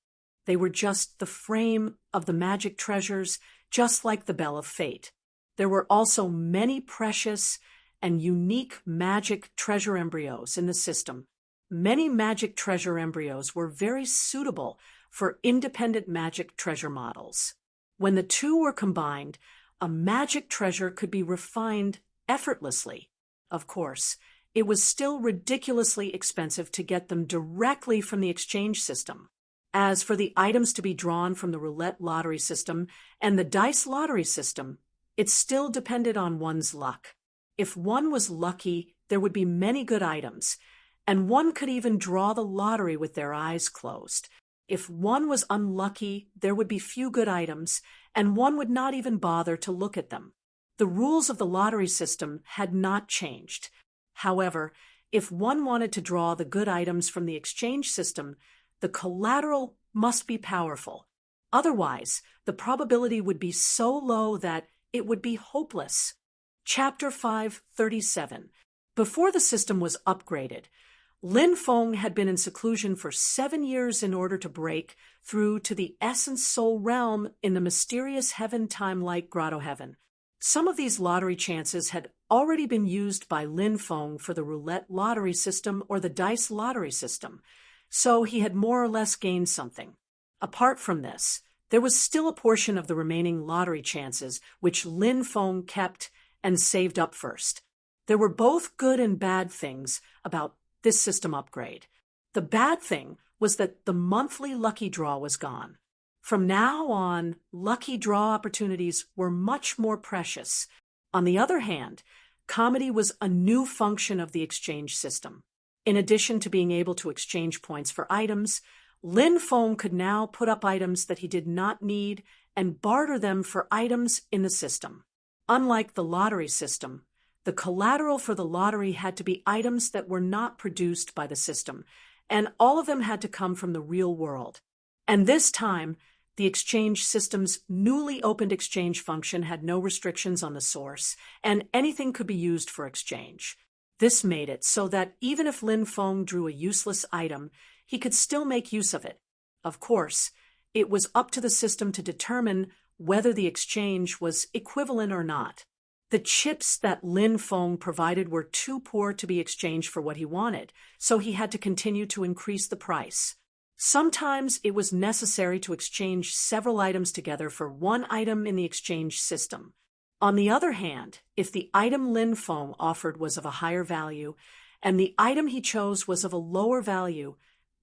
They were just the frame of the magic treasures, just like the Bell of Fate. There were also many precious and unique magic treasure embryos in the system. Many magic treasure embryos were very suitable for independent magic treasure models. When the two were combined, a magic treasure could be refined effortlessly. Of course, it was still ridiculously expensive to get them directly from the exchange system. As for the items to be drawn from the roulette lottery system and the dice lottery system, it still depended on one's luck. If one was lucky, there would be many good items, and one could even draw the lottery with their eyes closed. If one was unlucky, there would be few good items, and one would not even bother to look at them. The rules of the lottery system had not changed. However, if one wanted to draw the good items from the exchange system, the collateral must be powerful. Otherwise, the probability would be so low that it would be hopeless. Chapter 537. Before the system was upgraded, Lin Feng had been in seclusion for 7 years in order to break through to the Essence Soul realm in the mysterious heaven-time-like Grotto Heaven. Some of these lottery chances had already been used by Lin Feng for the roulette lottery system or the dice lottery system, so he had more or less gained something. Apart from this, there was still a portion of the remaining lottery chances which Lin Feng kept and saved up first. There were both good and bad things about this system upgrade. The bad thing was that the monthly lucky draw was gone. From now on, lucky draw opportunities were much more precious. On the other hand, comedy was a new function of the exchange system. In addition to being able to exchange points for items, Lin Feng could now put up items that he did not need and barter them for items in the system. Unlike the lottery system, the collateral for the lottery had to be items that were not produced by the system, and all of them had to come from the real world. And this time, the exchange system's newly opened exchange function had no restrictions on the source, and anything could be used for exchange. This made it so that even if Lin Feng drew a useless item, he could still make use of it. Of course, it was up to the system to determine whether the exchange was equivalent or not. The chips that Lin Feng provided were too poor to be exchanged for what he wanted, so he had to continue to increase the price. Sometimes it was necessary to exchange several items together for one item in the exchange system. On the other hand, if the item Lin Feng offered was of a higher value, and the item he chose was of a lower value,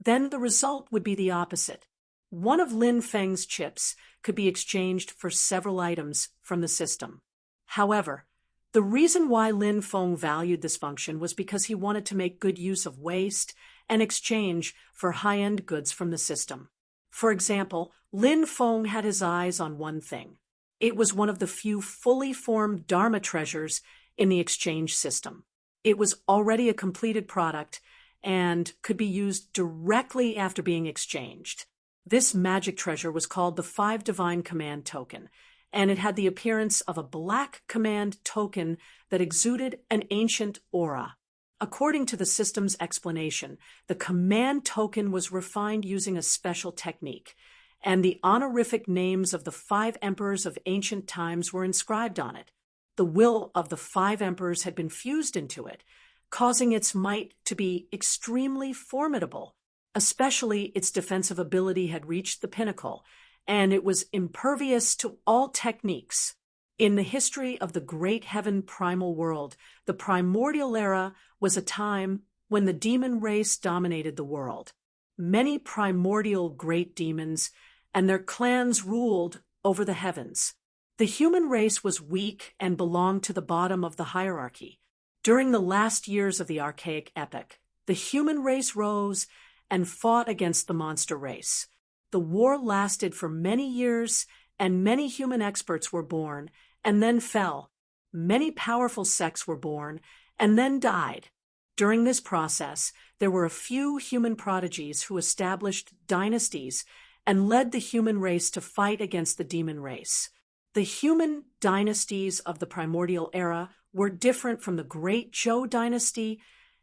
then the result would be the opposite. One of Lin Feng's chips could be exchanged for several items from the system. However, the reason why Lin Feng valued this function was because he wanted to make good use of waste and exchange for high-end goods from the system. For example, Lin Feng had his eyes on one thing. It was one of the few fully formed Dharma treasures in the exchange system. It was already a completed product and could be used directly after being exchanged. This magic treasure was called the 5 Divine Command Token, and it had the appearance of a black command token that exuded an ancient aura. According to the system's explanation, the command token was refined using a special technique, and the honorific names of the 5 emperors of ancient times were inscribed on it. The will of the 5 emperors had been fused into it, causing its might to be extremely formidable. Especially its defensive ability had reached the pinnacle, and it was impervious to all techniques. In the history of the great heaven primal world, the primordial era was a time when the demon race dominated the world. Many primordial great demons and their clans ruled over the heavens. The human race was weak and belonged to the bottom of the hierarchy. During the last years of the archaic epoch, the human race rose and fought against the monster race. The war lasted for many years, and many human experts were born and then fell. Many powerful sects were born and then died. During this process, there were a few human prodigies who established dynasties and led the human race to fight against the demon race. The human dynasties of the primordial era were different from the Great Zhou dynasty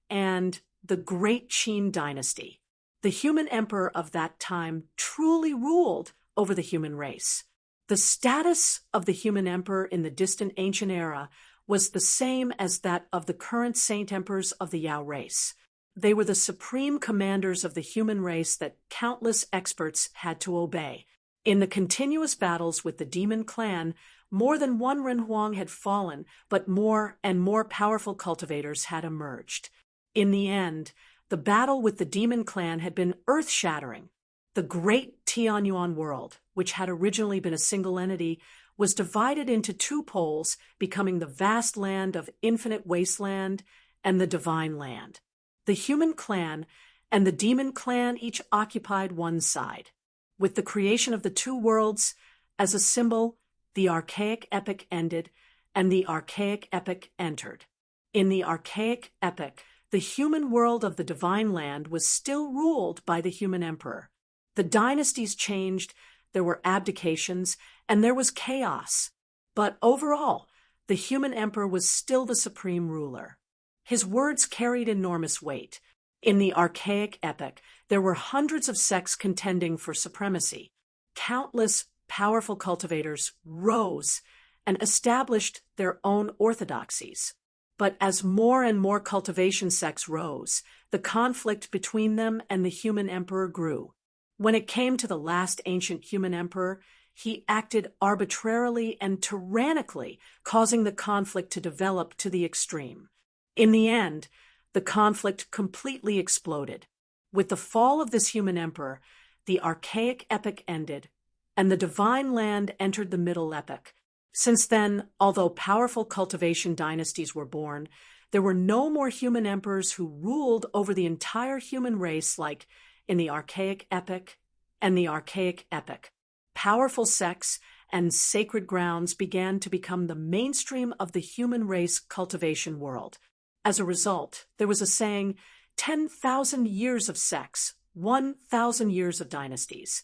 and the Great Qin dynasty. The human emperor of that time truly ruled over the human race. The status of the human emperor in the distant ancient era was the same as that of the current saint emperors of the Yao race. They were the supreme commanders of the human race that countless experts had to obey. In the continuous battles with the demon clan, more than one Renhuang had fallen, but more and more powerful cultivators had emerged. In the end, the battle with the demon clan had been earth-shattering. The great Tianyuan world, which had originally been a single entity, was divided into two poles, becoming the vast land of infinite wasteland and the divine land. The human clan and the demon clan each occupied one side. With the creation of the two worlds as a symbol, the archaic epoch ended and the archaic epoch entered. In the archaic epoch, the human world of the divine land was still ruled by the human emperor. The dynasties changed, there were abdications, and there was chaos. But overall, the human emperor was still the supreme ruler. His words carried enormous weight. In the archaic epoch, there were hundreds of sects contending for supremacy. Countless powerful cultivators rose and established their own orthodoxies. But as more and more cultivation sects rose, the conflict between them and the human emperor grew. When it came to the last ancient human emperor, he acted arbitrarily and tyrannically, causing the conflict to develop to the extreme. In the end, the conflict completely exploded. With the fall of this human emperor, the archaic epoch ended, and the divine land entered the middle epoch. Since then, although powerful cultivation dynasties were born, there were no more human emperors who ruled over the entire human race like in the archaic epoch and the archaic epoch. Powerful sects and sacred grounds began to become the mainstream of the human race cultivation world. As a result, there was a saying, 10,000 years of sects, 1,000 years of dynasties.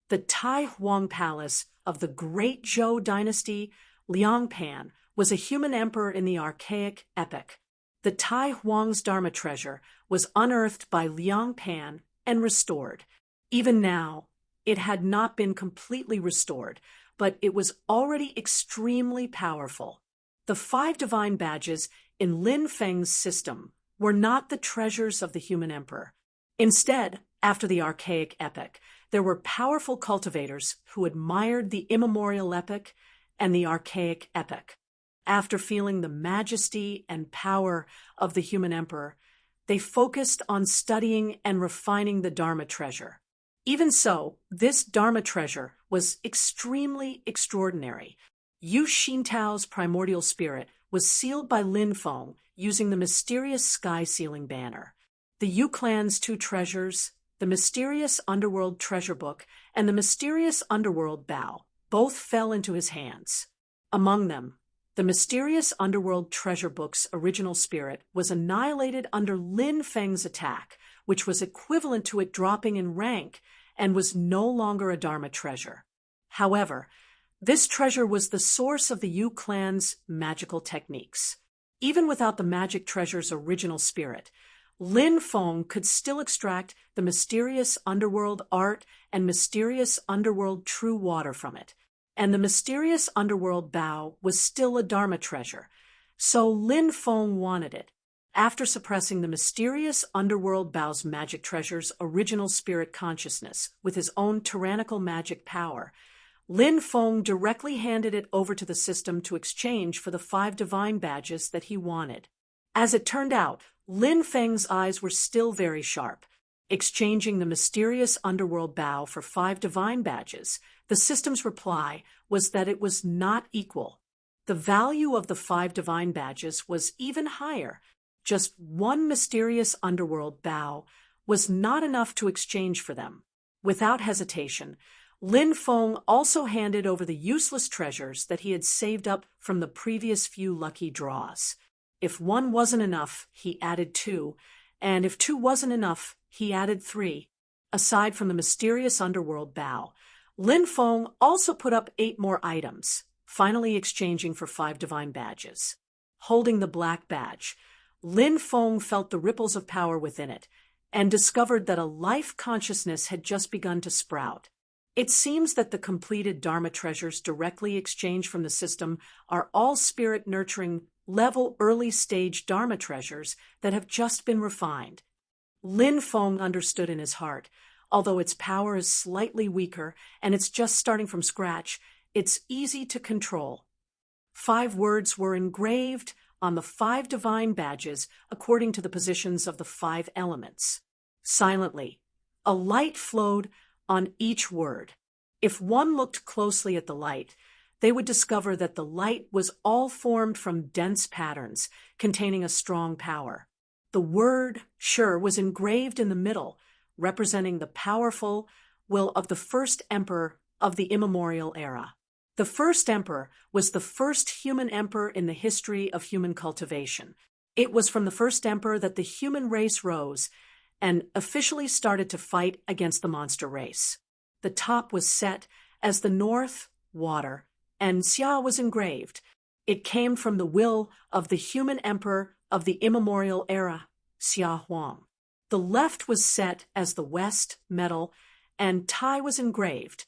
The Tai Huang Palace of the Great Zhou dynasty, Liangpan, was a human emperor in the archaic epoch. The Tai Huang's Dharma treasure was unearthed by Liangpan and restored. Even now, it had not been completely restored, but it was already extremely powerful. The 5 divine badges in Lin Feng's system were not the treasures of the human emperor. Instead, after the archaic epoch, there were powerful cultivators who admired the immemorial epoch and the archaic epoch. After feeling the majesty and power of the human emperor, they focused on studying and refining the Dharma treasure. Even so, this Dharma treasure was extremely extraordinary. Yu Xintao's primordial spirit was sealed by Lin Feng using the mysterious sky sealing banner. The Yu clan's 2 treasures, the mysterious underworld treasure book and the mysterious underworld bow, both fell into his hands. Among them, the mysterious underworld treasure book's original spirit was annihilated under Lin Feng's attack, which was equivalent to it dropping in rank and was no longer a Dharma treasure. However, this treasure was the source of the Yu clan's magical techniques. Even without the magic treasure's original spirit, Lin Feng could still extract the mysterious underworld art and mysterious underworld true water from it. And the mysterious underworld bow was still a Dharma treasure, so Lin Feng wanted it. After suppressing the mysterious underworld bow's magic treasure's original spirit consciousness with his own tyrannical magic power, Lin Feng directly handed it over to the system to exchange for the 5 divine badges that he wanted. As it turned out, Lin Feng's eyes were still very sharp. Exchanging the mysterious underworld bow for 5 divine badges, the system's reply was that it was not equal. The value of the 5 divine badges was even higher. Just 1 mysterious underworld bow was not enough to exchange for them. Without hesitation, Lin Feng also handed over the useless treasures that he had saved up from the previous few lucky draws. If 1 wasn't enough, he added 2, and if 2 wasn't enough, he added 3. Aside from the mysterious underworld bow, Lin Feng also put up 8 more items, finally exchanging for 5 divine badges. Holding the black badge, Lin Feng felt the ripples of power within it and discovered that a life consciousness had just begun to sprout. It seems that the completed Dharma treasures directly exchanged from the system are all spirit-nurturing, level early-stage Dharma treasures that have just been refined. Lin Feng understood in his heart, although its power is slightly weaker and it's just starting from scratch, it's easy to control. 5 words were engraved on the 5 divine badges according to the positions of the 5 elements. Silently, a light flowed on each word. If one looked closely at the light, they would discover that the light was all formed from dense patterns containing a strong power. The word "sure" was engraved in the middle, representing the powerful will of the first emperor of the immemorial era. The first emperor was the first human emperor in the history of human cultivation. It was from the first emperor that the human race rose and officially started to fight against the monster race. The top was set as the north, water, and Xia was engraved. It came from the will of the human emperor of the immemorial era, Xia Huang. The left was set as the west, metal, and Tai was engraved.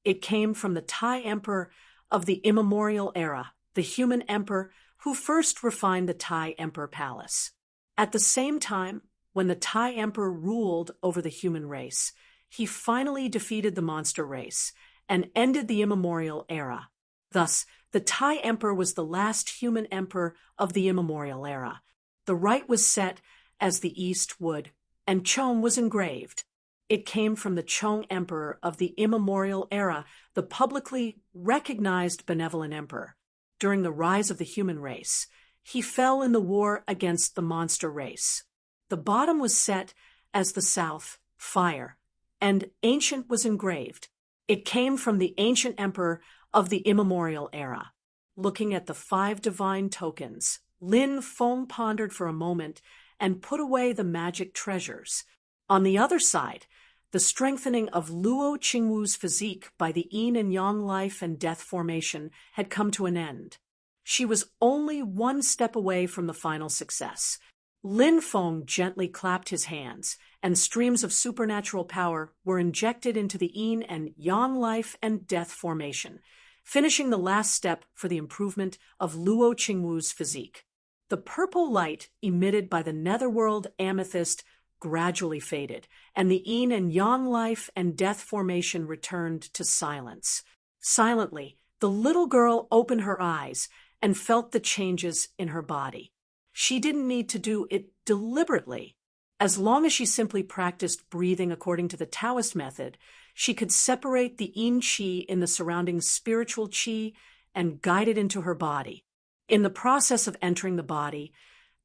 It came from the Tai emperor of the immemorial era, the human emperor who first refined the Tai emperor palace. At the same time, when the Tai emperor ruled over the human race, he finally defeated the monster race and ended the immemorial era. Thus, the Tai emperor was the last human emperor of the immemorial era. The right was set as the east wood, and Chong was engraved. It came from the Chong emperor of the immemorial era, the publicly recognized benevolent emperor. During the rise of the human race, he fell in the war against the monster race. The bottom was set as the south, fire, and ancient was engraved. It came from the ancient emperor of the immemorial era. Looking at the 5 divine tokens, Lin Feng pondered for a moment and put away the magic treasures. On the other side, the strengthening of Luo Qingwu's physique by the yin and yang life and death formation had come to an end. She was only 1 step away from the final success. Lin Feng gently clapped his hands, and streams of supernatural power were injected into the yin and yang life and death formation, finishing the last step for the improvement of Luo Qingwu's physique. The purple light emitted by the netherworld amethyst gradually faded, and the yin and yang life and death formation returned to silence. Silently, the little girl opened her eyes and felt the changes in her body. She didn't need to do it deliberately. As long as she simply practiced breathing according to the Taoist method, she could separate the yin qi in the surrounding spiritual qi and guide it into her body. In the process of entering the body,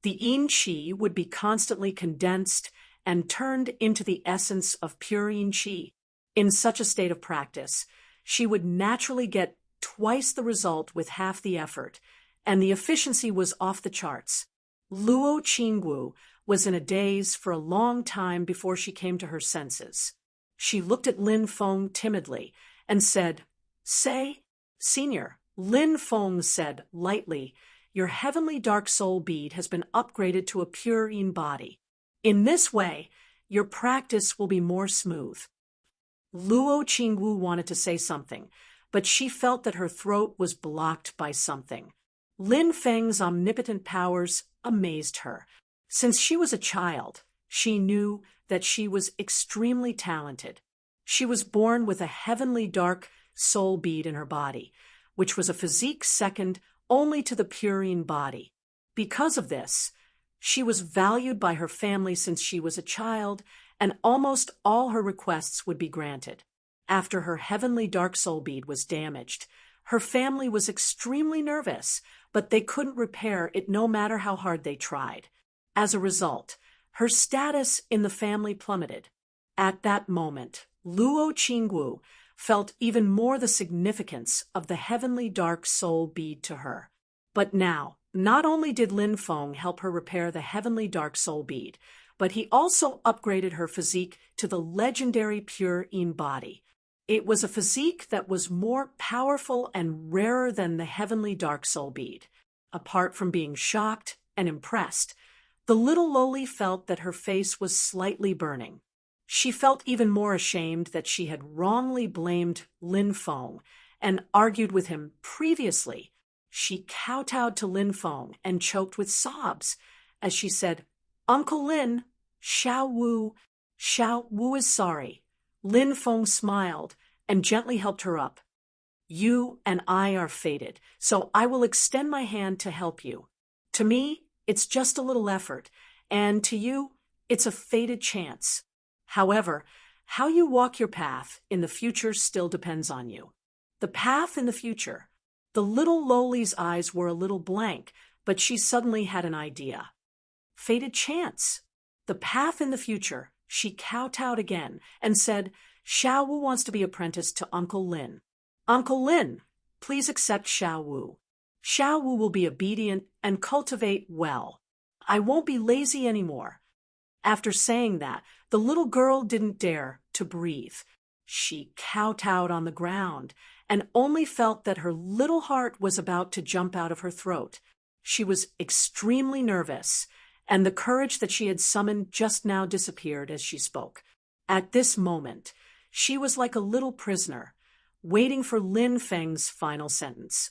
the yin qi would be constantly condensed and turned into the essence of pure yin qi. In such a state of practice, she would naturally get twice the result with half the effort, and the efficiency was off the charts. Luo Qingwu was in a daze for a long time before she came to her senses. She looked at Lin Feng timidly and said, "Say, Senior." Lin Feng said lightly, "Your heavenly dark soul bead has been upgraded to a pure yin body. In this way, your practice will be more smooth." Luo Qingwu wanted to say something, but she felt that her throat was blocked by something. Lin Feng's omnipotent powers amazed her. Since she was a child, she knew that she was extremely talented. She was born with a heavenly dark soul bead in her body, which was a physique second only to the pure yin body. Because of this, she was valued by her family since she was a child, and almost all her requests would be granted. After her heavenly dark soul bead was damaged, her family was extremely nervous, but they couldn't repair it no matter how hard they tried. As a result, her status in the family plummeted. At that moment, Luo Qingwu felt even more the significance of the heavenly dark soul bead to her. But now, not only did Lin Feng help her repair the heavenly dark soul bead, but he also upgraded her physique to the legendary pure yin body. It was a physique that was more powerful and rarer than the heavenly dark soul bead. Apart from being shocked and impressed, The little loli felt that her face was slightly burning. She felt even more ashamed that she had wrongly blamed Lin Feng and argued with him previously. She kowtowed to Lin Feng and choked with sobs as she said, "Uncle Lin, Xiao Wu is sorry." Lin Feng smiled and gently helped her up. "You and I are fated, so I will extend my hand to help you. To me, it's just a little effort, and to you, it's a fated chance. However, how you walk your path in the future still depends on you." The path in the future. The little loli's eyes were a little blank, but she suddenly had an idea. Fated chance. The path in the future. She kowtowed again and said, "Xiao Wu wants to be apprenticed to Uncle Lin. Uncle Lin, please accept Xiao Wu. Xiao Wu will be obedient and cultivate well. I won't be lazy anymore." After saying that, the little girl didn't dare to breathe. She kowtowed on the ground and only felt that her little heart was about to jump out of her throat. She was extremely nervous, and the courage that she had summoned just now disappeared as she spoke. At this moment, she was like a little prisoner, waiting for Lin Feng's final sentence.